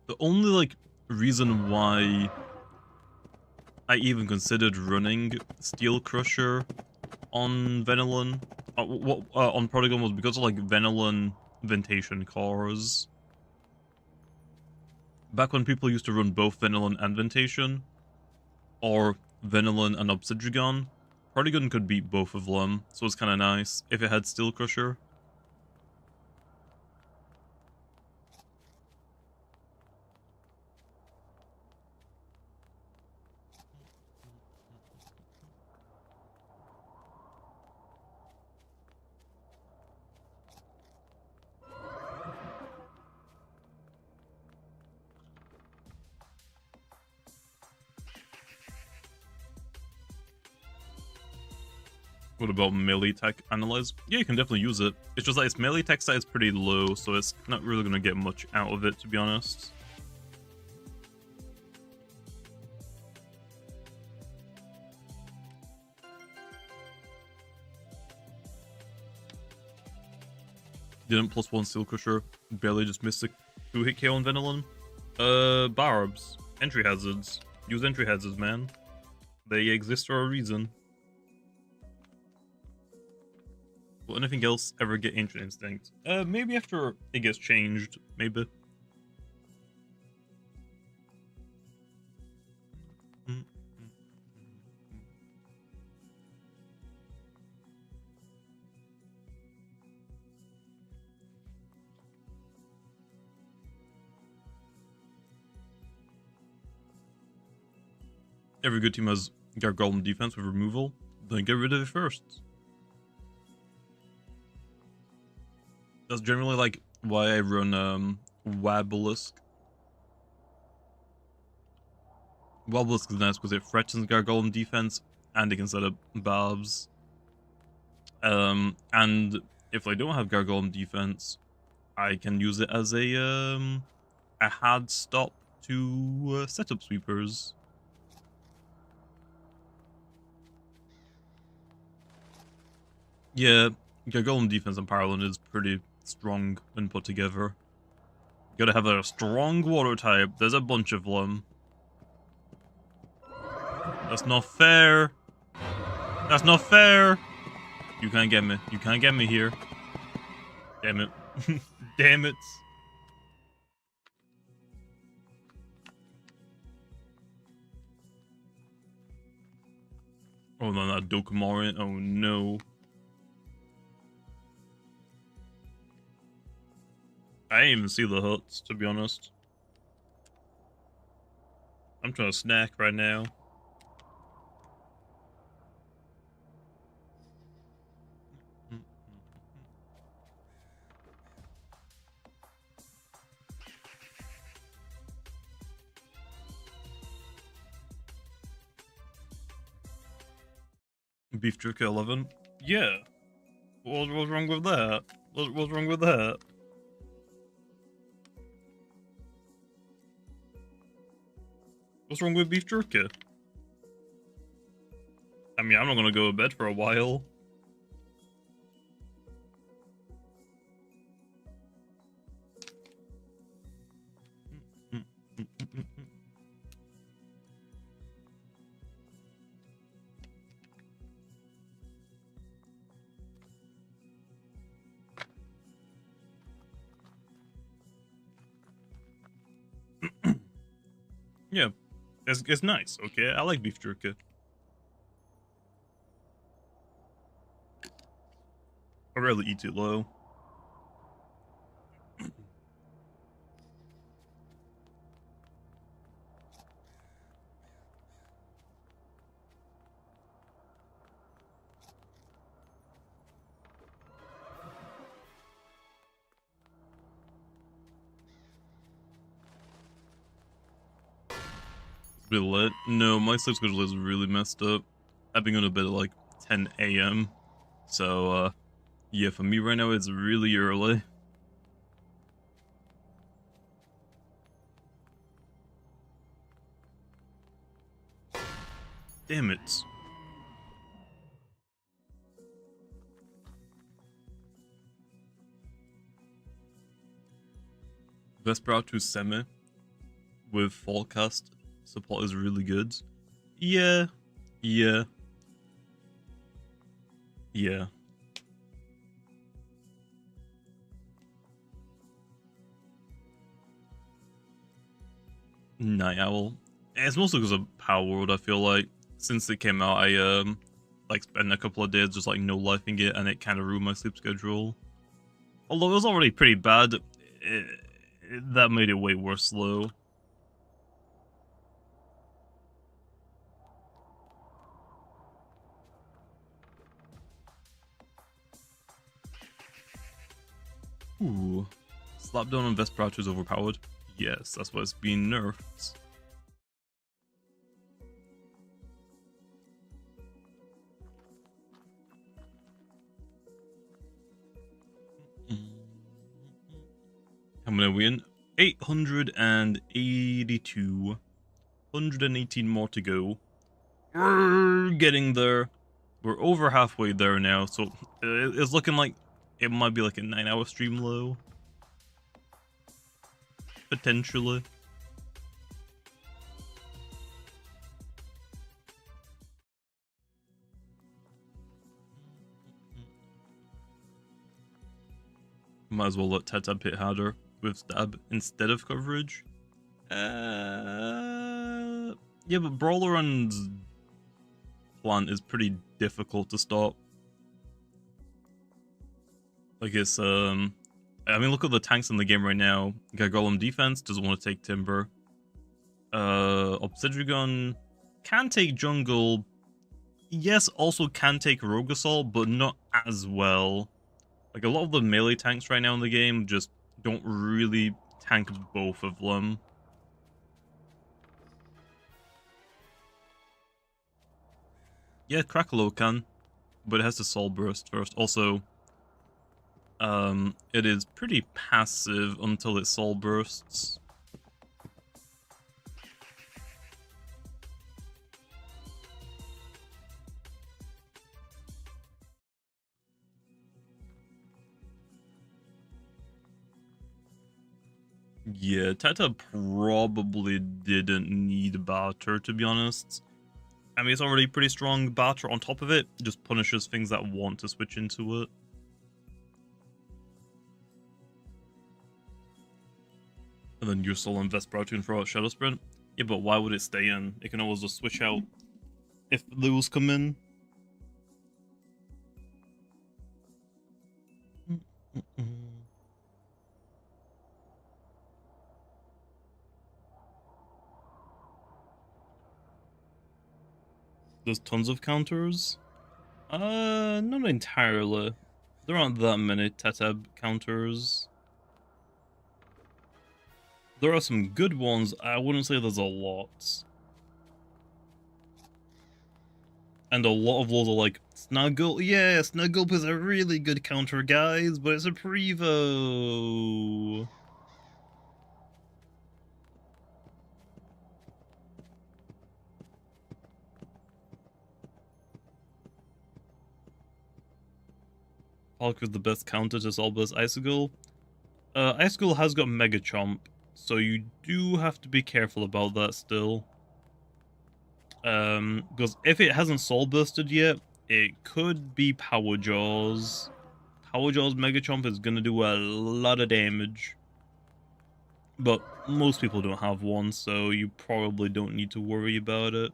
The only like reason why I even considered running Steel Crusher on Venilon, on Polygon, was because of like Venilon Ventation cores. Back when people used to run both Venilon and Ventation, or Venilon and Obsidian, Polygon could beat both of them, so it's kind of nice if it had Steel Crusher. What about melee tech analyze? Yeah, you can definitely use it. It's just like its melee tech stat is pretty low, so it's not really going to get much out of it, to be honest. Didn't +1 Steel Crusher, barely just missed a 2-hit KO on Venilon. Barbs. Entry hazards. Use entry hazards, man. They exist for a reason. Will anything else ever get Ancient Instinct? Maybe after it gets changed, maybe. Every good team has Gargoyle defense with removal, then get rid of it first. That's generally like why I run Wabelisk. Wabelisk is nice because it threatens Gargoyle defense and it can set up Barbs. And if I don't have Gargoyle defense, I can use it as a hard stop to set up sweepers. Yeah, Gargoyle defense on Parallel is pretty strong when put together. Gotta have a strong water type. There's a bunch of them. That's not fair. That's not fair. You can't get me. You can't get me here. Damn it. Damn it. Oh no, not Dokumarin. Oh no. I didn't even see the huts, to be honest. I'm trying to snack right now. Beef jerky 11? Yeah. What's wrong with that? What's wrong with that? What's wrong with beef jerky? I mean, I'm not gonna go to bed for a while. Yeah, it's nice, okay? I like beef jerky. I rarely eat it low. It's a bit lit. No, my sleep schedule is really messed up. I've been going to bed at like 10 a.m. So, yeah, for me right now, it's really early. Damn it. Vesperatu Semi with Fallcast support is really good. Yeah. Yeah. Yeah. Night Owl. It's mostly because of Power World, I feel like. Since it came out, I like spent a couple of days just like no lifing it, and it kind of ruined my sleep schedule. Although it was already pretty bad, that made it way worse though. Ooh. Slapdown on Vesperatu is overpowered. Yes, that's why it's being nerfed. How many are we in? 882. 118 more to go. We're getting there. We're over halfway there now, so it's looking like it might be like a 9-hour stream low. Potentially. Might as well let Tata hit harder with stab instead of coverage. Yeah, but Brawler and Plant is pretty difficult to stop. Like it's I mean, look at the tanks in the game right now. You got Golem defense, doesn't want to take Timber. Obsidian can take jungle. Yes, also can take Rogue Assault, but not as well. Like a lot of the melee tanks right now in the game just don't really tank both of them. Yeah, Krakalo can, but it has to Soul Burst first. Also, it is pretty passive until it Soul Bursts. Yeah, Tata probably didn't need Barter, to be honest. I mean, it's already pretty strong. Barter on top of it just punishes things that want to switch into it. And then you still invest Barter and throw out Shadow Sprint. Yeah, but why would it stay in? It can always just switch out if Lewis come in. There's tons of counters. Not entirely. There aren't that many Teteb counters. There are some good ones. I wouldn't say there's a lot. And a lot of those are like, Snuggle, yeah, Snuggle is a really good counter, guys, but it's a Prevo. Hulk is the best counter to Solbus Icicle. Icicle has got Mega Chomp, so you do have to be careful about that still. Because if it hasn't Soul Bursted yet, it could be Power Jaws. Power Jaws Mega Chomp is gonna do a lot of damage. But most people don't have one, so you probably don't need to worry about it.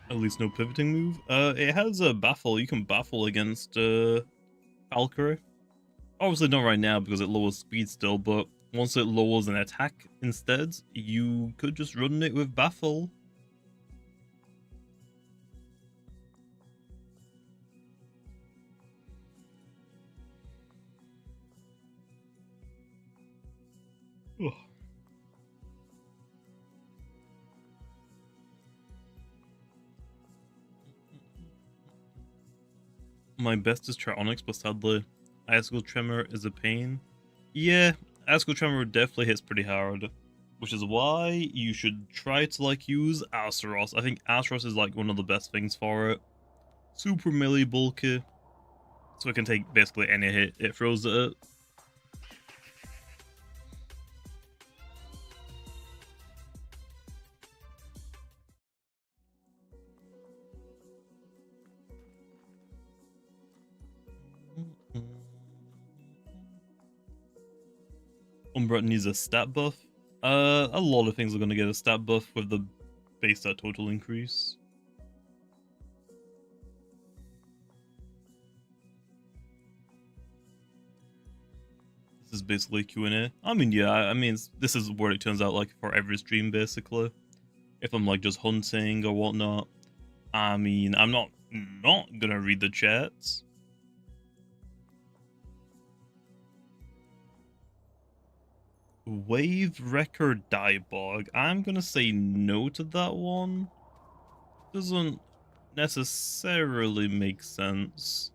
At least no pivoting move. It has a baffle. You can baffle against Valkyrie. Obviously not right now because it lowers speed still, but once it lowers an attack instead, you could just run it with baffle. Ugh. My best is Trionyx, but sadly, Icicle Tremor is a pain. Yeah, Icicle Tremor definitely hits pretty hard, which is why you should try to like use Astaros. I think Astaros is like one of the best things for it. Super melee bulky, so it can take basically any hit it throws at it. Umbra needs a stat buff. A lot of things are going to get a stat buff with the base stat total increase. This is basically Q&A. I mean, yeah, I mean, this is what it turns out like for every stream, basically. If I'm like just hunting or whatnot. I mean, I'm not gonna read the chats. Wave Wrecker Diebog. I'm gonna say no to that one. Doesn't necessarily make sense.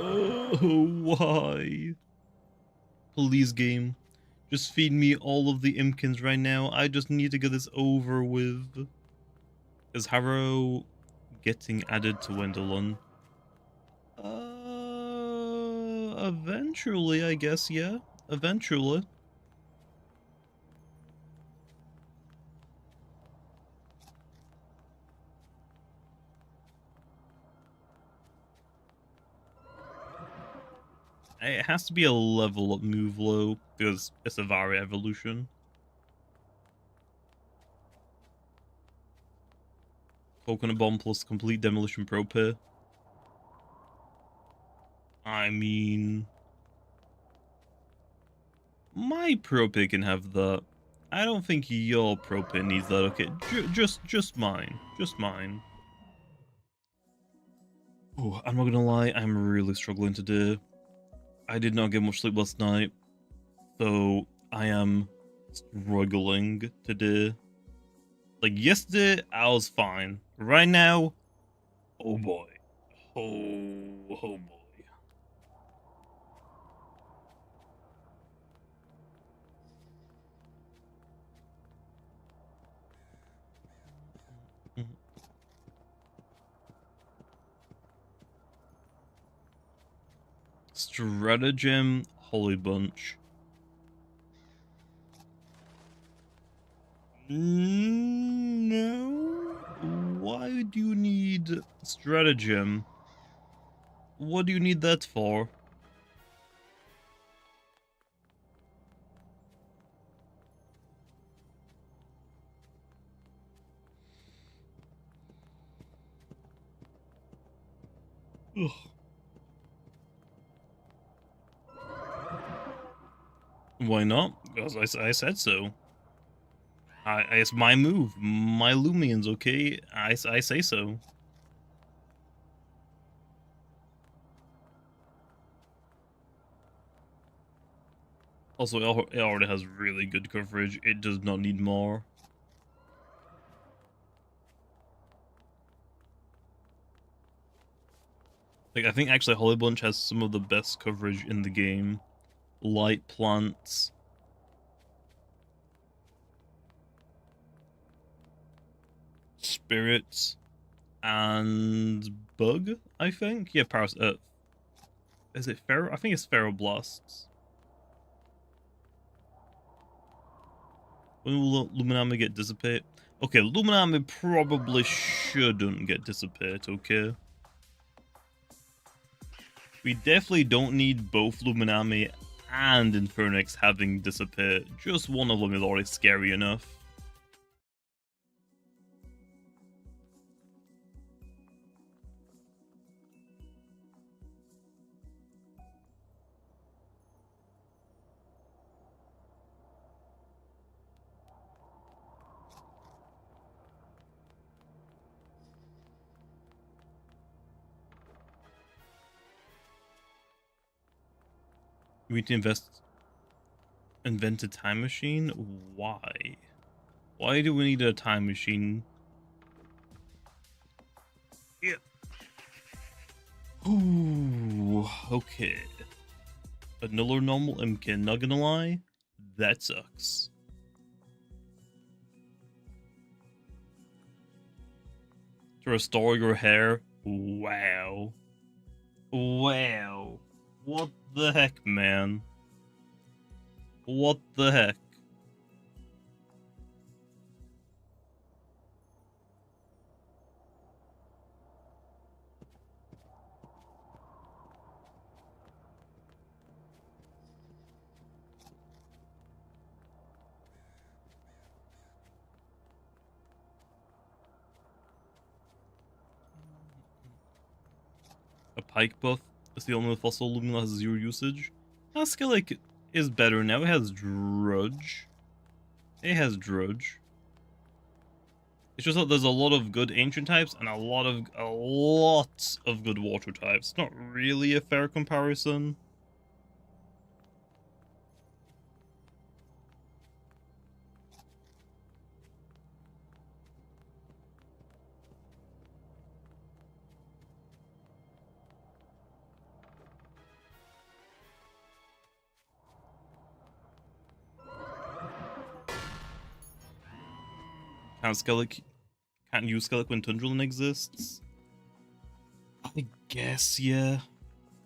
Oh, why? Please, game. Just feed me all of the Impkins right now. I just need to get this over with. Is Harrow getting added to Wendelin? Eventually, I guess, yeah. Eventually. It has to be a level up move low because it's a Vari evolution. Coconut Bomb plus complete demolition pro pair. I mean, my pro pair can have that. I don't think your propane needs that, okay? Just mine. Just mine. Oh, I'm not gonna lie, I'm really struggling today. I did not get much sleep last night, so I am struggling today. Like, yesterday, I was fine. Right now, oh boy. Oh boy. Stratagem Holy Bunch. No. Why do you need stratagem? What do you need that for? Ugh. Why not? Because I said so. It's my move. My Loomians, okay? I say so. Also, it already has really good coverage. It does not need more. Like, I think actually Holy Bunch has some of the best coverage in the game. Light plants. Spirits. And bug, I think? Yeah, is it Pharaoh? I think it's Ferroblasts. When will Luminami get dissipate? Okay, Luminami probably shouldn't get dissipate, okay? We definitely don't need both Luminami and Infernix having dissipate. Just one of them is already scary enough. We need to invent a time machine? Why? Why do we need a time machine? Yeah. Ooh, okay. Another normal Impkin, not gonna lie, that sucks. To restore your hair? Wow. Wow. What the heck, man? What the heck? A pike buff is the only fossil Lumen that has 0 usage. Skillick is better now. It has Drudge. It has Drudge. It's just that there's a lot of good ancient types and a lot of good water types. It's not really a fair comparison. Can't use Skellig when Tundrelin exists? I guess, yeah.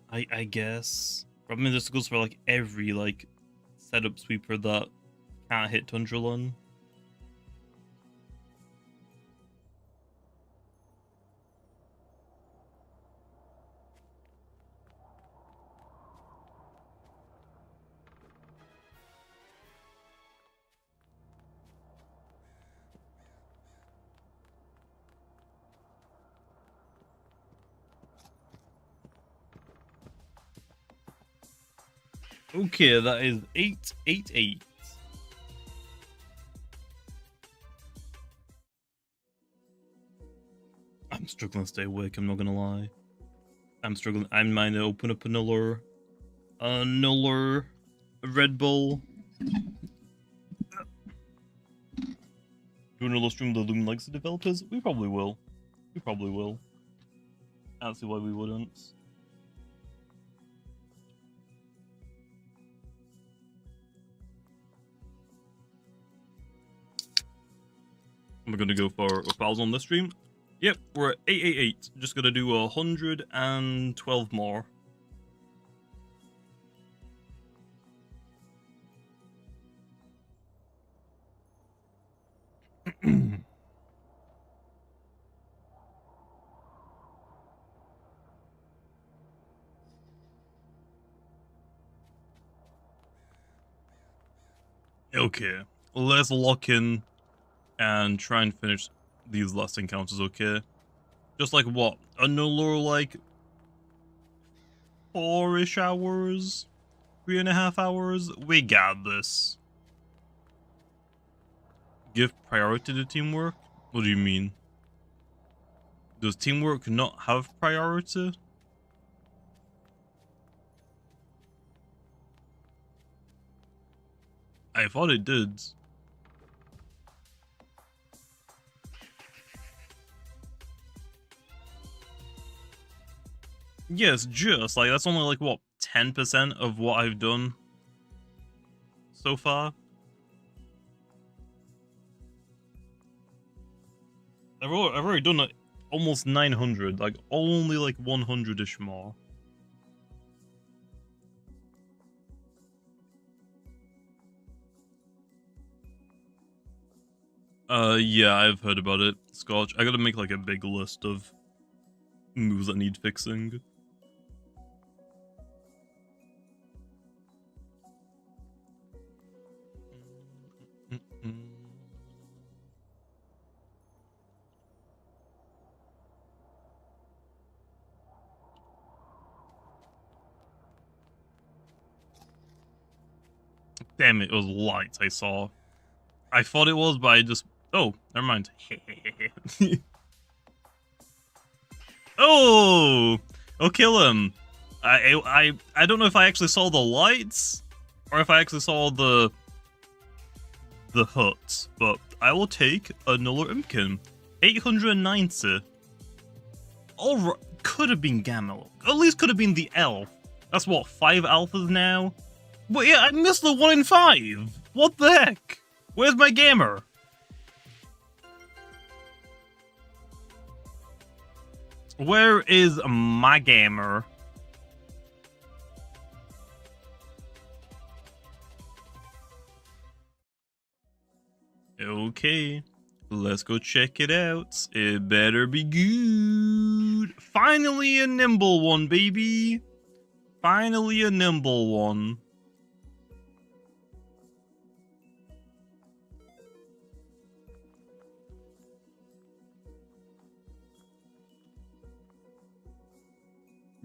I guess. I mean, this goes for like every like setup sweeper that can't hit Tundrelin. Okay, that is 888. struggling to stay awake, I'm not gonna lie. I'm struggling. I might open up another Red Bull. Do another stream of the Loomian Legacy developers? We probably will. We probably will. I don't see why we wouldn't. We're gonna go for a 1,000 on this stream. Yep, we're at 888. Just gonna do 112 more. Okay, let's lock in and try and finish these last encounters, okay? Just like what? Another like 4-ish hours? 3.5 hours? We got this. Give priority to teamwork? What do you mean? Does teamwork not have priority? I thought it did. Yes, just like that's only like what 10% of what I've done so far. I've already done like almost 900, like only like 100-ish more. Yeah, I've heard about it, Scotch. I gotta make like a big list of moves that need fixing. Damn it was light, I saw. I thought it was, but I just... Oh, never mind. Oh! Oh, kill him. I don't know if I actually saw the lights, or if I actually saw the hut, but I will take another Impkin. 890. Alright, could have been gammaodds. At least could have been the elf. That's what, 5 alphas now? But yeah, I missed the 1 in 5. What the heck? Where's my gamer? Where is my gamer? Okay, let's go check it out. It better be good. Finally a nimble one, baby. Finally a nimble one.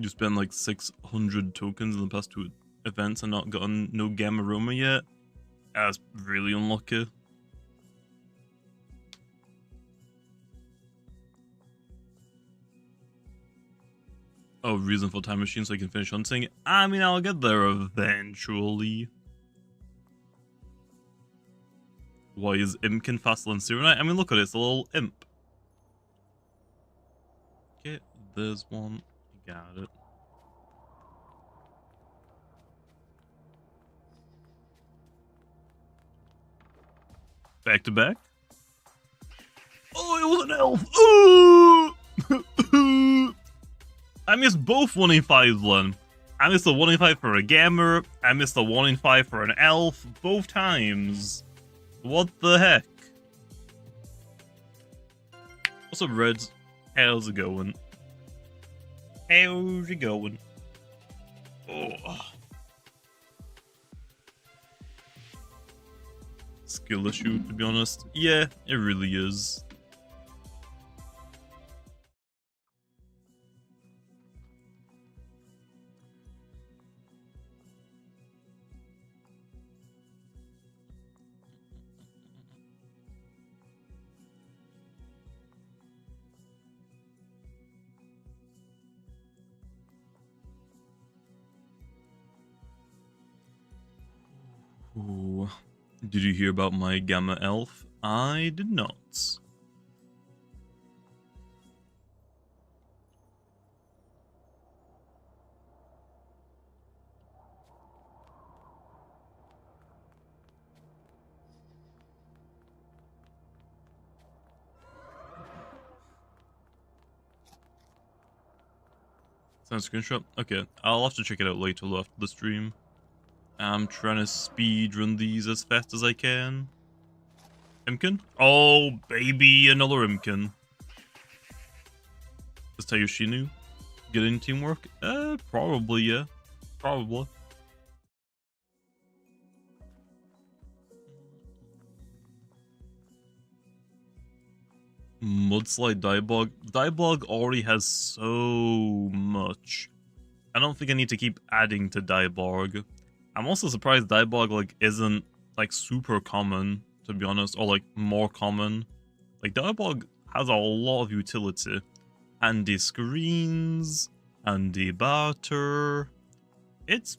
You spent like 600 tokens in the past 2 events and not gotten no Gamma Roma yet? That's really unlucky. Oh, reason for time machine so I can finish hunting? I mean, I'll get there eventually. Why is Impkin faster than Serenite? I mean, look at it, it's a little imp. Okay, there's one. Got it. Back to back. Oh, it was an elf. Ooh! I missed both 1 in 5s then. I missed the 1 in 5 for a gamer. I missed the 1 in 5 for an elf. Both times. What the heck? What's up, Reds? How's it going? How's it going? Oh. Skill issue, to be honest. Yeah, it really is. Ooh. Did you hear about my Gamma Elf? I did not. Sounds screenshot? Okay, I'll have to check it out later after the stream. I'm trying to speed run these as fast as I can. Impkin? Oh, baby, another Impkin. Is Tayoshinu good in teamwork? Probably, yeah. Probably. Mudslide Diebog. Diebog already has so much. I don't think I need to keep adding to Diebog. I'm also surprised Diebog like isn't like super common, to be honest, or like more common. Like Diebog has a lot of utility. Handy screens, handy barter. It's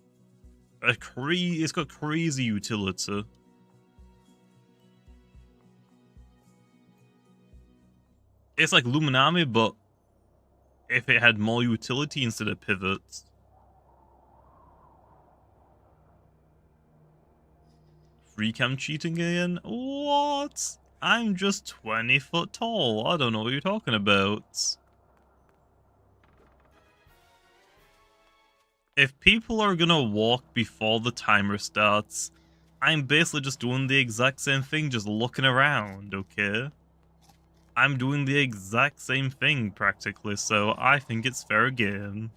got crazy utility. It's like Luminami, but if it had more utility instead of pivots. Free cam cheating again? What? I'm just 20 foot tall. I don't know what you're talking about. If people are gonna walk before the timer starts, I'm basically just doing the exact same thing, just looking around, okay? I'm doing the exact same thing, practically, so I think it's fair game.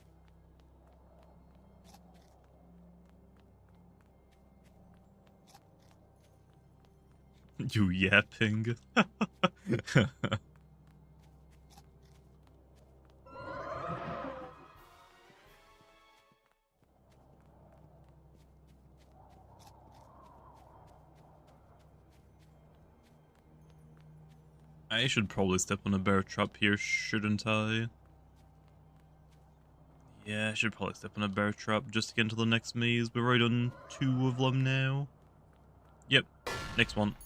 You yapping. I should probably step on a bear trap here, shouldn't I? Yeah, I should probably step on a bear trap just to get into the next maze. We're right on 2 of them now. Yep, next one.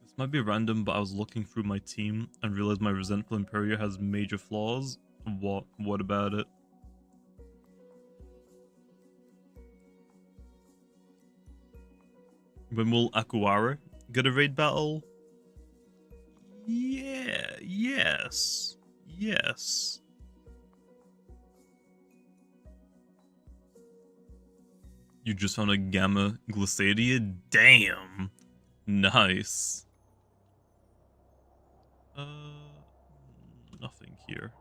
This might be random, but I was looking through my team and realized my Resentful Imperia has major flaws. What about it? When will Akuara get a raid battle? Yeah, yes. You just found a Gamma Glissadia? Damn. Nice. Nothing here.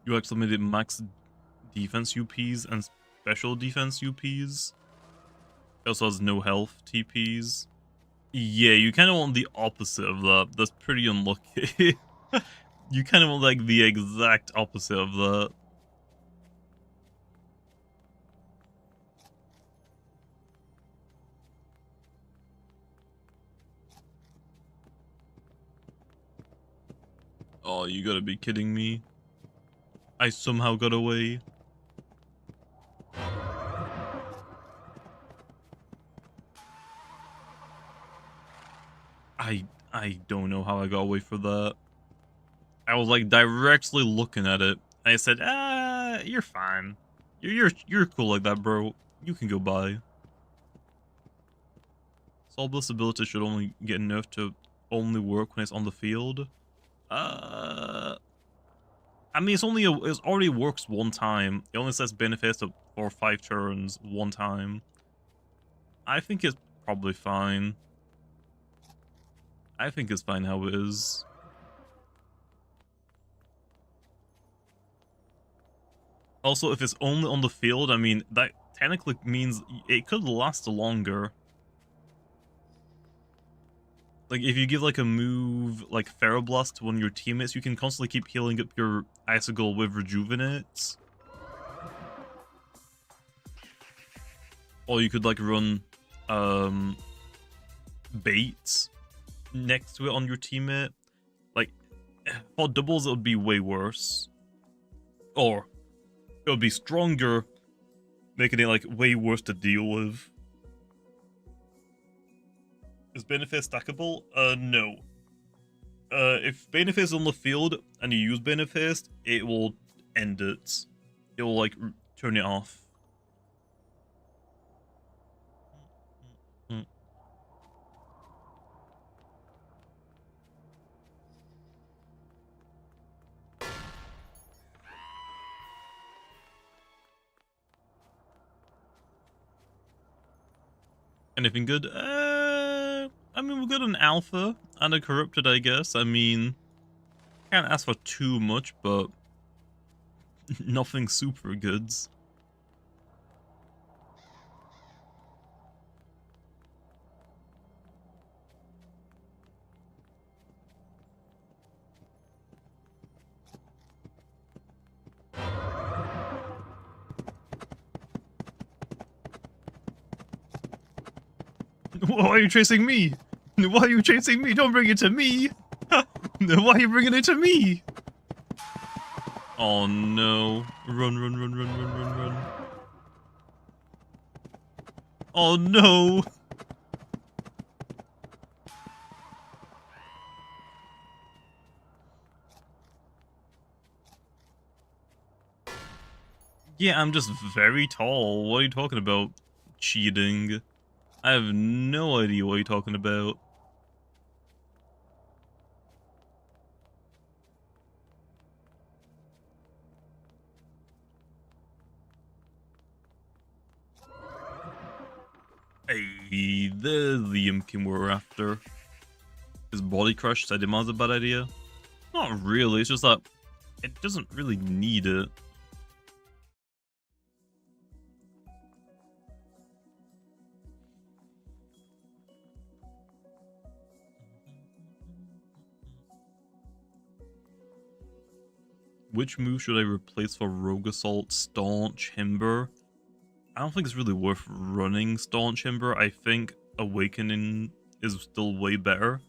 You actually made it max defense UPs and special defense UPs. It also has no health TPs. Yeah, you kind of want the opposite of that. That's pretty unlucky. You kind of want like the exact opposite of that. Oh, you gotta be kidding me. I somehow got away. I don't know how I got away from that. I was like directly looking at it. I said, you're fine. You're cool like that, bro. You can go by. Soul Bliss ability should only get nerfed to only work when it's on the field. I mean, it already works one time. It only says benefits for 5 turns one time. I think it's probably fine. I think it's fine how it is. Also, if it's only on the field, I mean, that technically means it could last longer. Like, if you give, like, a move like Feroblast to one of your teammates, you can constantly keep healing up your Icicle with Rejuvenates. Or you could, like, run, baits next to it on your teammate. Like, for doubles, it would be way worse. Or, it would be stronger, making it, like, way worse to deal with. Is Beneface stackable? No. If Beneface is on the field and you use Beneface, it will end it. It will, like, turn it off. Anything good? I mean, we got an alpha and a corrupted, I guess. I mean, can't ask for too much, but nothing super goods. Why are you chasing me? Why are you chasing me? Don't bring it to me! Why are you bringing it to me? Oh no. Run, run, run, run, run, run, run. Oh no! Yeah, I'm just very tall. What are you talking about? Cheating. I have no idea what you're talking about. Hey, there's the Impkin we're after. Is Body Crush Sedimaz a bad idea? Not really, it's just that it doesn't really need it. Which move should I replace for Rogue Assault? Staunch Himber? I don't think it's really worth running Staunch Himber. I think Awakening is still way better.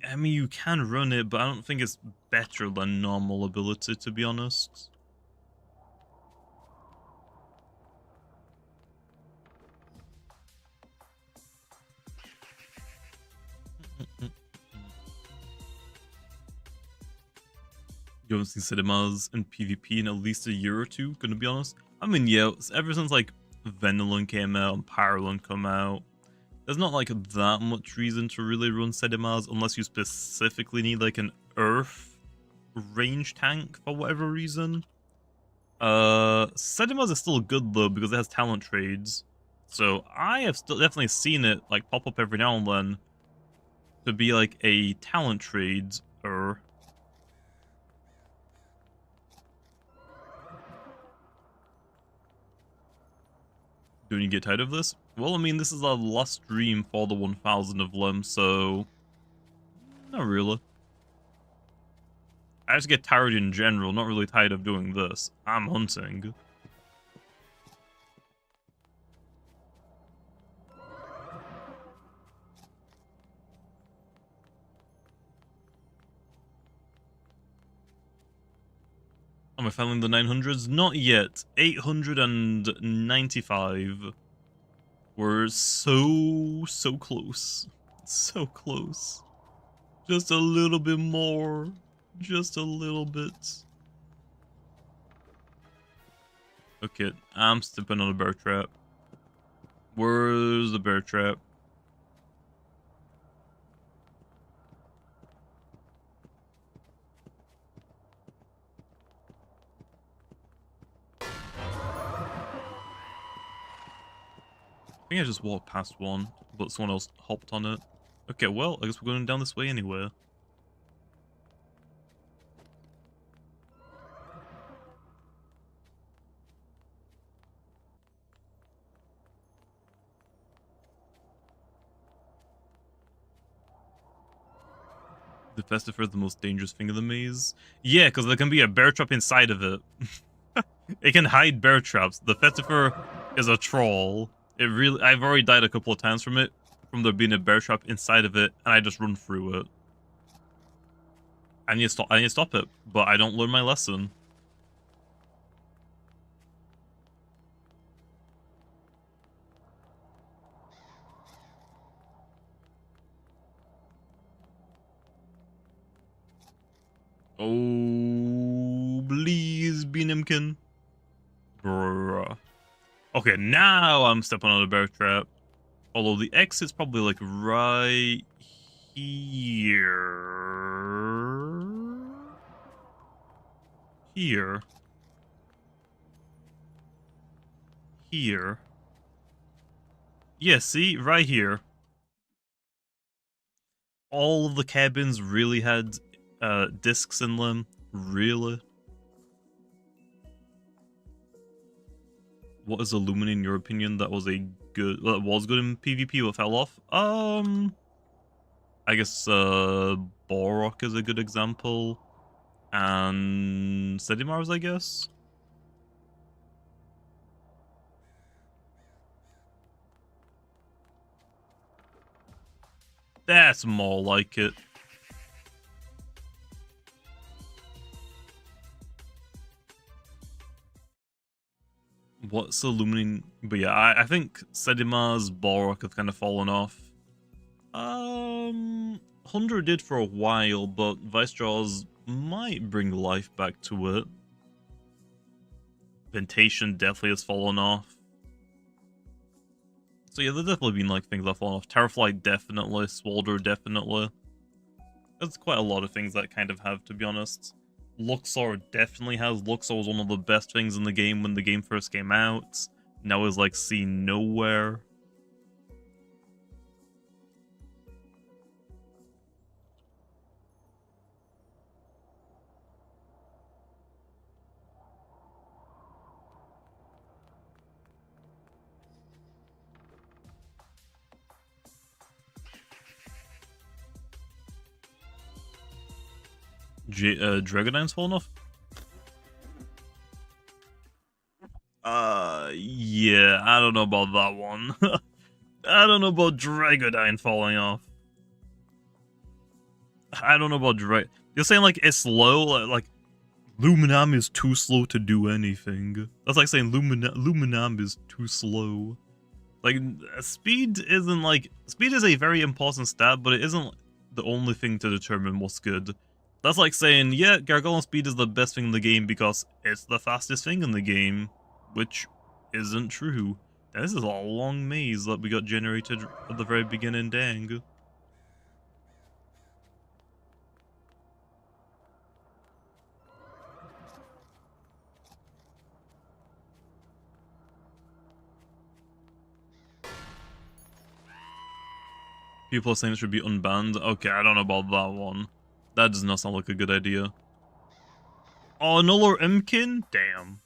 I mean, you can run it, but I don't think it's better than normal ability, to be honest. You haven't seen Cinemas in PvP in at least a year or two, gonna be honest. I mean, yeah, ever since, like, Venilon came out and Pyralon come out, there's not, like, that much reason to really run Cinemas unless you specifically need, like, an Earth range tank for whatever reason. Cinemas is still good, though, because it has talent trades. So I have still definitely seen it, like, pop up every now and then to be, like, a talent trade-er. Don't you get tired of this? Well, I mean, this is our last stream for the 1000 of them, so... not really. I just get tired in general, not really tired of doing this. I'm hunting. Am I failing the 900s? Not yet. 895. We're so close. So close. Just a little bit more. Just a little bit. Okay, I'm stepping on a bear trap. Where's the bear trap? I think I just walked past one, but someone else hopped on it. Okay, well, I guess we're going down this way anyway. The Festifer is the most dangerous thing in the maze. Yeah, because there can be a bear trap inside of it. It can hide bear traps. The Festifer is a troll. I've already died a couple of times from it, from there being a bear trap inside of it, and I just run through it. I need to stop it, but I don't learn my lesson. Oh, please be Impkin. Bruh. Okay, now I'm stepping on a bear trap. Although the exit's probably like right here. Here. Here. Yeah, see? Right here. All of the cabins really had discs in them. Really? What is a Loomian in your opinion that was good in PvP but fell off? I guess Borok is a good example. And Sedimars, I guess. That's more like it. What's illuminating? But yeah, I think Sedimars, Borok have kind of fallen off. 100 did for a while, but Vice Jaws might bring life back to it. Ventation definitely has fallen off. So yeah, there's definitely been like things that have fallen off. Terraflight definitely, Swalder definitely. There's quite a lot of things that kind of have, to be honest. Luxor definitely has. Luxor was one of the best things in the game when the game first came out. Now is like seen nowhere. Dragonine's fallen off? Yeah, I don't know about that one. I don't know about Dragonine falling off. I don't know about You're saying like it's slow? Like Luminam is too slow to do anything. That's like saying Luminam is too slow. Like, speed isn't like... Speed is a very important stat, but it isn't the only thing to determine what's good. That's like saying, yeah, Gargoyle speed is the best thing in the game because it's the fastest thing in the game. Which isn't true. And this is a long maze that we got generated at the very beginning, dang. People are saying it should be unbanned. Okay, I don't know about that one. That does not sound like a good idea. Oh, no Lord Impkin? Damn.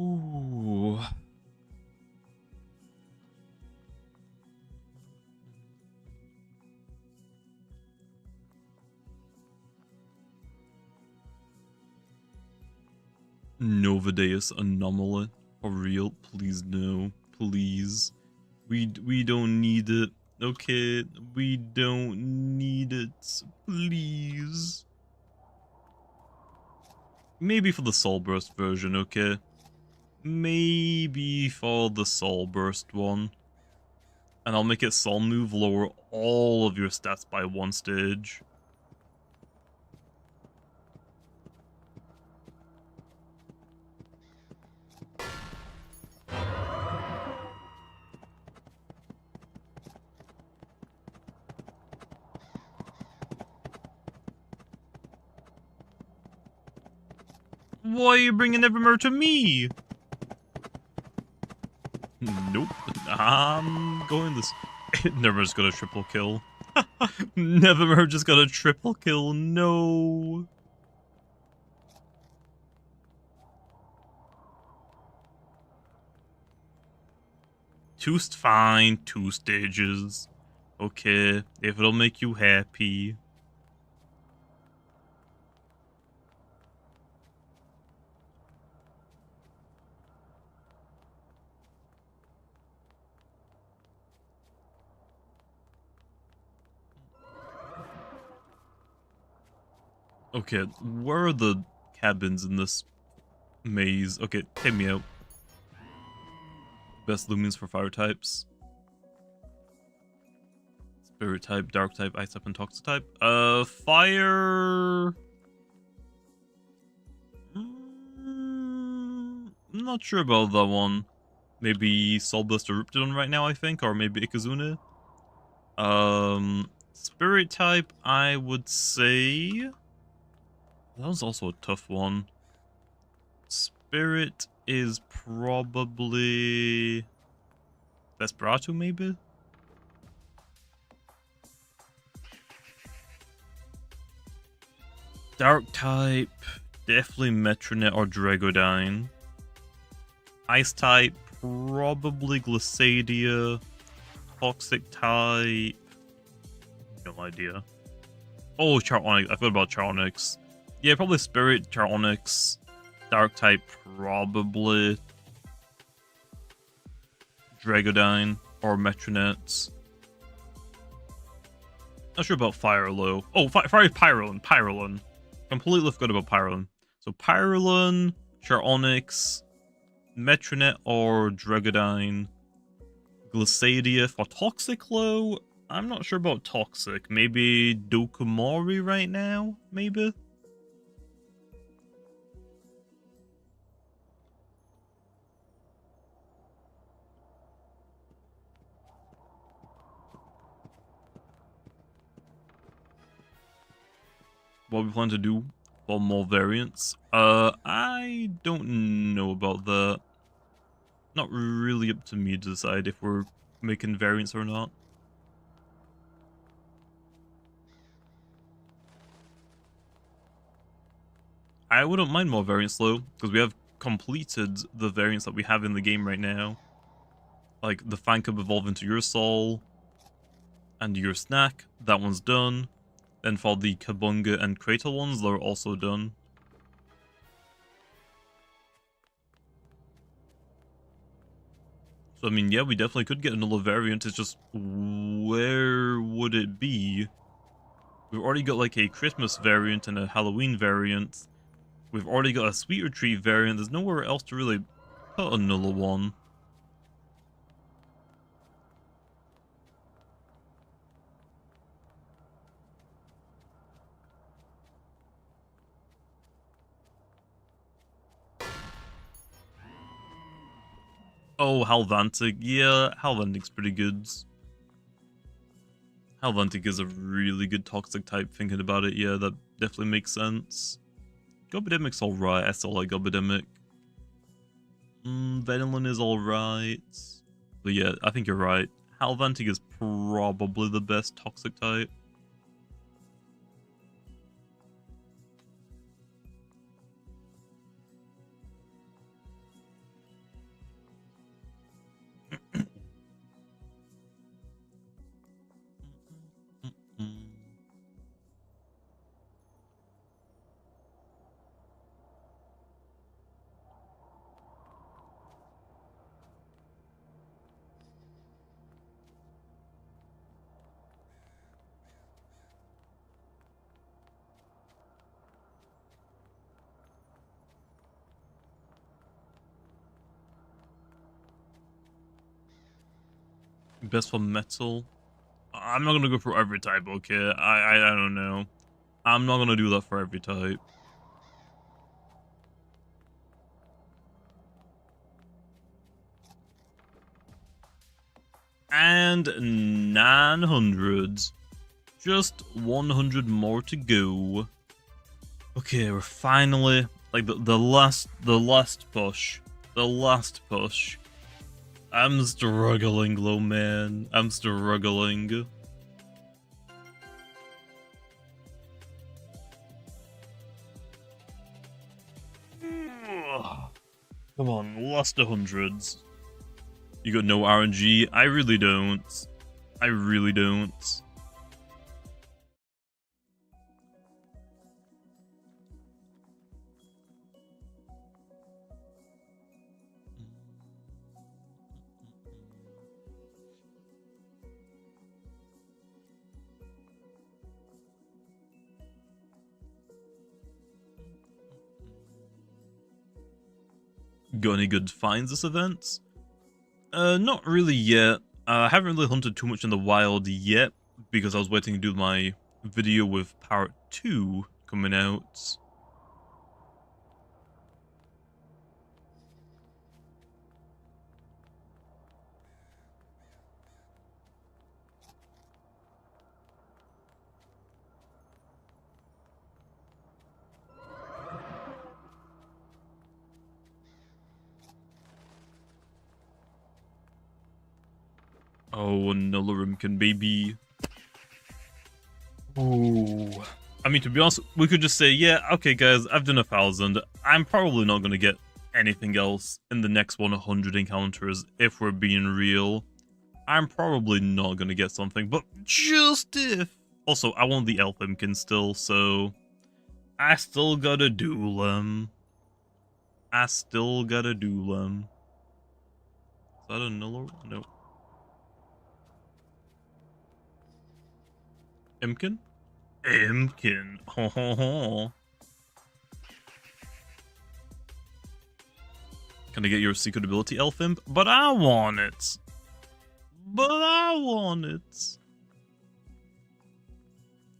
Ooh. Novadeus anomaly. For real? Please no. Please. We don't need it. Okay? We don't need it. Please. Maybe for the Soul Burst version, okay? Maybe for the Soul Burst one. And I'll make it Soul Move lower all of your stats by one stage. Why are you bringing Nevermore to me? Nope. I'm going this... Nevermore's got a triple kill. Nevermore just got a triple kill. No. Fine, 2 stages. Okay, if it'll make you happy. Okay, where are the cabins in this maze? Okay, take me out. Best Loomians for fire types. Spirit type, dark type, ice type, and toxic type. Fire... I'm not sure about that one. Maybe Soulblast or Ruptidon right now, I think, or maybe Ikazuna. Spirit type, I would say... That was also a tough one. Spirit is probably... Desperado, maybe? Dark type, definitely Metronet or Dragodyne. Ice type, probably Glissadia. Toxic type... No idea. Oh, Charonix. I forgot about Charonix. Yeah, probably Spirit, Charonix. Dark type, probably Dragodyne or Metronets. Not sure about Fire Low. Oh, sorry, Pyrolin. Completely forgot about Pyrolin. So Pyrolin, Charonix, Metronet or Dragodyne. Glissadia for Toxic Low. I'm not sure about Toxic. Maybe Dokumori right now? Maybe? What we plan to do for more variants? I don't know about that. Not really up to me to decide if we're making variants or not. I wouldn't mind more variants though, because we have completed the variants that we have in the game right now. Like the Fan Cub evolve into your soul and your snack, that one's done. Then for the Kabunga and Crater ones, they're also done. So I mean, yeah, we definitely could get another variant, it's just where would it be? We've already got like a Christmas variant and a Halloween variant. We've already got a Sweet Retreat variant, there's nowhere else to really put another one. Oh, Halvantic. Yeah, Halvantic's pretty good. Halvantic is a really good toxic type, thinking about it. Yeah, that definitely makes sense. Gobidemic's alright. I still like Gobidemic. Venilin is alright. But yeah, I think you're right. Halvantic is probably the best toxic type. Best for metal. I'm not gonna go for every type, okay? I don't know. I'm not gonna do that for every type. And 900. Just 100 more to go. Okay, we're finally like the last push. The last push. I'm struggling, Loomian. I'm struggling. Come on, last 100s. You got no RNG? I really don't. I really don't. Got any good finds this event? Not really yet. I haven't really hunted too much in the wild yet, because I was waiting to do my video with Part 2 coming out. Oh, another Impkin baby. Ooh. I mean, to be honest, we could just say, yeah, okay, guys, I've done 1,000. I'm probably not going to get anything else in the next 100 encounters, if we're being real. I'm probably not going to get something, but just if. Also, I want the elf Impkin still, so I still gotta do them. I still gotta do them. Is that another? No. Impkin? Impkin. Ho ho ho. Can I get your secret ability, Elf Imp? But I want it. But I want it.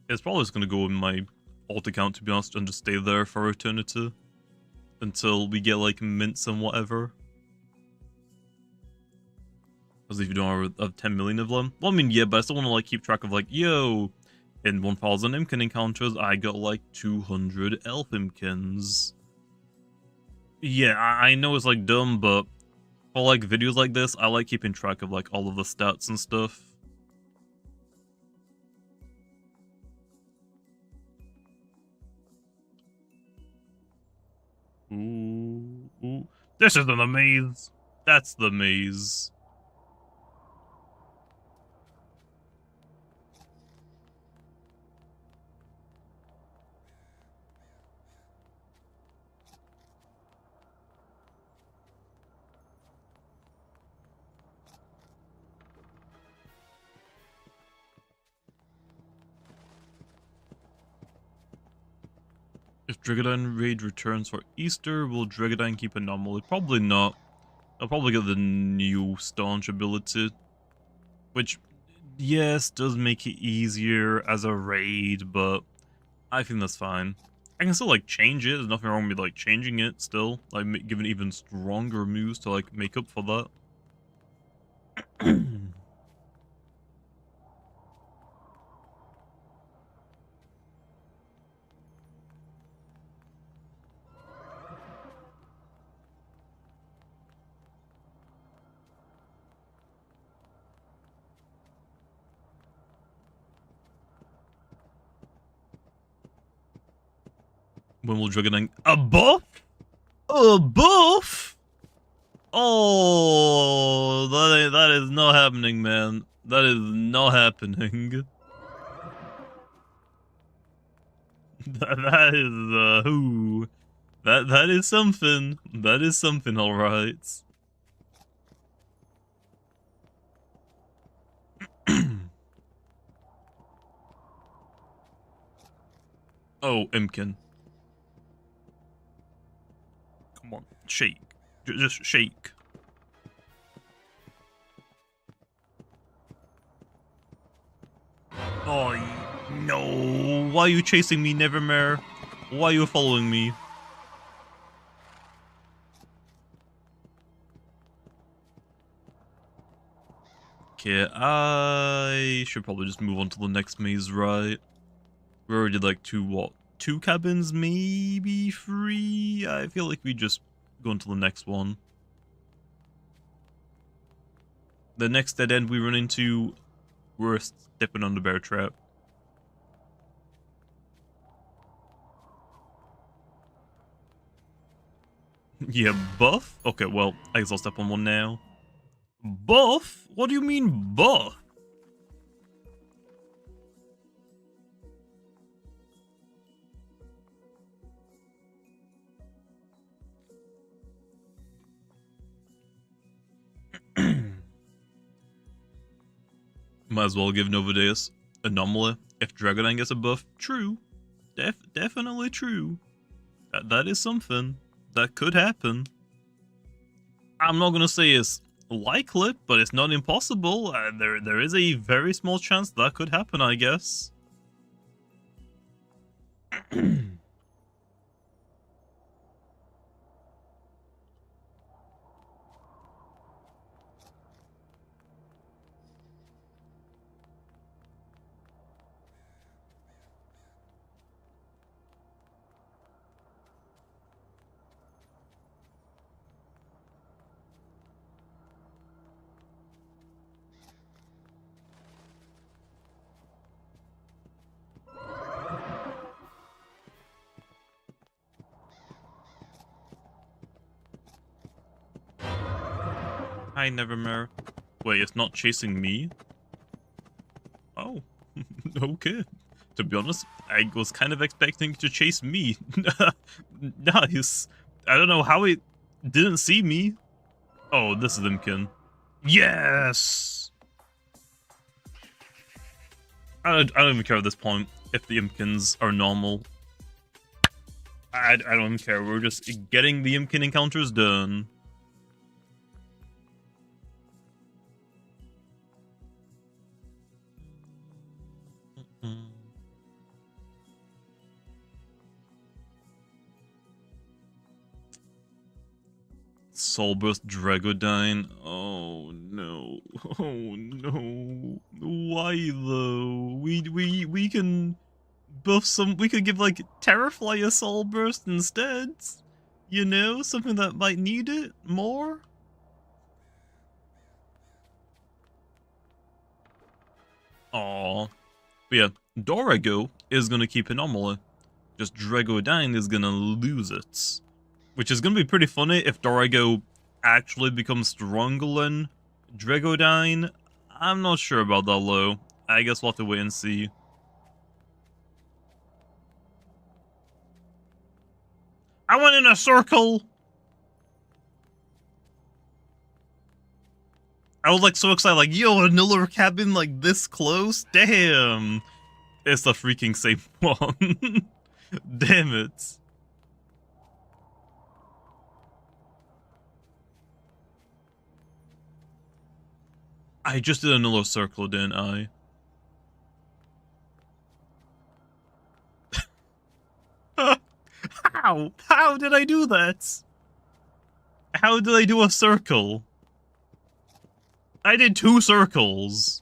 It's probably just gonna go in my alt account, to be honest, and just stay there for eternity. Until we get, like, mints and whatever. As if you don't have 10 million of them. Well, I mean, yeah, but I still want to, like, keep track of, like, yo, in 1,000 Impkin encounters, I got, like, 200 Elf Impkins. Yeah, I know it's, like, dumb, but for, like, videos like this, I like keeping track of, like, all of the stats and stuff. Ooh, ooh. This isn't the maze. That's the maze. If Dragadine Raid returns for Easter, will Dragadine keep a normal? Probably not. I'll probably get the new Staunch ability. Which, yes, does make it easier as a raid, but I think that's fine. I can still, like, change it. There's nothing wrong with, like, changing it still. Like, giving even stronger moves to, like, make up for that. When will Dragadine... A buff? A buff? Oh, that is not happening, man. That is not happening. that is, who? That is something. That is something, alright. Oh, Impkin. Come on, shake. Just shake. Oh, no. Why are you chasing me, Nevermare? Why are you following me? Okay, I should probably just move on to the next maze, right? We already did, like, two cabins, maybe 3? I feel like we just go into the next one. The next dead end we run into, we're stepping on the bear trap. Yeah, buff? Okay, well, I guess I'll step on one now. Buff? What do you mean buff? Might as well give Novadeus Anomaly if Dragonine gets a buff. True. Definitely true. That is something that could happen. I'm not gonna say it's likely, but it's not impossible. There is a very small chance that could happen, I guess. Hi, Nevermore. Wait, it's not chasing me? Oh, okay. To be honest, I was kind of expecting to chase me. Nice. I don't know how it didn't see me. Oh, this is Impkin. Yes! I don't even care at this point if the Impkins are normal. I don't even care. We're just getting the Impkin encounters done. Soulburst Dragodine. Oh no. Oh no. Why though? We can buff some. We could give like Terrafly a Soulburst instead. You know, something that might need it more. Aw. But yeah, Dorago is gonna keep Anomaly. Just Dragodine is gonna lose it. Which is gonna be pretty funny if Dorago actually becomes stronger than Dragodine. I'm not sure about that though. I guess we'll have to wait and see. I went in a circle! I was like so excited, like, yo, another cabin like this close? Damn! It's the freaking same one. Damn it. I just did another circle, didn't I? How? How did I do that? How did I do a circle? I did 2 circles.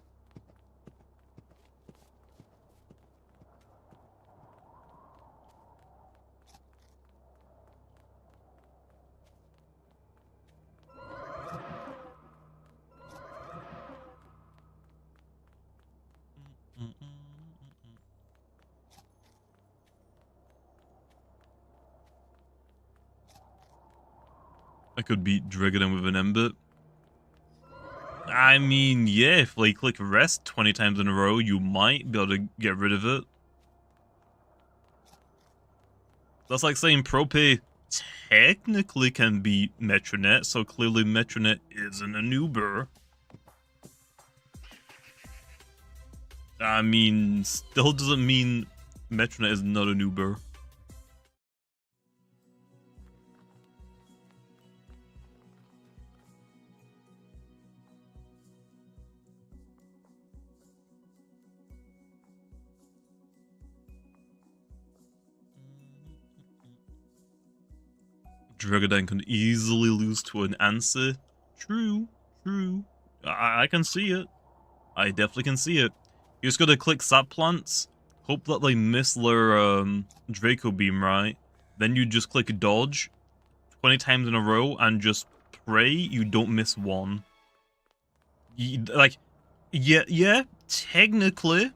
I could beat Dragodon with an Ember. I mean, yeah, if like click rest 20 times in a row, you might be able to get rid of it. That's like saying Prope technically can beat Metronet, so clearly Metronet isn't an Uber. I mean, still doesn't mean Metronet is not an Uber. Dragodine can easily lose to an answer. True, true. I can see it. I definitely can see it. You just gotta click Sap Plants, hope that they miss their Draco Beam, right? Then you just click Dodge 20 times in a row and just pray you don't miss one. Like, yeah, technically,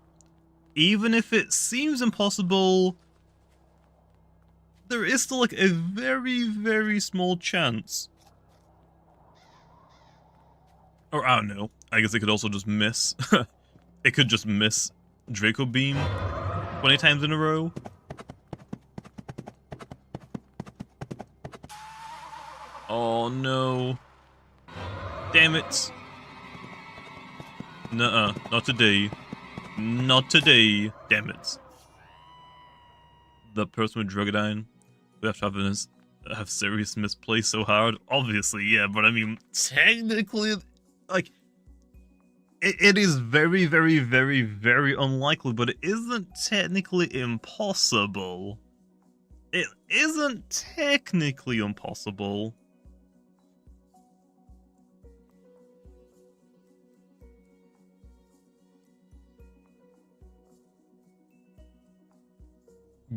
even if it seems impossible, there is still like a very, very small chance. Or I don't know. I guess it could also just miss. It could just miss Draco Beam 20 times in a row. Oh no. Damn it. Nuh-uh. Not today. Not today. Damn it. The person with Drugadine. We have to have serious misplay so hard. Obviously, yeah, but I mean, technically, like, it is very, very, very, very unlikely, but it isn't technically impossible. It isn't technically impossible.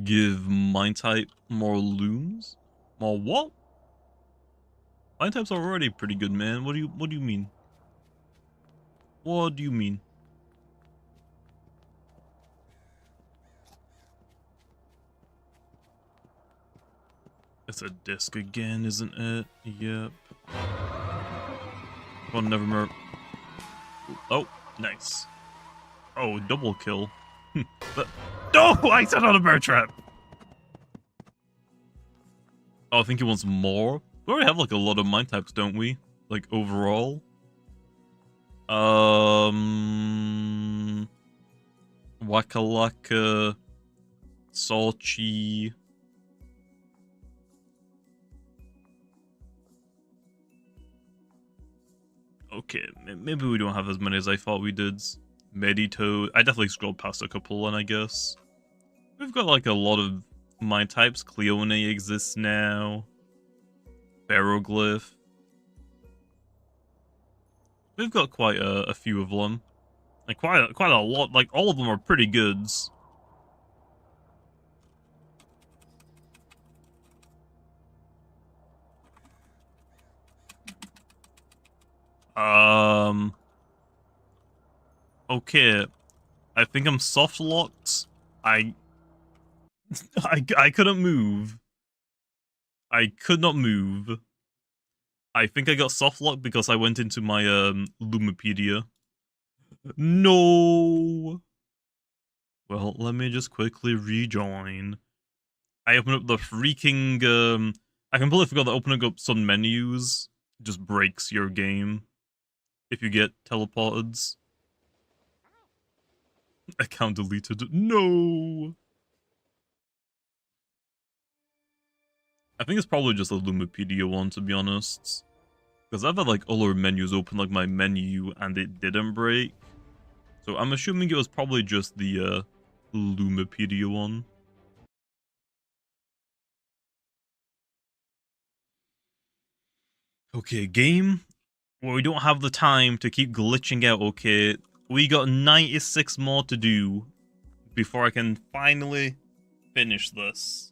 Give Mind type more looms? More what? Mind types are already pretty good, man. What do you mean? What do you mean? It's a disc again, isn't it? Yep. One never more. Oh, nice. Oh, double kill. But no, I set on a bear trap. Oh, I think he wants more. We already have like a lot of mind types, don't we? Like overall. Wakalaka, Salchi. Okay, maybe we don't have as many as I thought we did. Medito. I definitely scrolled past a couple, and I guess we've got like a lot of mind types. Cleone exists now. Pharoglyph. We've got quite a few of them. Like quite a lot. Like all of them are pretty good. Okay. I think I'm soft locked. I couldn't move. I could not move. I think I got soft locked because I went into my Lumipedia. No. Well, let me just quickly rejoin. I opened up the freaking I completely forgot that opening up some menus just breaks your game if you get teleported. Account deleted. No. I think it's probably just a Lumipedia one, to be honest. Because I've had like other menus open, like my menu, and it didn't break. So I'm assuming it was probably just the Lumipedia one. Okay, game. Well, we don't have the time to keep glitching out, okay? We got 96 more to do before I can finally finish this.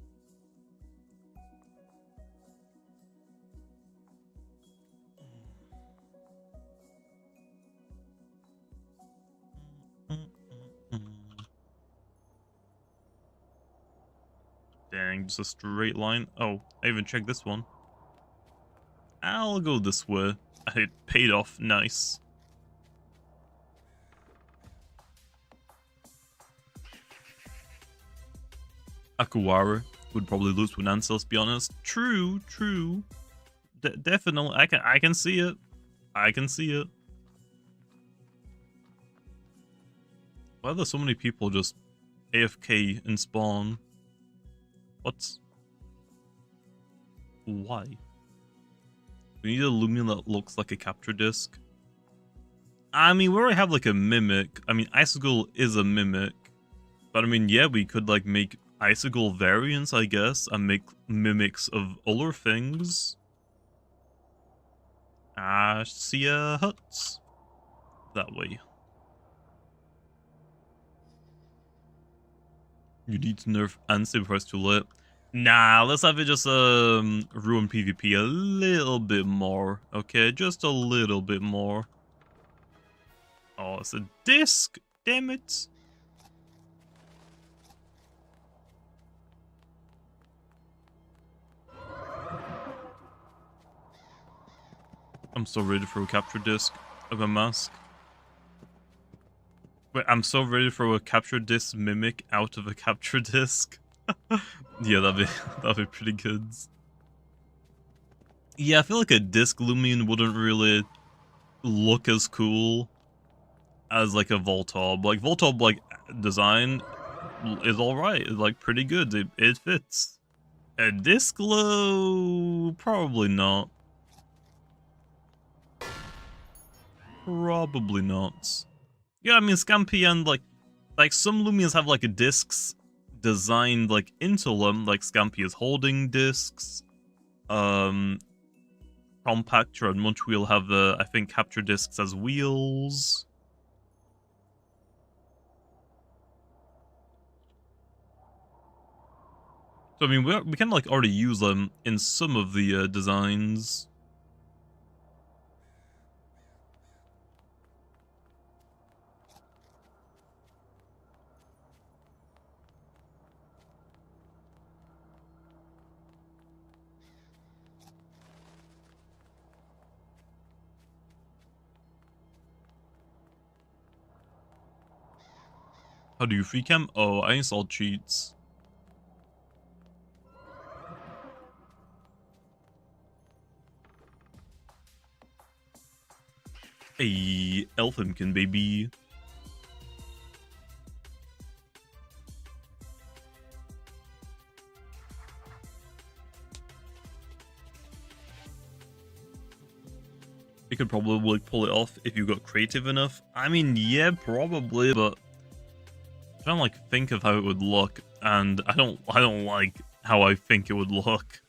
Dang, just a straight line. Oh, I even checked this one. I'll go this way. It paid off. Nice. Akuwara would probably lose to Nancel, to be honest. True, true. Definitely, I can see it. I can see it. Why are there so many people just AFK in spawn? What? Why? We need a Loomian that looks like a capture disc. I mean, we already have like a mimic. I mean, Icicle is a mimic. But I mean, yeah, we could like make Icicle variants, I guess, and make mimics of other things. See huts. That way. You need to nerf and save first too late. Nah, let's have it just ruin PvP a little bit more. Okay, just a little bit more. Oh, it's a disc. Damn it. I'm so ready for a capture disc. of a mask. Wait, I'm so ready for a capture disc mimic out of a capture disc. Yeah, that'd be pretty good. Yeah, I feel like a disc Loomian wouldn't really look as cool as like a Voltob. Like Voltob, like design is alright. It's like pretty good. It fits. A disc glow, probably not. Probably not. Yeah, I mean Scampy and like some Loomians have like discs designed like into them, like Scampy is holding discs. Compactor and Munchwheel have I think capture discs as wheels. So I mean we can like already use them in some of the designs. How do you free cam? Oh, I installed cheats. Hey, Impkins, baby. You could probably pull it off if you got creative enough. I mean, yeah, probably, but I don't like think of how it would look, and I don't like how I think it would look.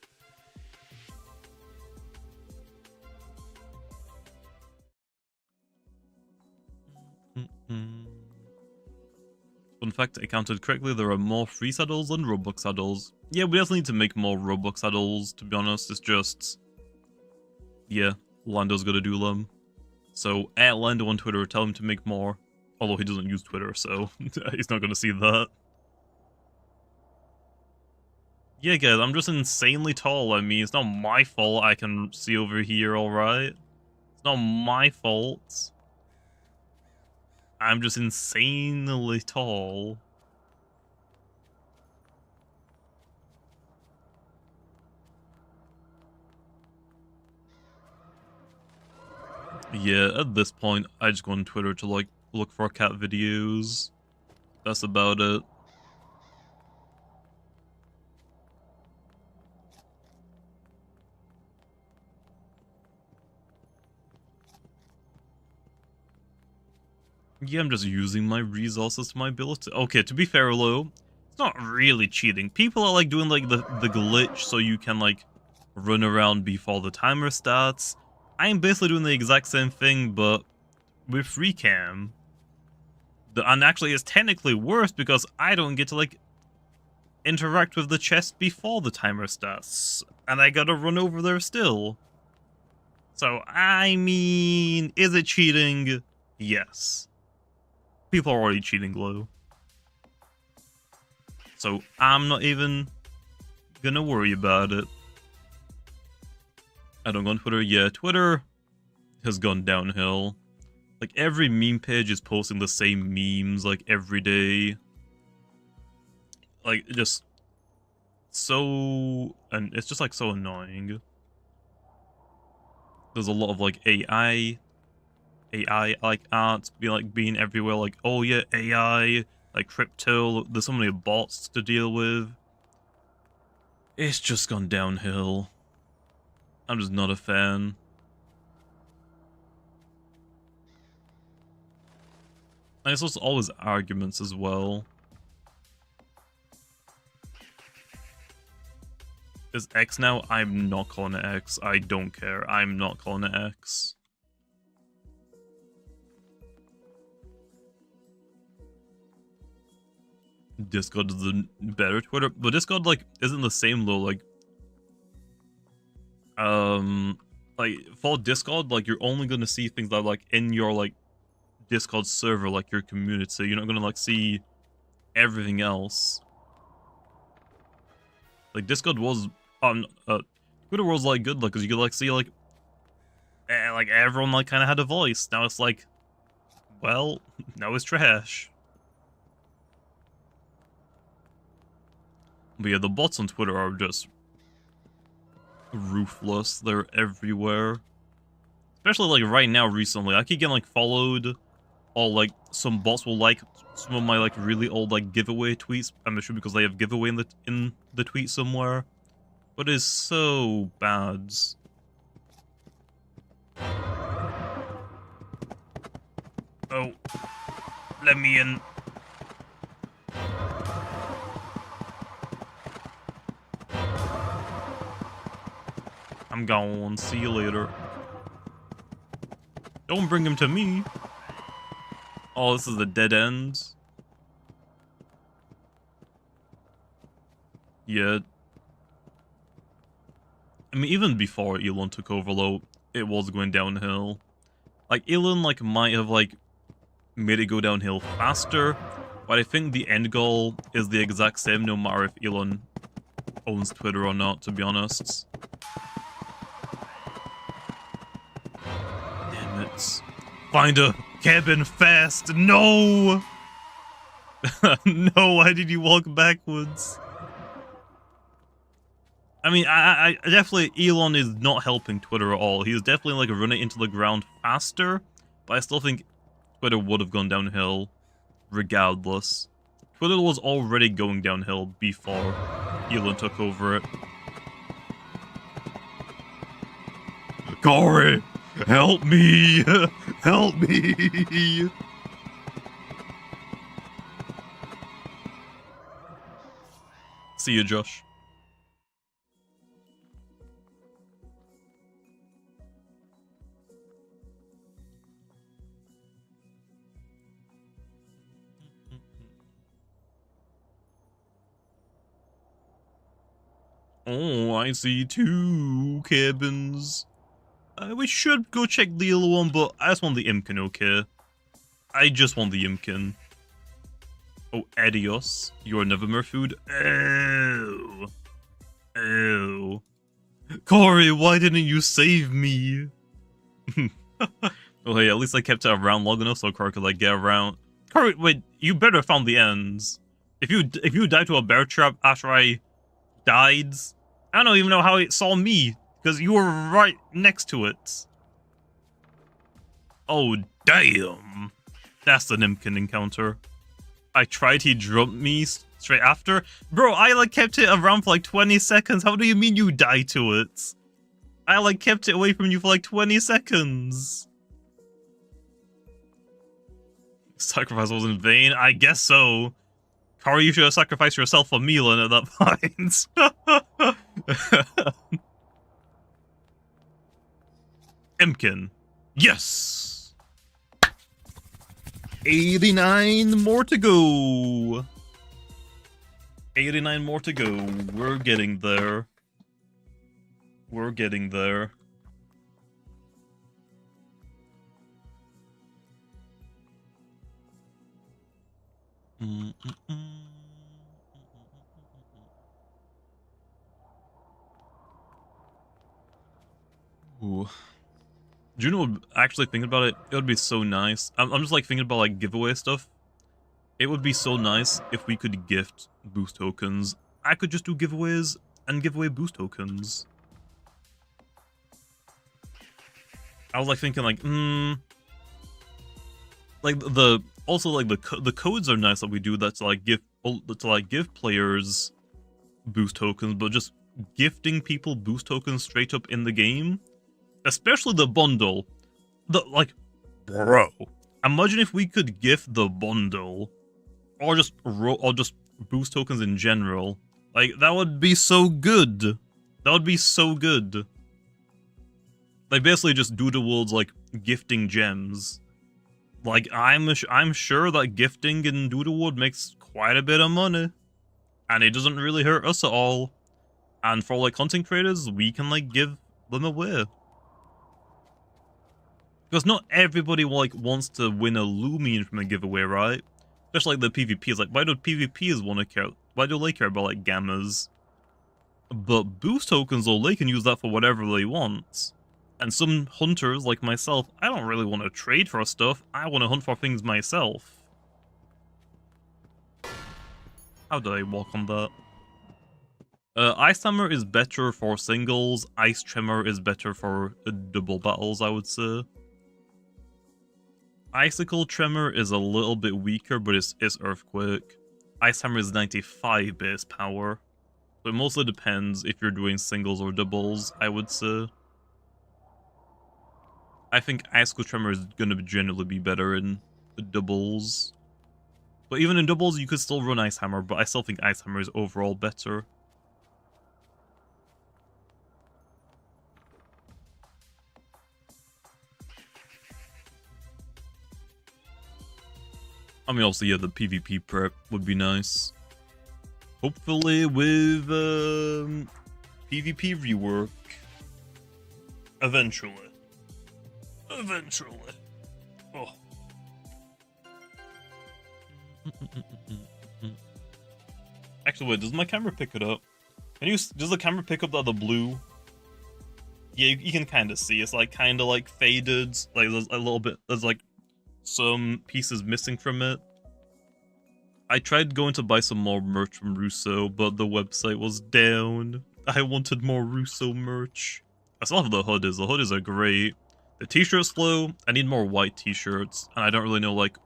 Fun fact, I counted correctly, there are more free saddles than Robux saddles. Yeah, we definitely need to make more Robux saddles, to be honest. It's just... yeah, Lando's gotta do them. So, at Lando on Twitter, tell him to make more. Although he doesn't use Twitter, so he's not gonna see that. Yeah, guys, I'm just insanely tall. I mean, it's not my fault I can see over here, alright? It's not my fault. I'm just insanely tall. Yeah, at this point, I just go on Twitter to, like, look for cat videos. That's about it. Yeah, I'm just using my resources to my ability. Okay, to be fair, though, it's not really cheating. People are, like, doing, like, the glitch so you can, like, run around before the timer starts. I'm basically doing the exact same thing, but with free cam. And actually, it's technically worse because I don't get to, like, interact with the chest before the timer starts. And I gotta run over there still. So, I mean, is it cheating? Yes. People are already cheating Glow. So, I'm not even gonna worry about it. I don't go on Twitter. Yeah, Twitter has gone downhill. Like, every meme page is posting the same memes, like, every day. Like, just so... and it's just, like, so annoying. There's a lot of, like, AI, like, arts being everywhere, like, oh yeah, AI, like, crypto, there's so many bots to deal with. It's just gone downhill. I'm just not a fan. And it's also always arguments as well. Is X now? I'm not calling it X. I don't care. I'm not calling it X. Discord is the better Twitter, but Discord, like, isn't the same though. Like for Discord, like, you're only gonna see things that are, like, in your, like, Discord server, like, your community. You're not gonna, like, see everything else. Like, Discord was Twitter was, like, good, like, because you could, like, see, like like everyone like kind of had a voice. Now it's like, well, now it's trash. But yeah, the bots on Twitter are just ruthless. They're everywhere. Especially like right now recently. I keep getting like followed, or like some bots will like some of my like really old like giveaway tweets. I'm sure because they have giveaway in the tweet somewhere. But it's so bad. Oh, let me in. I'm gone. See you later. Don't bring him to me. Oh, this is a dead end. Yeah. I mean, even before Elon took over, though, it was going downhill. Like, Elon, like, might have, like, made it go downhill faster, but I think the end goal is the exact same no matter if Elon owns Twitter or not, to be honest. Damn it. Find a cabin fast! No! No, why did you walk backwards? I mean, I definitely, Elon is not helping Twitter at all. He's definitely, like, running into the ground faster, but I still think Twitter would have gone downhill regardless. Twitter was already going downhill before Elon took over it. Corey, help me! Help me! See you, Josh. Oh, I see 2 cabins. We should go check the other one, but I just want the Impkin, okay? I just want the Impkin. Oh, adios. You're nevermore food. Oh. Oh. Corey, why didn't you save me? Well, hey, at least I kept it around long enough so Corey could, like, get around. Corey, wait, you better have found the ends. If you died to a bear trap after I died, I don't even know how it saw me, because you were right next to it. Oh, damn. That's an Impkin encounter. I tried, he dropped me straight after. Bro, I, like, kept it around for, like, 20 seconds. How do you mean you died to it? I, like, kept it away from you for, like, 20 seconds. Sacrifice was in vain? I guess so. Corey, you should have sacrificed yourself for Milan at that point. Impkin. Yes! 89 more to go. 89 more to go. We're getting there. We're getting there. Ooh. Do you know, actually thinking about it, it would be so nice. I'm just like thinking about like giveaway stuff. It would be so nice if we could gift boost tokens. I could just do giveaways and give away boost tokens. I was like thinking like, like the codes are nice that we do that to like give players boost tokens, but just gifting people boost tokens straight up in the game, especially the bundle, bro, imagine if we could gift the bundle, or just boost tokens in general. Like, that would be so good. That would be so good. Like, basically just Doodle World's like gifting gems. Like, I'm sure that gifting in Doodle World makes quite a bit of money, and it doesn't really hurt us at all. And for like content creators, we can like give them away. Because not everybody like wants to win a Loomian from a giveaway, right? Especially like the PvPs. Like, why do PvPs want to care? Why do they care about like gammas? But boost tokens, though, they can use that for whatever they want. And some hunters, like myself, I don't really want to trade for stuff. I want to hunt for things myself. How did I walk on that? Ice Hammer is better for singles. Ice Tremor is better for double battles, I would say. Icicle Tremor is a little bit weaker, but it's Earthquake. Ice Hammer is 95 base power. So it mostly depends if you're doing singles or doubles, I would say. I think Icicle Tremor is going to generally be better in doubles. But even in doubles, you could still run Ice Hammer, but I still think Ice Hammer is overall better. I mean, also, yeah, the PvP prep would be nice. Hopefully with PvP rework. Eventually. Eventually. Oh. Actually, wait, does my camera pick it up? Does the camera pick up the blue? Yeah, you can kind of see. It's like kind of like faded. Like there's a little bit. There's like some pieces missing from it. I tried going to buy some more merch from Russo, but the website was down. I wanted more Russo merch. I still have the hoodies. The hoodies are great. The t-shirts slow. I need more white t-shirts, and I don't really know like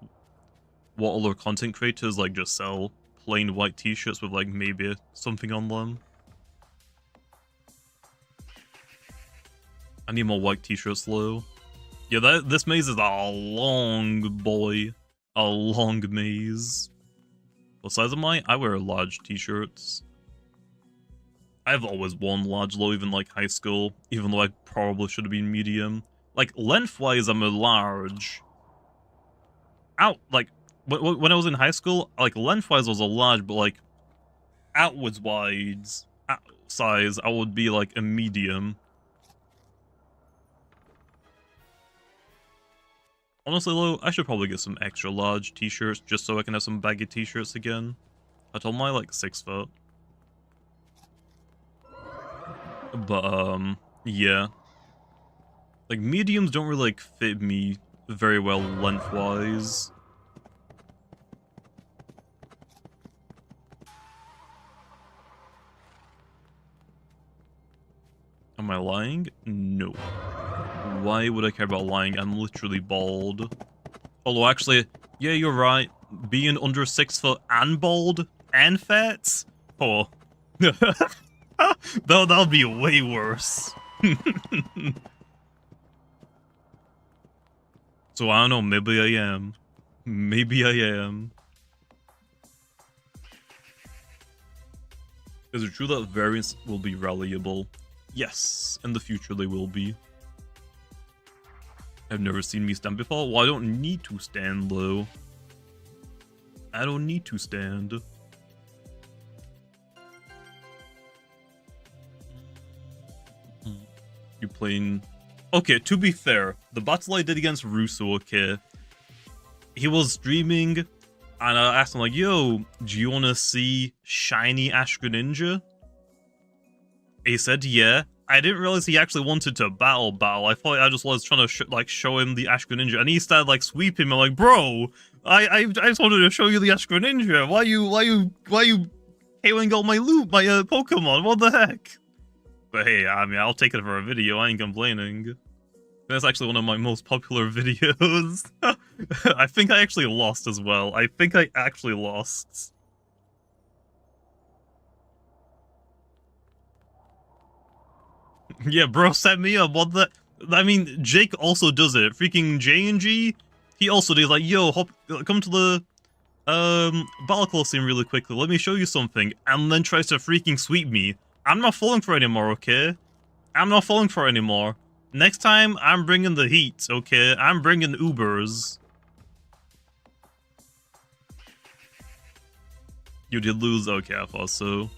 what other content creators like just sell plain white t-shirts with like maybe something on them. I need more white t-shirts slow. Yeah, this maze is a long boy. A long maze. What size am I? I wear large t-shirts. I've always worn large low, even like high school, even though I probably should have been medium. Like, lengthwise, I'm a large. Like, when I was in high school, like, lengthwise I was a large, but like, outwards wise, size, I would be like a medium. Honestly, though, I should probably get some extra large t-shirts just so I can have some baggy t-shirts again. I told my like 6 foot. But, yeah. Like, mediums don't really like fit me very well lengthwise. Am I lying? No. Why would I care about lying? I'm literally bald. Although, actually, yeah, you're right. Being under 6 foot and bald and fat? Oh. That'll be way worse. So, I don't know, maybe I am. Maybe I am. Is it true that variants will be rallyable? Yes, in the future they will be. I've never seen me stand before. Well, I don't need to stand, though. I don't need to stand. You playing... Okay, to be fair, the battle I did against Russo, okay, he was streaming, and I asked him, like, yo, do you want to see shiny Ash Greninja? He said, yeah. I didn't realize he actually wanted to battle. I thought I just was trying to show him the Ash Greninja, and he started like sweeping me like, bro, I just wanted to show you the Ash Greninja. Why you hailing all my loot, my Pokemon? What the heck? But hey, I mean, I'll take it for a video. I ain't complaining. That's actually one of my most popular videos. I think I actually lost as well. I think I actually lost. Yeah, bro, set me up. What the? I mean, Jake also does it. Freaking J&G, he also does like, yo, come to the battle closing really quickly. Let me show you something, and then tries to freaking sweep me. I'm not falling for it anymore, okay? I'm not falling for it anymore. Next time, I'm bringing the heat, okay? I'm bringing Ubers. You did lose? Okay, I thought so.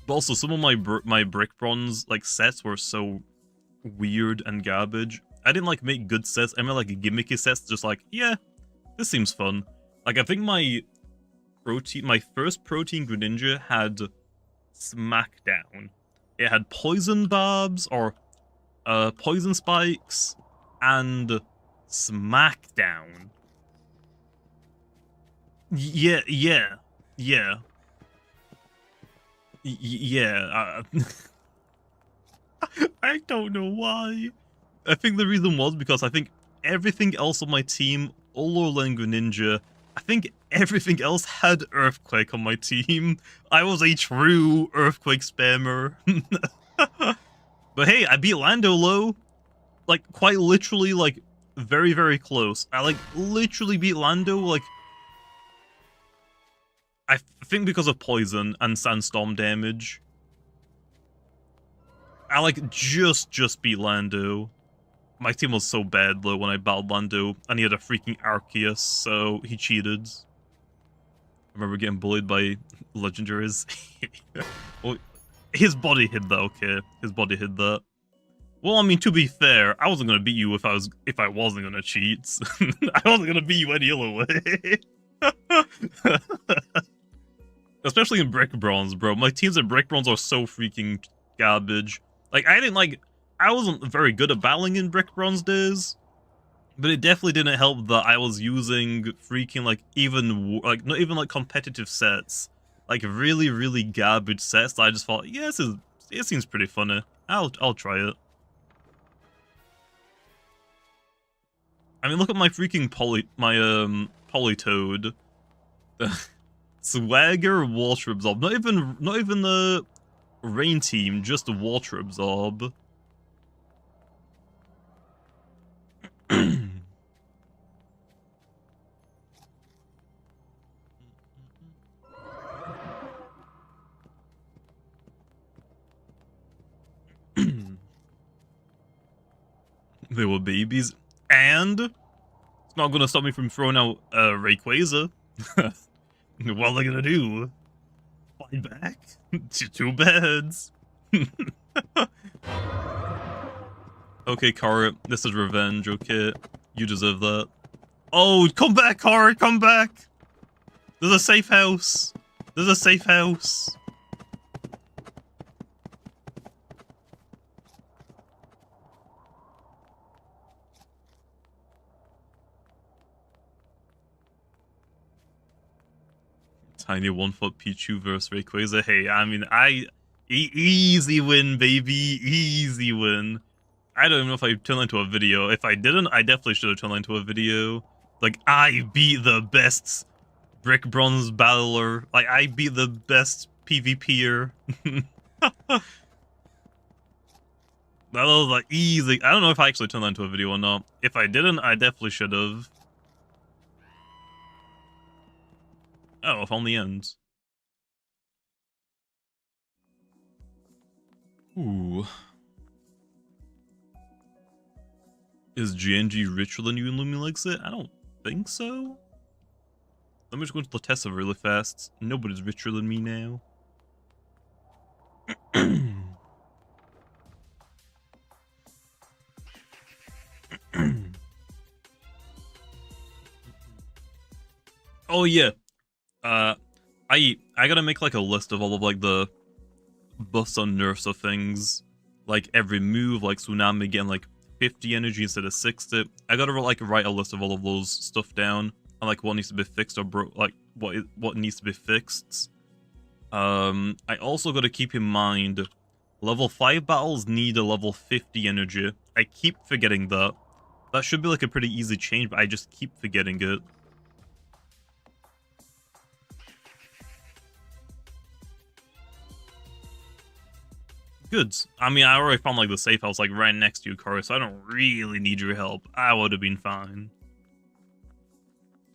But also, some of my brick bronze like sets were so weird and garbage. I didn't like make good sets. I made like gimmicky sets, just like, yeah, this seems fun. Like, I think my first protein Greninja had Smackdown. It had poison barbs, or Poison Spikes, and Smackdown. Yeah. I don't know why. I think the reason was because I think everything else on my team, Ololengu Ninja, I think everything else had Earthquake on my team. I was a true Earthquake spammer. But hey, I beat Lando low. Like, quite literally, like, very, very close. I, like, literally beat Lando, like... I think because of Poison and Sandstorm damage. I, like, just beat Lando. My team was so bad, though, when I battled Lando, and he had a freaking Arceus, so he cheated. I remember getting bullied by legendaries. Well, his body hid that, okay. His body hid that. Well, I mean, to be fair, I wasn't gonna beat you if I wasn't gonna cheat. I wasn't gonna beat you any other way. Especially in Brick Bronze, bro. My teams in Brick Bronze are so freaking garbage. Like, I wasn't very good at battling in Brick Bronze days, but it definitely didn't help that I was using freaking, like, not even, like, competitive sets. Like, really, really garbage sets that I just thought, yeah, it seems pretty funny. I'll try it. I mean, look at my freaking Polytoad. Swagger Water Absorb. Not even the Rain Team, just the Water Absorb. They were babies, and it's not gonna stop me from throwing out Rayquaza. What are they gonna do? Fight back? Too bad. Okay, Kara, this is revenge, okay? You deserve that. Oh, come back, Kara, come back! There's a safe house! There's a safe house! Tiny 1-foot Pichu versus Rayquaza. Hey, I mean, easy win, baby. Easy win. I don't even know if I turned that into a video. If I didn't, I definitely should have turned that into a video. Like, I beat the best Brick Bronze battler. Like, I beat the best PvPer. That was like easy. I don't know if I actually turned that into a video or not. If I didn't, I definitely should have. Oh, if only ends. Ooh. Is GNG richer than you in Loomian Exit? I don't think so. Let me just go to Latessa really fast. Nobody's richer than me now. Oh yeah. I gotta make like a list of all of like the buffs and nerfs of things. Like every move, like Tsunami getting like 50 energy instead of 60. I gotta like write a list of all of those stuff down and like what needs to be fixed or like what needs to be fixed. I also gotta keep in mind level 5 battles need a level 50 energy. I keep forgetting that. That should be like a pretty easy change, but I just keep forgetting it. Good. I mean, I already found like the safe house like right next to you, Corey, so I don't really need your help. I would have been fine.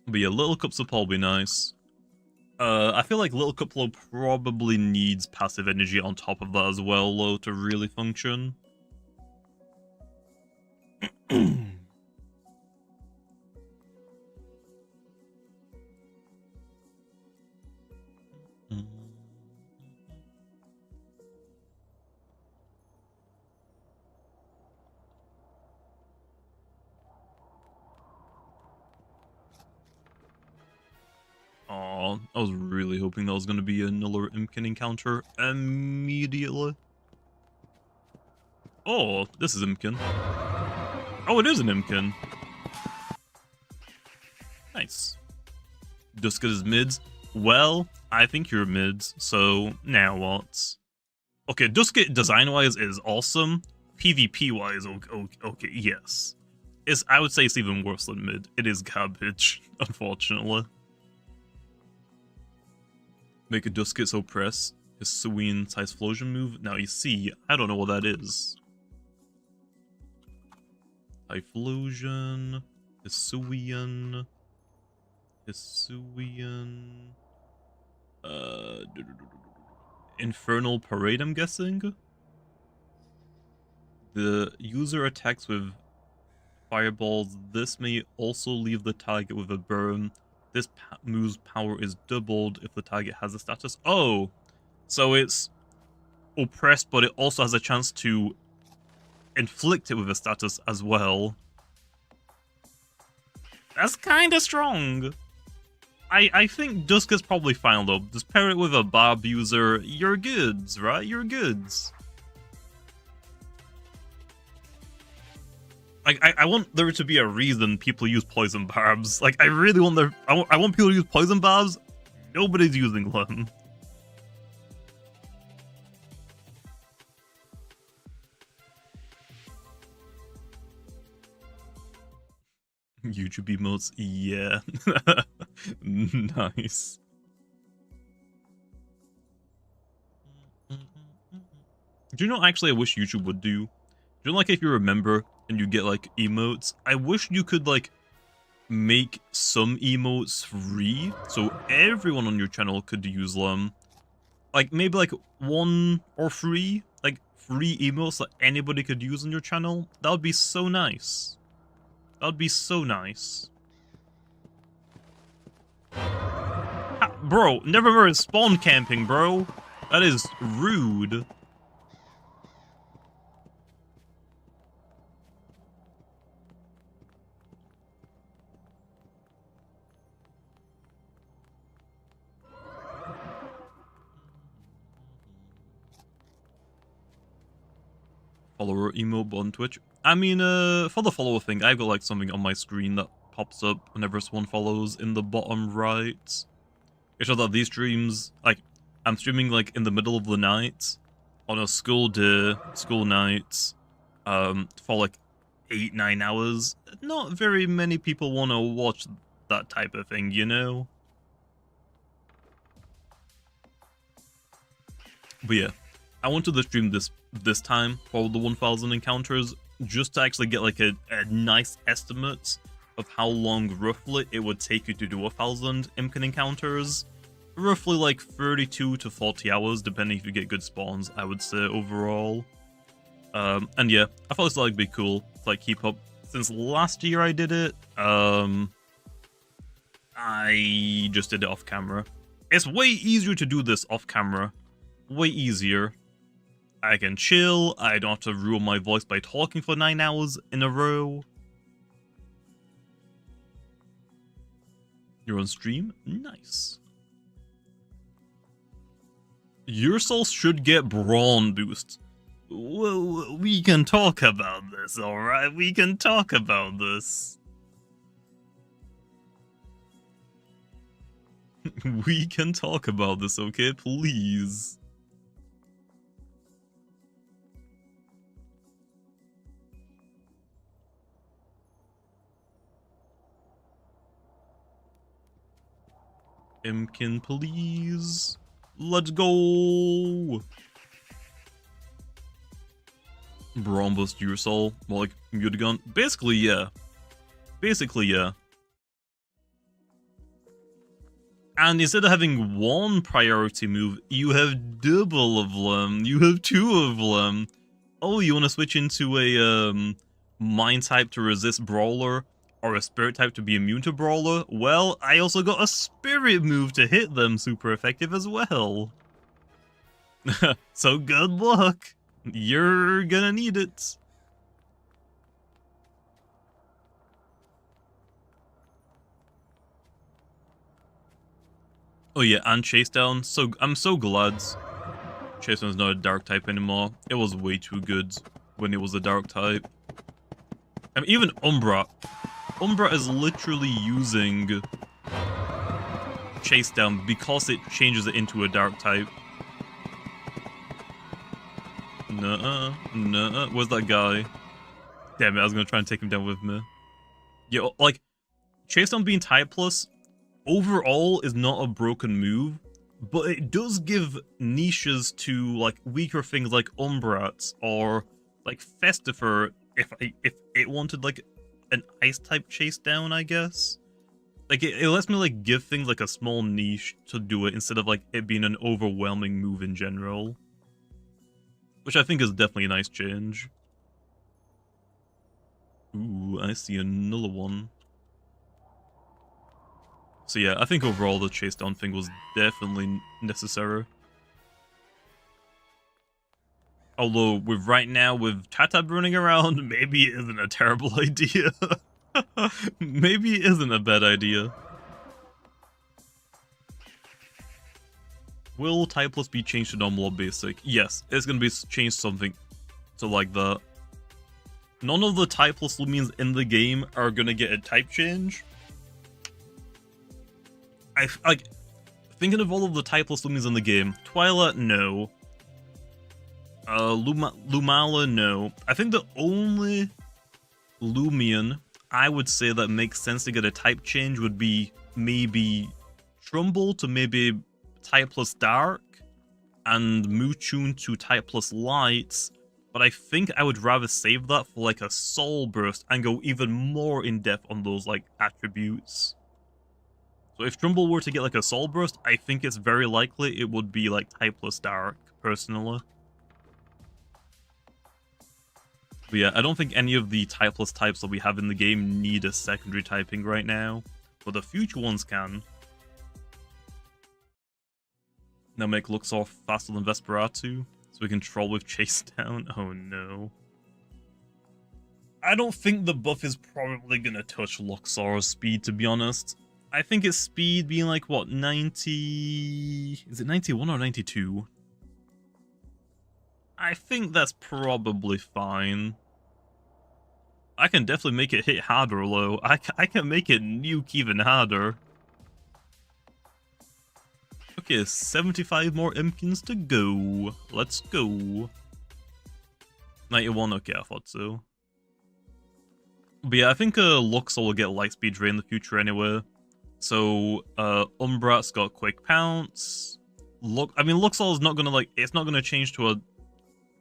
But yeah, Little Cup support will be nice. I feel like Little Cup Low probably needs passive energy on top of that as well, though, to really function. Aw, I was really hoping that was going to be another Impkin encounter immediately. Oh, this is Impkin. Oh, it is an Impkin. Nice. Dusket is mids. Well, I think you're mids, so now what? Okay, Dusket design-wise is awesome. PvP-wise, okay, yes. I would say it's even worse than mid. It is garbage, unfortunately. Make a Dusket so press. His Hisuian Typhlosion move. Now you see, I don't know what that is. Typhlosion. Hisuian. Infernal Parade, I'm guessing? The user attacks with fireballs. This may also leave the target with a burn. This move's power is doubled if the target has a status. Oh! So it's oppressed, but it also has a chance to inflict it with a status as well. That's kinda strong. I think Dusk is probably fine though. Just pair it with a Barb user, you're goods, right? You're goods. Like, I want there to be a reason people use poison barbs. Like, I really want I want people to use poison barbs. Nobody's using them. YouTube emotes, yeah. Nice. Do you know actually I wish YouTube would do? Do you know, like, if you remember and you get like emotes, I wish you could like make some emotes free so everyone on your channel could use them. Like maybe like 1 or 3 like free emotes that anybody could use on your channel. That would be so nice. That would be so nice. Bro, never mind spawn camping, bro. That is rude. Follower emote on Twitch. I mean, for the follower thing, I've got like something on my screen that pops up whenever someone follows in the bottom right. It shows that these streams, like, I'm streaming like in the middle of the night on a school day, school night, for like 8-9 hours. Not very many people want to watch that type of thing, you know? But yeah, I wanted to stream this time for the 1000 encounters just to actually get like a nice estimate of how long roughly it would take you to do 1000 Impkin encounters. Roughly like 32 to 40 hours, depending if you get good spawns, I would say overall. And yeah, I thought this would be cool to like keep up. Since last year I did it, I just did it off camera. It's way easier to do this off camera. Way easier. I can chill, I don't have to ruin my voice by talking for 9 hours in a row. You're on stream? Nice. Your soul should get brawn boost. Well, we can talk about this, alright? We can talk about this. We can talk about this, okay? Please. Impkin, please. Let's go. Brawn boost your soul. Well, like, Mutagun. Basically, yeah. Basically, yeah. And instead of having 1 priority move, you have double of them. You have 2 of them. Oh, you want to switch into a mind type to resist brawler, or a spirit type to be immune to brawler? Well, I also got a spirit move to hit them super effective as well. So good luck. You're gonna need it. Oh yeah, and Chase Down. So I'm so glad Chase Down's not a dark type anymore. It was way too good. when it was a dark type. I mean, even Umbra. Umbra is literally using Chase Down because it changes it into a dark type. Nuh-uh. Where's that guy? Damn it, I was gonna try and take him down with me. Yeah, like, Chase Down being type plus, overall is not a broken move, but it does give niches to, like, weaker things like Umbrats or, like, Festifer if it wanted, like, an ice type Chase Down, I guess. Like, it lets me, like, give things, like, a small niche to do it instead of, like, it being an overwhelming move in general. Which I think is definitely a nice change. Ooh, I see another one. So yeah, I think overall the chase down thing was definitely necessary. Although, with right now, with Tatab running around, maybe it isn't a terrible idea. Maybe it isn't a bad idea. Will Type Plus be changed to normal or basic? Yes, it's gonna be changed something to like that. None of the Type Plus Loomians in the game are gonna get a type change. Like, thinking of all of the Type Plus Loomians in the game, Twilight, no. Lumala, no. I think the only Loomian I would say that makes sense to get a type change would be maybe Trumbull to maybe Type Plus Dark, and Moochun to Type Plus Lights, but I think I would rather save that for like a Soul Burst and go even more in depth on those like attributes. So if Trumbull were to get like a Soul Burst, I think it's very likely it would be like Type Plus Dark, personally. But yeah, I don't think any of the Type Plus types that we have in the game need a secondary typing right now, but the future ones can. Now make Luxor faster than Vesperatu, so we can troll with Chase Down. Oh no. I don't think the buff is probably gonna touch Luxor's speed, to be honest. I think its speed being like, what, 90... Is it 91 or 92? I think that's probably fine. I can definitely make it hit harder, though. I can make it nuke even harder. Okay, 75 more Impkins to go. Let's go. 91, okay, I thought so. But yeah, I think Luxor will get Lightspeed Drain in the future anyway. So, Umbrat's got Quick Pounce. I mean, Luxor's not gonna, like, it's not gonna change to a...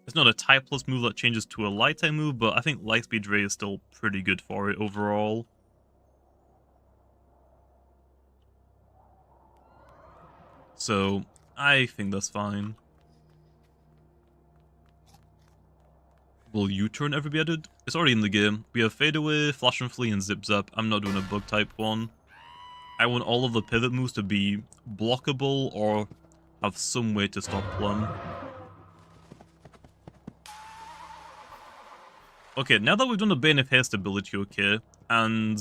It's not a Type Plus move that changes to a Light type move, but I think Lightspeed Drain is still pretty good for it overall. So, I think that's fine. Will U-turn ever be added? It's already in the game. We have Fade Away, Flash and Flee, and Zip Zap. I'm not doing a bug type one. I want all of the pivot moves to be blockable or have some way to stop Plum. Okay, now that we've done the Bane of Haste ability, okay, and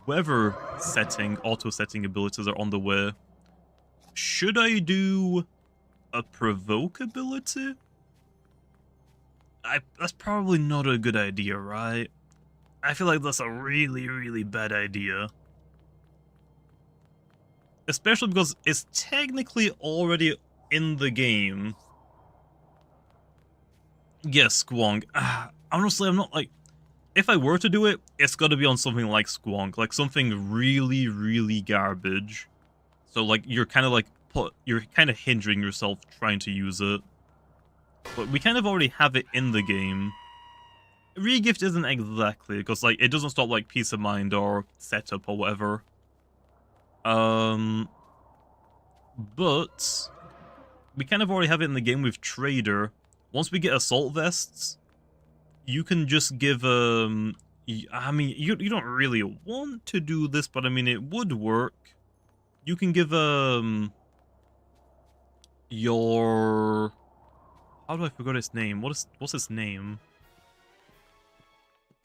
weather setting, auto setting abilities are on the way, should I do a provoke ability? That's probably not a good idea, right? I feel like that's a really, really bad idea. Especially because it's technically already in the game. Yes, Squonk. Honestly, I'm not like... If I were to do it, it's gotta be on something like Squonk. Like something really, really garbage. So like, you're kind of like... You're kind of hindering yourself trying to use it. But we kind of already have it in the game. Regift isn't exactly, because like, it doesn't stop like Peace of Mind or Setup or whatever. But... We kind of already have it in the game with Trader. Once we get Assault Vests, you can just give, I mean, you don't really want to do this, but I mean, it would work. You can give, your... How do I forget his name? What's his name?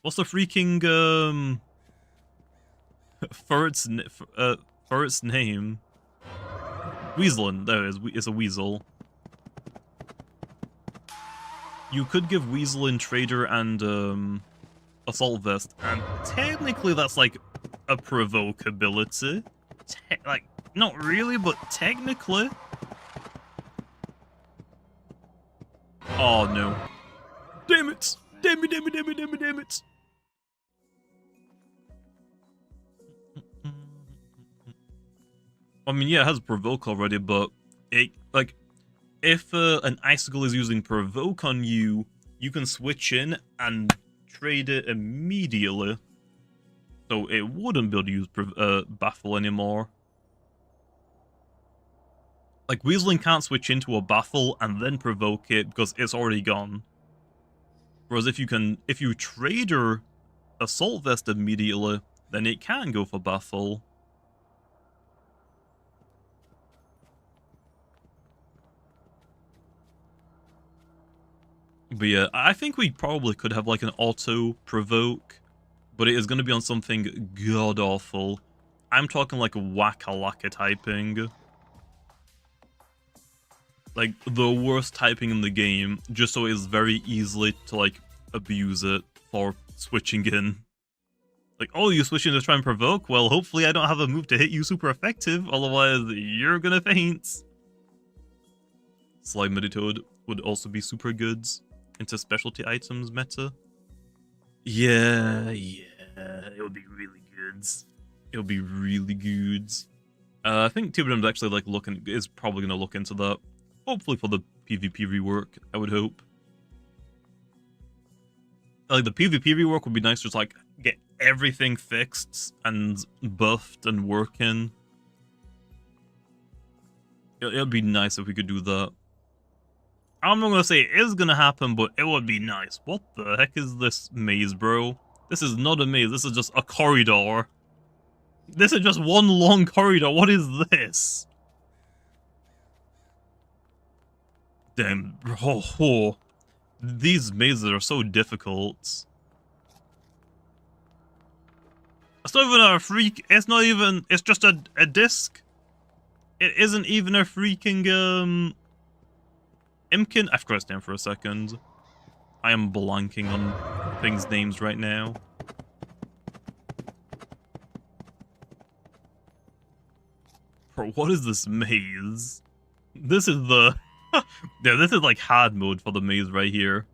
What's the freaking, Ferret's name? Weaselin, there it is, it's a weasel. you could give Weaselin Trader and Assault Vest, and technically that's like a provoke ability. Like, not really, but technically. Oh no. Damn it! Damn it, damn it, damn it, damn it, damn it! I mean, yeah, it has provoke already, but it, like, if an icicle is using provoke on you, you can switch in and trade it immediately. So it wouldn't be able to use baffle anymore. Like, Weaseling can't switch into a baffle and then provoke it because it's already gone. Whereas if you trade her Assault Vest immediately, then it can go for baffle. But yeah, I think we probably could have like an auto provoke, but it is going to be on something god awful. I'm talking like whack-a-lacka typing. Like the worst typing in the game, just so it is very easily to like abuse it for switching in. Like, oh, you switch in to try and provoke? Well, hopefully I don't have a move to hit you super effective, otherwise you're gonna faint. Slime Meditoad would also be super good into specialty items meta. Yeah, it would be really good. It would be really good. I think Tibram's actually like is probably gonna look into that. Hopefully for the PvP rework, I would hope. Like the PvP rework would be nice, just like get everything fixed and buffed and working. It'd be nice if we could do that. I'm not gonna say it is gonna happen, but it would be nice. What the heck is this maze, bro? This is not a maze, this is just a corridor. This is just one long corridor, what is this? Damn, oh. These mazes are so difficult. It's not even a freak, it's just a disc. It isn't even a freaking, Impkin? I forgot his name for a second. I am blanking on things' names right now. Bro, what is this maze? This is the... yeah, this is like hard mode for the maze right here.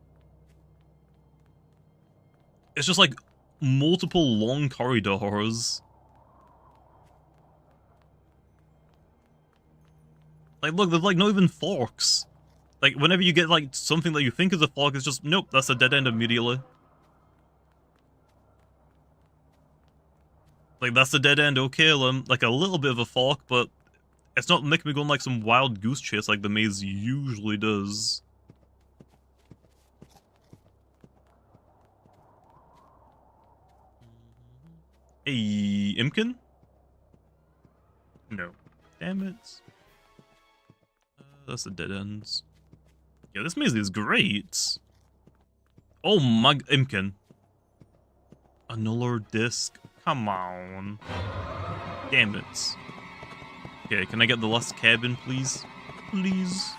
It's just like multiple long corridors. Like, look, there's like not even forks. Like, whenever you get like something that you think is a fork, it's just, nope, that's a dead end immediately. Like, that's the dead end, okay, like a little bit of a fork, but it's not making me go on like some wild goose chase like the maze usually does. Hey, Impkin? No. Damn it. That's the dead ends. Yeah, this maze is great. Oh my... Impkin. Annular disc? Come on. Damn it. Okay, can I get the last cabin, please? Please.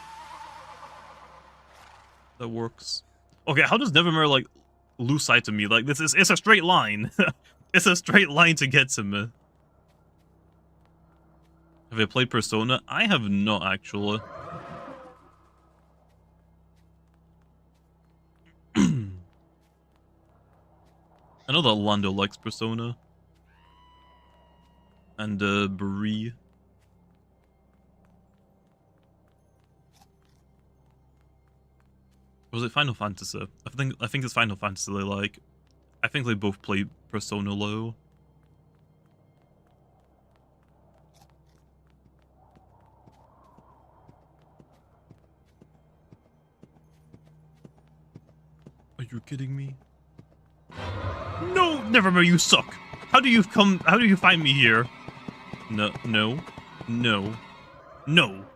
That works. Okay, how does Nevermore, like, lose sight of me? Like, it's a straight line. It's a straight line to get to me. Have I played Persona? I have not, actually. I know that Lando likes Persona. And, Brie. Was it Final Fantasy? I think it's Final Fantasy they like. I think they both play Persona low. Are you kidding me? No, Nevermore, you suck. How do you find me here? No.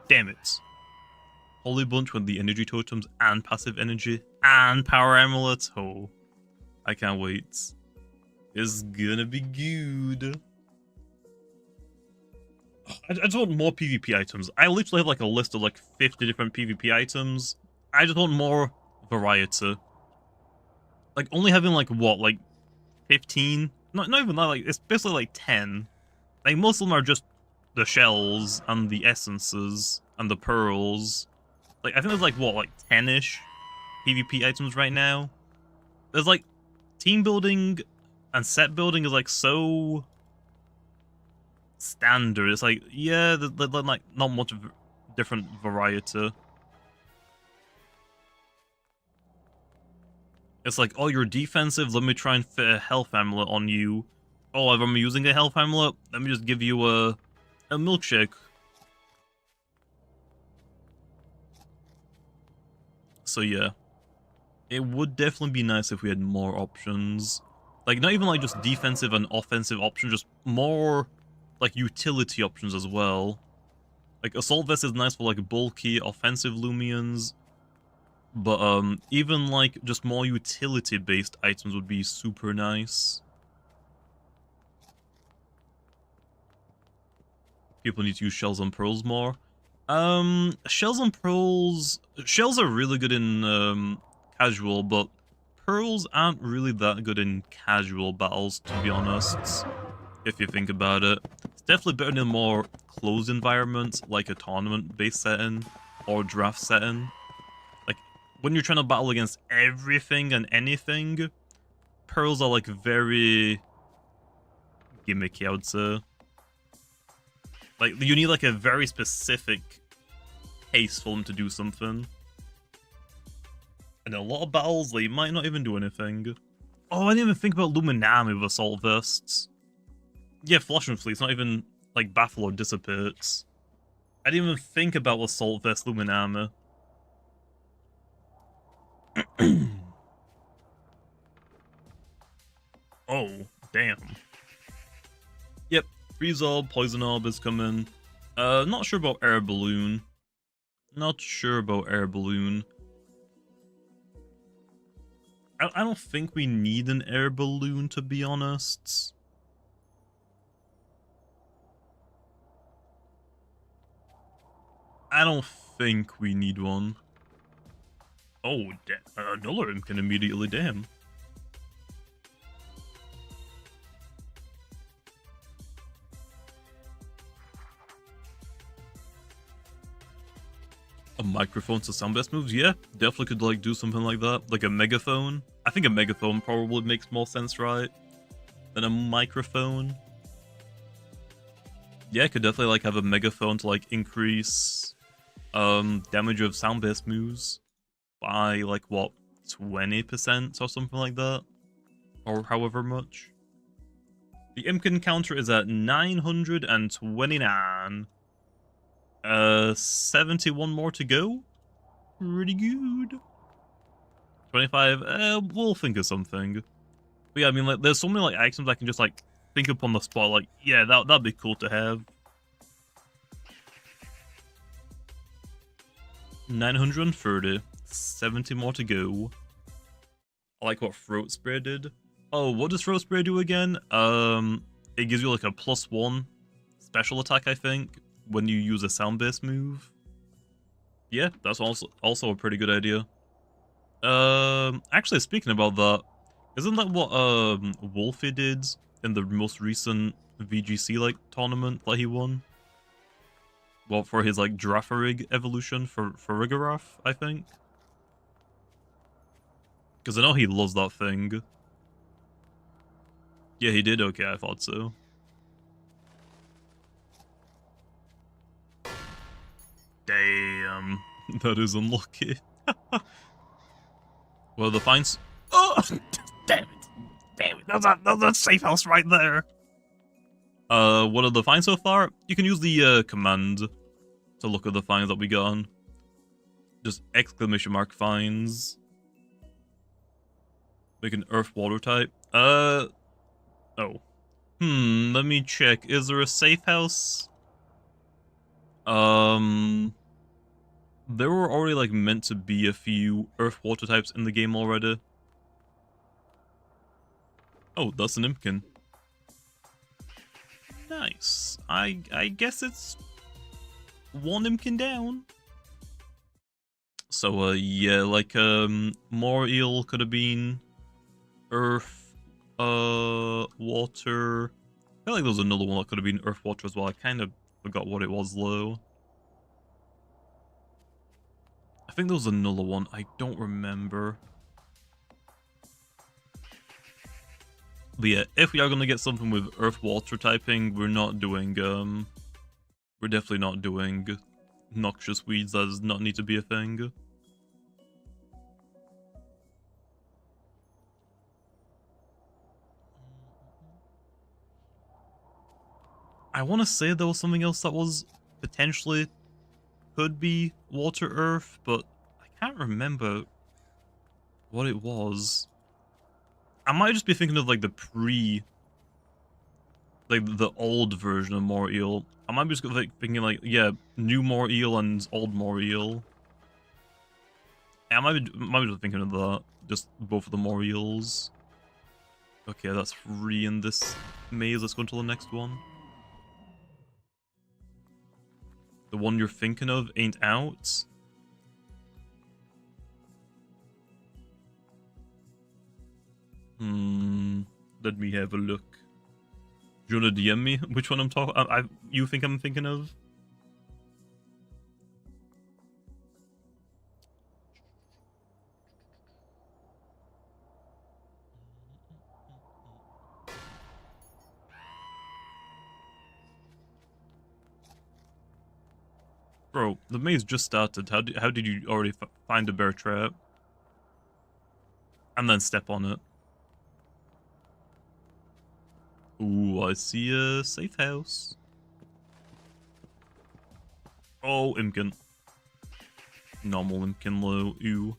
Damn it. Holy Bunch with the energy totems and passive energy and power amulets. Oh, I can't wait. It's gonna be good. I just want more PvP items. I literally have like a list of like 50 different PvP items. I just want more variety. Like, only having, like, what, like, 15? Not even that, like, it's basically, like, 10. Like, most of them are just the shells and the essences and the pearls. Like, I think there's, like, what, like, 10-ish PvP items right now? There's, like, team building and set building is, like, so standard. It's like, yeah, there's like, not much of different variety. It's like, oh, you're defensive, let me try and fit a health amulet on you. Oh, if I'm using a health amulet, let me just give you a milkshake. So yeah, it would definitely be nice if we had more options. Like, not even like just defensive and offensive options, just more like utility options as well. Like, Assault Vest is nice for like bulky offensive Loomians. But even like just more utility based items would be super nice. People need to use shells and pearls more. Shells and pearls, shells are really good in casual, but pearls aren't really that good in casual battles, to be honest, if you think about it. It's definitely better in a more closed environment, like a tournament-based setting or draft setting. Like, when you're trying to battle against everything and anything, pearls are, like, very gimmicky, I would say. Like, you need, like, a very specific case for them to do something. And in a lot of battles, they might not even do anything. Oh, I didn't even think about Luminami with Assault Vests. Yeah, Flush and Fleet's not even, like, Baffle or Dissipates. I didn't even think about Assault Vest Luminami. Oh, damn. Yep, Freeze Orb, Poison Orb is coming. Not sure about Air Balloon. Not sure about Air Balloon. I don't think we need an Air Balloon, to be honest. I don't think we need one. Oh, another Impkin immediately, damn. A microphone to sound best moves? Yeah, definitely could like do something like that. Like a megaphone. I think a megaphone probably makes more sense, right? Than a microphone. Yeah, could definitely like have a megaphone to like increase damage of sound-based moves by like what, 20% or something like that? Or however much. The Impkin counter is at 929. 71 more to go. Pretty good. 25, we'll think of something. But yeah, I mean, like, there's so many, like, items I can just, like, think up on the spot, like, yeah, that'd be cool to have. 930. 70 more to go. I like what Throat Spray did. Oh, what does Throat Spray do again? It gives you, like, a +1 special attack, I think, when you use a sound-based move. Yeah, that's also a pretty good idea. Actually, speaking about that, isn't that what Wolfie did in the most recent VGC like tournament that he won? Well, for his like Drafarig evolution for Rigoroth, I think. Because I know he loves that thing. Yeah, he did. Okay, I thought so. Damn, that is unlucky. Well, the fines. Oh, damn it! Damn it! That's a safe house right there. What are the fines so far? You can use the command to look at the fines that we got on. Just exclamation mark fines. Make an earth water type. Oh. Let me check. Is there a safe house? There were already like meant to be a few earth water types in the game already. Oh, that's an Impkin. Nice. I guess it's one Impkin down. So, yeah, like, more eel could have been earth, water. I feel like there was another one that could have been earth, water as well. I kind of forgot what it was, though. I think there was another one. I don't remember. But yeah, if we are going to get something with earth, water typing, we're not doing, we're definitely not doing noxious weeds. That does not need to be a thing. I want to say there was something else that was potentially could be water earth, but I can't remember what it was. I might just be thinking of like the the old version of more eel. I might be just like thinking like, yeah, new more eel and old more eel. I might be just thinking of that, just both of the more eels. Okay, that's 3 in this maze. Let's go into the next one. The one you're thinking of ain't out. Let me have a look. Do you wanna DM me which one I'm talking? You think I'm thinking of? Bro, the maze just started. How did you already find a bear trap? And then step on it. Ooh, I see a safe house. Oh, Impkin. Normal Impkin low. Ew.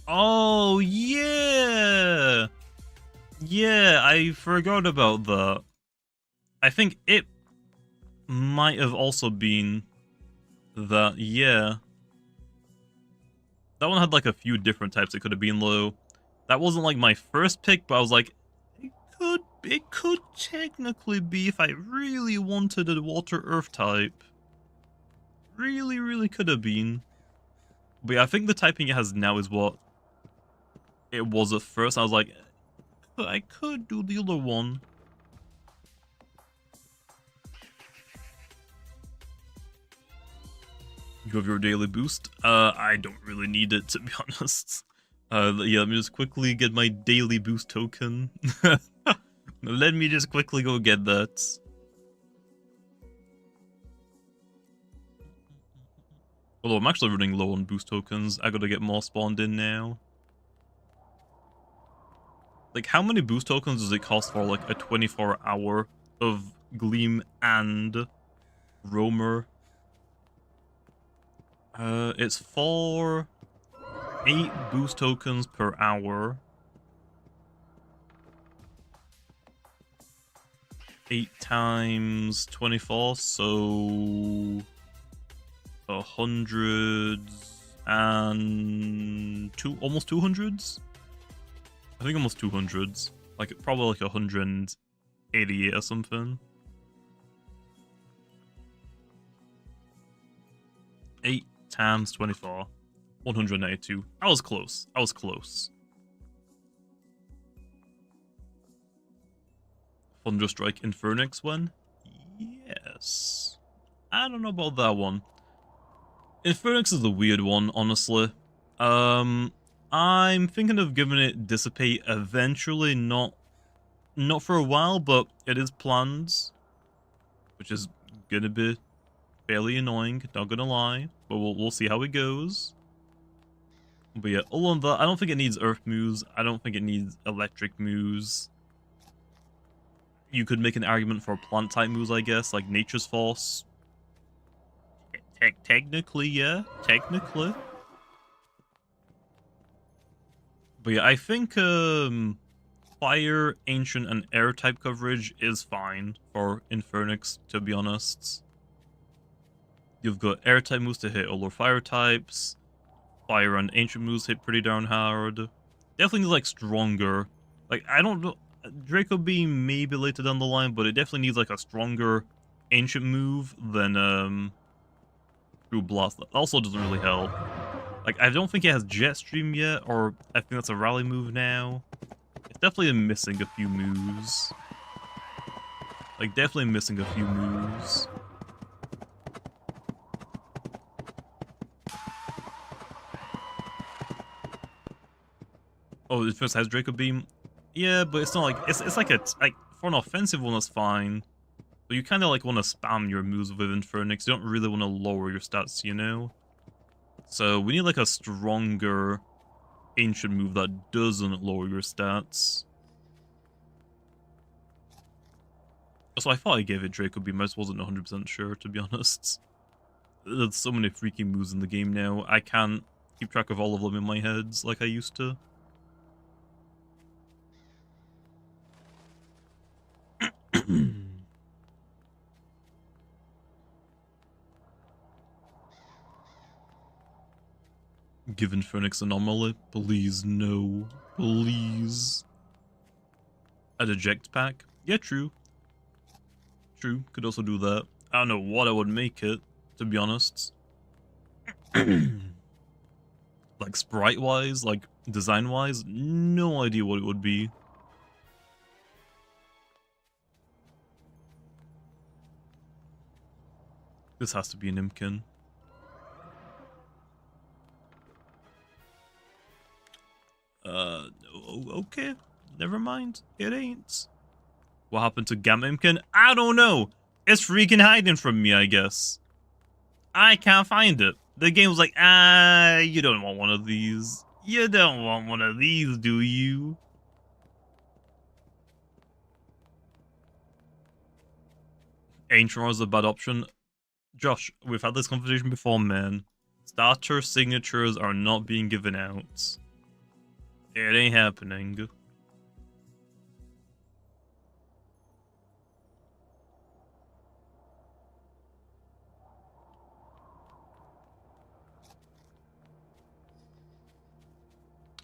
Oh, yeah! Yeah, I forgot about that. I think it might have also been that, yeah. That one had like a few different types it could have been low. That wasn't like my first pick, but I was like, it could technically be if I really wanted a water earth type. Really could have been. But yeah, I think the typing it has now is what it was at first. I was like, I could do the other one. You have your daily boost? I don't really need it, to be honest. Yeah, let me just quickly get my daily boost token. Let me just quickly go get that. Although I'm actually running low on boost tokens. I gotta get more spawned in now. Like, how many boost tokens does it cost for, like, a 24-hour of Gleam and Roamer? It's for 8 boost tokens per hour. 8 times 24, so 100 and almost 200s. I think almost 200s. Like probably like 188 or something. 8 times 24. 192. I was close. I was close. Thunderstrike Infernix one? Yes. I don't know about that one. Infernix is the weird one, honestly. I'm thinking of giving it Dissipate eventually, not for a while, but it is planned. Which is gonna be fairly annoying, not gonna lie. But we'll see how it goes. But yeah, other than that, I don't think it needs Earth moves. I don't think it needs Electric moves. You could make an argument for plant type moves, I guess, like Nature's Force. Technically, yeah. Technically. But yeah, I think Fire, Ancient, and Air type coverage is fine for Infernix, to be honest. You've got Air type moves to hit all your Fire types. Fire and Ancient moves hit pretty darn hard. Definitely needs, like, stronger. Like, I don't know. Draco Beam maybe later down the line, but it definitely needs, like, a stronger Ancient move than True Blast. That also doesn't really help. Like, I don't think it has Jet Stream yet, or I think that's a rally move now. It's definitely missing a few moves. Like, definitely missing a few moves. Oh, it first has Draco Beam? Yeah, but it's not like... It's like a... Like, for an offensive one, that's fine. But you kind of, like, want to spam your moves with Infernix. You don't really want to lower your stats, you know? So, we need, like, a stronger ancient move that doesn't lower your stats. So I thought I gave it Draco Beam, I just wasn't 100% sure, to be honest. There's so many freaking moves in the game now, I can't keep track of all of them in my head like I used to. Give Infernix Anomaly? Please, no. Please. A Deject Pack? Yeah, true. True, could also do that. I don't know what I would make it, to be honest. Like, sprite-wise, like, design-wise, no idea what it would be. This has to be an Impkin. Okay. Never mind. It ain't. What happened to Gamma Impkin? I don't know. It's freaking hiding from me, I guess. I can't find it. The game was like, you don't want one of these. You don't want one of these, do you? Ancient War is a bad option. Josh, we've had this conversation before, man. Starter signatures are not being given out. It ain't happening.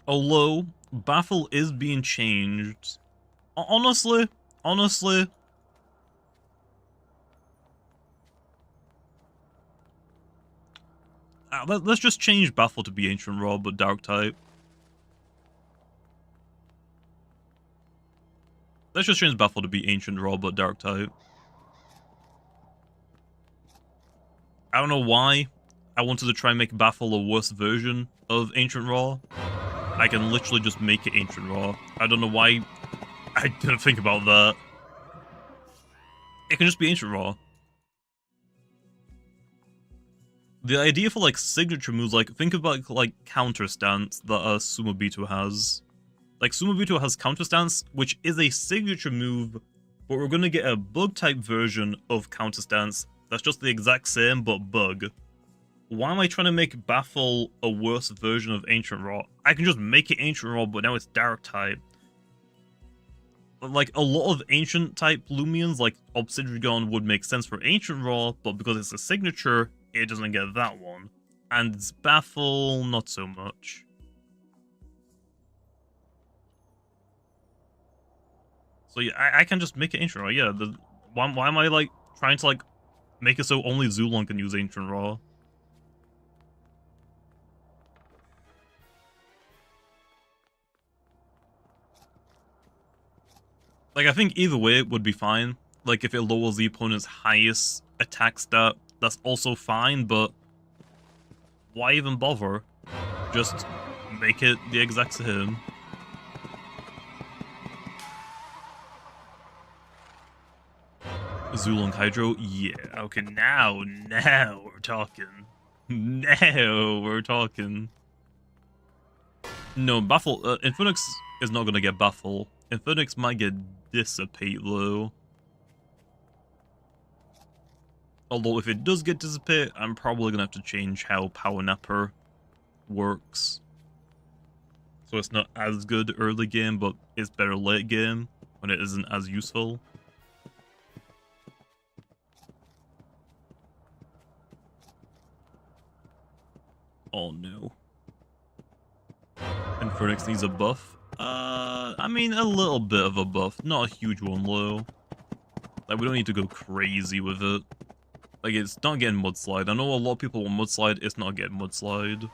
Although, Baffle is being changed. Honestly, let's just change Baffle to be Ancient Raw, but Dark type. Let's just change Baffle to be Ancient Raw, but Dark type. I don't know why I wanted to try and make Baffle a worse version of Ancient Raw. I can literally just make it Ancient Raw. I don't know why I didn't think about that. It can just be Ancient Raw. The idea for, like, signature moves, like, think about, like, counter stance that Sumobito has. Like, Sumobito has counter stance, which is a signature move, but we're gonna get a bug-type version of counter stance that's just the exact same, but bug. Why am I trying to make Baffle a worse version of Ancient Raw? I can just make it Ancient Raw, but now it's Dark type. Like, a lot of Ancient type Loomians, like Obsidian, would make sense for Ancient Raw, but because it's a signature, it doesn't get that one. And it's Baffle, not so much. So yeah, I can just make it Ancient Raw, yeah. Why am I, like, trying to, like, make it so only Zulon can use Ancient Raw? Like, I think either way it would be fine. Like, if it lowers the opponent's highest attack stat, that's also fine, but why even bother? Just make it the exact same. Zulong Hydro? Yeah, okay, now we're talking. Now we're talking. No, Baffle, Infernix is not gonna get Baffle. Infernix might get Dissipate, though. Although, if it does get Dissipate, I'm probably gonna have to change how Power Napper works. So it's not as good early game, but it's better late game, when it isn't as useful. Oh no. Infernix needs a buff. I mean, a little bit of a buff. Not a huge one, though. Like, we don't need to go crazy with it. Like, it's not getting mudslide. I know a lot of people want mudslide, it's not getting mudslide.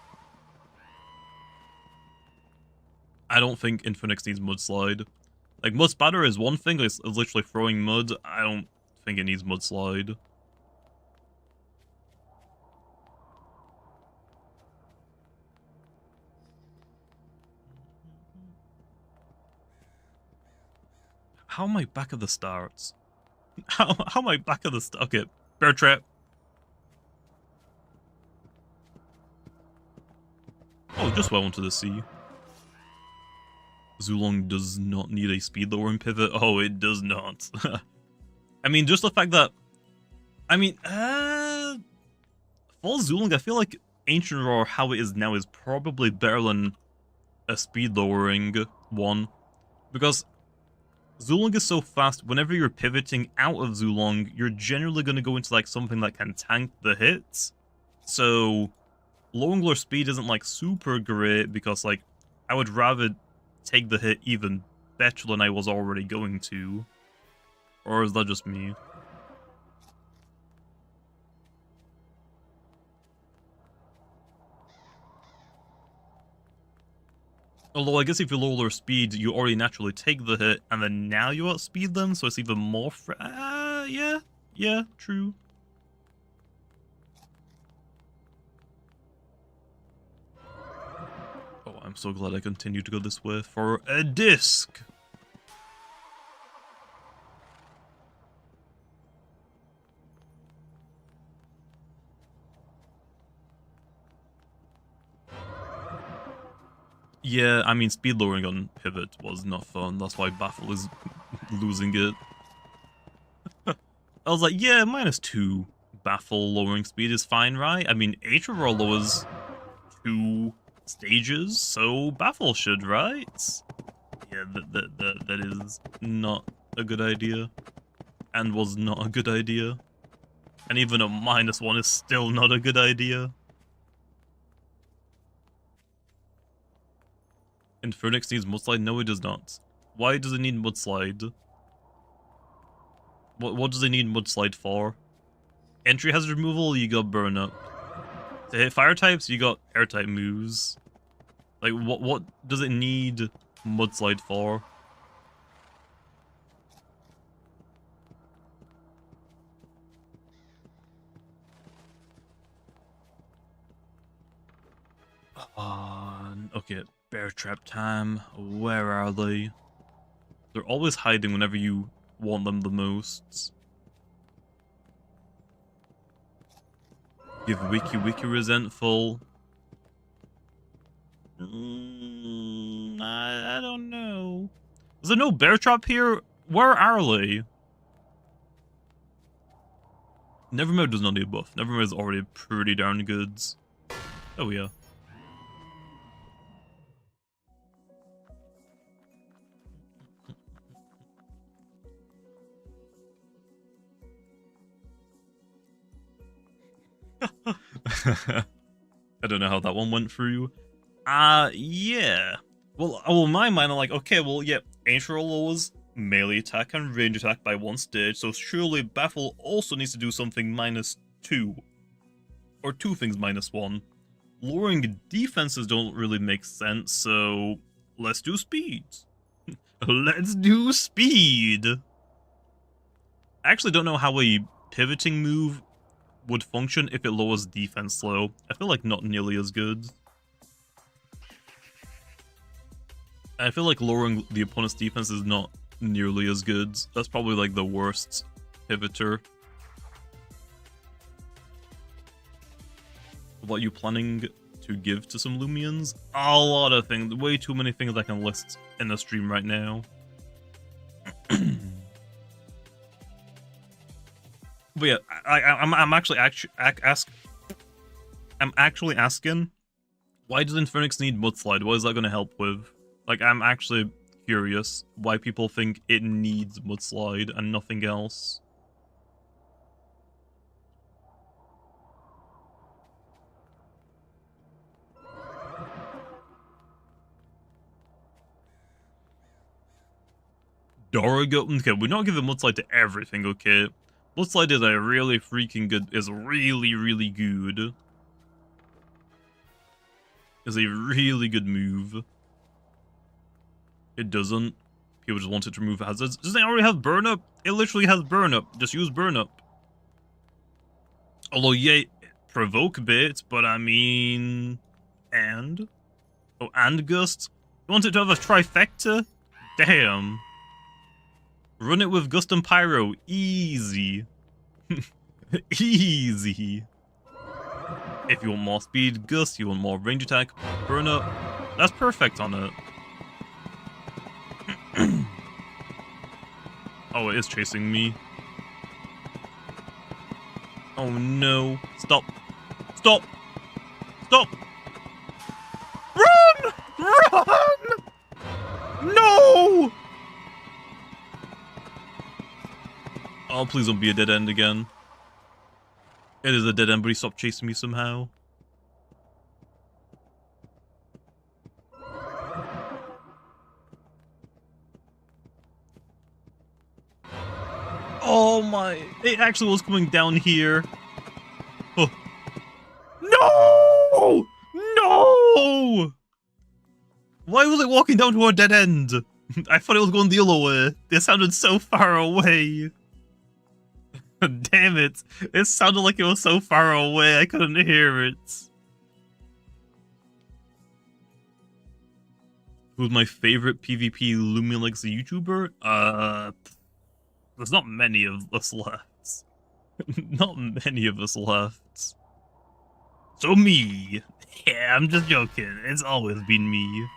I don't think Infinix needs mudslide. Like, mud spatter is one thing, it's literally throwing mud. I don't think it needs mudslide. How am I back at the start? How am I back at the start? Okay, bear trap. Oh, just well into the sea. Zulong does not need a speed lowering pivot. Oh, it does not. I mean, just the fact that... I mean, for Zulong, I feel like Ancient Roar, how it is now, is probably better than a speed lowering one. Because Zulong is so fast, whenever you're pivoting out of Zulong, you're generally going to go into like something that can tank the hits. So, lowering your speed isn't like super great because like, I would rather take the hit even better than I was already going to. Or is that just me? Although I guess if you lower their speed, you already naturally take the hit, and then now you outspeed them, so it's even more yeah, true. Oh, I'm so glad I continued to go this way for a disc! Yeah, I mean, speed lowering on pivot was not fun. That's why Baffle is losing it. I was like, yeah, -2 Baffle lowering speed is fine, right? I mean, Roar lowers 2 stages, so Baffle should, right? Yeah, that is not a good idea. And was not a good idea. And even a -1 is still not a good idea. Infernyx needs mudslide? No, it does not. Why does it need mudslide? What does it need mudslide for? Entry hazard removal, you got burn up. To hit fire types, you got air type moves. Like, what does it need mudslide for? Okay, bear trap time. Where are they? They're always hiding whenever you want them the most. Give Wiki resentful. I don't know. Is there no bear trap here? Where are they? Nevermode does not need a buff. Nevermode is already pretty darn good. Oh yeah. I don't know how that one went through. Yeah. Well, in my mind, I'm like, okay, well, yeah, Ancient Roar lowers melee attack and range attack by 1 stage, so surely Baffle also needs to do something -2. Or 2 things -1. Lowering defenses don't really make sense, so let's do speed. Let's do speed! I actually don't know how a pivoting move would function if it lowers defense slow. I feel like not nearly as good. I feel like lowering the opponent's defense is not nearly as good. That's probably like the worst pivoter. What are you planning to give to some Loomians? A lot of things. Way too many things I can list in the stream right now. But yeah, I'm actually asking, why does Infernyx need Mudslide? What is that going to help with? Like, I'm actually curious why people think it needs Mudslide and nothing else. Dorigo, okay, we're not giving Mudslide to everything, okay? Bloodslide is a really freaking good, is really, really good. Is a really good move. It doesn't. People just want it to remove hazards. Doesn't it already have burn up? It literally has burn up. Just use burn up. Although, yeah, provoke bit, but I mean... And? Oh, and gust? You want it to have a trifecta? Damn. Run it with gust and pyro. Easy. Easy. If you want more speed, gust. You want more range attack, burn up. That's perfect on it. Oh, it is chasing me. Oh no. Stop. Stop. Stop. Run! Run! No! Oh, please don't be a dead end again. It is a dead end, but he stopped chasing me somehow. Oh my... It actually was coming down here. Oh. No! No! Why was it walking down to a dead end? I thought it was going the other way. It sounded so far away. Damn it. It sounded like it was so far away I couldn't hear it. Who's my favorite PvP Loomian Legacy YouTuber? There's not many of us left. Not many of us left. So me. Yeah, I'm just joking. It's always been me.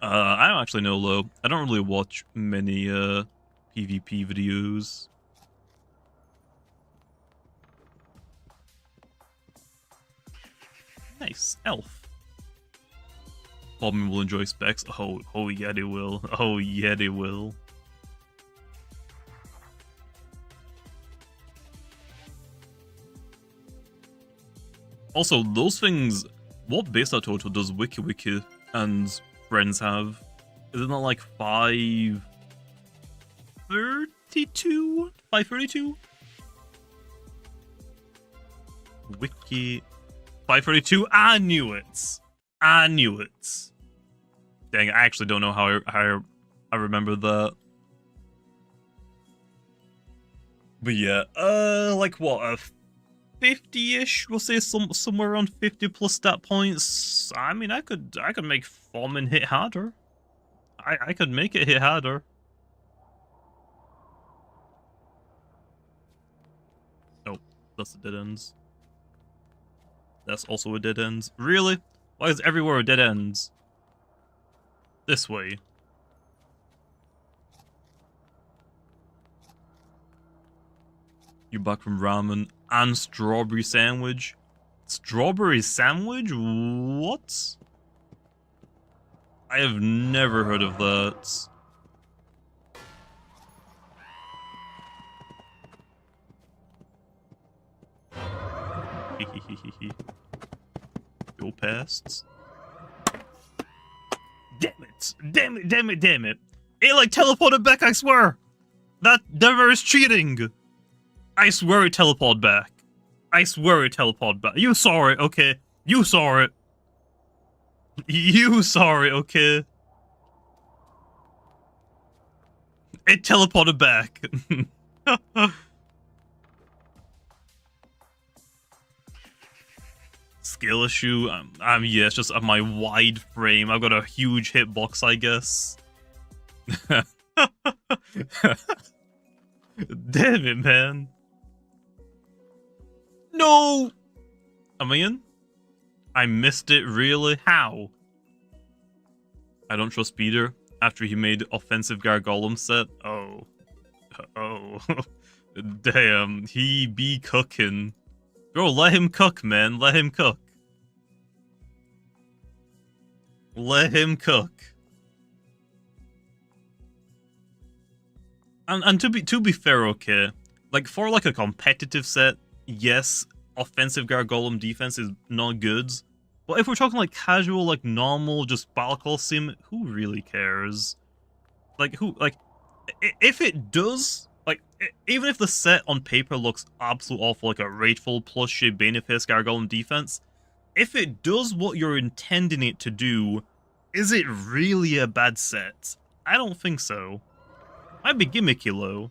I don't actually know, though. I don't really watch many, PvP videos. Nice. Elf. Bobbin will enjoy specs. Oh yeah, they will. Oh yeah, they will. Also, those things, what base stat total does Wiki and friends have? Is it not like 532? 532? Wiki... 532? I knew it! I knew it! Dang, I actually don't know how I remember that. But yeah, like what, a 50-ish? We'll say somewhere around 50 plus stat points. I mean, I could make Foreman hit harder. I could make it hit harder. Oh, that's the dead ends. That's also a dead end. Really? Why is everywhere a dead end? This way. You back from ramen and strawberry sandwich. Strawberry sandwich? What? I have never heard of that. Go past. Damn it! Damn it! Damn it! Damn it! It like teleported back, I swear! That never is cheating! I swear it teleported back. I swear it teleported back. You saw it, okay? You saw it. You saw it, okay? It teleported back. Skill issue? Yeah, it's just my wide frame. I've got a huge hitbox, I guess. Damn it, man. No! Am I in? I missed it, really? How? I don't trust Peter after he made offensive Gargolem set. Oh. Oh. Damn, he be cooking. Bro, let him cook, man. Let him cook. Let him cook. And to be fair, okay, like for like a competitive set, yes, offensive Gargolem defense is not good. But if we're talking like casual, like normal, just Battle Call sim, who really cares? Like who, like, if it does Like, even if the set on paper looks absolute awful, like a Rageful plus shape Baneface Gargoyle defense, if it does what you're intending it to do, is it really a bad set? I don't think so. Might be gimmicky though.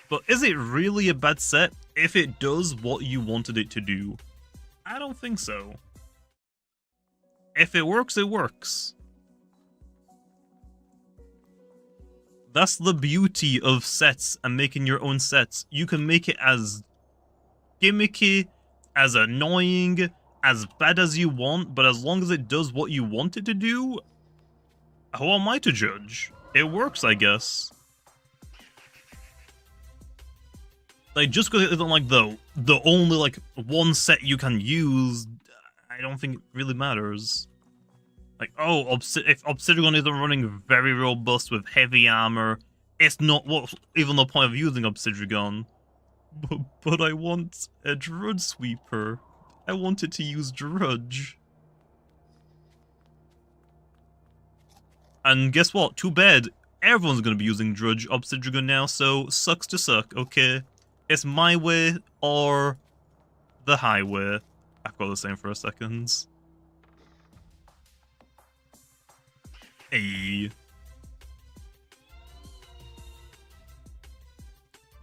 But is it really a bad set if it does what you wanted it to do? I don't think so. If it works, it works. That's the beauty of sets and making your own sets. You can make it as gimmicky, as annoying, as bad as you want, but as long as it does what you want it to do, who am I to judge? It works, I guess. Like, just because it isn't like the only like one set you can use, I don't think it really matters. Like, oh, if Obsidian isn't running very robust with heavy armor, it's not what even the point of using Obsidian. But I want a Drudge Sweeper. I wanted to use Drudge. And guess what? Too bad. Everyone's gonna be using Drudge Obsidian now, so sucks to suck, okay? It's my way or the highway. I've got the same for a second. Hey.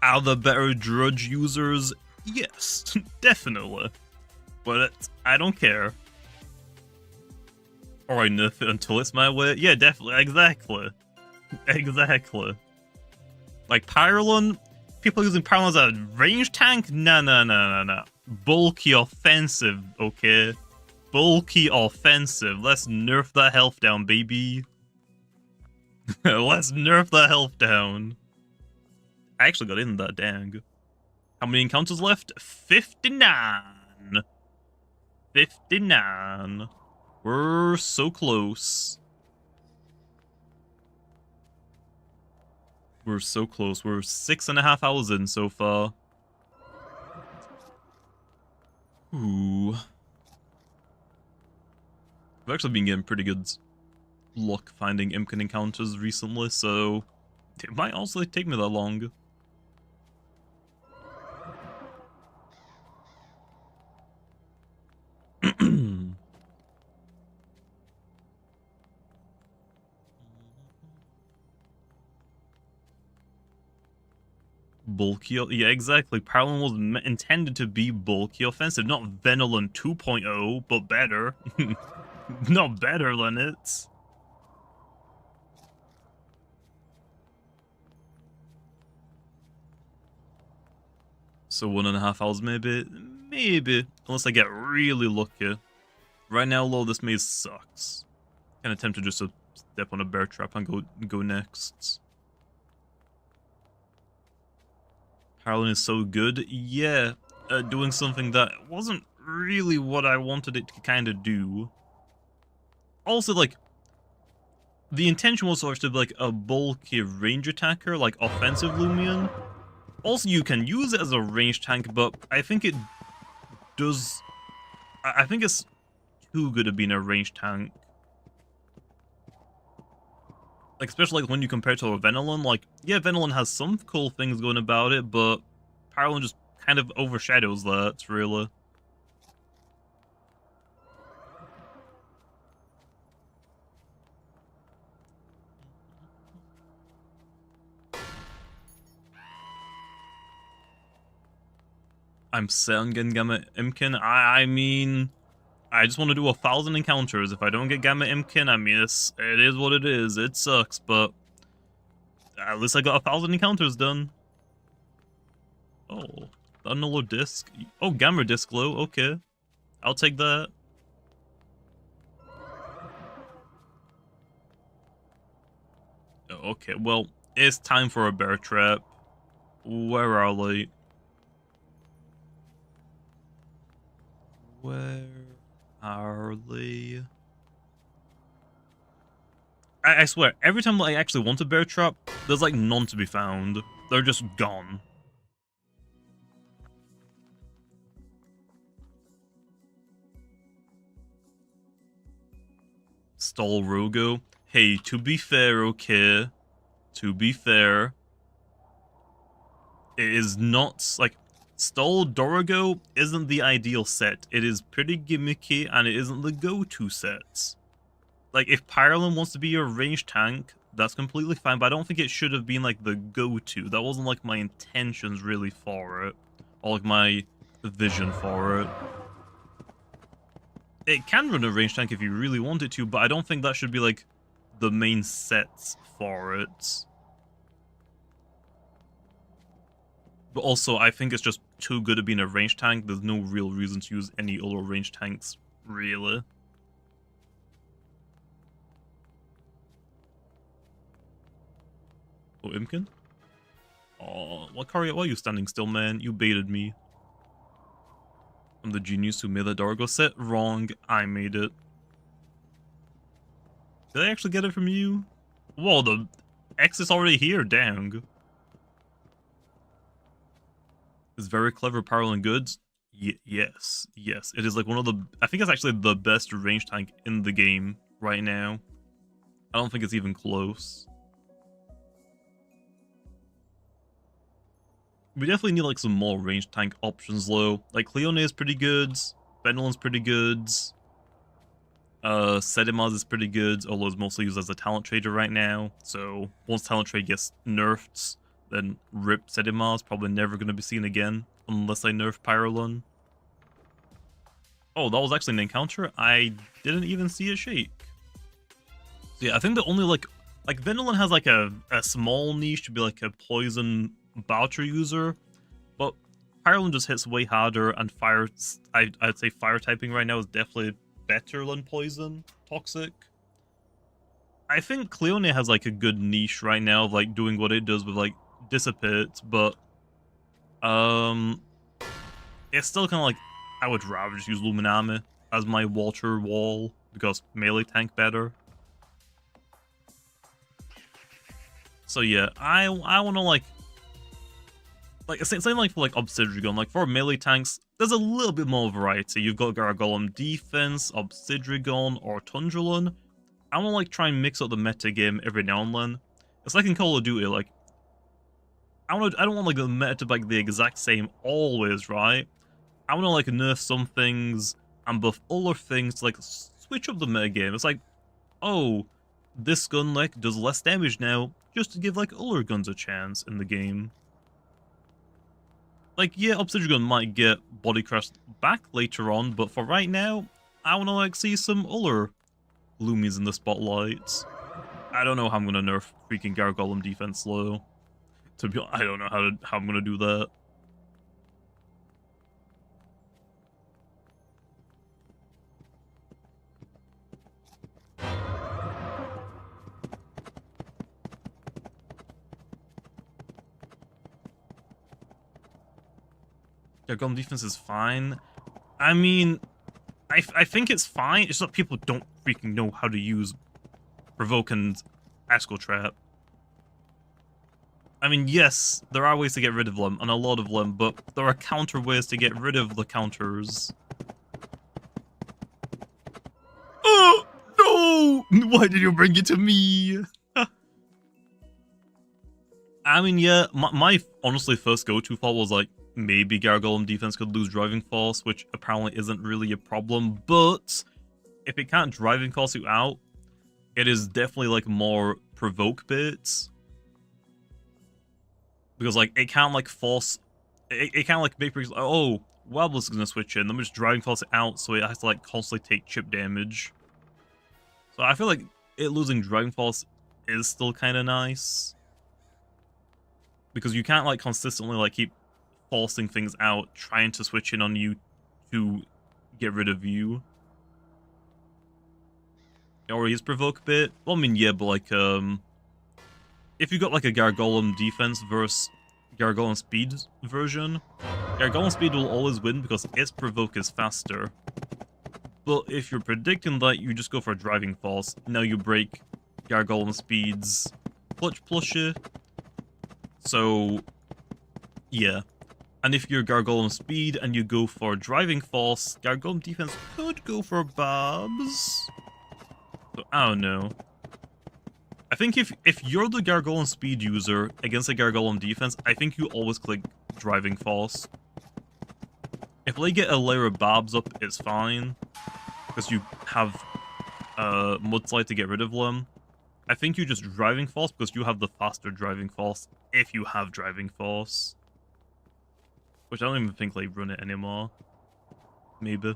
Are there better Drudge users? Yes, definitely. But I don't care. Or I nerf it until it's my way? Yeah, definitely, exactly. Exactly. Like Pyrolon, people using Pyrolon as a range tank? No. Bulky offensive, okay? Bulky offensive. Let's nerf that health down, baby. Let's nerf that health down. I actually got in that, dang. How many encounters left? 59. 59. We're so close. We're so close. We're 6.5 hours in so far. Ooh. I've actually been getting pretty good luck finding Impkin encounters recently, so it might also take me that long. Bulky, yeah, exactly. Parallel was intended to be bulky offensive, not Venolin 2.0, but better. Not better than it. So 1.5 hours, maybe? Maybe. Unless I get really lucky. Right now, though, this maze sucks. Kind of tempted just to step on a bear trap and go next. Parallel is so good. Yeah, doing something that wasn't really what I wanted it to kind of do. Also, like, the intention was sort of to be like a bulky range attacker, like offensive Loomian. Also, you can use it as a range tank, but I think it does... I think it's too good at being a range tank. Like, especially like when you compare it to a Venolin, like, yeah, Venolin has some cool things going about it, but Parallel just kind of overshadows that, really. I'm set on getting Gamma Impkin. I mean, I just want to do 1,000 encounters. If I don't get Gamma Impkin, I mean, it is what it is. It sucks, but at least I got 1,000 encounters done. Oh, another disc. Oh, Gamma Disc Glow. Okay, I'll take that. Okay, well, it's time for a bear trap. Where are they? Where are they? I swear, every time I actually want a bear trap, there's like none to be found. They're just gone. Stall Rogo. Hey, to be fair, okay. To be fair. It is not, like, Stall Dorigo isn't the ideal set. It is pretty gimmicky, and it isn't the go-to set. Like, if Pyrolin wants to be your ranged tank, that's completely fine, but I don't think it should have been, like, the go-to. That wasn't, like, my intentions really for it. Or, like, my vision for it. It can run a ranged tank if you really want it to, but I don't think that should be, like, the main sets for it. But also, I think it's just too good at being a ranged tank. There's no real reason to use any other ranged tanks, really. Oh, Impkin? Oh, Wakaria, why are you standing still, man? You baited me. I'm the genius who made the Dorigo set. Wrong, I made it. Did I actually get it from you? Whoa, the X is already here, dang. It's very clever, powerful, and good. Yes. It is like one of the... I think it's actually the best range tank in the game right now. I don't think it's even close. We definitely need like some more range tank options though. Like Cleone is pretty good. Benolin's pretty good. Sedimaz is pretty good, although it's mostly used as a talent trader right now. So once talent trade gets nerfed, then RIP Sedimaz, probably never going to be seen again, unless I nerf Pyrolin. Oh, that was actually an encounter? I didn't even see it shake. So yeah, I think the only like Venolin has like a small niche to be like a poison Boucher user, but Pyrolin just hits way harder, and fire, I'd say fire typing right now is definitely better than poison, toxic. I think Cleone has like a good niche right now of like doing what it does with like dissipate, but it's still kind of like I would rather just use Luminame as my water wall because melee tank better. So yeah, I want to like same like for like Obsidian, like for melee tanks, there's a little bit more variety. You've got Gargolem defense, Obsidian, or Tundrolin. I want to like try and mix up the meta game every now and then. It's like in Call of Duty, like I don't want like the meta to be like the exact same always, right? I want to like nerf some things and buff other things to like switch up the meta game. It's like, oh, this gun like does less damage now, just to give like other guns a chance in the game. Like, yeah, Obsidian might get body crashed back later on, but for right now, I want to like see some other Loomies in the spotlight. I don't know how I'm gonna nerf freaking Gargolem defense low. To be honest, I don't know how I'm gonna do that. Gargolem defense is fine. I mean, I think it's fine. It's just that people don't freaking know how to use Provoke and Asco Trap. I mean, yes, there are ways to get rid of them, and a lot of them, but there are counter ways to get rid of the counters. Oh, no! Why did you bring it to me? I mean, yeah, my honestly first go-to thought was like, maybe Gargolem defense could lose driving force, which apparently isn't really a problem, but if it can't driving force you out, it is definitely like more provoke bits. Because like it can't like force, it can't like make like, oh, Wobble's gonna switch in, then we're just driving force it out, so it has to like constantly take chip damage. So I feel like it losing driving force is still kind of nice. Because you can't like consistently like keep forcing things out, trying to switch in on you to get rid of you. Or his provoke bit. Well, I mean, yeah, but like, if you got like a Gargolem defense versus Gargolem speed version, Gargolem speed will always win because its provoke is faster. But if you're predicting that, you just go for a driving force. Now you break Gargolem speed's clutch plushie. So, yeah. And if you're Gargolem speed and you go for driving force, Gargolem defense could go for Babs. So, I don't know. I think if you're the Gargoyle speed user against a Gargoyle defense, I think you always click driving force. If they get a layer of barbs up, it's fine, because you have mudslide to get rid of them. I think you just driving force because you have the faster driving force if you have driving force. Which I don't even think they run it anymore. Maybe.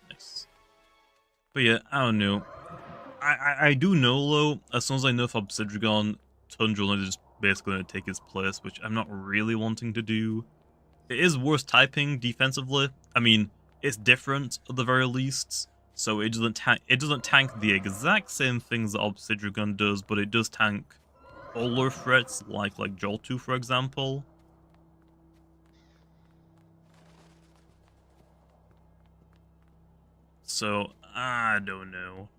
Nice. But yeah, I don't know. I do know though, as soon as I nerf Obsidian, Tundra is just basically going to take its place, which I'm not really wanting to do. It is worse typing defensively. I mean, it's different at the very least, so it doesn't tank the exact same things that Obsidian does, but it does tank older threats like Joltu, for example. So I don't know.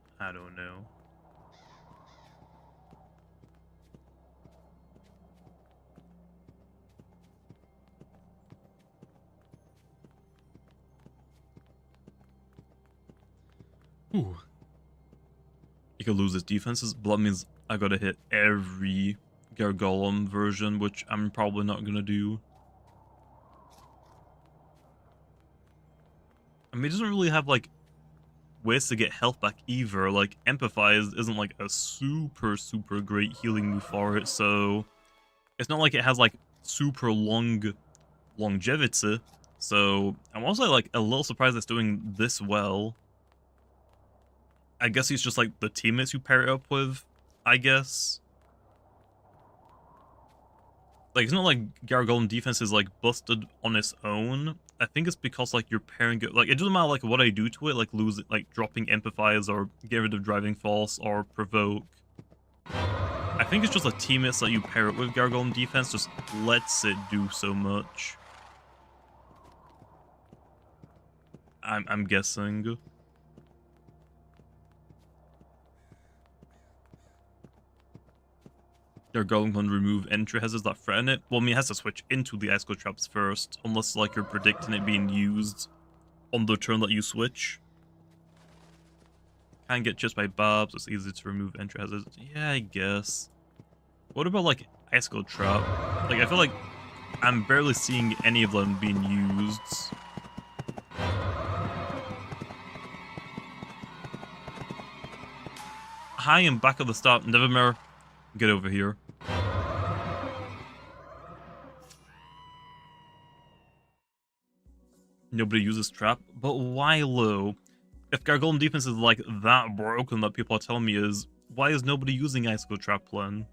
Ooh. You could lose his defenses, but that means I gotta hit every Gargolem version, which I'm probably not gonna do. I mean, it doesn't really have, like, ways to get health back either. Like, Empathize isn't, like, a super great healing move for it, so it's not like it has, like, super long longevity. So I'm also, like, a little surprised it's doing this well. I guess he's just, like, the teammates you pair it up with, I guess. Like, it's not like Gargolem defense is, like, busted on its own. I think it's because, like, you're pairing it. Like, it doesn't matter, like, what I do to it, like, dropping Empathize or get rid of Driving Force or Provoke. I think it's just the teammates that you pair it with Gargolem defense just lets it do so much. I'm guessing. Gargolem can remove entry hazards that threaten it. Well, I mean, it has to switch into the Icicle Traps first, unless, like, you're predicting it being used on the turn that you switch. Can get just by barbs, it's easy to remove entry hazards. Yeah, I guess. What about, like, Icicle Trap? Like, I feel like I'm barely seeing any of them being used. Hi, and back at the start. Nevermore, get over here. Nobody uses trap, but why low? If Gargolem defense is like that broken that people are telling me is, why is nobody using Icicle Trap plan?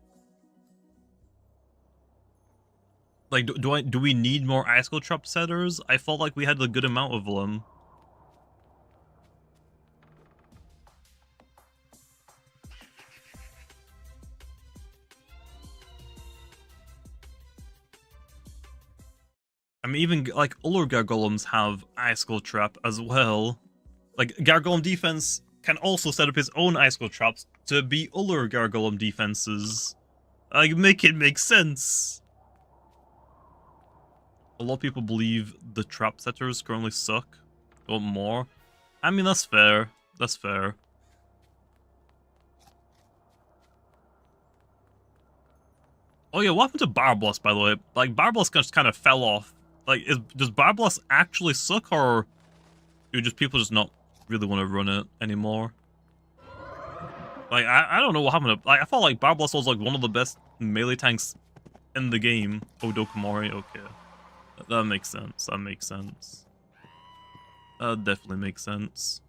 Like, do we need more Icicle Trap setters? I felt like we had a good amount of them. I mean, even, like, older Gargolems have Icicle Trap as well. Like, Gargolem defense can also set up his own Icicle Traps to be older Gargolem defenses. Like, make it make sense. A lot of people believe the trap setters currently suck. Or more. I mean, that's fair. That's fair. Oh yeah, what happened to Barblast, by the way? Like, Barblast just kind of fell off. Like, does Barblast actually suck, or do just people just not really want to run it anymore? Like, I don't know what happened to... Like, I felt like Barblast was, like, one of the best melee tanks in the game. Oh, Dokomori, okay. That makes sense, that makes sense. That definitely makes sense.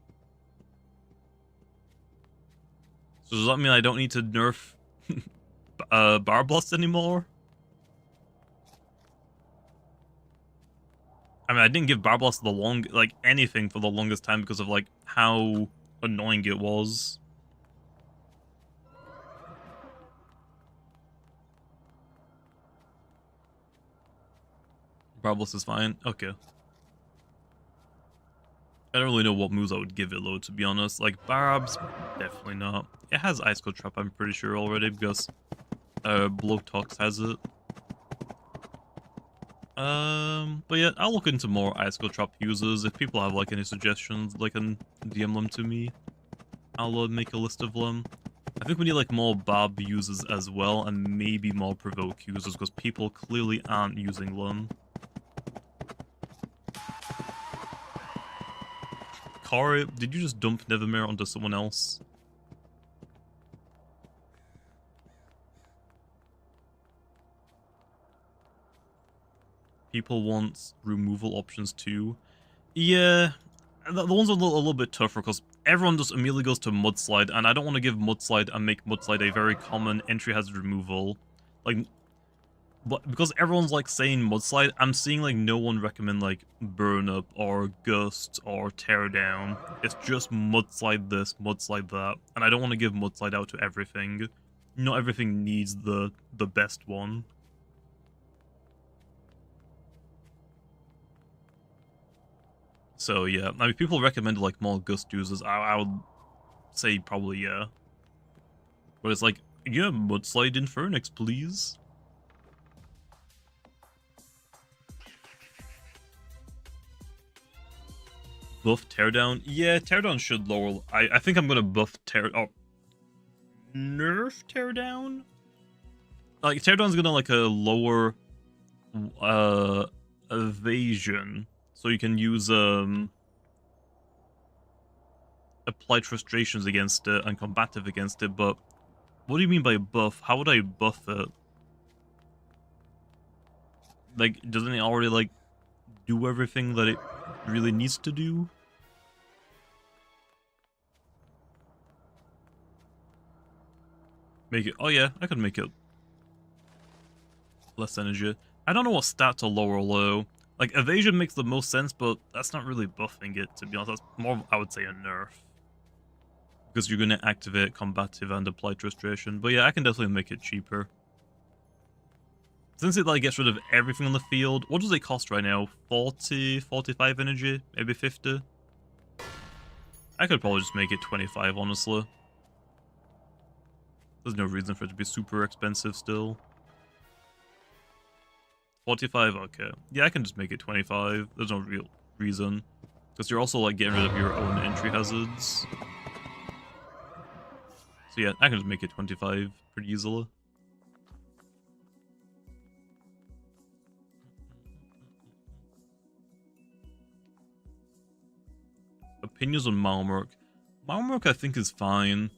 So does that mean I don't need to nerf Barblast anymore? I mean, I didn't give Barblast anything for the longest time because of, like, how annoying it was. Barblast is fine. Okay. I don't really know what moves I would give it, though, to be honest. Like, Barbs, definitely not. It has Icicle Trap, I'm pretty sure, already, because Blowtox has it. But yeah, I'll look into more icicle trap users. If people have like any suggestions, they can DM them to me. I'll make a list of them. I think we need like more barb users as well, and maybe more provoke users, because people clearly aren't using them. Corey, did you just dump Nevermere onto someone else? People want removal options too. Yeah, the ones are a little bit tougher because everyone just immediately goes to Mudslide, and I don't want to give Mudslide and make Mudslide a very common entry hazard removal. Like, but because everyone's like saying Mudslide, I'm seeing like no one recommend like Burn Up or Gust or Tear Down. It's just Mudslide this, Mudslide that, and I don't want to give Mudslide out to everything. Not everything needs the best one. So yeah, I mean, people recommend like more Gust users. I would say probably yeah. But it's like, yeah, Mudslide Infernix, please. Buff Teardown? Yeah, Teardown should lower. I think I'm gonna buff nerf Teardown? Like, Teardown's gonna like a lower evasion. So you can use applied frustrations against it and combative against it, but what do you mean by buff? How would I buff it? Like, doesn't it already like do everything that it really needs to do? Make it, oh yeah, I could make it less energy. I don't know what stat to lower or low. Like, evasion makes the most sense, but that's not really buffing it, to be honest. That's more, I would say, a nerf. Because you're going to activate combative and apply frustration. But yeah, I can definitely make it cheaper. Since it like gets rid of everything on the field, what does it cost right now? 40, 45 energy? Maybe 50? I could probably just make it 25, honestly. There's no reason for it to be super expensive still. 45? Okay. Yeah, I can just make it 25. There's no real reason. Because you're also like getting rid of your own entry hazards. So yeah, I can just make it 25 pretty easily. Opinions on Malmork. Malmork I think is fine.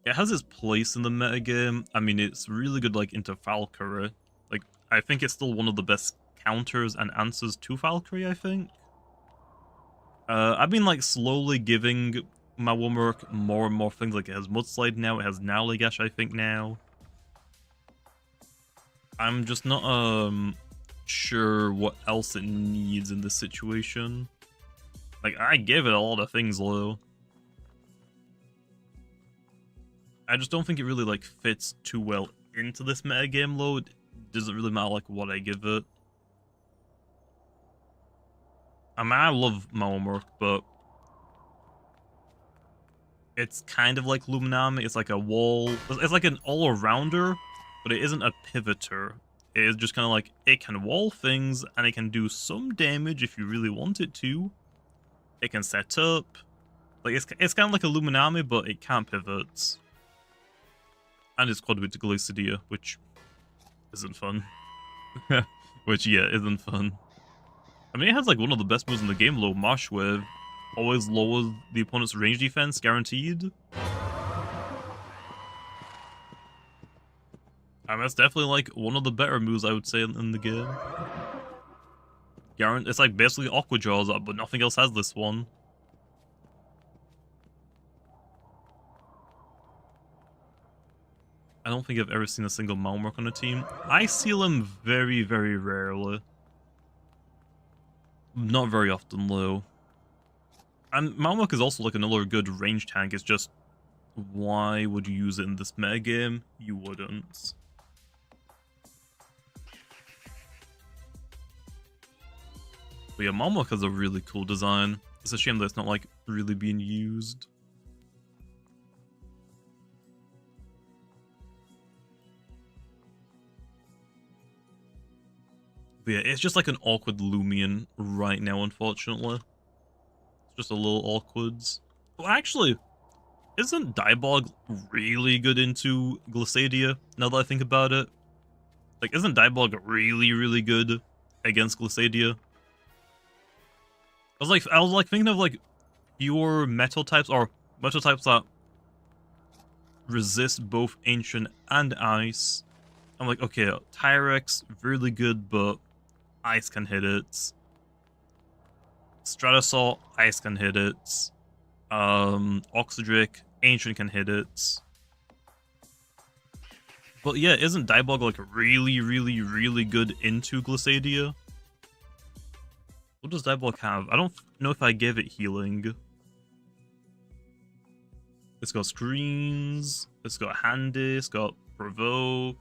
It has its place in the metagame. I mean, it's really good like into Valkyrie. Like, I think it's still one of the best counters and answers to Valkyrie, I think. I've been like slowly giving Malmork more and more things. Like, it has Mudslide now, it has Nowligash, I think now. I'm just not sure what else it needs in this situation. Like, I gave it a lot of things, though. I just don't think it really, like, fits too well into this metagame load. It doesn't really matter, like, what I give it. I mean, I love Malmork, but it's kind of like Luminami. It's like a wall. It's like an all-arounder, but it isn't a pivoter. It is just kind of like, it can wall things, and it can do some damage if you really want it to. It can set up. Like, it's kind of like a Luminami, but it can't pivot. And it's quad with Glacidia, which isn't fun. Which, yeah, isn't fun. I mean, it has like one of the best moves in the game, low Marsh Wave. Always lowers the opponent's range defense, guaranteed. I mean, that's definitely like one of the better moves, I would say, in the game. It's like basically Aqua Jaws, but nothing else has this one. I don't think I've ever seen a single Malmork on a team. I seal him very, very rarely. Not very often, though. And Malmork is also like another good range tank. It's just, why would you use it in this metagame? You wouldn't. But yeah, Malmork has a really cool design. It's a shame that it's not like really being used. But yeah, it's just like an awkward Loomian right now, unfortunately. It's just a little awkward. Well, actually, isn't Diebold really good into Glissadia, now that I think about it? Like, isn't Diebold really, really good against Glissadia? I was like thinking of like pure metal types, or metal types that resist both ancient and ice. I'm like, okay, Tyrex, really good, but ice can hit it. Stratosaur, ice can hit it. Oxydric, ancient can hit it. But yeah, isn't Diebold like really, really, really good into Glissadia? What does Diebold have? I don't know if I gave it healing. It's got screens, it's got handy, it's got provoke,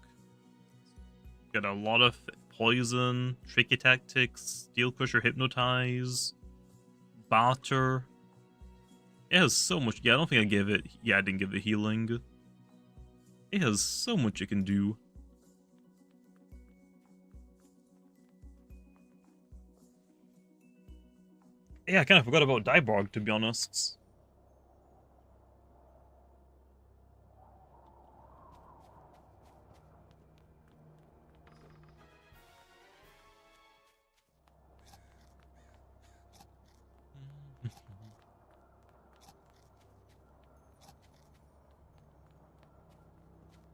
got a lot of poison, tricky tactics, steel crusher, hypnotize, barter. It has so much. Yeah, I don't think I gave it. Yeah, I didn't give it healing. It has so much it can do. Yeah, I kind of forgot about Diebold, to be honest.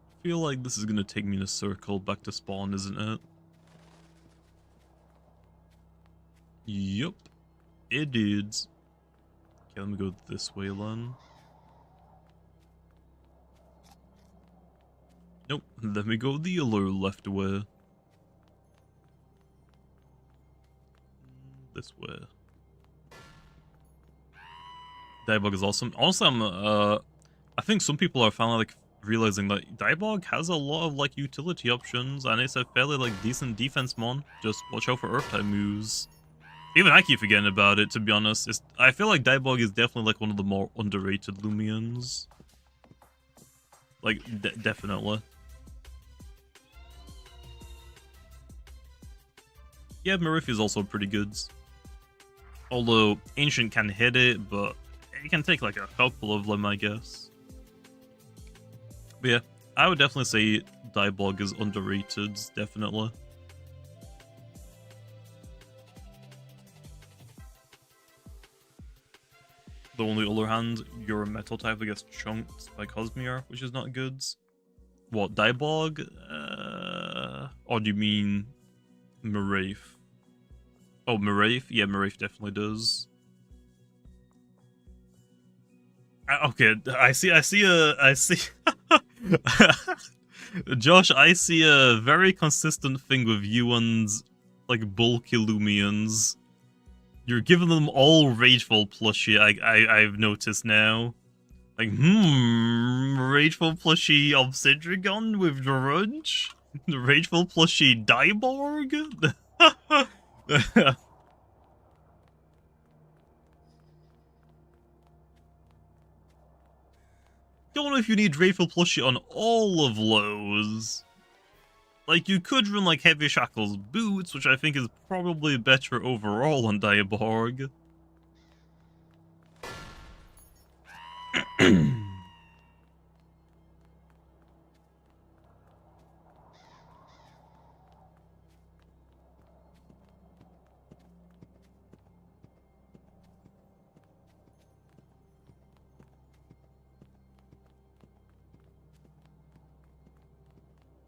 I feel like this is gonna take me in a circle back to spawn, isn't it? Yup, it is. Okay, let me go this way then. Nope, let me go the other left way. This way. Diebold is awesome. Honestly, I think some people are finally like realizing that Diebold has a lot of like utility options, and it's a fairly like decent defense mon. Just watch out for Earth type moves. Even I keep forgetting about it, to be honest. I feel like Diebold is definitely like one of the more underrated Loomians. Like, definitely. Yeah, Marif is also pretty good. Although Ancient can hit it, but it can take like a couple of them, I guess. But yeah, I would definitely say Diebold is underrated, definitely. Though on the other hand, you're a metal type that gets chunked by Cosmere, which is not good. What, Diebold? Or do you mean Marif? Oh, Marif? Yeah, Marif definitely does. Okay, I see Josh, I see a very consistent thing with you and like bulky Loomians. You're giving them all Rageful plushie, I've noticed now. Like, Rageful plushie Obsidian with Grudge? Rageful plushie Diebold? Don't know if you need Rageful plushie on all of those. Like, you could run like Heavy Shackles Boots, which I think is probably better overall on Diebold.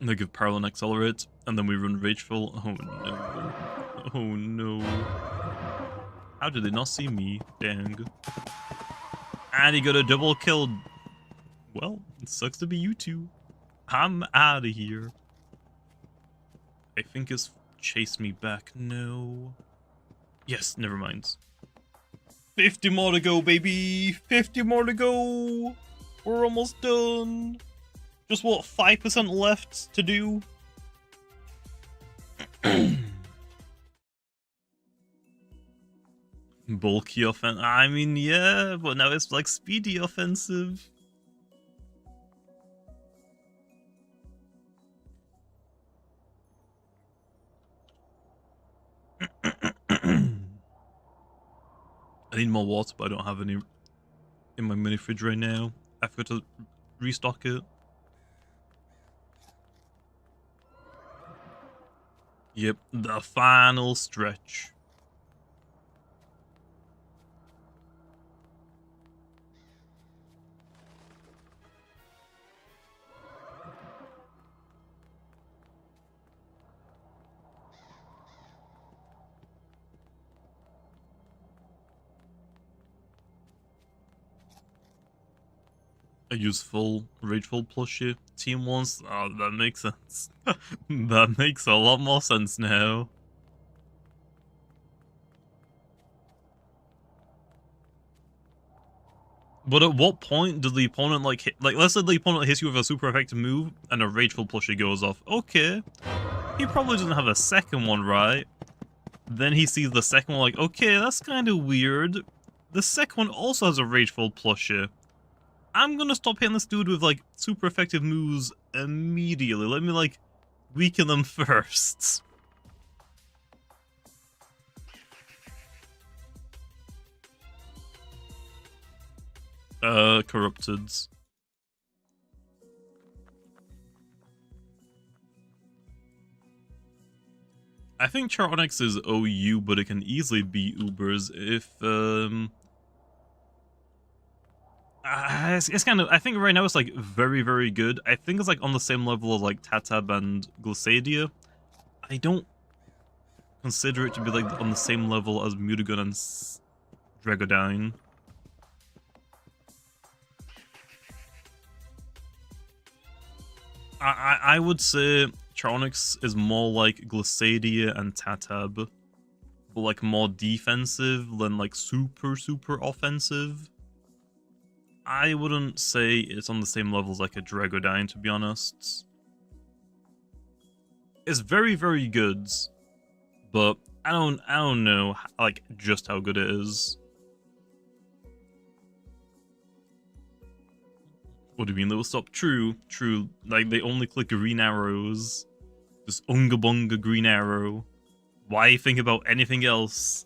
They give Parallel Accelerate, and then we run Rageful. Oh no. Oh no. How did they not see me? Dang. And he got a double kill. Well, it sucks to be you two. I'm out of here. I think it's chased me back. No. Yes, never mind. 50 more to go, baby. 50 more to go. We're almost done. Just what, 5% left to do? Bulky offense. I mean, yeah, but now it's like speedy offensive. I need more water, but I don't have any in my mini fridge right now. I forgot to restock it. Yep, the final stretch. A useful, rageful plushie team once. Oh, that makes sense. That makes a lot more sense now. But at what point does the opponent like hit, let's say the opponent hits you with a super effective move and a rageful plushie goes off. Okay, he probably doesn't have a second one, right? Then he sees the second one like, okay, that's kind of weird. The second one also has a rageful plushie. I'm gonna stop hitting this dude with like super effective moves immediately. Let me like weaken them first. Corruptedodds. I think Charonyx is OU, but it can easily be Ubers if it's kind of, I think right now it's like very, very good. I think it's like on the same level as like Tatab and Glissadia. I don't consider it to be like on the same level as Mutagun and Dragodine. I would say Charonyx is more like Glissadia and Tatab, but like more defensive than like super, super offensive. I wouldn't say it's on the same level as like a Dragodine, to be honest. It's very, very good, but I don't know like just how good it is. What do you mean they will stop? True. Like they only click green arrows. Just unga bunga green arrow. Why think about anything else?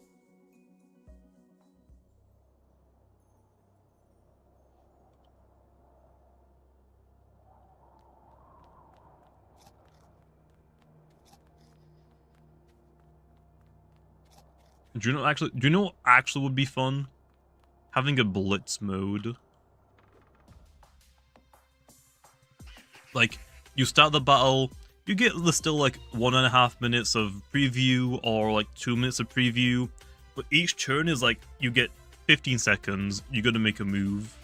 Do you know what actually would be fun? Having a blitz mode. Like, you start the battle, you get still like 1.5 minutes of preview or like 2 minutes of preview, but each turn is like, you get 15 seconds, you gotta make a move.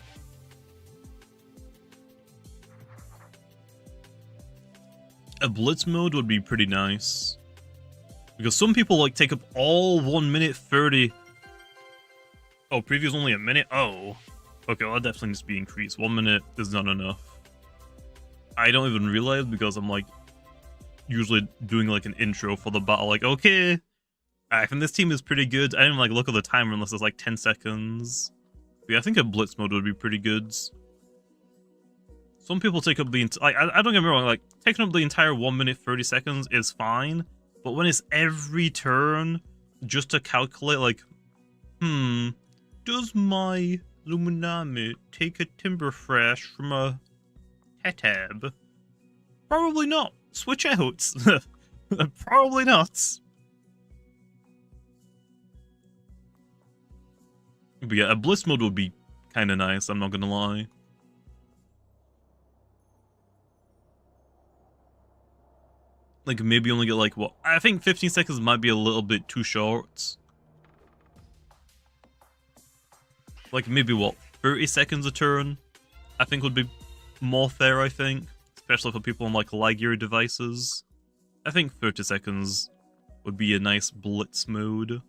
A blitz mode would be pretty nice. Because some people like take up all 1 minute 30. Oh, preview's only a minute? Oh. Okay, well that definitely needs to be increased. 1 minute is not enough. I don't even realize because I'm like usually doing like an intro for the battle. Like, okay, I think this team is pretty good. I didn't like look at the timer unless it's like 10 seconds. But yeah, I think a blitz mode would be pretty good. Some people take up the I don't get me wrong, like taking up the entire 1 minute 30 seconds is fine, but when it's every turn just to calculate like, does my Luminami take a timber fresh from a Tatab? Probably not. Switch out. Probably not. But yeah, a blitz mode would be kind of nice, I'm not gonna lie. Like, maybe only get like, what? I think 15 seconds might be a little bit too short. Like, maybe what? 30 seconds a turn? I think would be more fair, I think. Especially for people on like lag gear devices. I think 30 seconds would be a nice blitz mode.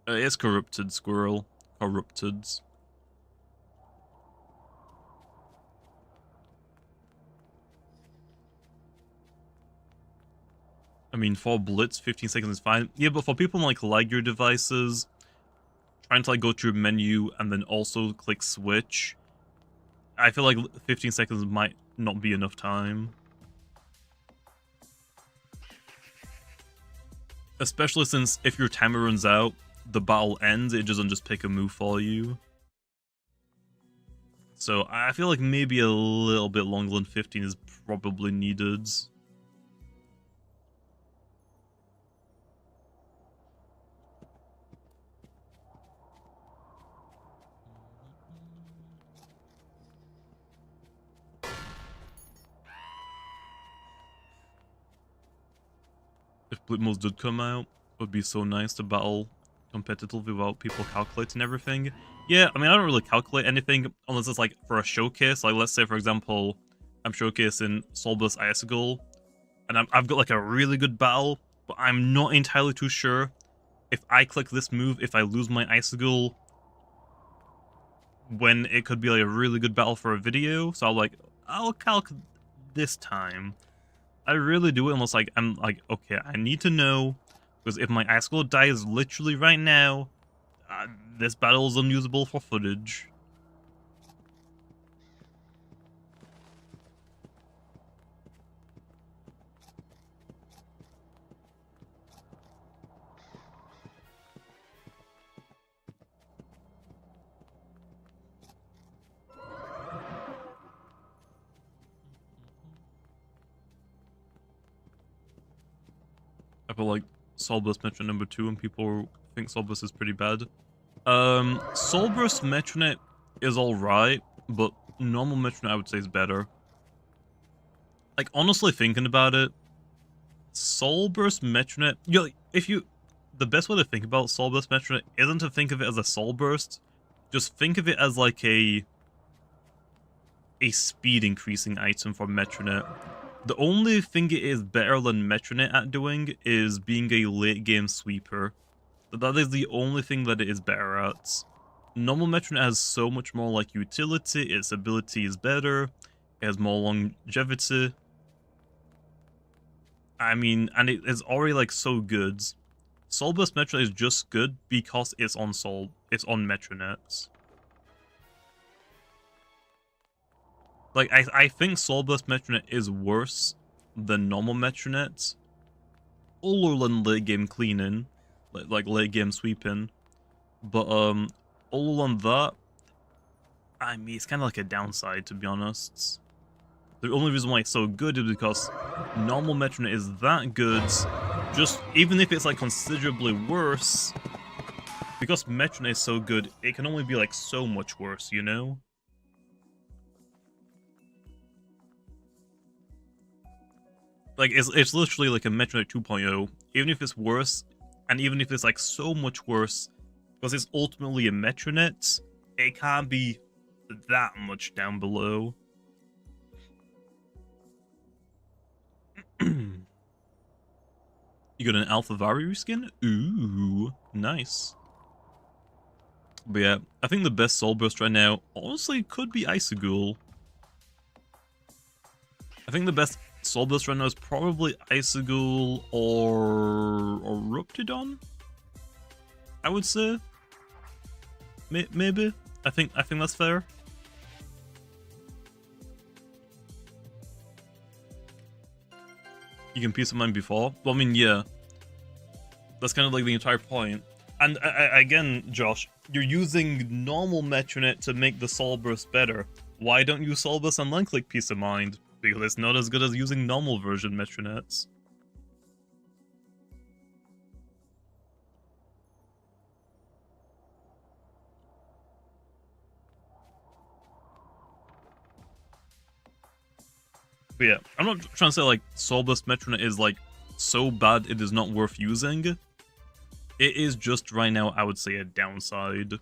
It's corrupted, squirrel. Corrupted. I mean, for blitz, 15 seconds is fine. Yeah, but for people on like lag gear devices, trying to like go through a menu and then also click switch, I feel like 15 seconds might not be enough time. Especially since if your timer runs out, the battle ends, it doesn't just pick a move for you. So I feel like maybe a little bit longer than 15 is probably needed. If Blitmos did come out, it would be so nice to battle competitively without people calculating everything. Yeah, I mean, I don't really calculate anything unless it's like for a showcase. Like, let's say, for example, I'm showcasing Solbus Icicle, and I've got like a really good battle, but I'm not entirely too sure if I click this move, if I lose my Icicle, when it could be like a really good battle for a video. So I'll calc this time. I really do it unless like I'm like, okay, I need to know, because if my Icicle dies literally right now, this battle is unusable for footage. I feel like Soulburst Metronet number 2 and people think Soulburst is pretty bad. Soulburst Metronet is alright, but normal Metronet I would say is better. Like, honestly thinking about it, Soulburst Metronet, the best way to think about Soulburst Metronet isn't to think of it as a Soulburst, just think of it as like a speed increasing item for Metronet. The only thing it is better than Metronet at doing is being a late game sweeper. That is the only thing that it is better at. Normal Metronet has so much more like utility, its ability is better, it has more longevity. I mean, and it is already like so good. Soulburst Metronet is just good because it's on Metronet. Like, I think Soulburst Metronet is worse than normal Metronet. Other than late game cleaning, like late game sweeping. But other than that, I mean, it's kind of like a downside, to be honest. The only reason why it's so good is because normal Metronet is that good, just even if it's like considerably worse, because Metronet is so good, it can only be like so much worse, you know? Like, it's literally like a Metronet 2.0, even if it's worse, and even if it's like so much worse, because it's ultimately a Metronet, it can't be that much down below. You got an Alpha Vario skin? Ooh, nice. But yeah, I think the best Soul Burst right now, honestly, could be Icicle. I think the best Soul Burst right now is probably Icicle or Corruptedodds, I would say. Maybe. I think that's fair. You can Peace of Mind before? Well, I mean, yeah. That's kind of like the entire point. And again, Josh, you're using normal Metronet to make the Soul Burst better. Why don't you Soul Burst and then click Peace of Mind? Because it's not as good as using normal version Metronets. But yeah, I'm not trying to say like Soul Burst Metronet is like so bad it is not worth using. It is just right now, I would say, a downside.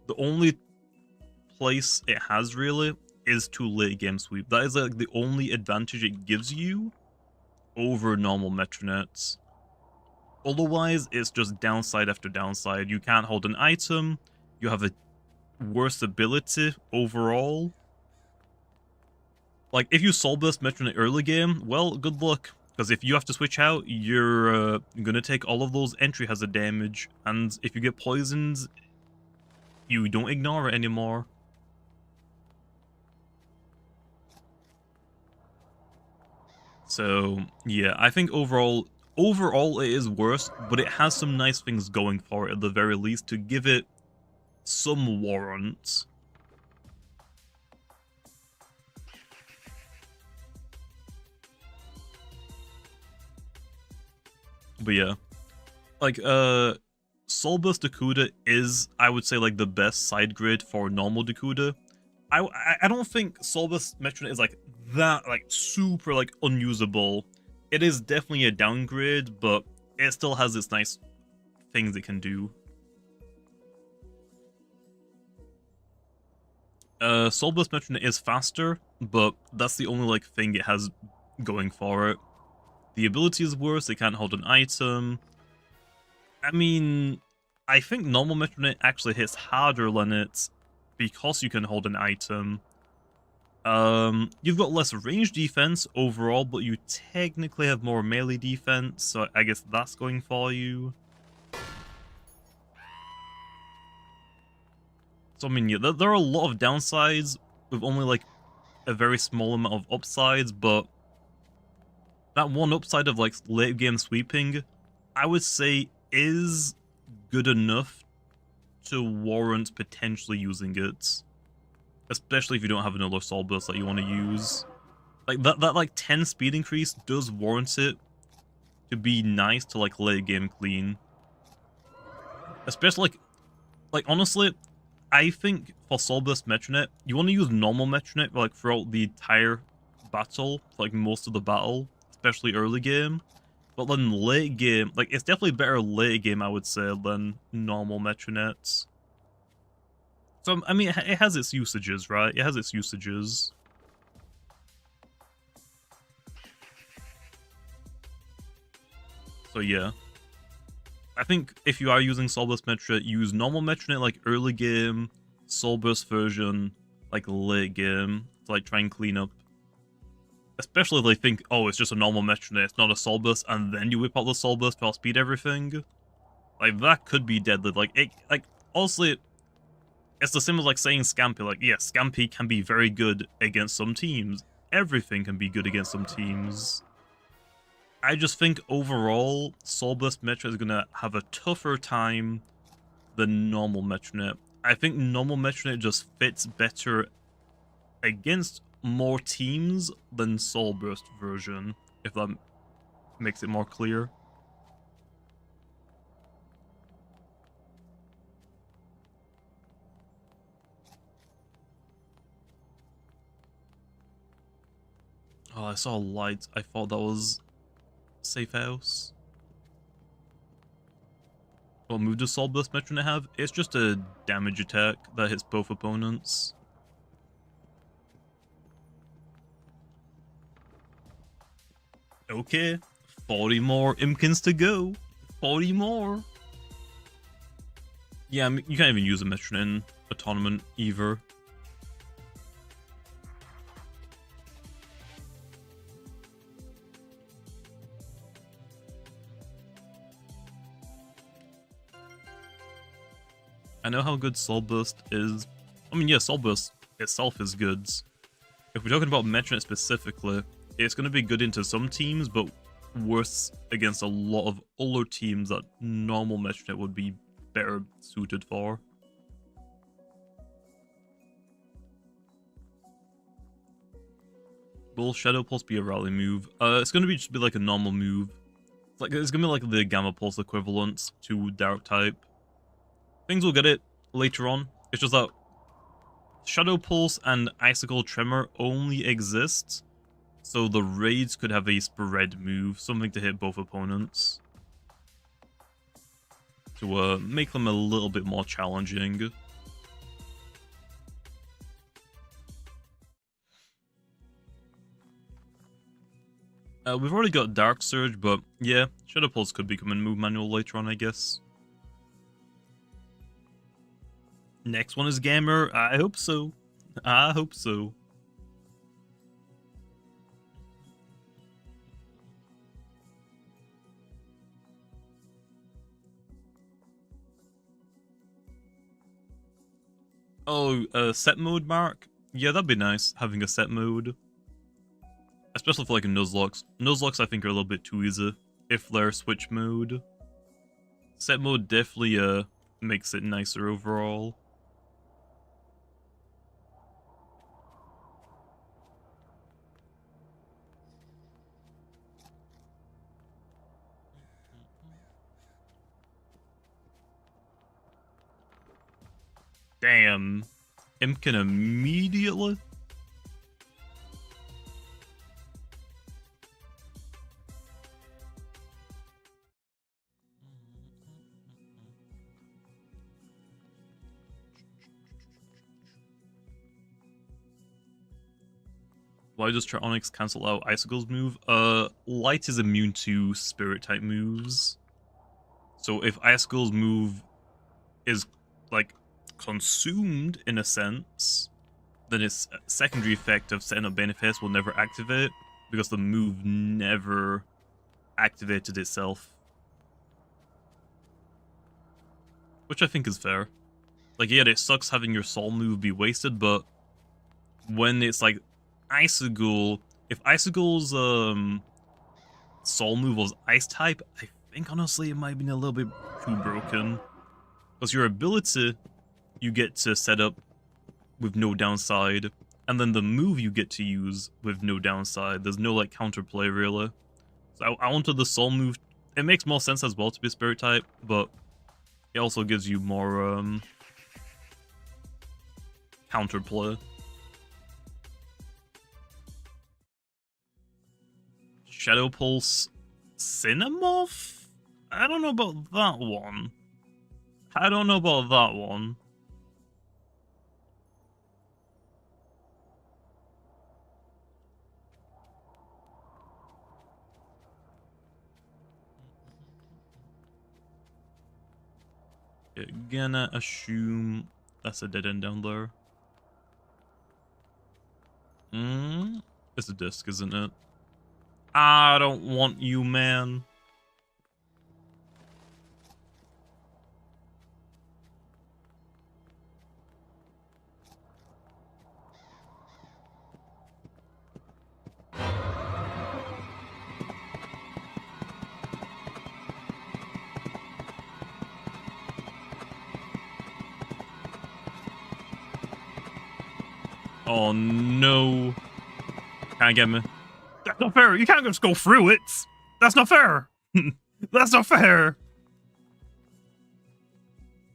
The only place it has really is to late game sweep. That is like the only advantage it gives you over normal Metronets. Otherwise, it's just downside after downside. You can't hold an item, you have a worse ability overall. Like, if you Soul Burst Metronet early game, well, good luck. Because if you have to switch out, you're gonna take all of those entry hazard damage, and if you get poisoned, you don't ignore it anymore. So, yeah, I think overall, overall it is worse, but it has some nice things going for it at the very least to give it some warrant. But yeah, like Soulburst Dakuda is, I would say, like the best side grid for normal Dakuda. I don't think Soulburst Metronite is like that like super like unusable. It is definitely a downgrade, but it still has its nice things it can do. Soulburst Metronite is faster, but that's the only like thing it has going for it. The ability is worse, it can't hold an item. I mean, I think normal Metronite actually hits harder than it because you can hold an item. You've got less range defense overall, but you technically have more melee defense, so I guess that's going for you. So I mean, yeah, there are a lot of downsides with only like a very small amount of upsides, but that one upside of like late game sweeping, I would say is good enough to warrant potentially using it. Especially if you don't have another soul burst that you want to use. Like that like 10 speed increase does warrant it to be nice to like late game clean. Especially like honestly, I think for Soul Burst Metronite, you want to use normal Metronite like throughout the entire battle, for, like most of the battle, especially early game. But then late game, like it's definitely better late game, I would say, than normal Metronites. So I mean, it has its usages, right? It has its usages. So yeah. I think if you are using Soul Burst Metronite, use normal Metronite like early game, Soul Burst version like late game to like try and clean up. Especially if they think, oh, it's just a normal Metronite, it's not a Soul Burst, and then you whip out the Soul Burst to outspeed everything. Like that could be deadly. Like it, like honestly, it's the same as like saying Scampy. Like yeah, Scampy can be very good against some teams. Everything can be good against some teams. I just think overall, Soul Burst Metronite is going to have a tougher time than normal Metronite. I think normal Metronite just fits better against more teams than Soul Burst version, if that makes it more clear. Oh, I saw lights. I thought that was safe house. What move does Soul Burst Metronite have? It's just a damage attack that hits both opponents. Okay, 40 more Impkins to go. 40 more. Yeah, I mean, you can't even use a Metronite in a tournament either. I know how good Soul Burst is. I mean, yeah, Soul Burst itself is good. If we're talking about Metronite specifically, it's going to be good into some teams, but worse against a lot of other teams that normal Metronite would be better suited for. Will Shadow Pulse be a rally move? It's going to just be like a normal move. It's going to be like the Gamma Pulse equivalent to Dark type. Things will get it later on. It's just that Shadow Pulse and Icicle Tremor only exist, so the raids could have a spread move, something to hit both opponents. To make them a little bit more challenging. We've already got Dark Surge, but yeah, Shadow Pulse could become a move manual later on, I guess. Next one is Gamer. I hope so. I hope so. Oh, set mode, Mark? Yeah, that'd be nice, having a set mode. Especially for like a Nuzlocke. Nuzlocke I think are a little bit too easy. if they're switch mode. Set mode definitely makes it nicer overall. Damn. Impkin immediately? Why does Trionyx cancel out Icicle's move? Light is immune to spirit type moves. So if Icicle's move is, like, consumed in a sense, then its secondary effect of setting up Benefice will never activate because the move never activated itself. Which I think is fair. Like, yeah, it sucks having your soul move be wasted, but when it's like Icicle, if Icicle's soul move was ice type, I think honestly it might have been a little bit too broken. Because your ability you get to set up with no downside, and then the move you get to use with no downside. There's no like counterplay really. So I wanted the soul move. It makes more sense as well to be spirit type, but it also gives you more counterplay. Shadow Pulse Cinemoth? I don't know about that one. I don't know about that one. Gonna assume that's a dead end down there. It's a disc, isn't it? I don't want you, man. Oh no. Can't get me. That's not fair. You can't just go through it. That's not fair. That's not fair.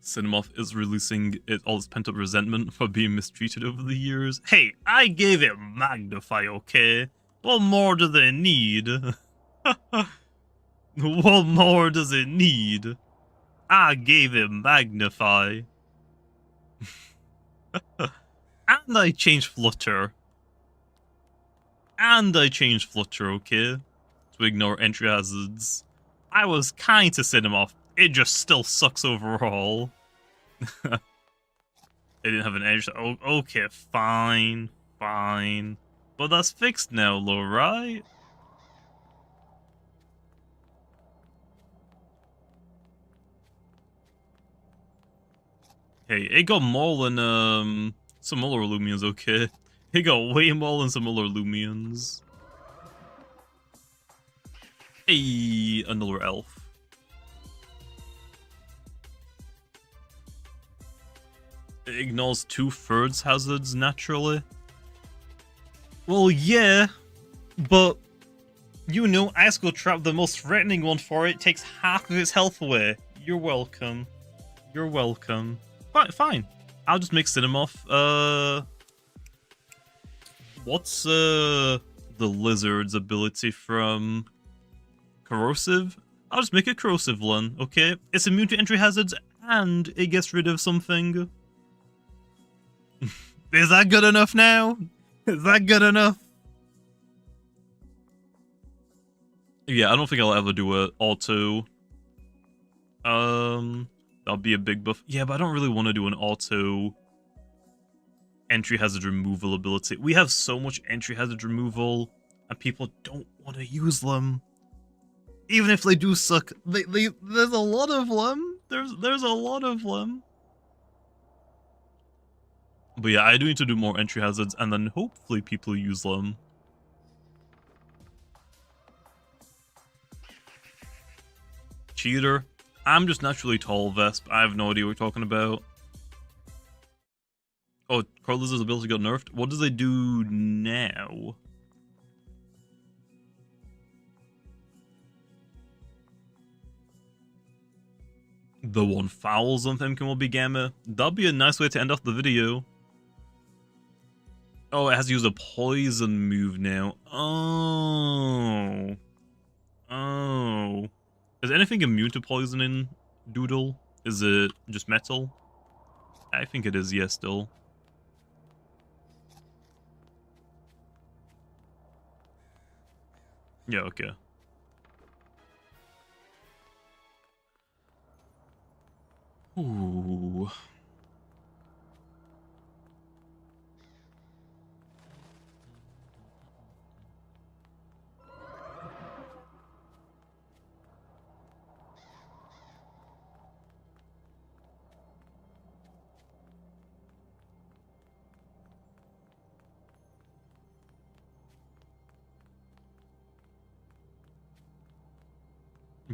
Cinemoth is releasing all its pent-up resentment for being mistreated over the years. Hey, I gave it Magnify, okay? What more do they need? What more does it need? I gave it Magnify. And I changed Flutter. And I changed Flutter, okay? To ignore entry hazards. I was kind to Cinemoth. It just still sucks overall. It didn't have an edge. Oh, okay, fine. Fine. But that's fixed now, though, right? Hey, it got more than, some other Loomians, okay? It got way more than some other Loomians. Hey, another elf. It ignores 2/3 hazards naturally. Well, yeah, but you know, Icicle Trap, the most threatening one for it, takes half of its health away. You're welcome. You're welcome. Fine. I'll just make Cinemoth. What's the lizard's ability from Corrosive? I'll just make it Corrosive one, okay? It's immune to entry hazards and it gets rid of something. Is that good enough now? Is that good enough? Yeah, I don't think I'll ever do a auto. That'll be a big buff. Yeah, but I don't really want to do an auto entry hazard removal ability. We have so much entry hazard removal, and people don't want to use them. Even if they do suck, there's a lot of them. There's a lot of them. But yeah, I do need to do more entry hazards, and then hopefully people use them. cheater. I'm just naturally tall, Vesp. I have no idea what you're talking about. Oh, Carlos' ability got nerfed? What does they do now? The 1000th Impkin will be Gamma. That'd be a nice way to end off the video. Oh, it has to use a poison move now. Oh. Oh. Is anything immune to poison in Doodle? Is it just metal? I think it is, yes, still. Yeah, okay. Ooh.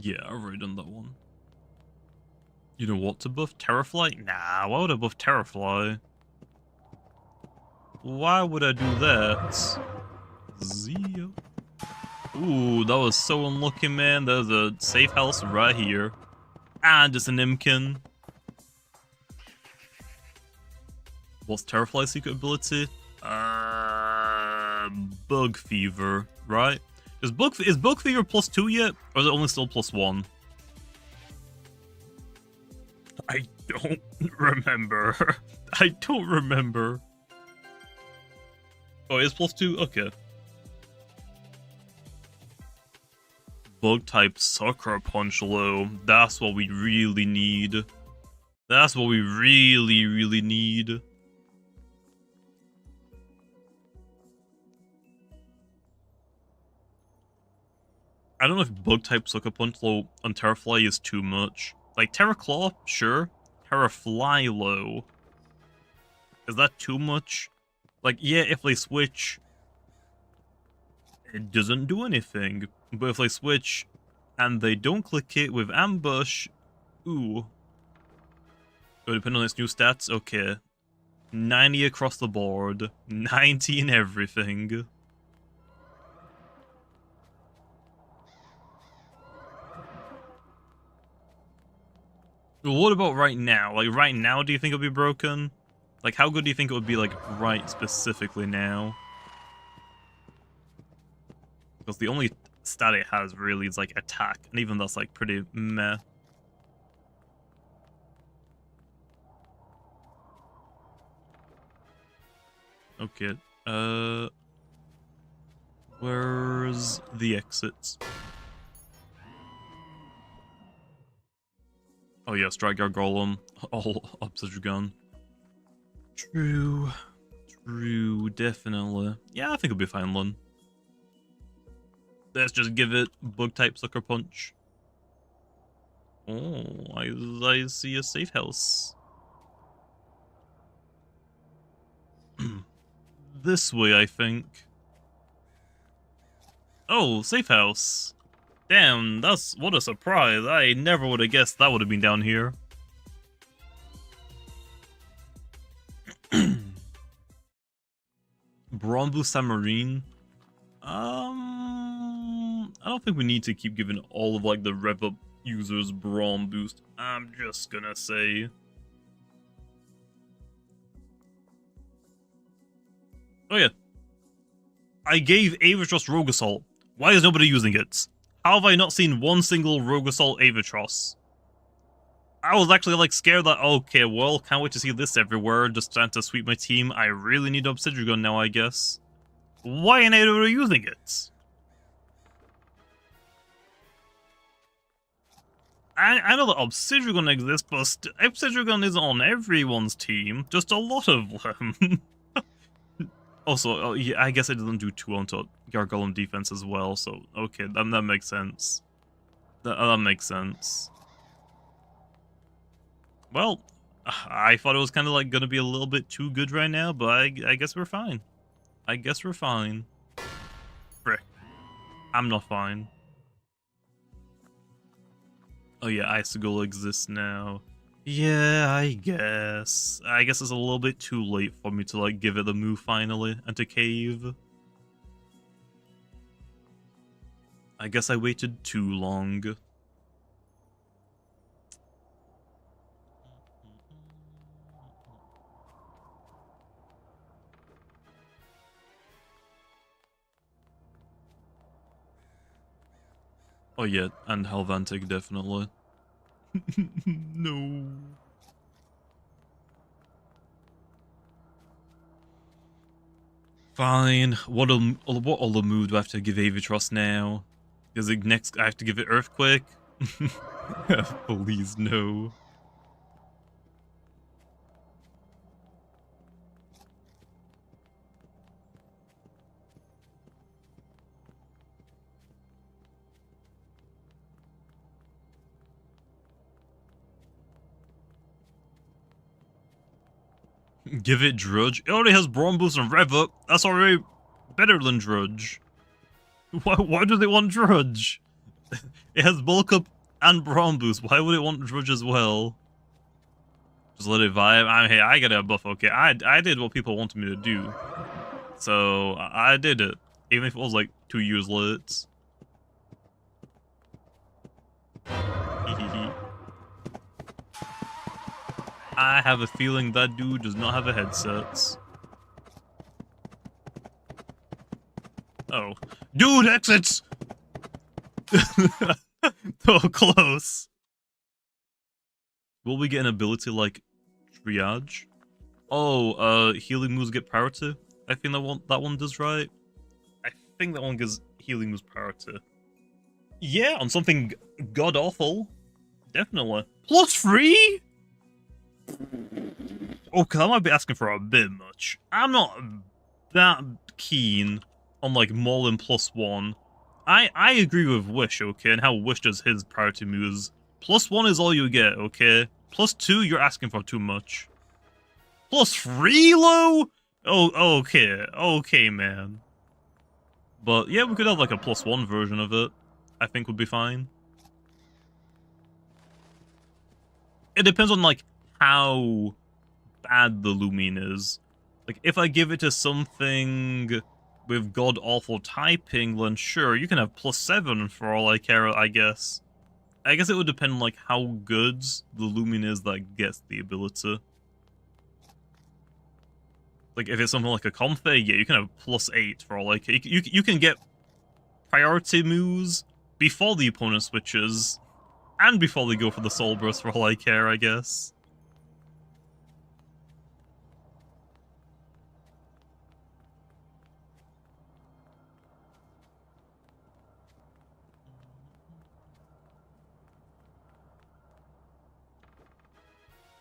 Yeah, I've already done that one. You know what to buff? Terrafly? Nah, why would I buff Terrafly? Why would I do that? Zio. Ooh, that was so unlucky, man. There's a safe house right here. And just an Impkin. What's Terrafly's secret ability? Bug Fever, right? Is Bug Fever +2 yet? Or is it only still +1? I don't remember. I don't remember. Oh, it's +2? Okay. Bug type Sucker Punch low. That's what we really need. That's what we really, really need. I don't know if Bug type Sucker Punch low on Terrafly is too much. Like, Terraclaw, sure. Terrafly low. Is that too much? Like, yeah, if they switch, it doesn't do anything. But if they switch and they don't click it with Ambush, ooh. Oh, depending on its new stats? Okay. 90 across the board. 90 in everything. What about right now? Like, right now, do you think it'll be broken? Like, how good do you think it would be, like, right specifically now? Because the only stat it has, really, is, like, attack. And even that's, like, pretty meh. Okay, where's the exits? Oh yeah, Strike Guard Golem, all Obsidian. True, definitely. Yeah, I think it'll be fine, Lun. Let's just give it Bug type Sucker Punch. Oh, I see a safe house. This way, I think. Oh, safe house. Damn, what a surprise. I never would have guessed that would have been down here. Brombu Samarine. I don't think we need to keep giving all of, like, the rev up users Brom boost. I'm just gonna say. Oh yeah. I gave Avatros Rogue Assault. Why is nobody using it? How have I not seen one single Rogue Assault Avatros? I was actually, like, scared that, okay, well, can't wait to see this everywhere, just trying to sweep my team. I really need Obsidian Gun now, I guess. Why ain't anybody using it? I know that Obsidian Gun exists, but Obsidian Gun isn't on everyone's team, just a lot of them. Also, oh, yeah, I guess it doesn't do 2 onto Gargolem defense as well, so okay, that makes sense. That makes sense. Well, I thought it was kind of like gonna be a little bit too good right now, but I guess we're fine. I guess we're fine. Frick. I'm not fine. Oh yeah, Icicle exists now. Yeah, I guess. I guess it's a little bit too late for me to like give it the move finally and to cave. I guess I waited too long. Oh yeah, and Helvantic definitely. No. Fine. What other move do I have to give Avatros now? Is it next I have to give it Earthquake? Please no. Give it Drudge. It already has Brawn Boost and Rev Up. That's already better than Drudge. Why do they want Drudge? It has Bulk Up and Brawn Boost. Why would it want Drudge as well? Just let it vibe. Hey, I got a buff. Okay, I did what people wanted me to do. So I did it. Even if it was like 2 years late. I have a feeling that dude does not have a headset. Oh. Dude, exits! So close. Will we get an ability like Triage? Oh, healing moves get priority? I think that one does, right? I think that one gives healing moves priority. Yeah, on something god-awful. Definitely. +3? Okay, I might be asking for a bit much. I'm not that keen on like more than +1. I agree with Wish, okay, and how Wish does his priority moves. +1 is all you get, okay? +2, you're asking for too much. +3, low? Oh, okay, man. But yeah, we could have like a +1 version of it. I think would be fine. It depends on like how bad the Loomian is. Like, if I give it to something with god-awful typing, then sure, you can have +7 for all I care, I guess. I guess it would depend on, like, how good the Loomian is that gets the ability. Like, if it's something like a Comfey, yeah, you can have +8 for all I care. You can get priority moves before the opponent switches, and before they go for the Soul Burst for all I care, I guess.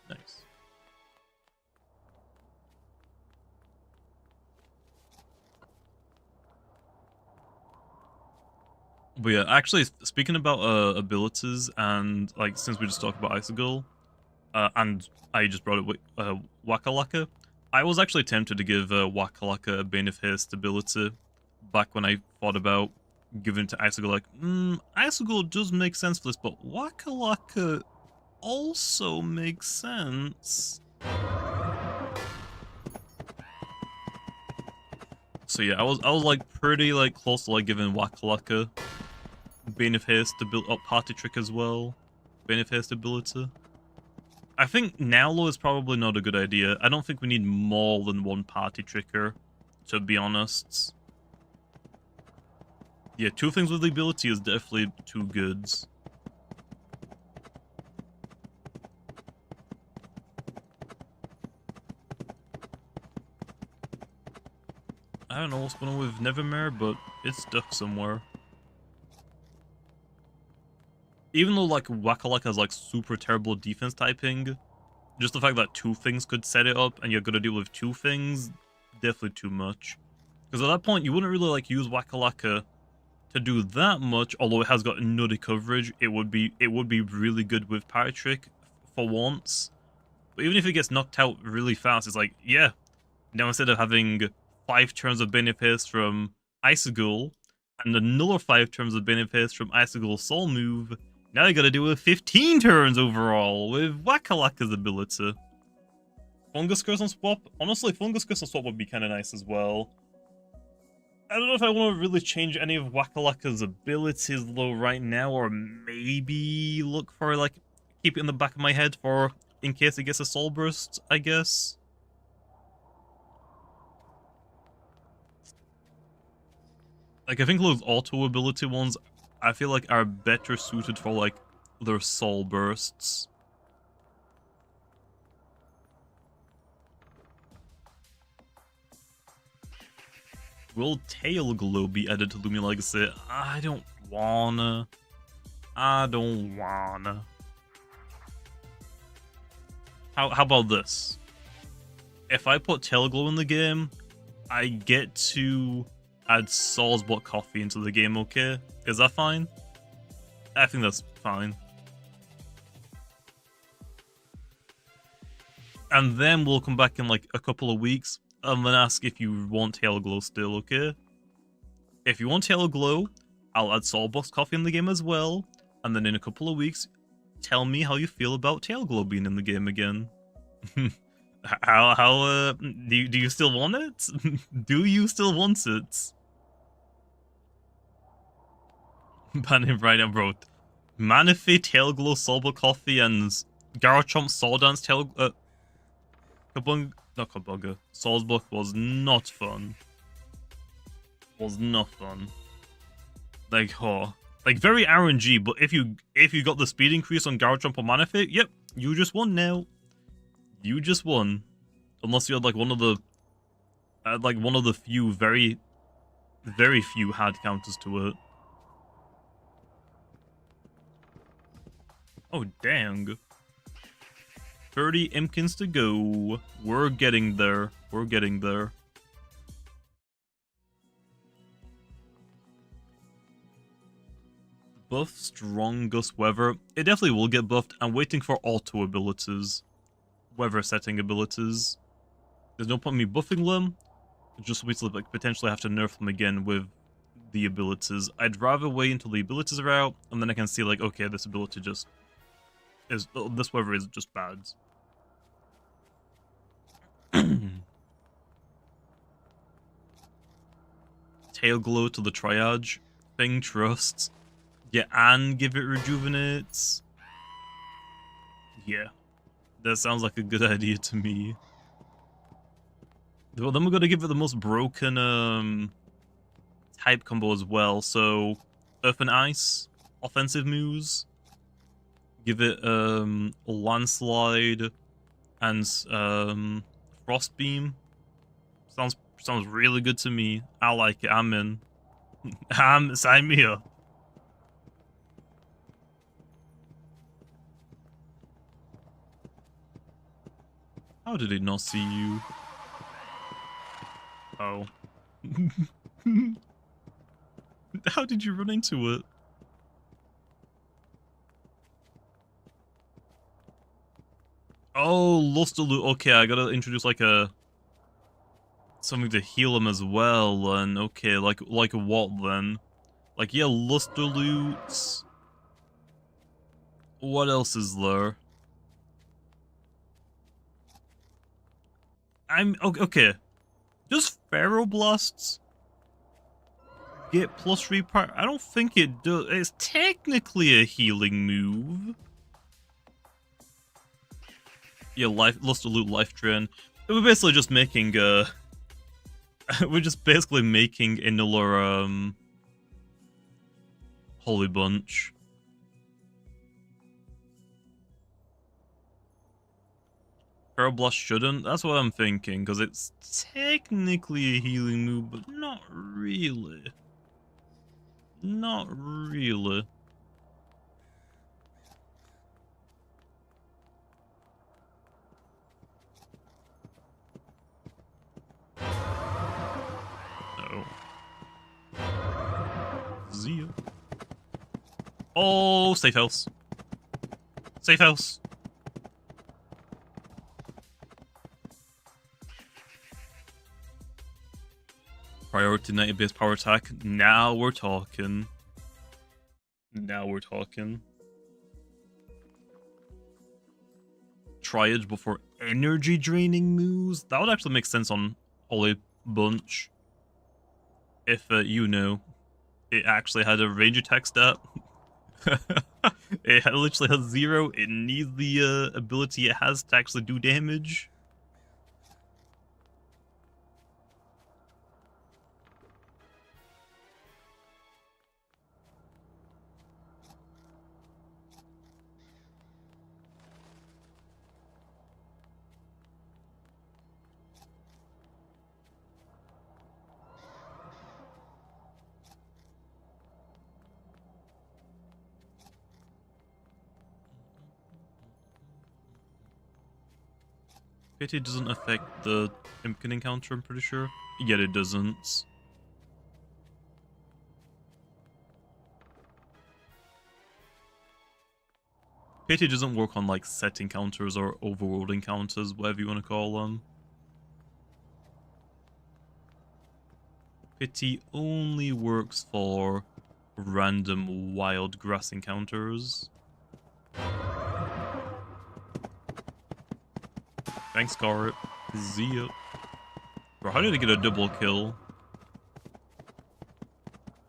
Nice. But yeah, actually, speaking about abilities, and like since we just talked about Icicle, and I just brought it with Wakalaka, I was actually tempted to give Wakalaka a Bane of Haste ability back when I thought about giving it to Icicle. Like, Icicle does make sense for this, but Wakalaka also makes sense. So yeah, I was like pretty like close to like giving Wakalaka Bane of Haste to build up Party Trick as well. Bane of Haste ability. I think Nowlo is probably not a good idea. I don't think we need more than one Party Tricker, to be honest. Yeah, 2 things with the ability is definitely 2 goods. I don't know what's going on with Nevermare, but it's stuck somewhere. Even though like Wakalaka has like super terrible defense typing, just the fact that 2 things could set it up and you're gonna deal with 2 things, definitely too much. Because at that point you wouldn't really like use Wakalaka to do that much, although it has got nutty coverage. It would be really good with Party Trick for once. But even if it gets knocked out really fast, it's like, yeah, now instead of having 5 turns of Bane of Haste from Icicle and another 5 turns of Bane of Haste from Icicle's Soul move, Now I gotta do 15 turns overall with Whack-A-Lacka's ability. Fungus Curse on swap? Honestly, Fungus Curse on swap would be kind of nice as well. I don't know if I want to really change any of Whack-A-Lacka's abilities though right now, or maybe look for, like, keep it in the back of my head for in case it gets a Soul Burst, I guess. Like, I think those auto ability ones, I feel like are better suited for, like, their Soul Bursts. Will Tail Glow be added to Loomian Legacy? I don't wanna. I don't wanna. How about this? If I put Tail Glow in the game, I get to add Salzburg Coffee into the game, okay? Is that fine? I think that's fine. And then we'll come back in like a couple of weeks and then ask if you want Tail Glow still, okay? If you want Tail Glow, I'll add Salzburg Coffee in the game as well. And then in a couple of weeks, tell me how you feel about Tail Glow being in the game again. Do you still want it? Do you still want it? Ban him right now, bro. Manaphy, Tail Glow, Salzburg Coffee, and Garchomp, Sawdance, not Kabunga. Salzburg was not fun. Was not fun. Like, oh. Like, very RNG, but if you got the speed increase on Garchomp or Manaphy, yep, you just won now. You just won. Unless you had, like, one of the few, very, very few hard counters to it. Oh, dang. 30 Impkins to go. We're getting there. We're getting there. Buff Strongest Weather. It definitely will get buffed. I'm waiting for auto abilities. Weather setting abilities. There's no point in me buffing them. Just wait till like potentially have to nerf them again with the abilities. I'd rather wait until the abilities are out, and then I can see like, okay, this ability just is this weather is just bad. Tail Glow to the Triage thing, trust. Yeah, and give it rejuvenates. Yeah. That sounds like a good idea to me. Well, then we're gonna give it the most broken type combo as well. So Earth and Ice, offensive moves. Give it Landslide and Frost Beam. Sounds really good to me. I like it. I'm in. Sign me up. How did it not see you? Oh. How did you run into it? Oh, Lusterloot. Okay, I gotta introduce like something to heal him as well. And okay, like what then? Like, yeah, Lusterloot. What else is there? Okay. Does Pharoglyphs get plus 3 part? I don't think it does. It's technically a healing move. Yeah, Lusterloot life drain. We're basically just making we're just basically making another Holy Bunch. Pharoglyph shouldn't. That's what I'm thinking, because it's technically a healing move, but not really. Not really. Oh. Zia. Oh, safe house. Safe house. Priority 90 base power attack. Now we're talking. Now we're talking. triage before energy draining moves. That would actually make sense on Holy Bunch. If, you know, it actually had a range attack stat. It literally has 0. It needs the ability it has to actually do damage. Pity doesn't affect the Impkin encounter, I'm pretty sure. Yet it doesn't. Pity doesn't work on like set encounters or overworld encounters, whatever you want to call them. Pity only works for random wild grass encounters. Thanks, Corrupt. See ya. Bro, how did I get a double kill?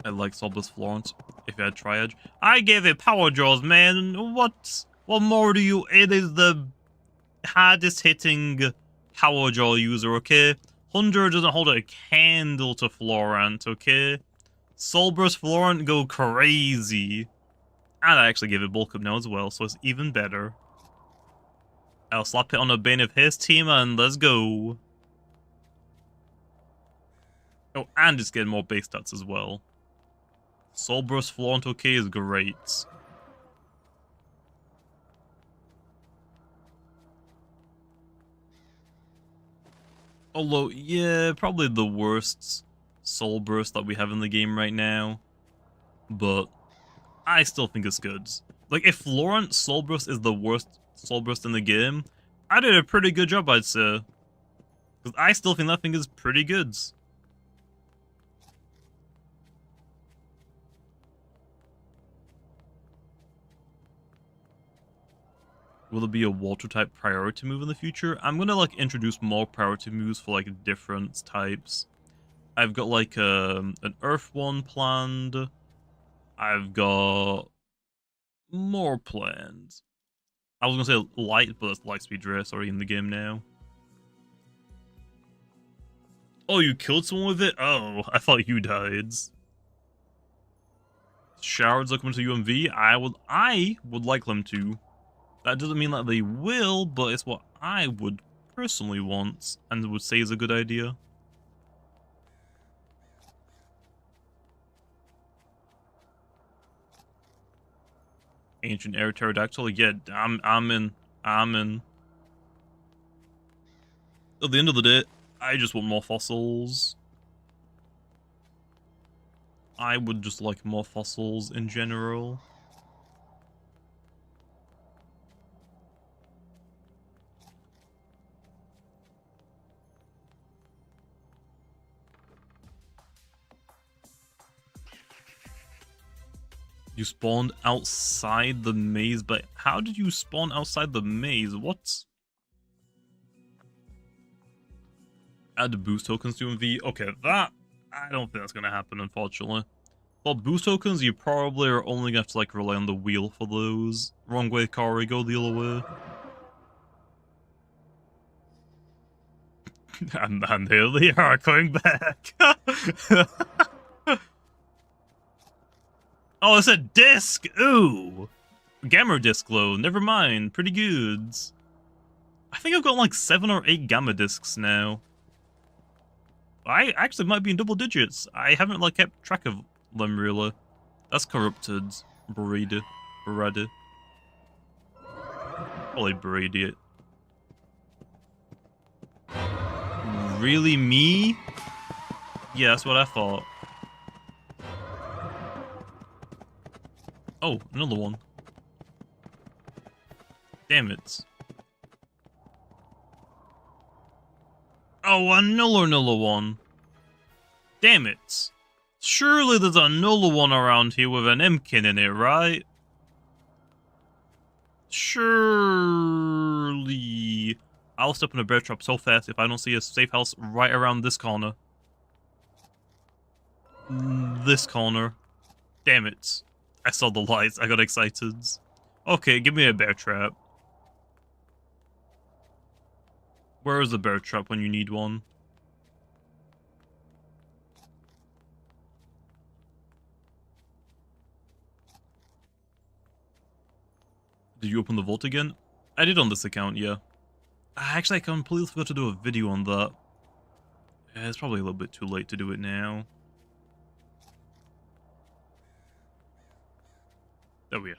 I like Soulless Florence. If you had Triage. I gave it power draws, man. What more do you? It is the hardest hitting power draw user, okay? 100 doesn't hold a candle to Florent, okay? Soulburst Florent go crazy. And I actually gave it bulk up now as well, so it's even better. I'll slap it on a Bane of his team and let's go. Oh, and it's getting more base stats as well. Soulburst Flaunt okay is great. Although, yeah, probably the worst Soulburst that we have in the game right now. But I still think it's good. Like, if Florent Soulburst is the worst Soulburst in the game, I did a pretty good job, I'd say. Because I still think that thing is pretty good. Will it be a water type priority move in the future? I'm gonna like introduce more priority moves for like different types. I've got like an earth one planned. I've got more planned. I was gonna say light, but that's Lightspeed Race already in the game now. Oh, you killed someone with it? Oh, I thought you died. Shards are coming to UMV. I would like them to. That doesn't mean that they will, but it's what I would personally want and would say is a good idea. Ancient Air Pterodactyl, yeah, I'm in. At the end of the day, I just want more fossils. I would just like more fossils in general. You spawned outside the maze, but how did you spawn outside the maze? What? Add boost tokens to MV? Okay, that, I don't think that's gonna happen, unfortunately. For boost tokens, you probably are only gonna have to like rely on the wheel for those. Wrong way, Kari, go the other way. and here they are, coming back. Oh, it's a disc! Ooh! Gamma disc though, never mind, pretty good. I think I've got like 7 or 8 gamma discs now. I actually might be in double digits. I haven't like kept track of them really. That's corrupted. Brady. Probably Brady it. Really, me? Yeah, that's what I thought. Oh, another one. Damn it. Oh, another one. Damn it. Surely there's another one around here with an Impkin in it, right? Surely. I'll step in a bear trap so fast if I don't see a safe house right around this corner. This corner. Damn it. I saw the lights. I got excited. Okay, give me a bear trap. Where is the bear trap when you need one? Did you open the vault again? I did on this account, yeah. Actually, I completely forgot to do a video on that. Yeah, it's probably a little bit too late to do it now. There we are.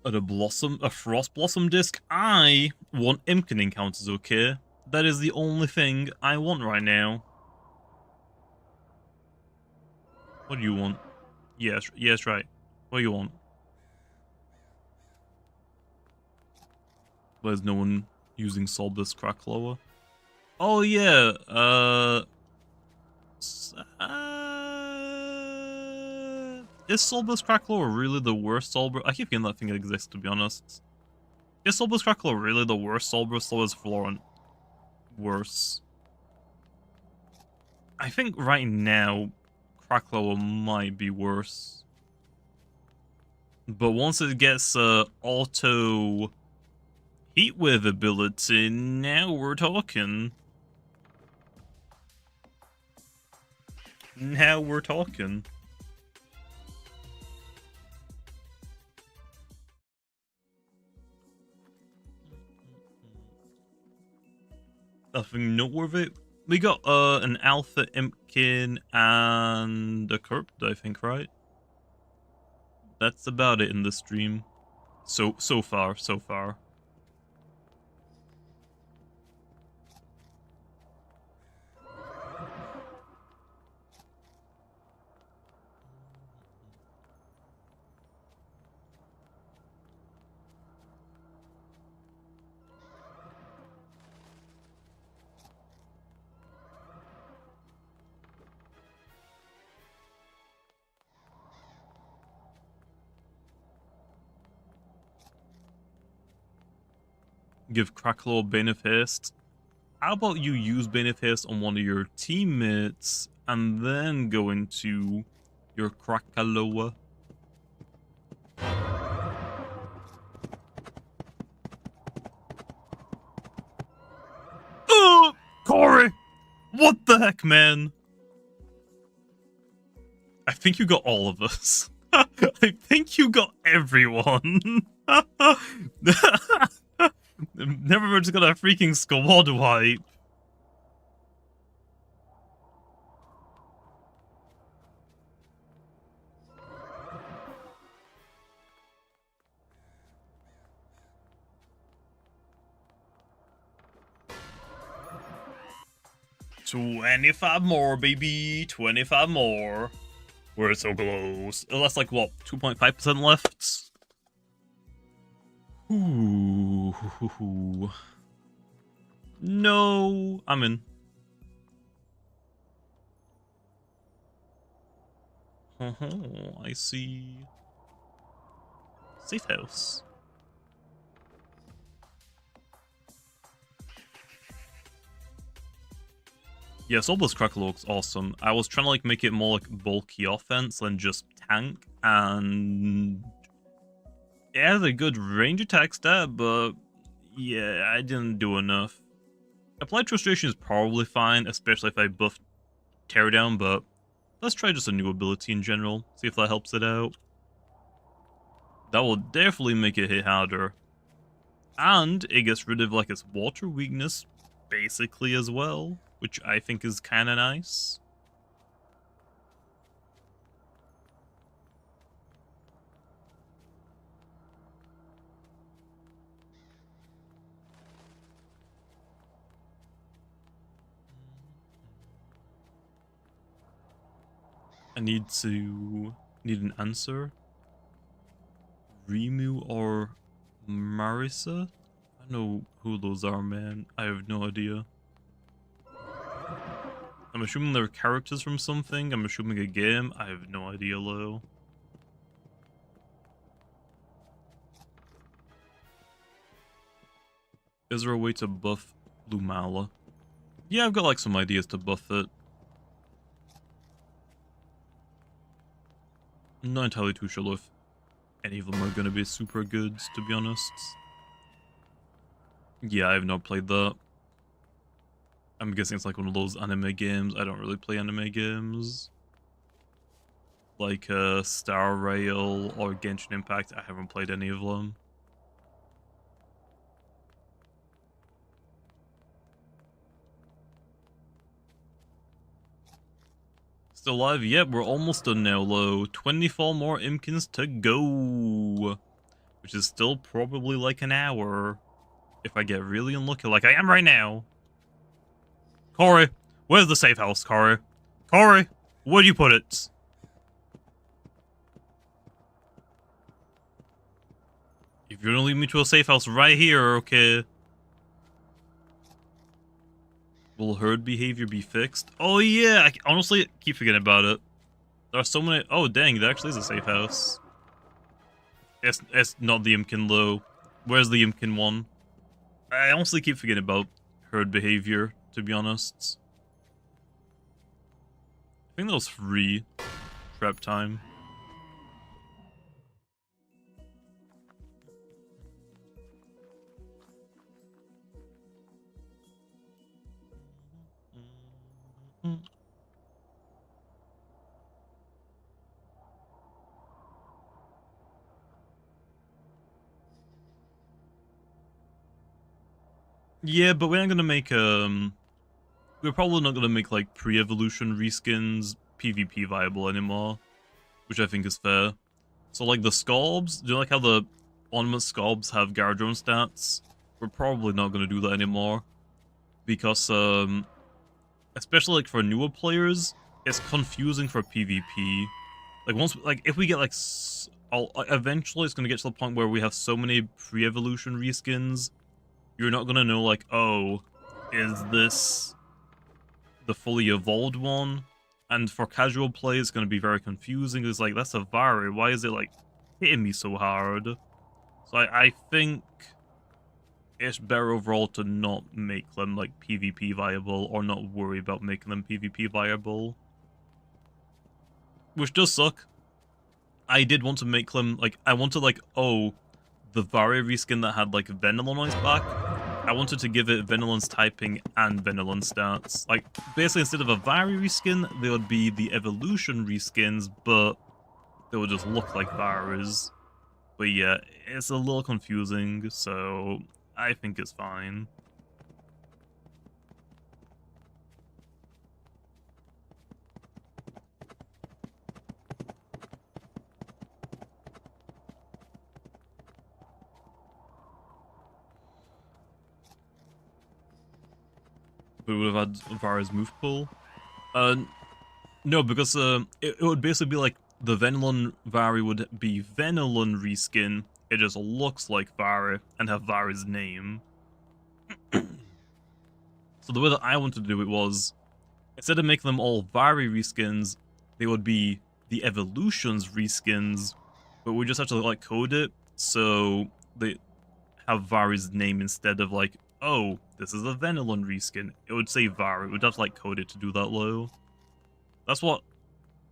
A frost blossom disc? I want Impkin encounters, okay? That is the only thing I want right now. What do you want? Yes, right. What do you want? There's no one using Solbus Cracklower. Oh yeah, is Solbus Cracklower really the worst Solbus? I keep forgetting that thing exists, to be honest. Is Solbus Cracklower really the worst Solbus, or is Florent worse? I think right now, Cracklower might be worse. But once it gets auto Heatwave ability, now we're talking. Now we're talking. Nothing noteworthy. We got an Alpha Impkin and a Corrupted, I think, right? That's about it in the stream. So far. Give Cracklow Bane of Haste. How about you use Bane of Haste on one of your teammates and then go into your Crackaloa? Corey! What the heck, man? I think you got all of us. I think you got everyone. Never just got a freaking squad wipe. $25 more, baby. 25 more. We're so close. That's like, what, 2.5% left? Ooh. No. I'm in. I see. Safe house. Yeah, Solbus Crackle looks awesome. I was trying to like make it more like bulky offense than just tank, and it has a good range attack stat, but yeah, I didn't do enough. Applied Frustration is probably fine, especially if I buff Teardown, but let's try just a new ability in general, see if that helps it out. That will definitely make it hit harder. And it gets rid of like its water weakness, basically, as well, which I think is kinda nice. I need an answer. Rimu or Marisa? I don't know who those are, man. I have no idea. I'm assuming they're characters from something. I'm assuming a game. I have no idea, though. Is there a way to buff Lumala? Yeah, I've got like some ideas to buff it. I'm not entirely too sure if any of them are going to be super good, to be honest. Yeah, I have not played that. I'm guessing it's like one of those anime games. I don't really play anime games. Like Star Rail or Genshin Impact, I haven't played any of them. Still alive? Yep, we're almost done now, Lo. 24 more Impkins to go. Which is still probably like an hour. If I get really unlucky, like I am right now. Corey, where's the safe house, Corey? Corey, where'd you put it? If you're gonna lead me to a safe house right here, okay. Will herd behavior be fixed? Oh yeah, I honestly keep forgetting about it. There are so many. Oh dang, there actually is a safe house. It's not the Impkin though. Where's the Impkin one? I honestly keep forgetting about herd behavior, to be honest. I think that was free prep time. Yeah, but we're not gonna make we're probably not gonna make like pre-evolution reskins PvP viable anymore, which I think is fair. So like the Scorbs, do you like how the ornament Scorbs have Garadron stats? We're probably not gonna do that anymore because especially like for newer players, it's confusing for PvP. Like once, like if we get like, eventually it's gonna get to the point where we have so many pre-evolution reskins, you're not gonna know like, oh, is this the fully evolved one? And for casual play, it's gonna be very confusing. It's like, that's a Vari, why is it like hitting me so hard? So I think it's better overall to not make them like PvP viable or not worry about making them PvP viable. Which does suck. I did want to make them like, I wanted like, oh, the Vari reskin that had like Venilon on its back. I wanted to give it Venilon's typing and Venilon stats. Like, basically instead of a Vari reskin, they would be the evolution reskins, but they would just look like Varis. But yeah, it's a little confusing, so I think it's fine. We would have had Vara's move pool. No, because it would basically be like the Venilon Vari would be Venilon reskin. It just looks like Vari and have Vari's name. So the way that I wanted to do it was, instead of making them all Vari reskins, they would be the Evolutions reskins, but we just have to like code it so they have Vari's name instead of like, oh, this is a Venilon reskin. It would say Vari. It would have to like code it to do that low. That's what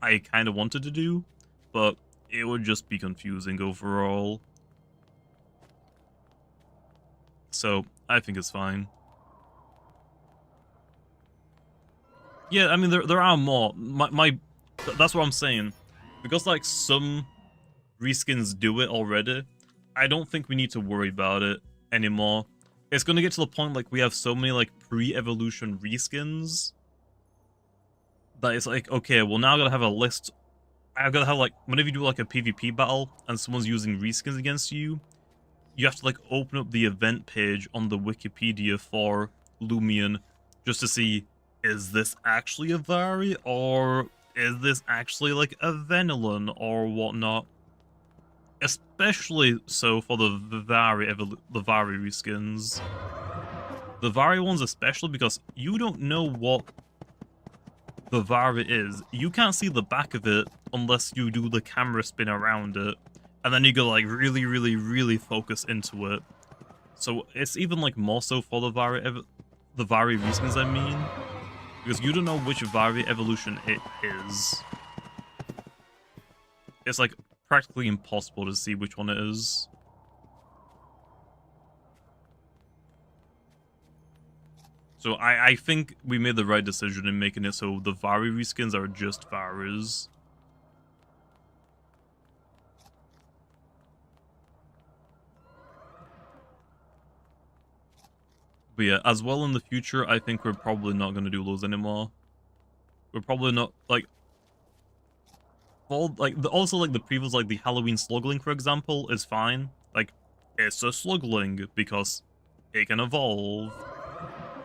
I kind of wanted to do, but it would just be confusing overall. So I think it's fine. Yeah, I mean there are more. That's what I'm saying. Because like some reskins do it already, I don't think we need to worry about it anymore. It's gonna get to the point like we have so many like pre-evolution reskins that it's like, okay, well now I gotta have a list. I've gotta have like, whenever you do like a PvP battle and someone's using reskins against you, you have to like open up the event page on the Wikipedia for Loomian just to see, is this actually a Vari or is this actually like a Venilon or whatnot? Especially so for the Vari reskins. The Vari ones especially, because you don't know what the Vara is, you can't see the back of it unless you do the camera spin around it. And then you go like really focus into it. So it's even like more so for the Vari reskins, I mean. Because you don't know which Vari evolution it is. It's like practically impossible to see which one it is. So I think we made the right decision in making it so the Vari reskins are just Varas. But yeah, as well in the future, I think we're probably not going to do those anymore. We're probably not, like... also, like, the previews, like, the Halloween Slugling, for example, is fine. Like, it's a Slugling, because it can evolve.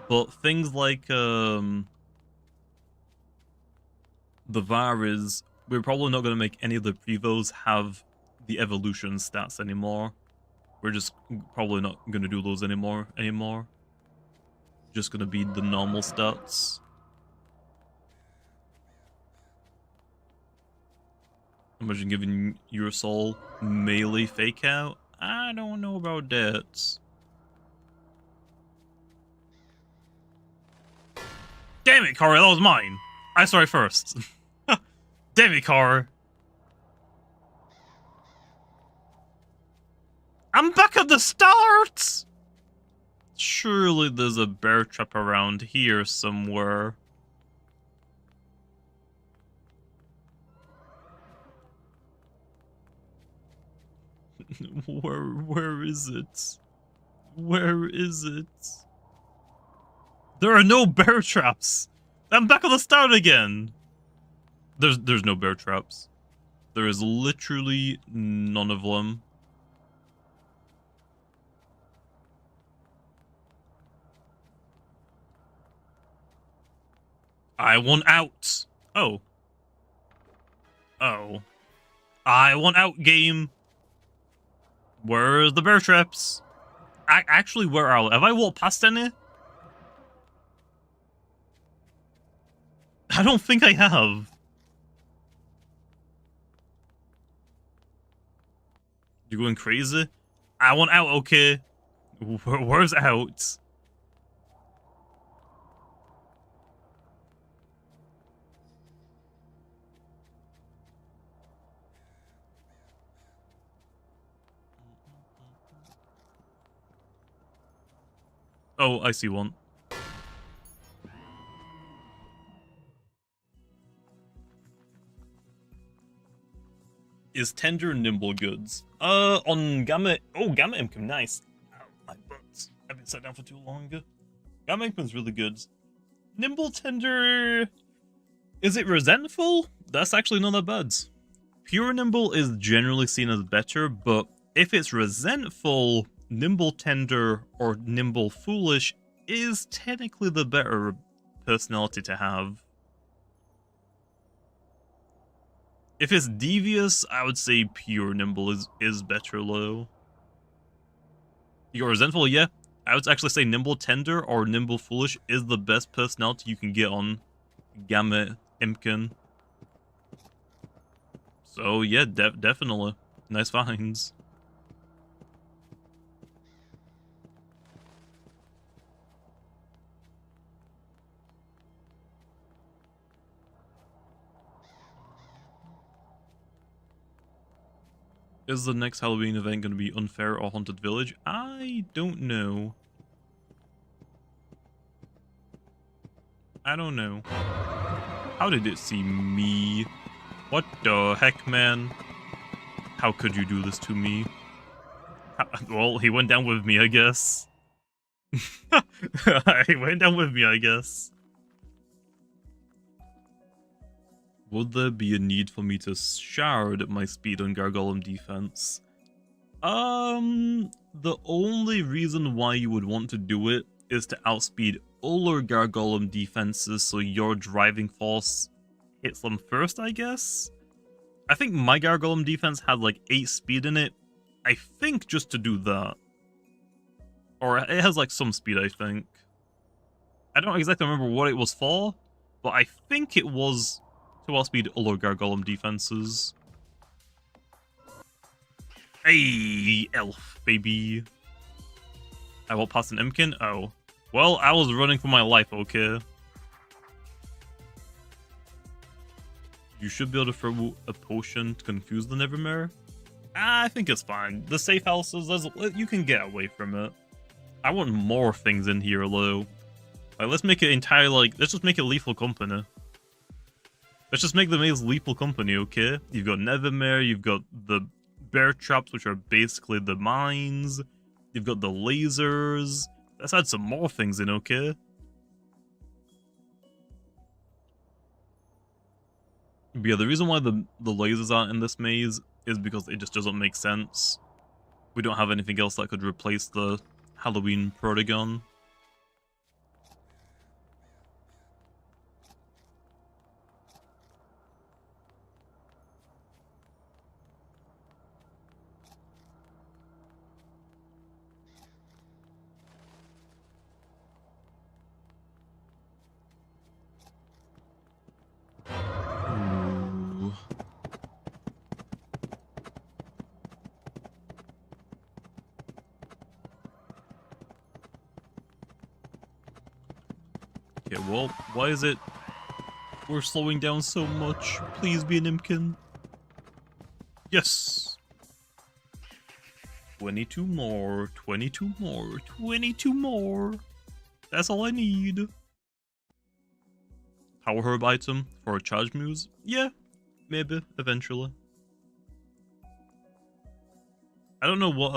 But things like, the Varas, we're probably not going to make any of the previews have the evolution stats anymore. We're just probably not going to do those anymore. Just gonna be the normal stats. Imagine giving your soul melee fake out. I don't know about that. Damn it, Kara, that was mine. I saw it first. Damn it, Kara. I'm back at the start! Surely there's a bear trap around here somewhere. Where is it? Where is it? There are no bear traps! I'm back on the start again! There's no bear traps. There is literally none of them. I want out. Oh. Oh. I want out, game. Where's the bear traps? Actually, where are they? Have I walked past any? I don't think I have. You're going crazy? I want out, okay. Where's out? Oh, I see one. Is tender nimble goods? On Gamma... Oh, Gamma Impkin, nice. Ow, my butt. I've been sat down for too long. Gamma Impkin's really good. Nimble tender... Is it resentful? That's actually not that bad. Pure nimble is generally seen as better, but if it's resentful, nimble tender or nimble foolish is technically the better personality to have. If it's devious, I would say pure nimble is better low. You're resentful, yeah. I would actually say nimble tender or nimble foolish is the best personality you can get on Gamma Impkin. So yeah, definitely. Nice finds. Is the next Halloween event going to be Unfair or Haunted Village? I don't know. I don't know. How did it see me? What the heck, man? How could you do this to me? Well, he went down with me, I guess. He went down with me, I guess. Would there be a need for me to shard my speed on Gargolem defense? The only reason why you would want to do it is to outspeed older Gargolem defenses so your driving force hits them first, I guess? I think my Gargolem defense had like 8 speed in it. I think just to do that. Or it has like some speed, I think. I don't exactly remember what it was for, but I think it was 2 speed Ulgar Golem defenses. Hey, elf, baby. I will pass an Impkin? Oh. Well, I was running for my life, okay? You should be able to throw a potion to confuse the Nevermare. I think it's fine. The safe houses, you can get away from it. I want more things in here, though. Like, let's make it let's just make it lethal company. Let's just make the maze lethal company, okay? You've got Nevermare, you've got the bear traps, which are basically the mines. You've got the lasers. Let's add some more things in, okay? But yeah, the reason why the lasers aren't in this maze is because it just doesn't make sense. We don't have anything else that could replace the Halloween Protagon. Okay, well, why is it we're slowing down so much? Please be an Impkin. Yes! 22 more, 22 more, 22 more. That's all I need. Power herb item for a charge moves? Yeah, maybe, eventually. I don't know what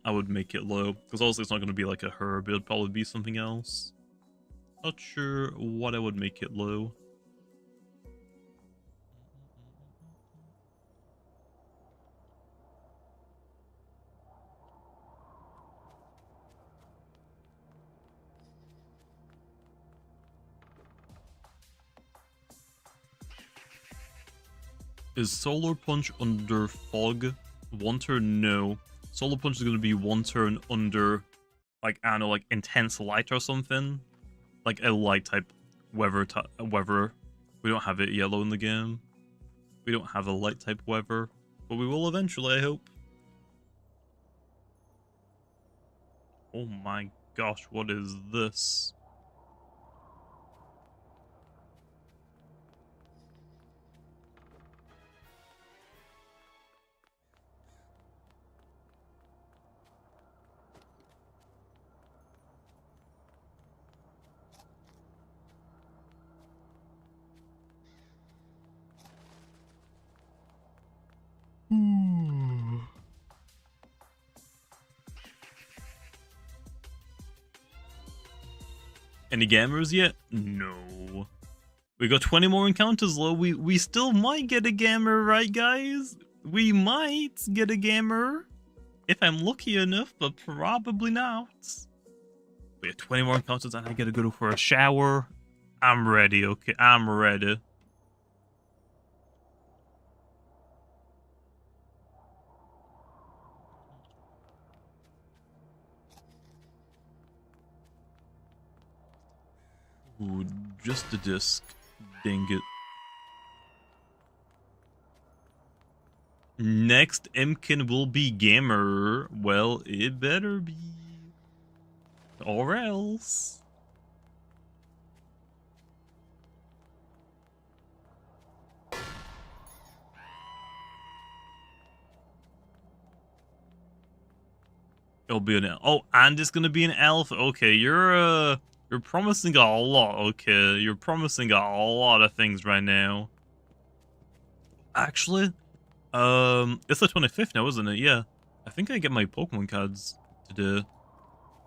I would make it low, because obviously it's not going to be like a herb, it would probably be something else. Not sure what I would make it low. Is Solar Punch under Fog? 1 turn? No. Solar Punch is going to be 1 turn under, like, I don't know, like Intense Light or something. Like a light type weather. We don't have it yellow in the game. We don't have a light type weather. But we will eventually, I hope. Oh my gosh, what is this? Any gamers yet? No. We got 20 more encounters, though. We still might get a gammer, right, guys? We might get a gammer. If I'm lucky enough, but probably not. We have 20 more encounters and I gotta go for a shower. I'm ready, okay? I'm ready. Ooh, just a disc. Dang it. Next Impkin will be gamer. Well, it better be. Or else. It'll be an elf. Oh, and it's gonna be an elf. Okay, you're promising a lot. Okay, you're promising a lot of things right now. Actually, it's the 25th now, isn't it? Yeah. I think I get my Pokemon cards today.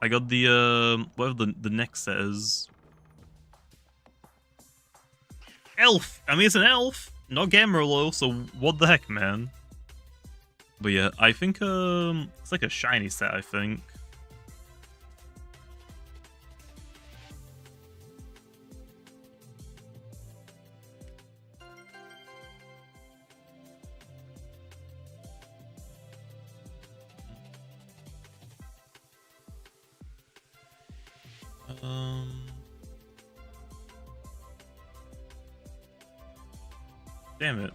I got the, whatever the next set is. Elf! I mean, it's an elf! Not Gamerlo, so what the heck, man? But yeah, I think, it's like a shiny set, I think. Damn it.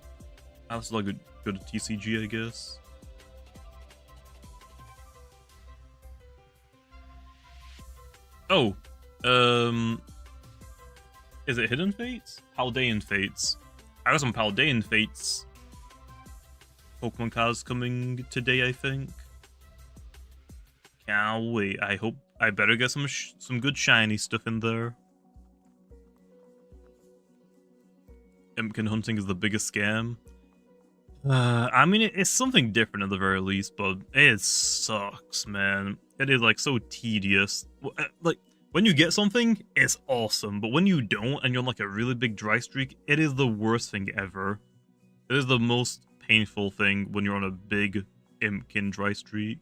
That's like a good TCG, I guess. Oh, is it Hidden Fates? Paldean Fates. I got some Paldean Fates Pokemon cards coming today, I think. Can't wait. I better get some good shiny stuff in there. Impkin hunting is the biggest scam. I mean, it's something different at the very least, but it sucks, man. It is, like, so tedious. Like, when you get something, it's awesome, but when you don't, and you're on, like, a really big dry streak, it is the worst thing ever. It is the most painful thing when you're on a big Impkin dry streak.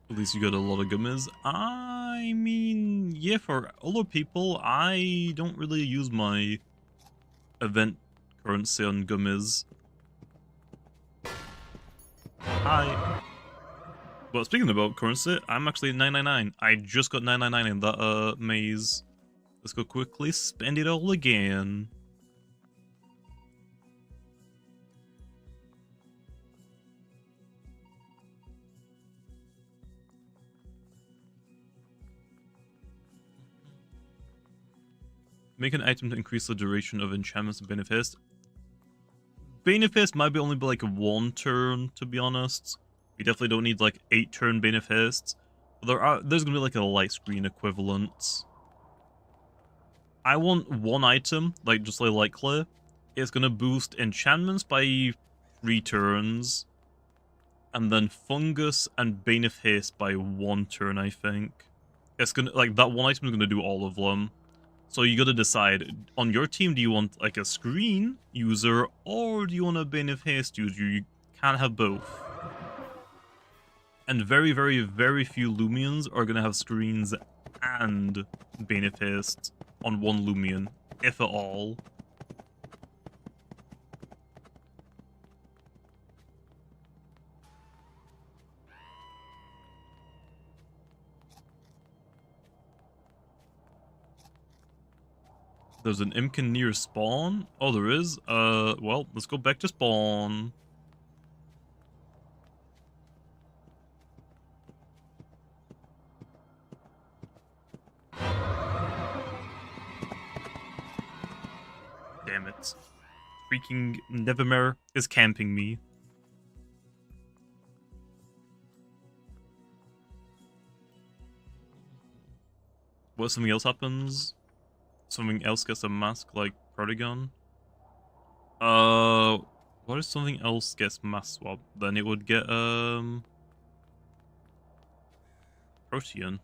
At least you got a lot of gummies. I mean, yeah, for other people, I don't really use my event currency on gummies. Hi. But speaking about currency, I'm actually at 999. I just got 999 in that maze. Let's go quickly spend it all again. Make an item to increase the duration of enchantments and Bane of Haste. Bane of Haste might be only like 1 turn, to be honest. We definitely don't need like 8 turn Bane of Haste. But there's gonna be like a light screen equivalent. I want one item, like just like light clear. It's gonna boost enchantments by 3 turns. And then fungus and Bane of Haste by 1 turn, I think. It's gonna, like, that one item is gonna do all of them. So you gotta decide, on your team, do you want like a screen user or do you want a Bane of Haste user? You can't have both. And very, very, very few Loomians are gonna have screens and Bane of Haste on one Loomian, if at all. There's an Impkin near spawn? Oh, there is? Well, let's go back to spawn. Damn it. Freaking Nevermere is camping me. What, something else happens? Something else gets a mask like Protagon? What if something else gets mask swap? Then it would get, Protean.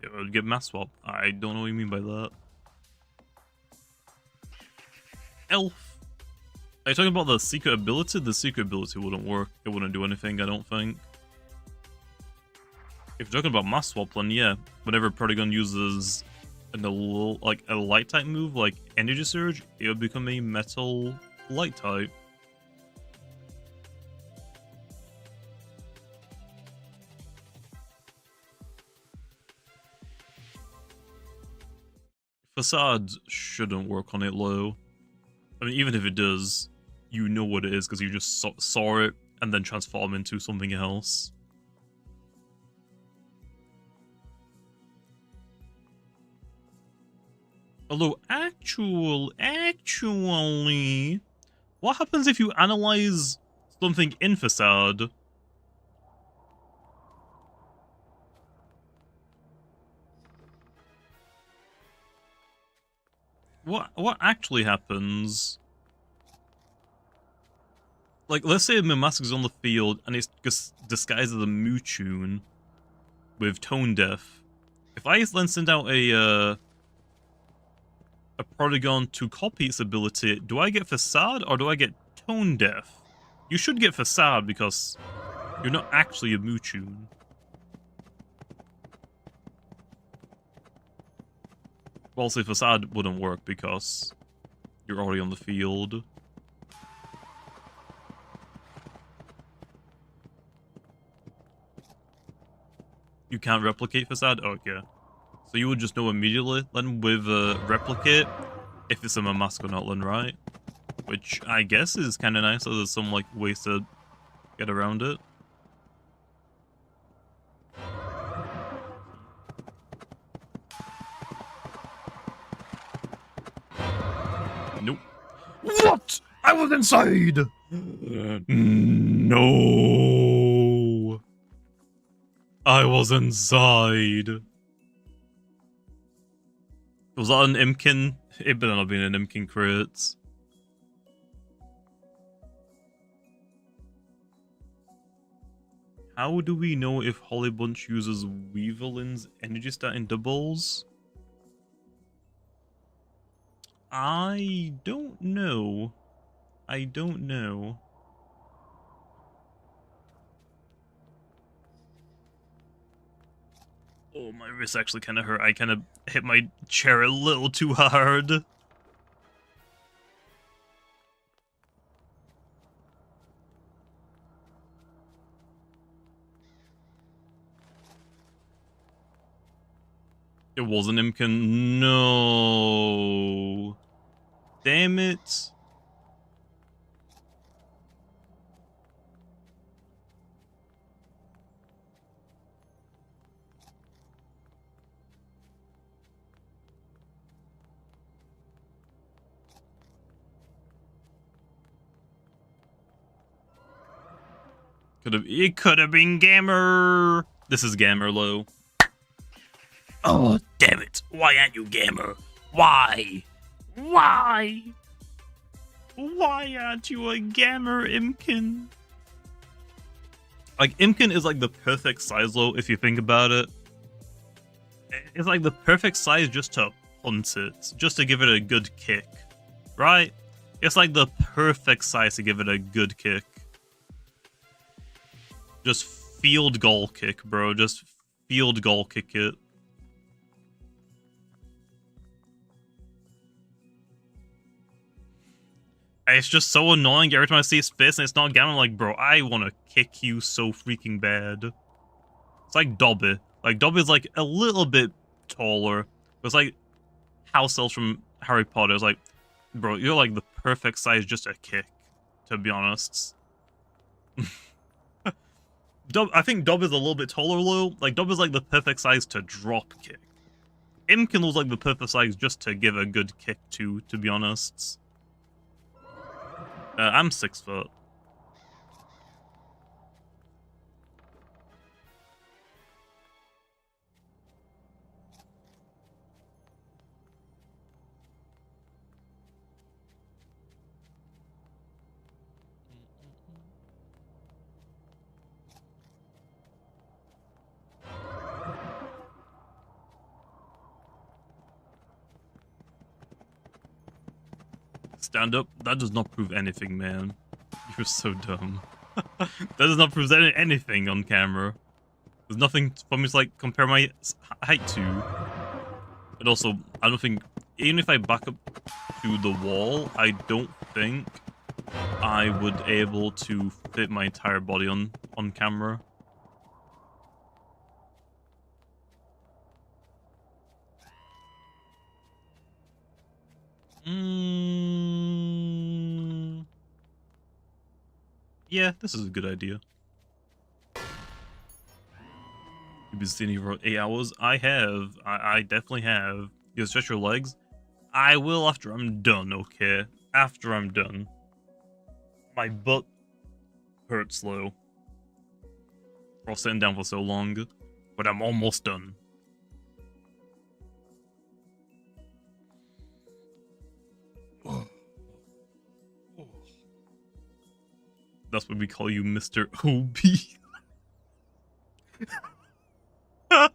It would get mask swap. I don't know what you mean by that. Elf! Are you talking about the secret ability? The secret ability wouldn't work. It wouldn't do anything, I don't think. If you're talking about mask swap, then yeah. Whenever Protagon uses a light type move like Energy Surge, it would become a metal light type. Facade shouldn't work on it low. I mean, even if it does, you know what it is because you just saw it and then transform into something else. Although, actually, what happens if you analyze something in Facade? What actually happens? Like, let's say Mamask is on the field and it's disguised as a Mewtune with tone deaf. If I then send out a Polygon to copy its ability, do I get Facade or do I get tone deaf? You should get Facade because you're not actually a Mewtune. Well, say Facade wouldn't work because you're already on the field. You can't replicate Facade? Okay. So you would just know immediately then with Replicate if it's a Mamask or not then, right? Which I guess is kind of nice, so there's some like ways to get around it. Nope. What? I was inside! No! I was inside. Was that an Impkin? It better not have been an Impkin crit. How do we know if Holly Bunch uses Weevillin's energy stat in doubles? I don't know. I don't know. Oh, my wrist actually kind of hurt. I kind of hit my chair a little too hard. It wasn't Impkin. No. Damn it. It could have been Gammer. This is Gammer low. Oh, damn it. Why aren't you Gammer? Why? Why? Why aren't you a Gammer, Impkin? Like, Impkin is like the perfect size low if you think about it. It's like the perfect size just to punt it, just to give it a good kick, right? It's like the perfect size to give it a good kick. Just field goal kick, bro. Just field goal kick it. It's just so annoying every time I see his fist and it's not Gamma. I'm like, bro, I want to kick you so freaking bad. It's like Dobby. Like, Dobby's like a little bit taller. It's like house elves from Harry Potter. It's like, bro, you're like the perfect size just a kick, to be honest. I think Dobby's a little bit taller, though. Like, Dobby's like the perfect size to drop kick. Impkin was like the perfect size just to give a good kick to be honest. I'm 6 foot. Stand up? That does not prove anything, man. You're so dumb. That does not prove anything on camera. There's nothing for me to like compare my height to. And also, I don't think, even if I back up to the wall, I don't think I would able to fit my entire body on camera. Yeah, this is a good idea. You've been standing for 8 hours? I have. I definitely have. You stretch your legs? I will after I'm done, okay? After I'm done. My butt hurts low. For sitting down for so long. But I'm almost done. That's what we call you, Mr. OB. I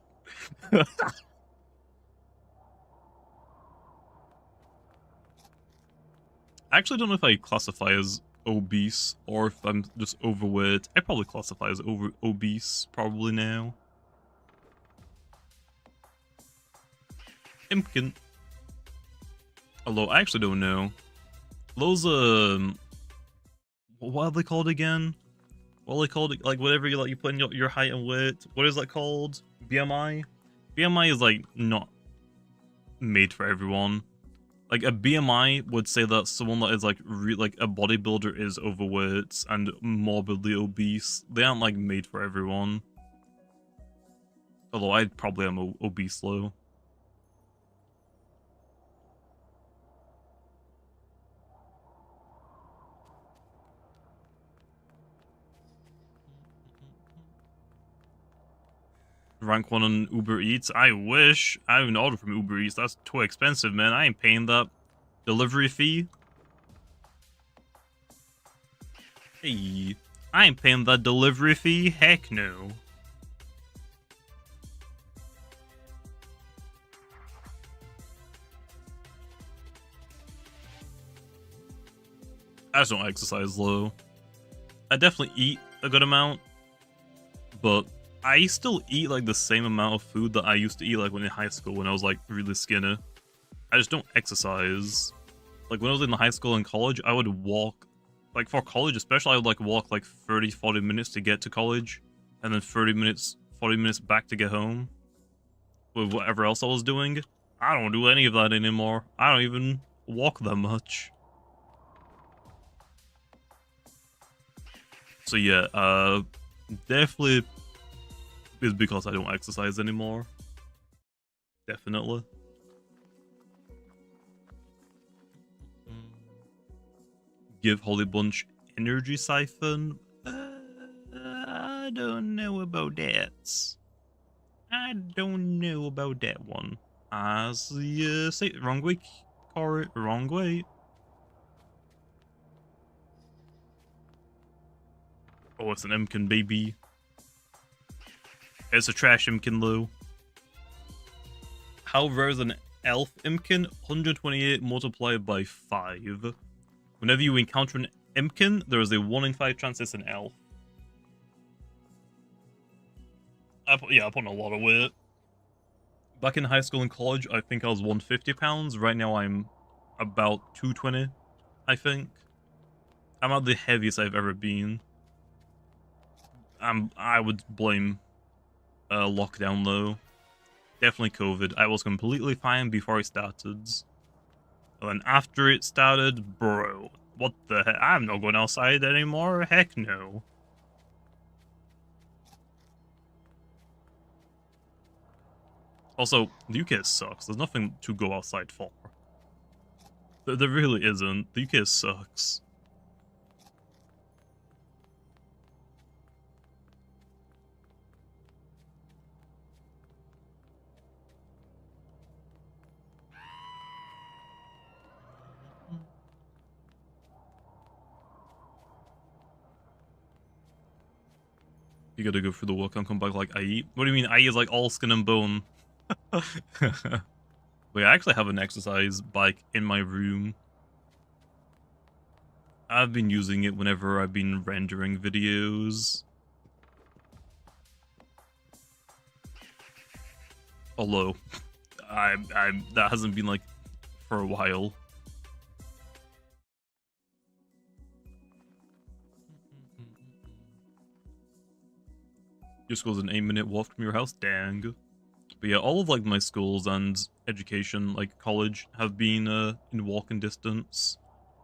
actually don't know if I classify as obese or if I'm just overweight. I probably classify as obese probably now. Impkin. Although I actually don't know. Those what are they called again? What are they called? Like whatever you put in your height and weight. What is that called? BMI? BMI is like not made for everyone. Like a BMI would say that someone that is like like a bodybuilder is overweight and morbidly obese. They aren't like made for everyone. Although I probably am obese though. Rank 1 on Uber Eats. I wish. I haven't ordered from Uber Eats. That's too expensive, man. I ain't paying that delivery fee. Hey, I ain't paying that delivery fee. Heck no. I just don't exercise though. I definitely eat a good amount, but I still eat like the same amount of food that I used to eat like when in high school when I was like really skinny. I just don't exercise. Like when I was in high school and college, I would walk, like for college especially, I would like walk like 30-40 minutes to get to college, and then 40 minutes back to get home. With whatever else I was doing. I don't do any of that anymore. I don't even walk that much. So yeah, definitely is because I don't exercise anymore. Definitely. Give Holy Bunch energy siphon. I don't know about that. I don't know about that one. Say wrong way, Corey. Wrong way. Oh, it's an Impkin baby. It's a trash Impkin though. How rare is an elf Impkin? 128 multiplied by 5. Whenever you encounter an Impkin, there is a 1 in 5 chance it's an elf. I put on a lot of weight. Back in high school and college, I think I was 150 pounds. Right now, I'm about 220, I think. I'm not the heaviest I've ever been. I would blame lockdown though. Definitely COVID. I was completely fine before it started. And then after it started, bro, what the heck? I'm not going outside anymore. Heck no. Also, the UK sucks. There's nothing to go outside for. There really isn't. The UK sucks. You gotta go through the work and come back like I eat. What do you mean I eat is like all skin and bone? Wait, I actually have an exercise bike in my room. I've been using it whenever I've been rendering videos. Although, that hasn't been like for a while. Your school's an 8-minute walk from your house? Dang. But yeah, all of like my schools and education, like college, have been in walking distance.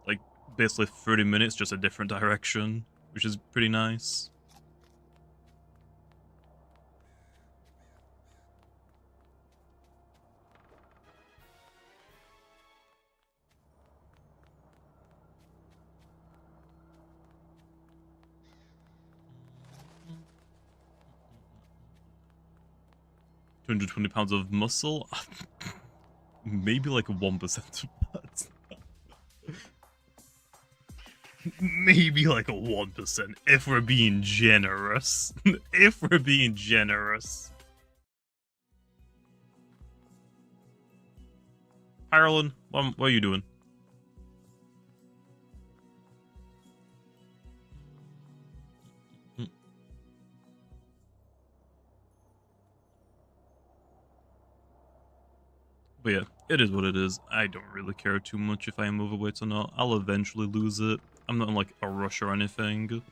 Like basically 30 minutes, just a different direction, which is pretty nice. £220 of muscle? Maybe like 1% of that. Maybe like a 1%, if we're being generous. If we're being generous. Ireland, what are you doing? But yeah, it is what it is. I don't really care too much if I am overweight or not. I'll eventually lose it. I'm not in like a rush or anything.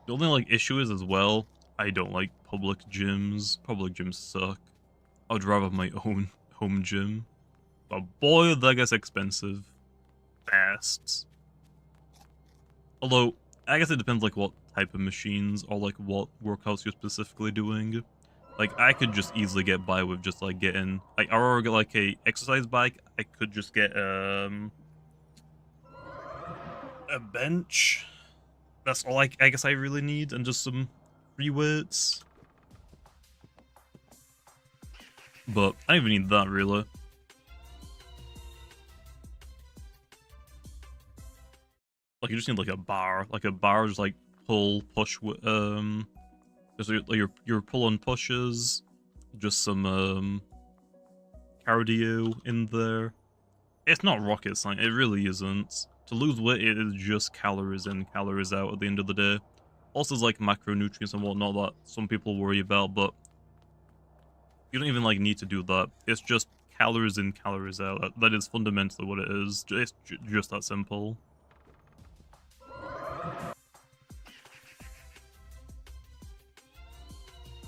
The only like issue is as well, I don't like public gyms. Public gyms suck. I would rather have my own home gym. But boy, that gets expensive. Fast. Although, I guess it depends like what type of machines or like what workouts you're specifically doing. Like, I could just easily get by with just like getting, like, or get like a exercise bike. I could just get a bench. That's all I guess I really need, and just some free weights. But I don't even need that really. Like, you just need like a bar. Like a bar, just like pull, push, just like your pull and pushes. Just some cardio in there. It's not rocket science. It really isn't. To lose weight, it is just calories in, calories out at the end of the day. Also, there's like macronutrients and whatnot that some people worry about, but you don't even like need to do that. It's just calories in, calories out. That is fundamentally what it is. It's just that simple.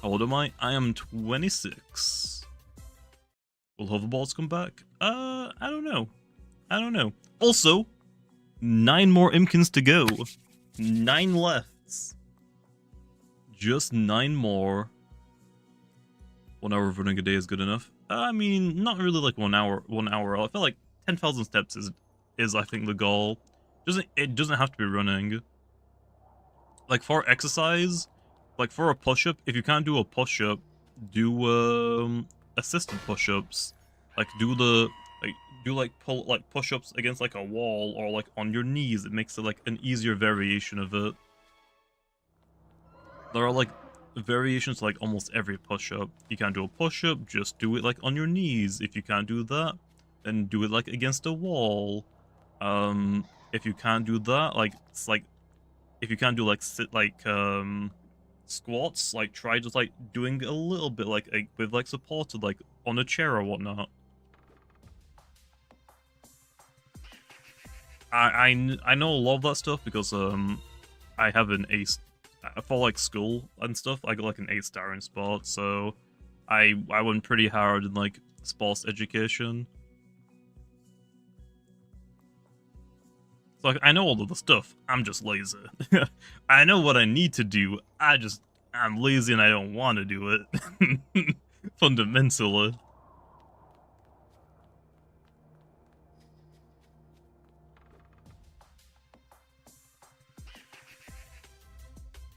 How old am I? I am 26. Will hoverballs come back? I don't know. I don't know. Also, 9 more Impkins to go. 9 left. Just 9 more. 1 hour of running a day is good enough. I mean, not really like 1 hour. 1 hour. I feel like 10,000 steps is I think the goal. It doesn't have to be running. Like for exercise, like for a push-up, if you can't do a push-up, do assisted push-ups. Like do push-ups against like a wall or like on your knees. It makes it like an easier variation of it. There are like variations to like almost every push-up. You can't do a push-up, just do it like on your knees. If you can't do that, then do it like against a wall. If you can't do that, like it's like if you can't do like squats, like try just like doing a little bit like with like supported like on a chair or whatnot. I know a lot of that stuff because I have an ace for like school and stuff. I got like an 8-star in sports, so I went pretty hard in like sports education. So like I know all of the stuff. I'm just lazy. I know what I need to do. I'm lazy and I don't want to do it. Fundamentally.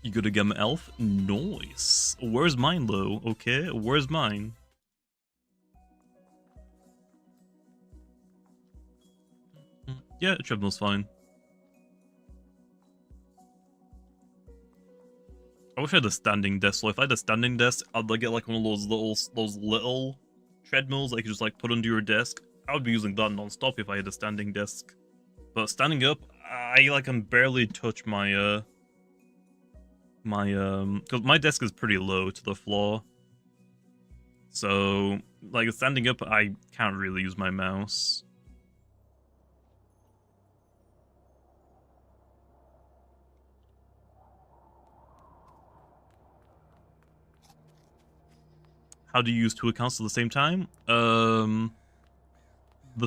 You go to Gamma Elf? Nice. Where's mine, though? Okay, where's mine? Yeah, treadmill's fine. I wish I had a standing desk. So if I had a standing desk, I'd like get like one of those little treadmills that you could just like put under your desk. I would be using that non-stop if I had a standing desk. But standing up, I can barely touch my because my desk is pretty low to the floor. So like standing up, I can't really use my mouse. How do you use 2 accounts at the same time? The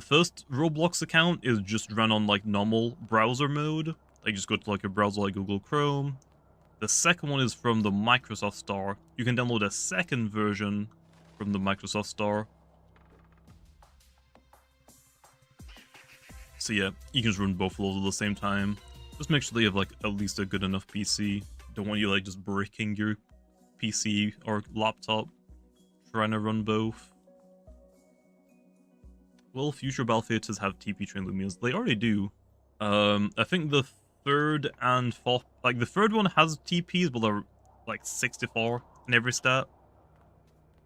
first Roblox account is just run on like normal browser mode. Like just go to like a browser like Google Chrome. The second one is from the Microsoft Store. You can download a second version from the Microsoft Store. So yeah, you can just run both of those at the same time. Just make sure that you have like at least a good enough PC. Don't want you like just breaking your PC or laptop trying to run both. Will future battle theaters have TP train Loomians? They already do. I think the third and fourth, like the third one has TPs, but they're like 64 in every stat.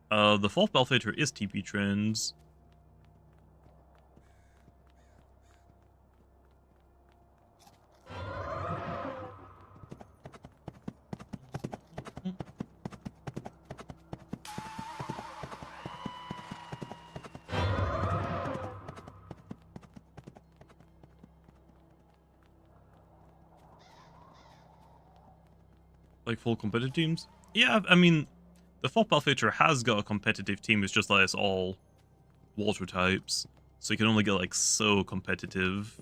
The fourth battle theater is TP trains. Like full competitive teams? Yeah, I mean, the fourth battle theater has got a competitive team. It's just that it's all water types, so you can only get like so competitive.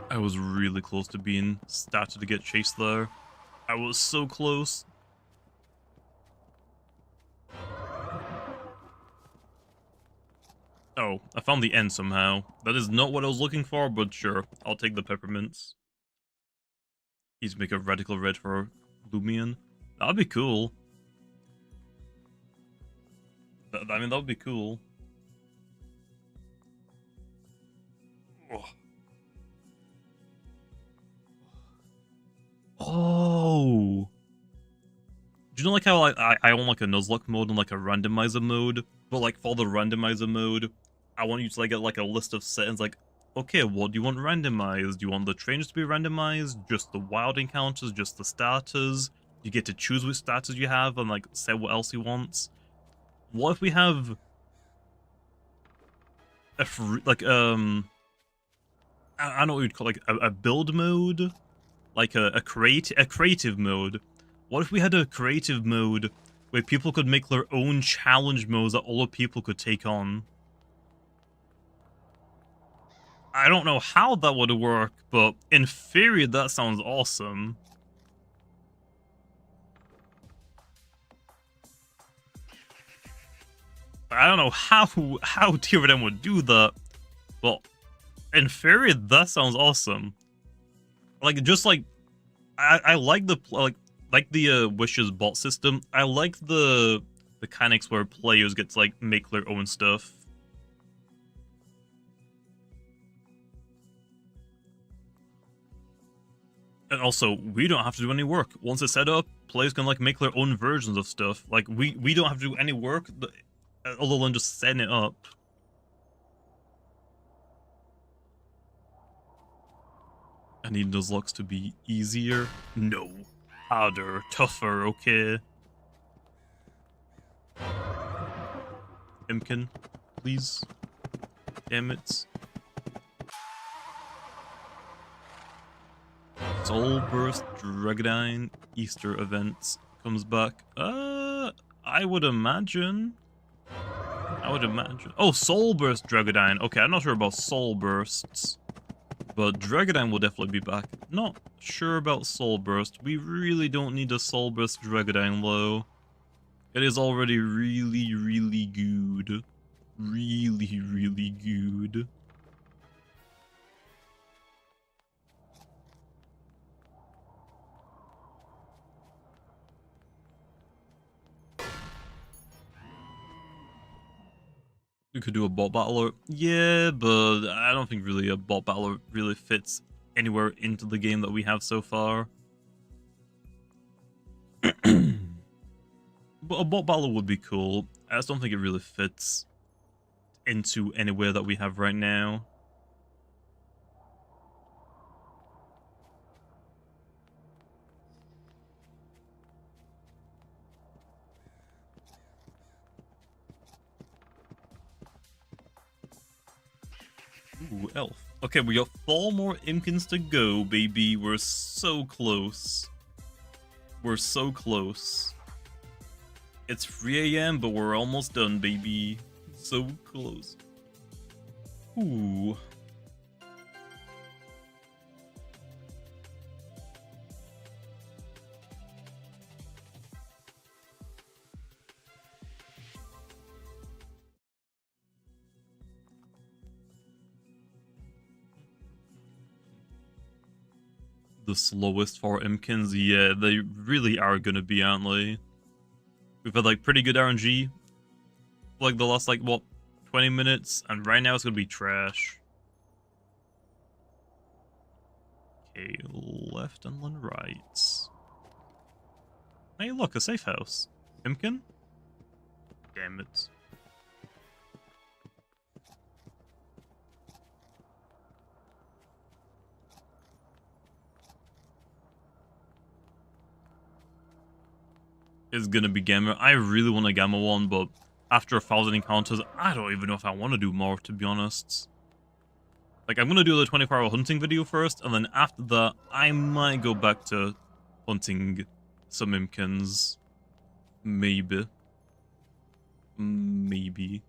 I was really close to being started to get chased there. I was so close. Oh, I found the end somehow. That is not what I was looking for, but sure, I'll take the peppermints. He's make a radical red for Loomian. That'd be cool. I mean, that would be cool. Oh. Do you know like how I want like a Nuzlocke mode and like a randomizer mode? But like for the randomizer mode, I want you to like get like a list of settings like, okay, what do you want randomized? Do you want the trainers to be randomized? Just the wild encounters? Just the starters? You get to choose which starters you have and like say what else you want. What if we have a free, like I don't know what you'd call it, like a build mode, like a creative mode. What if we had a creative mode where people could make their own challenge modes that other people could take on? I don't know how that would work, but in theory that sounds awesome. I don't know how tier of them would do that, but in theory that sounds awesome. Like just like I like the like the wishes bot system. I like the mechanics where players get to like make their own stuff. And also, we don't have to do any work. Once it's set up, players can like make their own versions of stuff. Like we don't have to do any work other than just setting it up. I need those locks to be easier. No. Harder, tougher, okay. Impkin, please. Damn it. Soul Burst Dragadine Easter event comes back. I would imagine. Oh, Soul Burst Dragadine. Okay, I'm not sure about Soul Bursts, but Dragadine will definitely be back. Not sure about Soul Burst. We really don't need a Soul Burst Dragadine though. It is already really, really good. Really, really good. We could do a bot battler. Yeah, but I don't think really a bot battler really fits anywhere into the game that we have so far. But a bot battler would be cool. I just don't think it really fits into anywhere that we have right now. Ooh, elf. Okay, we got 4 more Impkins to go, baby. We're so close. We're so close. It's 3 a.m., but we're almost done, baby. So close. Ooh. The slowest for Impkins? Yeah, they really are gonna be, aren't they? We've had like pretty good RNG for like the last like what 20 minutes, and right now it's gonna be trash. Okay, left and then right. Hey, look, a safe house. Impkin? Damn it. It's gonna be Gamma. I really want a Gamma one, but after 1,000 encounters, I don't even know if I want to do more, to be honest. Like, I'm gonna do the 24-hour hunting video first, and then after that, I might go back to hunting some Impkins. Maybe. Maybe.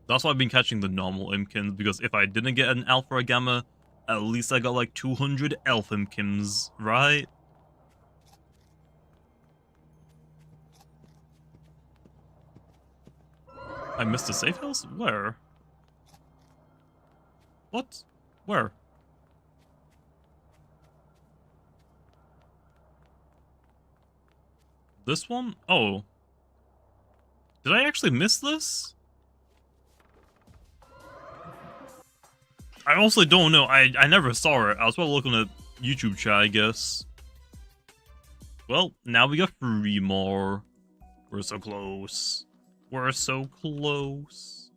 That's why I've been catching the normal Impkins, because if I didn't get an alpha or a gamma, at least I got like 200 elf Impkins, right? I missed a safe house? Where? What? Where? This one? Oh. Did I actually miss this? I honestly don't know. I never saw it. I was probably looking at YouTube chat, I guess. Well, now we got 3 more. We're so close. We're so close.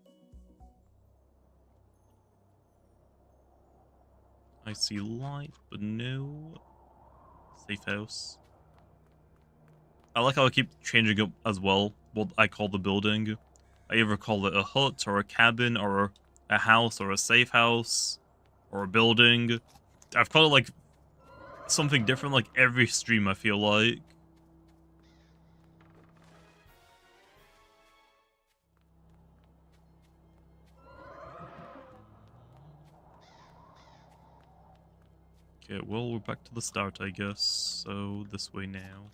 I see light, but no safe house. I like how I keep changing up as well what I call the building. I either call it a hut or a cabin or a house or a safe house or a building. I've called it like something different like every stream, I feel like. Okay, well, we're back to the start, I guess. So, this way now.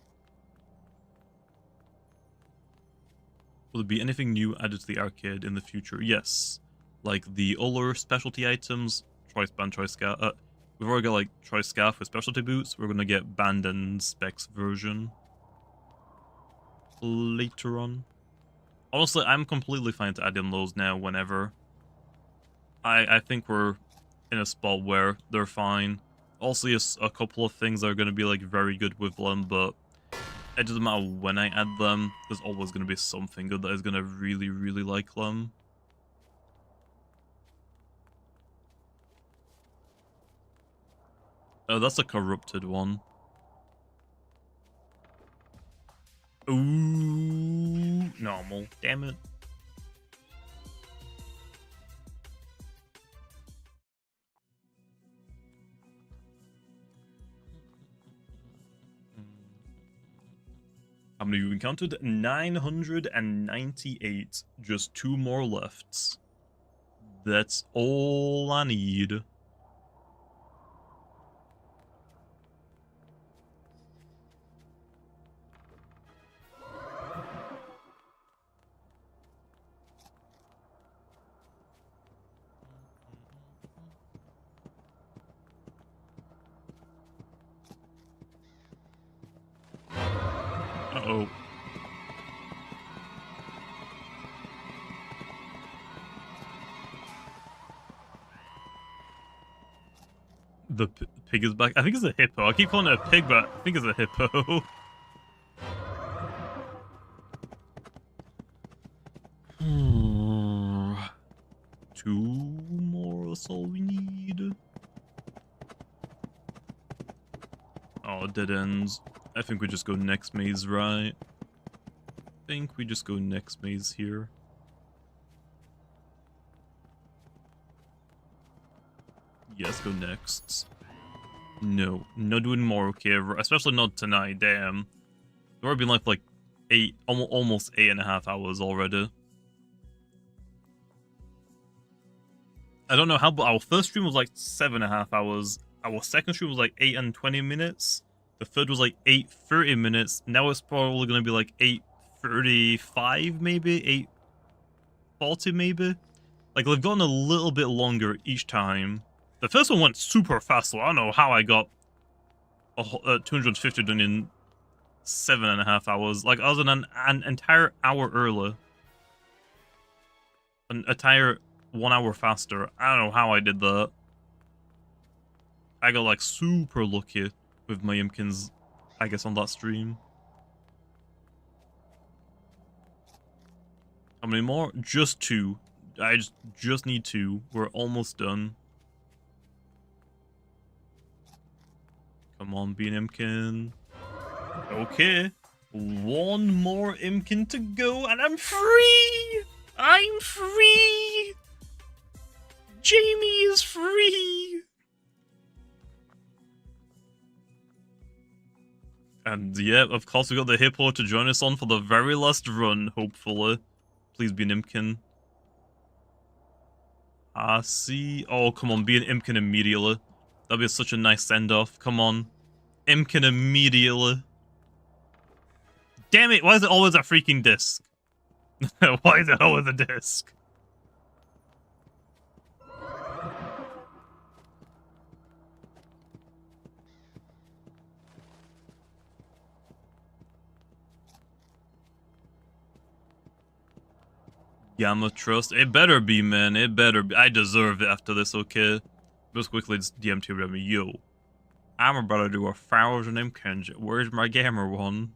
Will there be anything new added to the arcade in the future? Yes. Like the Uller specialty items, choice band, choice scarf. We've already got like choice scarf with specialty boots. We're gonna get band and specs version later on. Honestly, I'm completely fine to add in those now whenever. I think we're in a spot where they're fine. Also, yes, a couple of things are going to be like very good with them, but it doesn't matter when I add them. There's always going to be something good that is going to really, really like them. Oh, that's a corrupted one. Ooh, normal. Damn it. How many have you encountered? 998. Just 2 more left. That's all I need. Uh-oh. The pig is back. I think it's a hippo. I keep calling it a pig, but I think it's a hippo. Two more, that's all we need. Oh, dead ends. I think we just go next maze, right? I think we just go next maze here. Yes, go next. No, not doing more, okay? Especially not tonight, damn. It's already been like 8, almost 8.5 hours already. I don't know how, but our first stream was like 7.5 hours. Our second stream was like 8 and 20 minutes. The third was like 8:30 minutes. Now it's probably gonna be like 8:35 maybe, 8:40 maybe. Like they've gotten a little bit longer each time. The first one went super fast, so I don't know how I got 250 done in 7.5 hours. Like I was an entire hour early, an entire 1 hour faster. I don't know how I did that. I got like super lucky with my Impkins, I guess, on that stream. How many more? Just 2. I just need 2. We're almost done. Come on, be an Impkin. Okay. 1 more Impkin to go, and I'm free! I'm free! Jamie is free! And yeah, of course we got the hippo to join us on for the very last run, hopefully. Please be an Impkin. I see. Oh, come on, be an Impkin immediately. That'd be such a nice send-off. Come on. Impkin immediately. Damn it, why is it always a freaking disc? Why is it always a disc? Gamma Trust. It better be, man. It better be. I deserve it after this, okay? Just quickly, just DMT with me. Yo. I'm about to do 1,000 Impkins. Where's my Gamma one?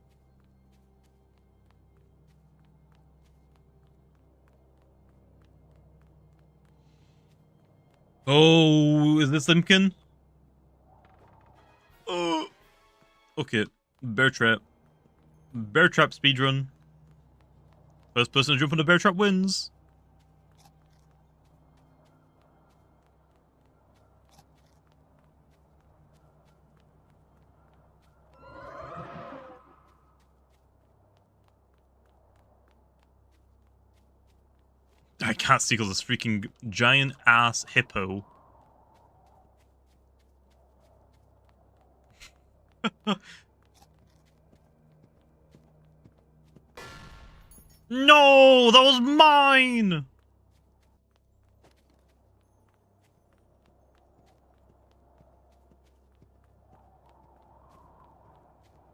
Oh, is this Impkin? Oh. Okay. Bear Trap. Bear Trap speedrun. First person to jump on the Bear Trap wins. I can't see because this freaking giant ass hippo. No, that was mine.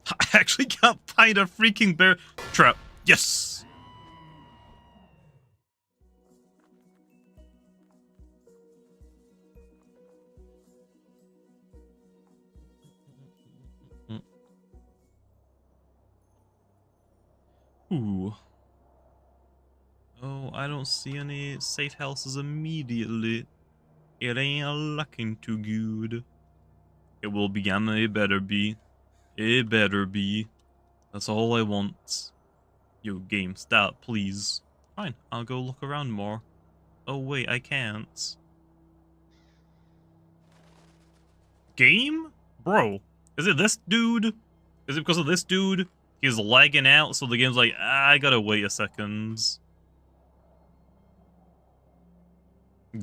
I actually can't find a freaking bear trap. Yes. Ooh. Oh, I don't see any safe houses immediately. It ain't looking too good. It will be Gamma, it better be. It better be. That's all I want. Yo, game, stop, please. Fine, I'll go look around more. Oh wait, I can't. Game? Bro, is it this dude? Is it because of this dude? He's lagging out, so the game's like, I gotta wait a second.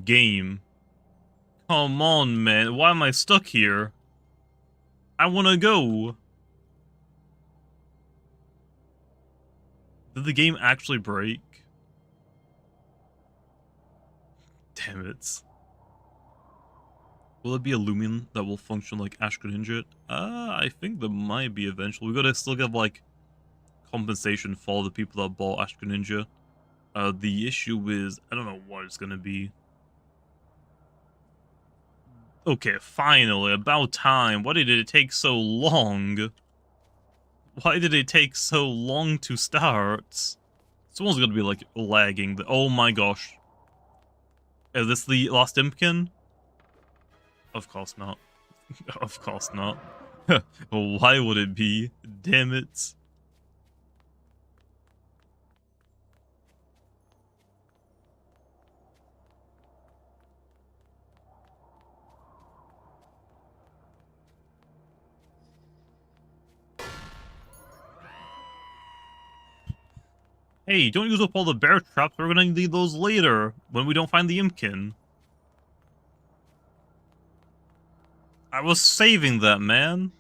Game. Come on, man. Why am I stuck here? I wanna go. Did the game actually break? Damn it. Will it be a Loomian that will function like Ash Greninja? I think there might be eventually. We gotta still get, like, compensation for the people that bought Ash Greninja. The issue is, I don't know what it's gonna be. Okay, finally, about time. Why did it take so long? Why did it take so long to start? Someone's gonna be, like, lagging. Oh my gosh. Is this the last Impkin? Of course not. Of course not. Why would it be? Damn it. Hey, don't use up all the bear traps. We're gonna need those later when we don't find the Impkin. I was saving that, man.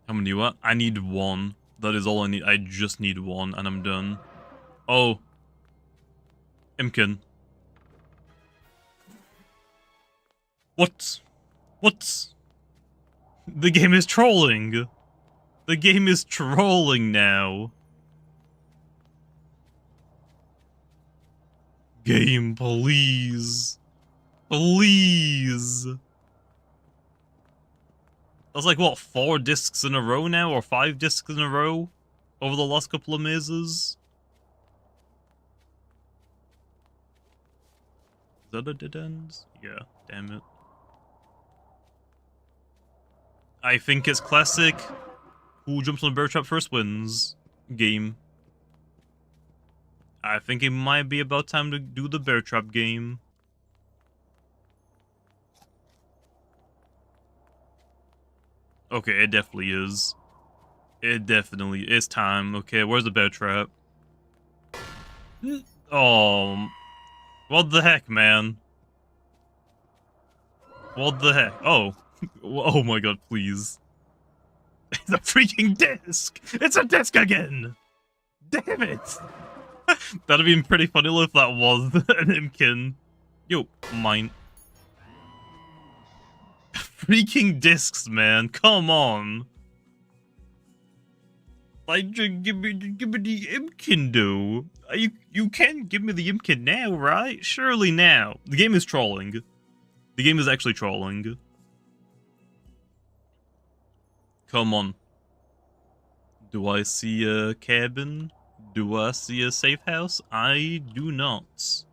How many you want? I need one. That is all I need. I just need one, and I'm done. Oh. Impkin. What? What? The game is trolling. The game is trolling now. Game, please. Please. That's like, what, 4 discs in a row now? Or 5 discs in a row? Over the last couple of mazes? Is that a dead end? Yeah, damn it. I think it's classic. Who jumps on the bear trap first wins. Game. I think it might be about time to do the bear trap game. Okay, it definitely is. It definitely is time. Okay, where's the bear trap? Oh, what the heck, man? What the heck? Oh, oh my god, please. It's a freaking disc! It's a disc again! Damn it! That'd have been pretty funny if that was an Impkin. Yo, mine. Freaking discs, man. Come on. Like, give me the Impkin, though. You can give me the Impkin now, right? Surely now. The game is trolling. The game is actually trolling. Come on. Do I see a cabin? Do I see a safe house? I do not.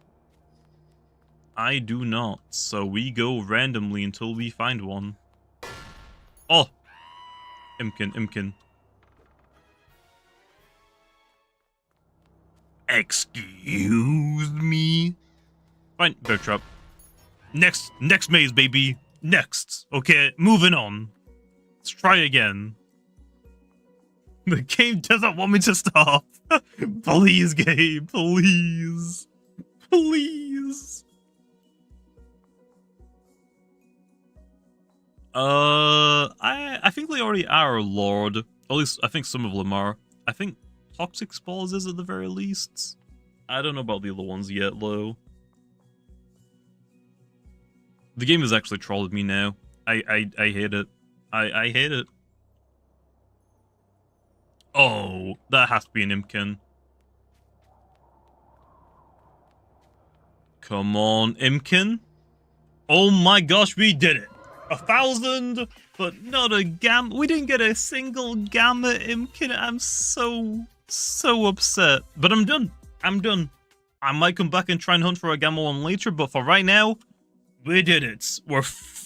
I do not. So we go randomly until we find one. Oh! Impkin, Impkin. Excuse me? Fine, bear trap. Next maze, baby. Next. Okay, moving on. Let's try again. The game doesn't want me to stop. Please, game, please. Please. I think they already are, Lord. At least, I think some of them are. I think Toxic Spalls is at the very least. I don't know about the other ones yet, though. The game has actually trolled me now. I hate it. I hate it. Oh, that has to be an Impkin. Come on, Impkin. Oh my gosh, we did it. 1,000, but not a gamma. We didn't get a single gamma Impkin. I'm so upset. But I'm done. I'm done. I might come back and try and hunt for a gamma one later, but for right now, we did it.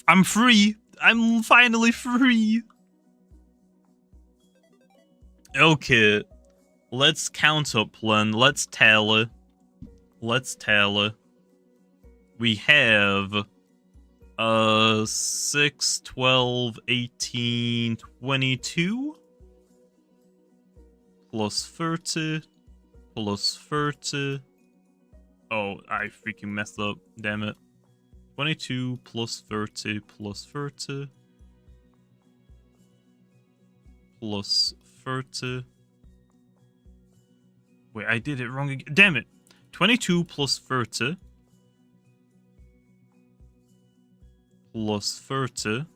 I'm free. I'm finally free. Okay. Let's count up, Len. Let's tally. Let's tally. We have 6, 12, 18, 22 plus 30 plus 30. Oh, I freaking messed up. Damn it. 22 plus 30 plus 30 plus 30. Wait, I did it wrong again. Damn it. 22 plus 30 plus 30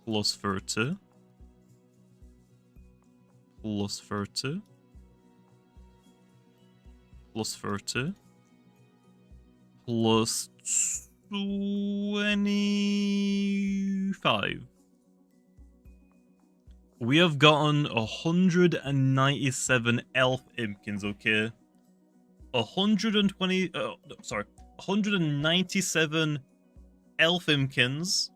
plus 30 plus 30 plus 30 plus 25. We have gotten 197 elf Impkins, okay? 197 elf Impkins,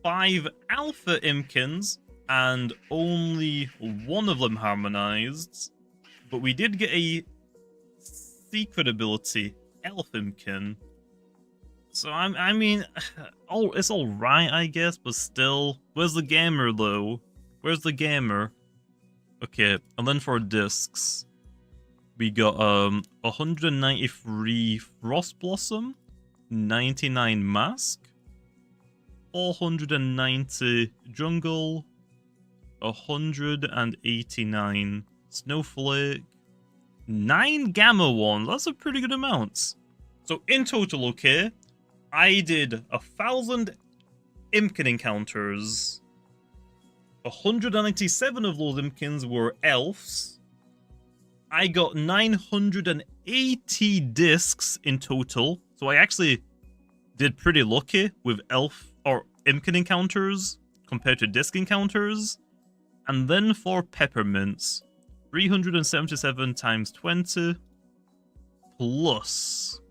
5 alpha Impkins, and only one of them harmonized, but we did get a secret ability, Elf Impkin. So I mean, it's all right, I guess, but still, where's the gamer though? Where's the gamer? Okay, and then for discs, we got 193 Frost Blossom, 99 Mask, 490 Jungle, 189 Snowflake, 9 Gamma ones. That's a pretty good amount. So in total, okay, I did 1,000 Impkin encounters. 197 of those Impkins were elves. I got 980 discs in total. So I actually did pretty lucky with elf or Impkin encounters compared to disc encounters. And then for peppermints, 377 times 20 plus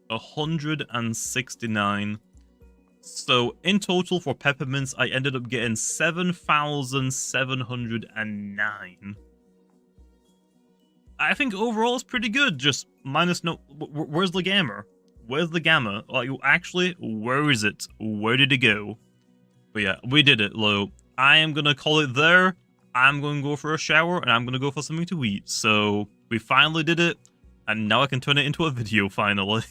169. So in total for peppermints, I ended up getting 7,709. I think overall it's pretty good. Just minus no. Where's the gamma? Where's the gamma? Like, actually, where is it? Where did it go? But yeah, we did it, Lo. I am gonna call it there. I'm gonna go for a shower and I'm gonna go for something to eat. So we finally did it, and now I can turn it into a video finally.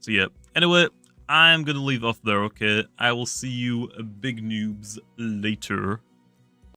So yeah. Anyway, I'm gonna leave off there, okay? I will see you big noobs later.